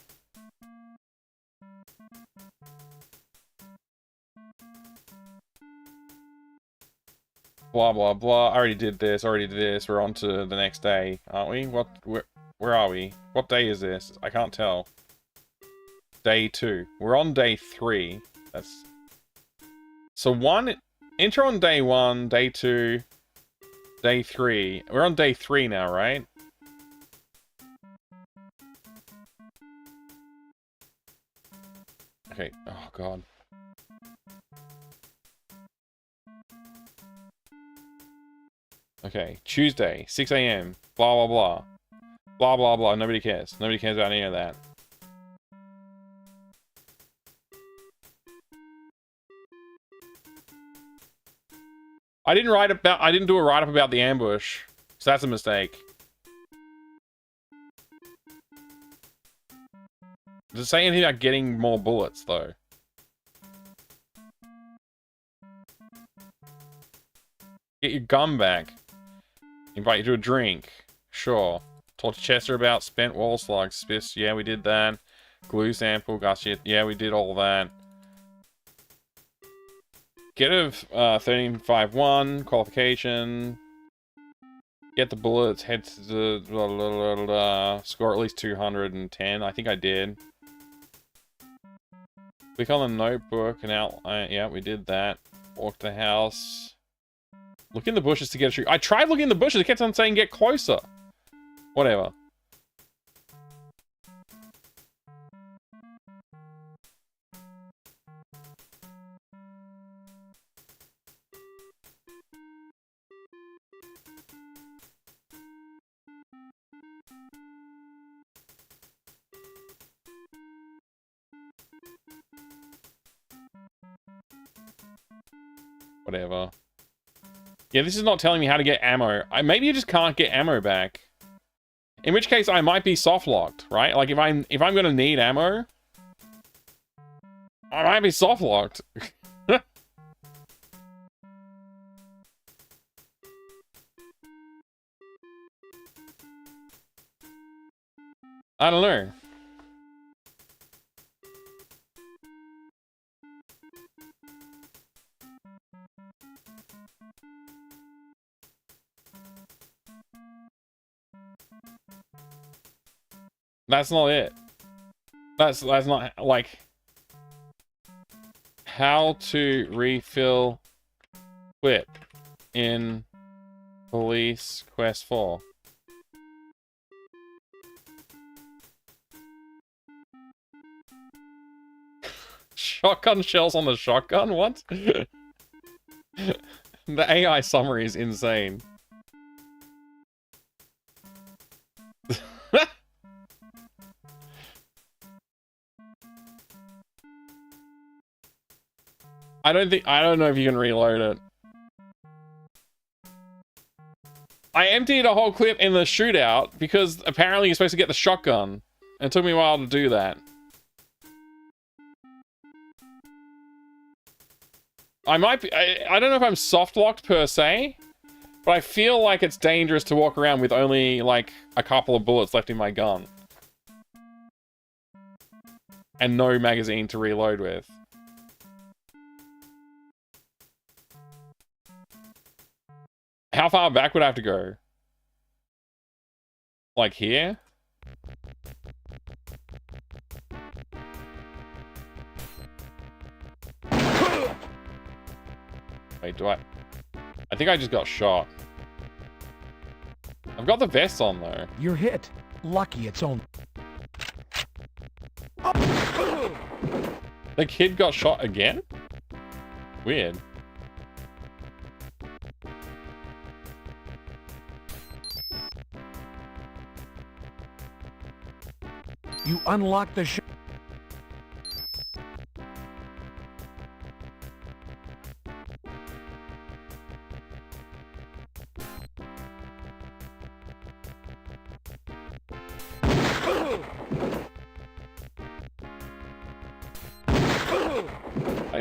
Blah blah blah. I already did this. We're on to the next day, aren't we? Where are we? What day is this? I can't tell. Day 2. We're on day 3. That's so enter on day 1, day 2, day 3. We're on day 3 now, right? Okay. Oh god. Okay, Tuesday, 6 a.m. Blah blah blah. Blah blah blah. Nobody cares. Nobody cares about any of that. I didn't do a write-up about the ambush. So that's a mistake. Does it say anything about getting more bullets, though? Get your gun back. Invite you to a drink. Sure. Talk to Chester about spent wall slugs. Spiffs, yeah, we did that. Glue sample, gotcha. Yeah, we did all that. Get a 1351 qualification. Get the bullets. Head to the score at least 210. I think I did. Click on the notebook and outline. Yeah, we did that. Walk to the house. Look in the bushes to get a tree. I tried looking in the bushes. It kept on saying get closer. Whatever. Whatever. Yeah, this is not telling me how to get ammo. Maybe you just can't get ammo back. In which case, I might be soft locked, right? Like if I'm gonna need ammo, I might be soft locked. I don't know. That's not it. That's not like how to refill clip in Police Quest 4. Shotgun shells on the shotgun? What? The AI summary is insane. I don't know if you can reload it. I emptied a whole clip in the shootout because apparently you're supposed to get the shotgun. And it took me a while to do that. I might be, I don't know if I'm soft locked per se, but I feel like it's dangerous to walk around with only like a couple of bullets left in my gun. And no magazine to reload with. How far back would I have to go? Like here? Wait, do I think I just got shot. I've got the vest on though. You're hit. Lucky it's only... The kid got shot again? Weird. You unlock the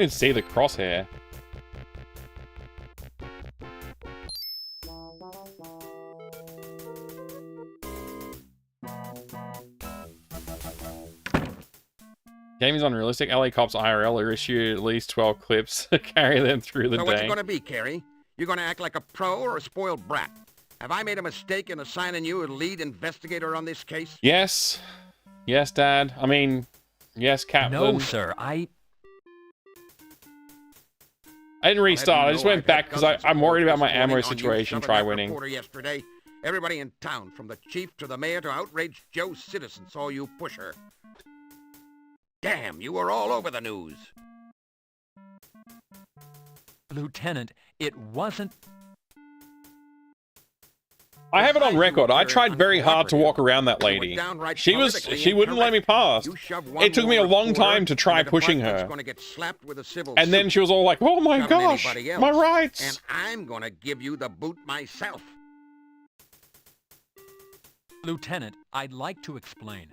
even see the crosshair. Game is unrealistic. LA Cops IRL are issue at least 12 clips to carry them through the So day. what's it gonna be, Carrie? You gonna act like a pro or a spoiled brat? Have I made a mistake in assigning you as lead investigator on this case? Yes. Yes, Dad. I mean, yes, Captain. No, sir. I didn't restart. I just went back because I'm worried about my ammo situation. Try winning. Yesterday, everybody in town, from the chief to the mayor to outraged Joe citizen, saw you push her. Damn, you were all over the news. Lieutenant, it wasn't... I have it on record. I tried very hard to walk around that lady. She wouldn't let me pass. It took me a long time to try pushing her. And then she was all like, "Oh my gosh, my rights." And I'm gonna give you the boot myself. Lieutenant, I'd like to explain.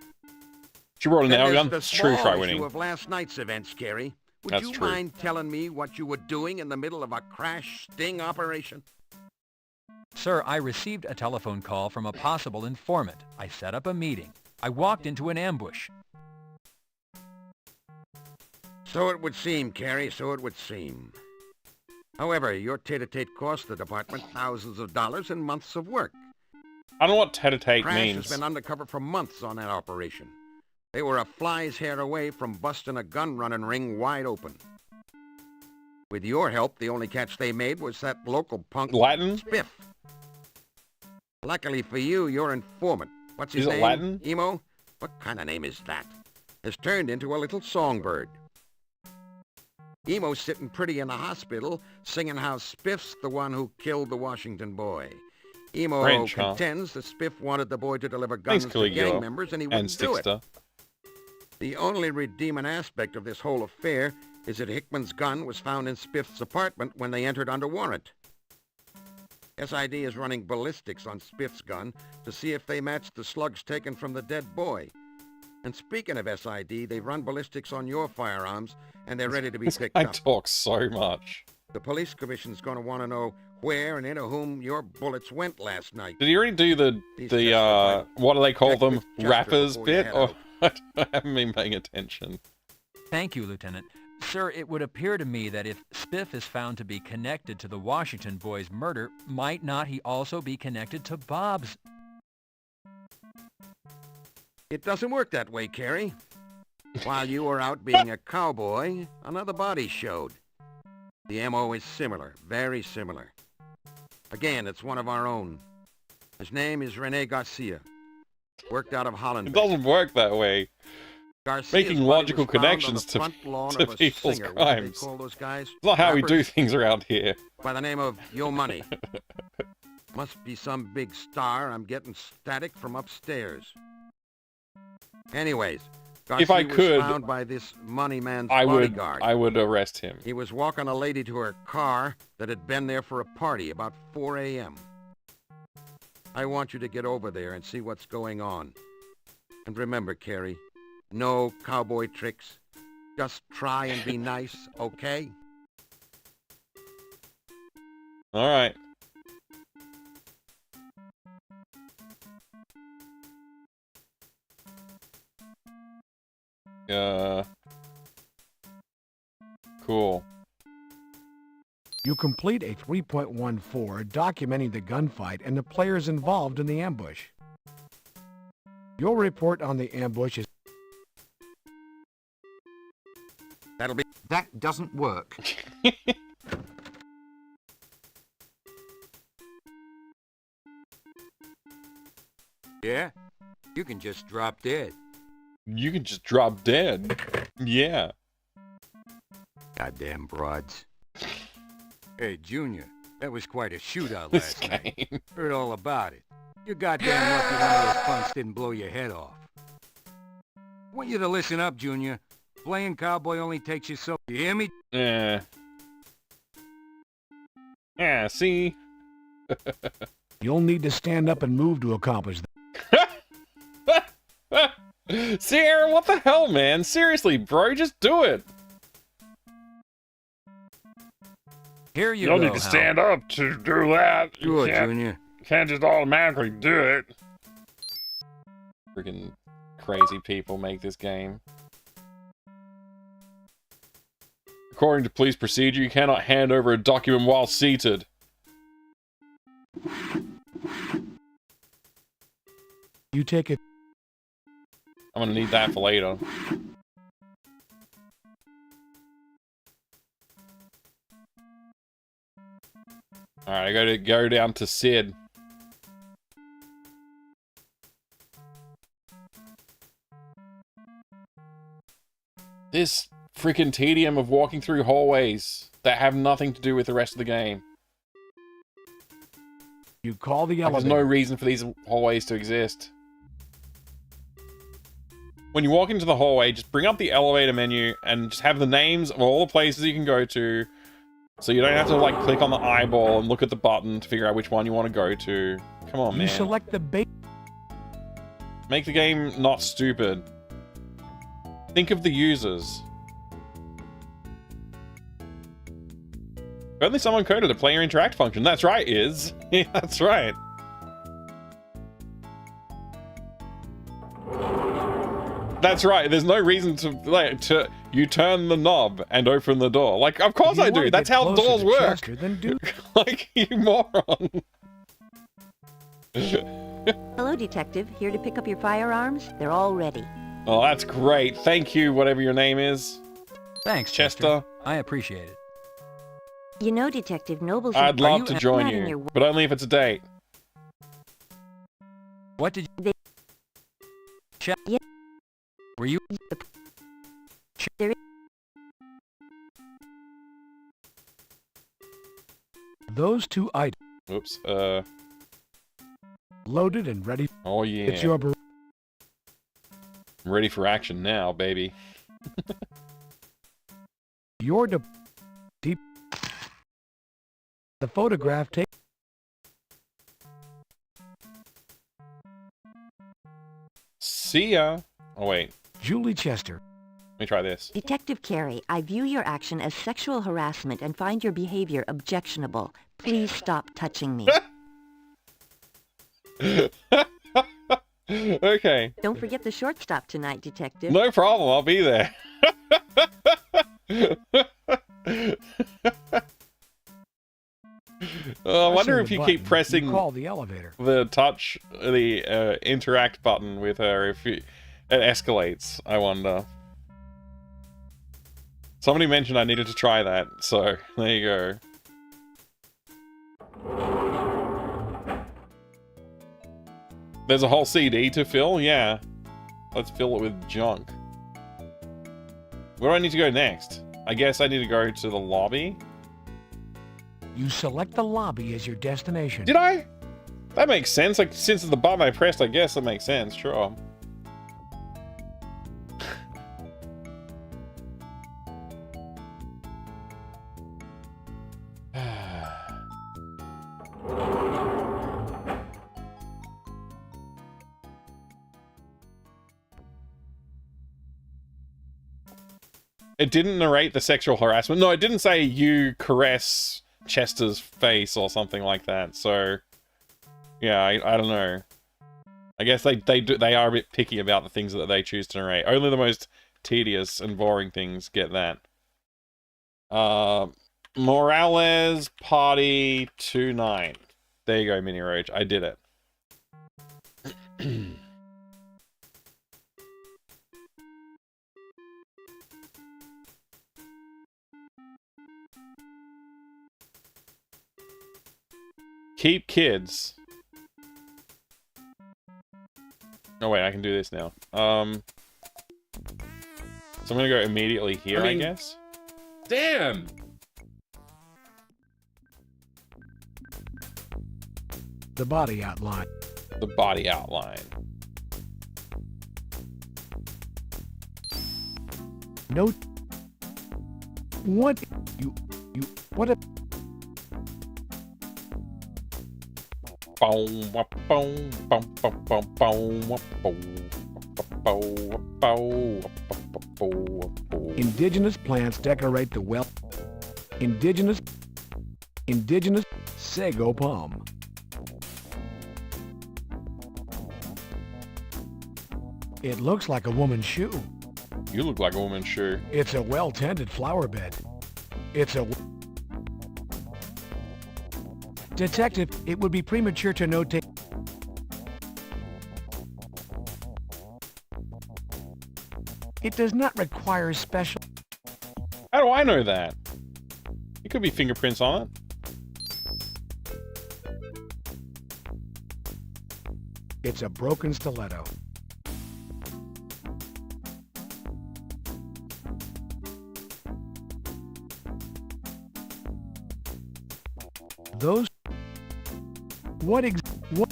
She brought a nail gun. The It's true, try small winning. issue of last night's events, Carrie. Would That's you true. mind telling me what you were doing in the middle of a crash sting operation? Sir, I received a telephone call from a possible informant. I set up a meeting. I walked into an ambush. So it would seem, Carrie, so it would seem. However, your tete-a-tete cost the department thousands of dollars and months of work. I don't know what tete-a-tete Crash means. has been undercover for months on that operation. They were a fly's hair away from busting a gun-running ring wide open. With your help, the only catch they made was that local punk Latin? Spiff. Luckily for you, your informant, what's his Is it name? Latin? Emo? What kind of name is that? Has turned into a little songbird. Emo's sitting pretty in the hospital, singing how Spiff's the one who killed the Washington boy. Emo French, huh? contends that Spiff wanted the boy to deliver guns Thanks, to gang Caligula. members, and he And wouldn't do it. Stickster. The only redeeming aspect of this whole affair is that Hickman's gun was found in Spiff's apartment when they entered under warrant. SID is running ballistics on Spiff's gun to see if they match the slugs taken from the dead boy. And speaking of SID, they've run ballistics on your firearms, and they're ready to be This picked guy up. talks so much. The police commission's going to want to know where and into whom your bullets went last night. Did he already do the what do they call them, rappers bit? Or I haven't been paying attention. Thank you, Lieutenant. Sir, it would appear to me that if Spiff is found to be connected to the Washington boy's murder, might not he also be connected to Bob's? It doesn't work that way, Carrie. While you were out being a cowboy, another body showed. The MO is similar, very similar. Again, it's one of our own. His name is Rene Garcia. Worked out of Holland. It doesn't work that way. Garcia's Making body logical was found on connections the to front lawn to of a people's singer. What do they crimes. call those guys? It's not how we do Rappers? things around here. By the name of Yo Money. Must be some big star. I'm getting static from upstairs. Anyways, Garcia If I was could, found by this money man's I bodyguard. would arrest him. He was walking a lady to her car that had been there for a party about 4 a.m. I want you to get over there and see what's going on. And remember, Carrie, no cowboy tricks. Just try and be nice, okay? All right. Cool. You complete a 3.14 documenting the gunfight and the players involved in the ambush. Your report on the ambush is... That'll be... That doesn't work. Yeah? You can just drop dead. You can just drop dead. Yeah. Goddamn broads. Hey, Junior, that was quite a shootout This last night. Heard all about it. You're goddamn lucky one of those punks didn't blow your head off. I want you to listen up, Junior. Playing cowboy only takes you so... You hear me? Yeah. Yeah, see? You'll need to stand up and move to accomplish that. Sierra, what the hell, man? Seriously, bro, just do it. Here you You'll go, need to Hal. stand up to do that. Sure, Junior. You can't just automatically do it. Freaking crazy people make this game. According to police procedure, you cannot hand over a document while seated. You take it. I'm gonna need that for later. Alright, I gotta go down to Sid. This freaking tedium of walking through hallways that have nothing to do with the rest of the game. You call the Like, elevator. there's no reason for these hallways to exist. When you walk into the hallway, just bring up the elevator menu and just have the names of all the places you can go to, so you don't have to like click on the eyeball and look at the button to figure out which one you want to go to. Come on, You man. select the base. Make the game not stupid. Think of the users. If only someone coded a player interact function. That's right, Iz. Yeah, that's right. That's right. There's no reason to you turn the knob and open the door. Like, of course I do. That's how doors work. Like, you moron. Hello, Detective. Here to pick up your firearms? They're all ready. Oh, that's great. Thank you, whatever your name is. Thanks, Chester. I appreciate it. You know, Detective Nobles... I'd love to join not in you, your- but only if it's a date. What did you... Yeah. Were you... There is... Those two items. Oops, Loaded and ready. Oh, yeah. It's your... I'm ready for action now, baby. Your deep. The photograph take. See ya. Oh, wait. Julie Chester. Let me try this. Detective Carey, I view your action as sexual harassment and find your behavior objectionable. Please stop touching me. Okay. Don't forget the shortstop tonight, Detective. No problem. I'll be there. I wonder Pressing if the you keep button, pressing you call the elevator. the interact button with her, if it escalates. I wonder. Somebody mentioned I needed to try that, so there you go. There's a whole CD to fill? Yeah. Let's fill it with junk. Where do I need to go next? I guess I need to go to the lobby. You select the lobby as your destination. Did I? That makes sense. Like, since it's the button I pressed, I guess that makes sense. Sure. It didn't narrate the sexual harassment. No, it didn't say you caress Chester's face or something like that. So, yeah, I don't know. I guess they are a bit picky about the things that they choose to narrate. Only the most tedious and boring things get that. Morales Party 29. There you go, Mini Roach. I did it. Keep kids. Oh wait, I can do this now. So I'm gonna go immediately here, I guess. Damn! The body outline. The body outline. Note. What what a Indigenous plants decorate the well. Indigenous indigenous sago palm. It looks like a woman's shoe. You look like a woman's shoe. It's a well-tended flower bed. It's a... Detective, it would be premature to notate... It does not require special... How do I know that? It could be fingerprints on it. It's a broken stiletto. Those... What ex... What...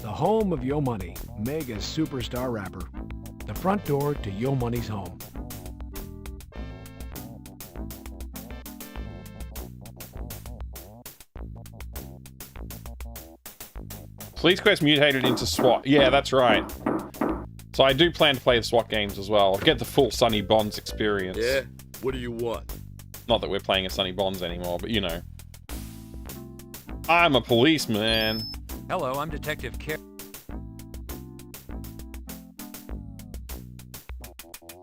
The home of Yo Money, Mega's superstar rapper. The front door to Yo Money's home. Police Quest mutated into SWAT. Yeah, that's right. So I do plan to play the SWAT games as well. Get the full Sonny Bonds experience. Yeah? What do you want? Not that we're playing as Sonny Bonds anymore, but you know. I'm a policeman. Hello, I'm Detective Carey.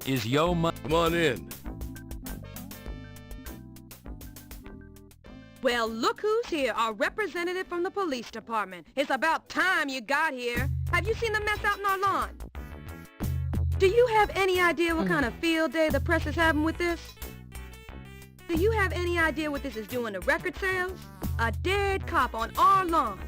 Is Yo Money... Come on in. Well, look who's here, our representative from the police department. It's about time you got here. Have you seen the mess out in our lawn? Do you have any idea what kind of field day the press is having with this? Do you have any idea what this is doing to record sales? A dead cop on our lawn.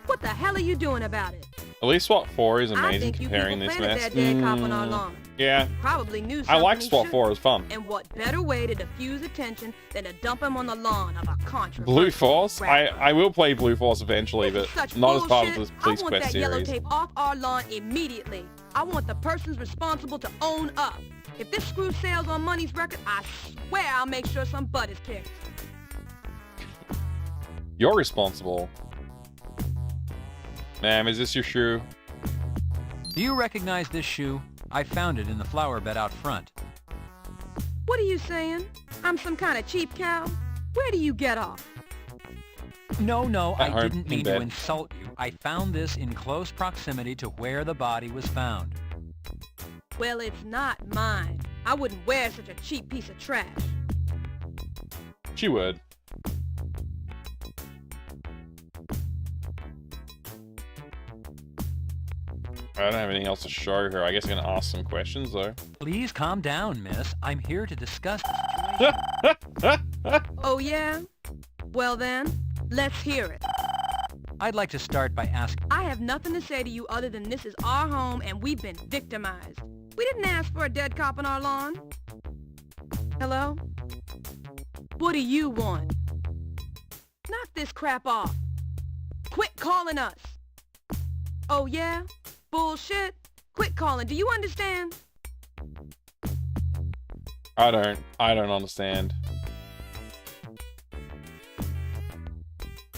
What the hell are you doing about it? At least SWAT 4 is I amazing think you comparing people this planted mess. that dead cop on our lawn. Yeah. Probably knew I something like he SWAT shouldn't. 4, it was fun. And what better way to diffuse attention than to dump him on the lawn of a controversial Blue Force? rapper? I will play Blue Force eventually, but Such not as part of bullshit. the Police I want Quest that yellow series. tape off our lawn immediately. I want the persons responsible to own up. If this screw sails on Money's record, I swear I'll make sure some butt is kicked. You're responsible. Ma'am, is this your shoe? Do you recognize this shoe? I found it in the flower bed out front. What are you saying? I'm some kind of cheap cow? Where do you get off? No, At I home, didn't in mean to bed. insult you. I found this in close proximity to where the body was found. Well, it's not mine. I wouldn't wear such a cheap piece of trash. She would. I don't have anything else to show her. I guess I'm gonna ask some questions though. Please calm down, miss. I'm here to discuss the situation. Oh, yeah? Well then, let's hear it. I'd like to start by asking... I have nothing to say to you other than this is our home and we've been victimized. We didn't ask for a dead cop on our lawn. Hello? What do you want? Knock this crap off. Quit calling us. Oh yeah? Bullshit. Quit calling. Do you understand? I don't understand.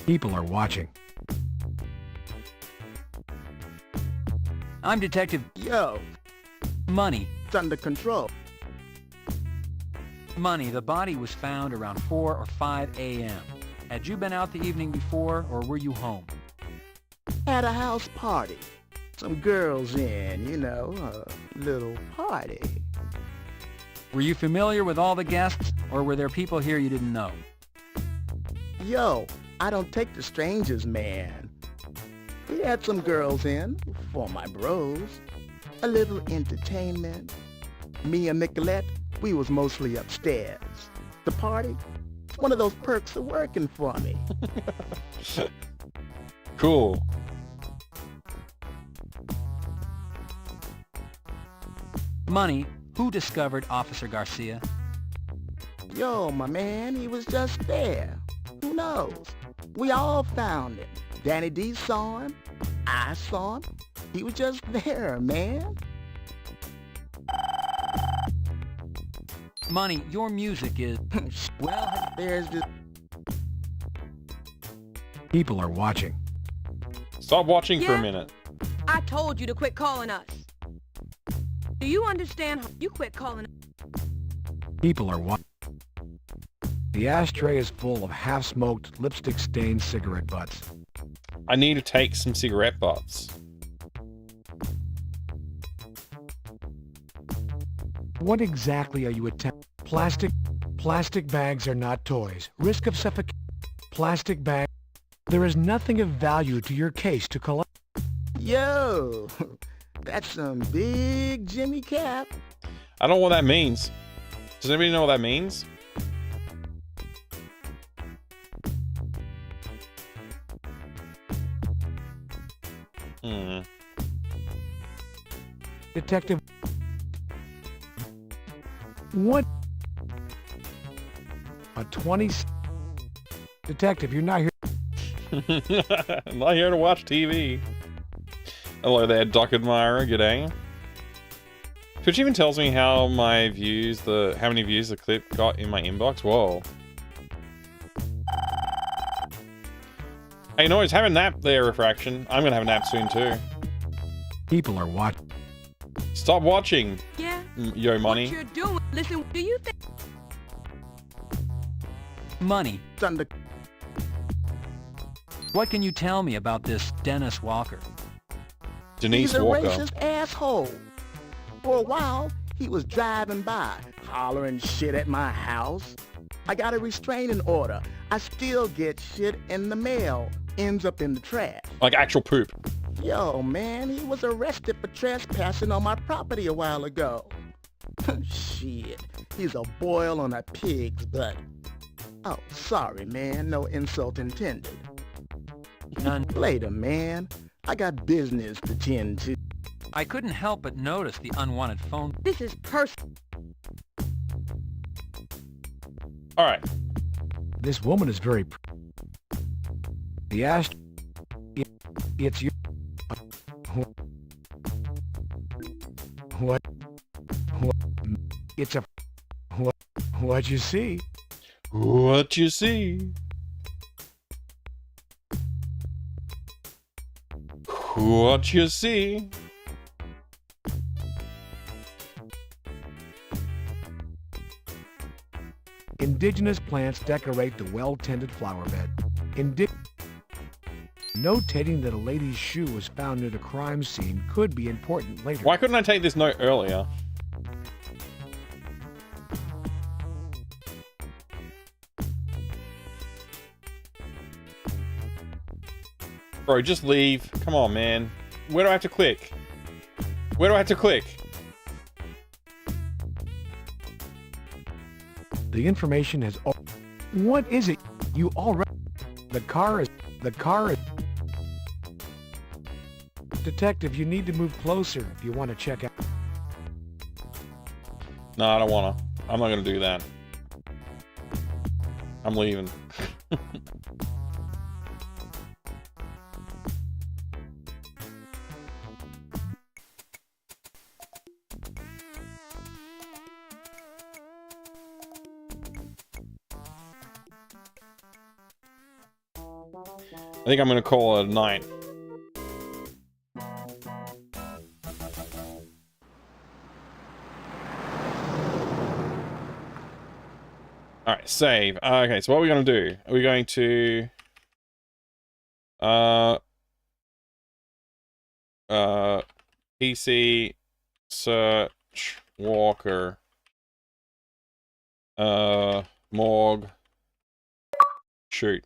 People are watching. I'm Detective... Yo, Money. it's under control. Money, the body was found around 4 or 5 a.m. Had you been out the evening before, or were you home? At a house party. Some girls in, you know, a little party. Were you familiar with all the guests, or were there people here you didn't know? Yo, I don't take the strangers, man. We had some girls in for my bros. A little entertainment. Me and Nicolette, we was mostly upstairs. The party, it's one of those perks of working for me. Cool. Money, who discovered Officer Garcia? Yo, my man, he was just there. Who knows? We all found him. Danny D saw him. I saw him. He was just there, man. Money, your music is... Well, there's this... People are watching. Stop watching for a Yeah. minute. I told you to quit calling us. Do you understand? You quit calling. People are watching. The ashtray is full of half-smoked, lipstick-stained cigarette butts. I need to take some cigarette butts. What exactly are you attempting? Plastic bags are not toys. Risk of suffocation. Plastic bag. There is nothing of value to your case to collect. Yo, that's some big Jimmy Cap. I don't know what that means. Does anybody know what that means? Detective. What? A 20... Detective, you're not here. I'm not here to watch TV. Hello there, Doc Admirer. G'day. Twitch even tells me how my views, how many views the clip got in my inbox. Whoa. Hey, noise, have a nap there, Refraction. I'm gonna have a nap soon too. People are watching. Stop watching. Yeah. Yo, money. What you're doing? Listen. Do you think? Money. Thunder. What can you tell me about this Dennis Walker? Denise He's a Walker. racist asshole. For a while, he was driving by, hollering shit at my house. I got a restraining order. I still get shit in the mail. Ends up in the trash. Like actual poop. Yo, man, he was arrested for trespassing on my property a while ago. Shit, he's a boil on a pig's butt. Oh, sorry, man. No insult intended. None. Later, man. I got business to tend to. I couldn't help but notice the unwanted phone. This is personal. All right. This woman is very... The ash... It's you... What? It's a... What you see? What you see? What you see? Indigenous plants decorate the well-tended flower bed. Notating that a lady's shoe was found near the crime scene could be important later. Why couldn't I take this note earlier? Bro, just leave. Come on, man. Where do I have to click? Where do I have to click? The information has... What is it? You already... The car is... Detective, you need to move closer if you want to check out... No, I don't wanna. I'm not gonna do that. I'm leaving. I think I'm gonna call it a night. Alright, save. Okay, so what are we gonna do? Are we going to... PC search Walker. Morgue. Shoot.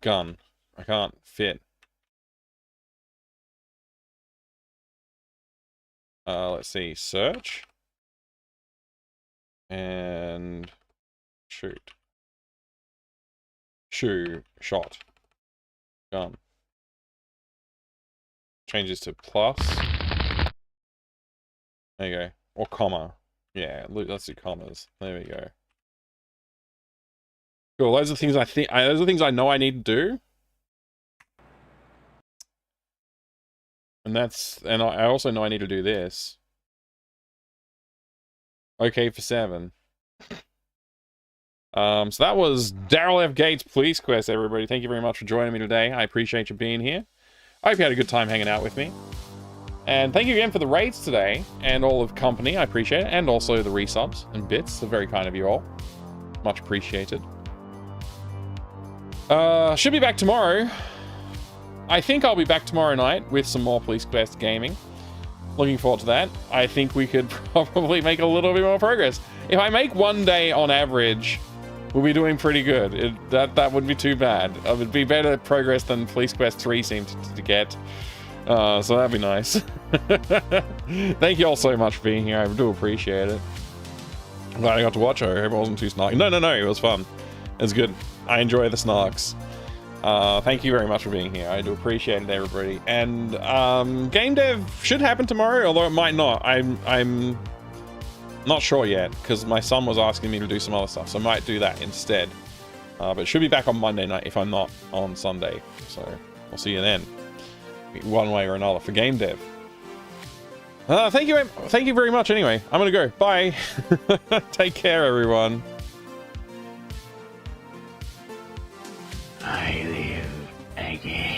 Gun. I can't fit. Let's see. Search. And shoot. Shot. Gun. Changes to plus. There you go. Or comma. Yeah, let's do commas. There we go. Cool. Those are things those are things I know I need to do. And I also know I need to do this. Okay for 7. So that was Daryl F. Gates Police Quest, everybody. Thank you very much for joining me today. I appreciate you being here. I hope you had a good time hanging out with me. And thank you again for the raids today, and all of company, I appreciate it. And also the resubs and bits, they're very kind of you all. Much appreciated. Should be back tomorrow. I think I'll be back tomorrow night with some more Police Quest gaming. Looking forward to that. I think we could probably make a little bit more progress. If I make one day on average, we'll be doing pretty good. That wouldn't be too bad. It would be better progress than Police Quest 3 seemed to get. So that'd be nice. Thank you all so much for being here. I do appreciate it. I'm glad I got to watch it. I hope it wasn't too snarky. No, it was fun. It was good. I enjoy the snarks. Thank you very much for being here. I do appreciate it, everybody. And game dev should happen tomorrow, although it might not. I'm not sure yet, because my son was asking me to do some other stuff, so I might do that instead. But it should be back on Monday night if I'm not on Sunday. So I'll see you then, one way or another, for game dev. Thank you very much. Anyway, I'm gonna go. Bye. Take care, everyone. I live again.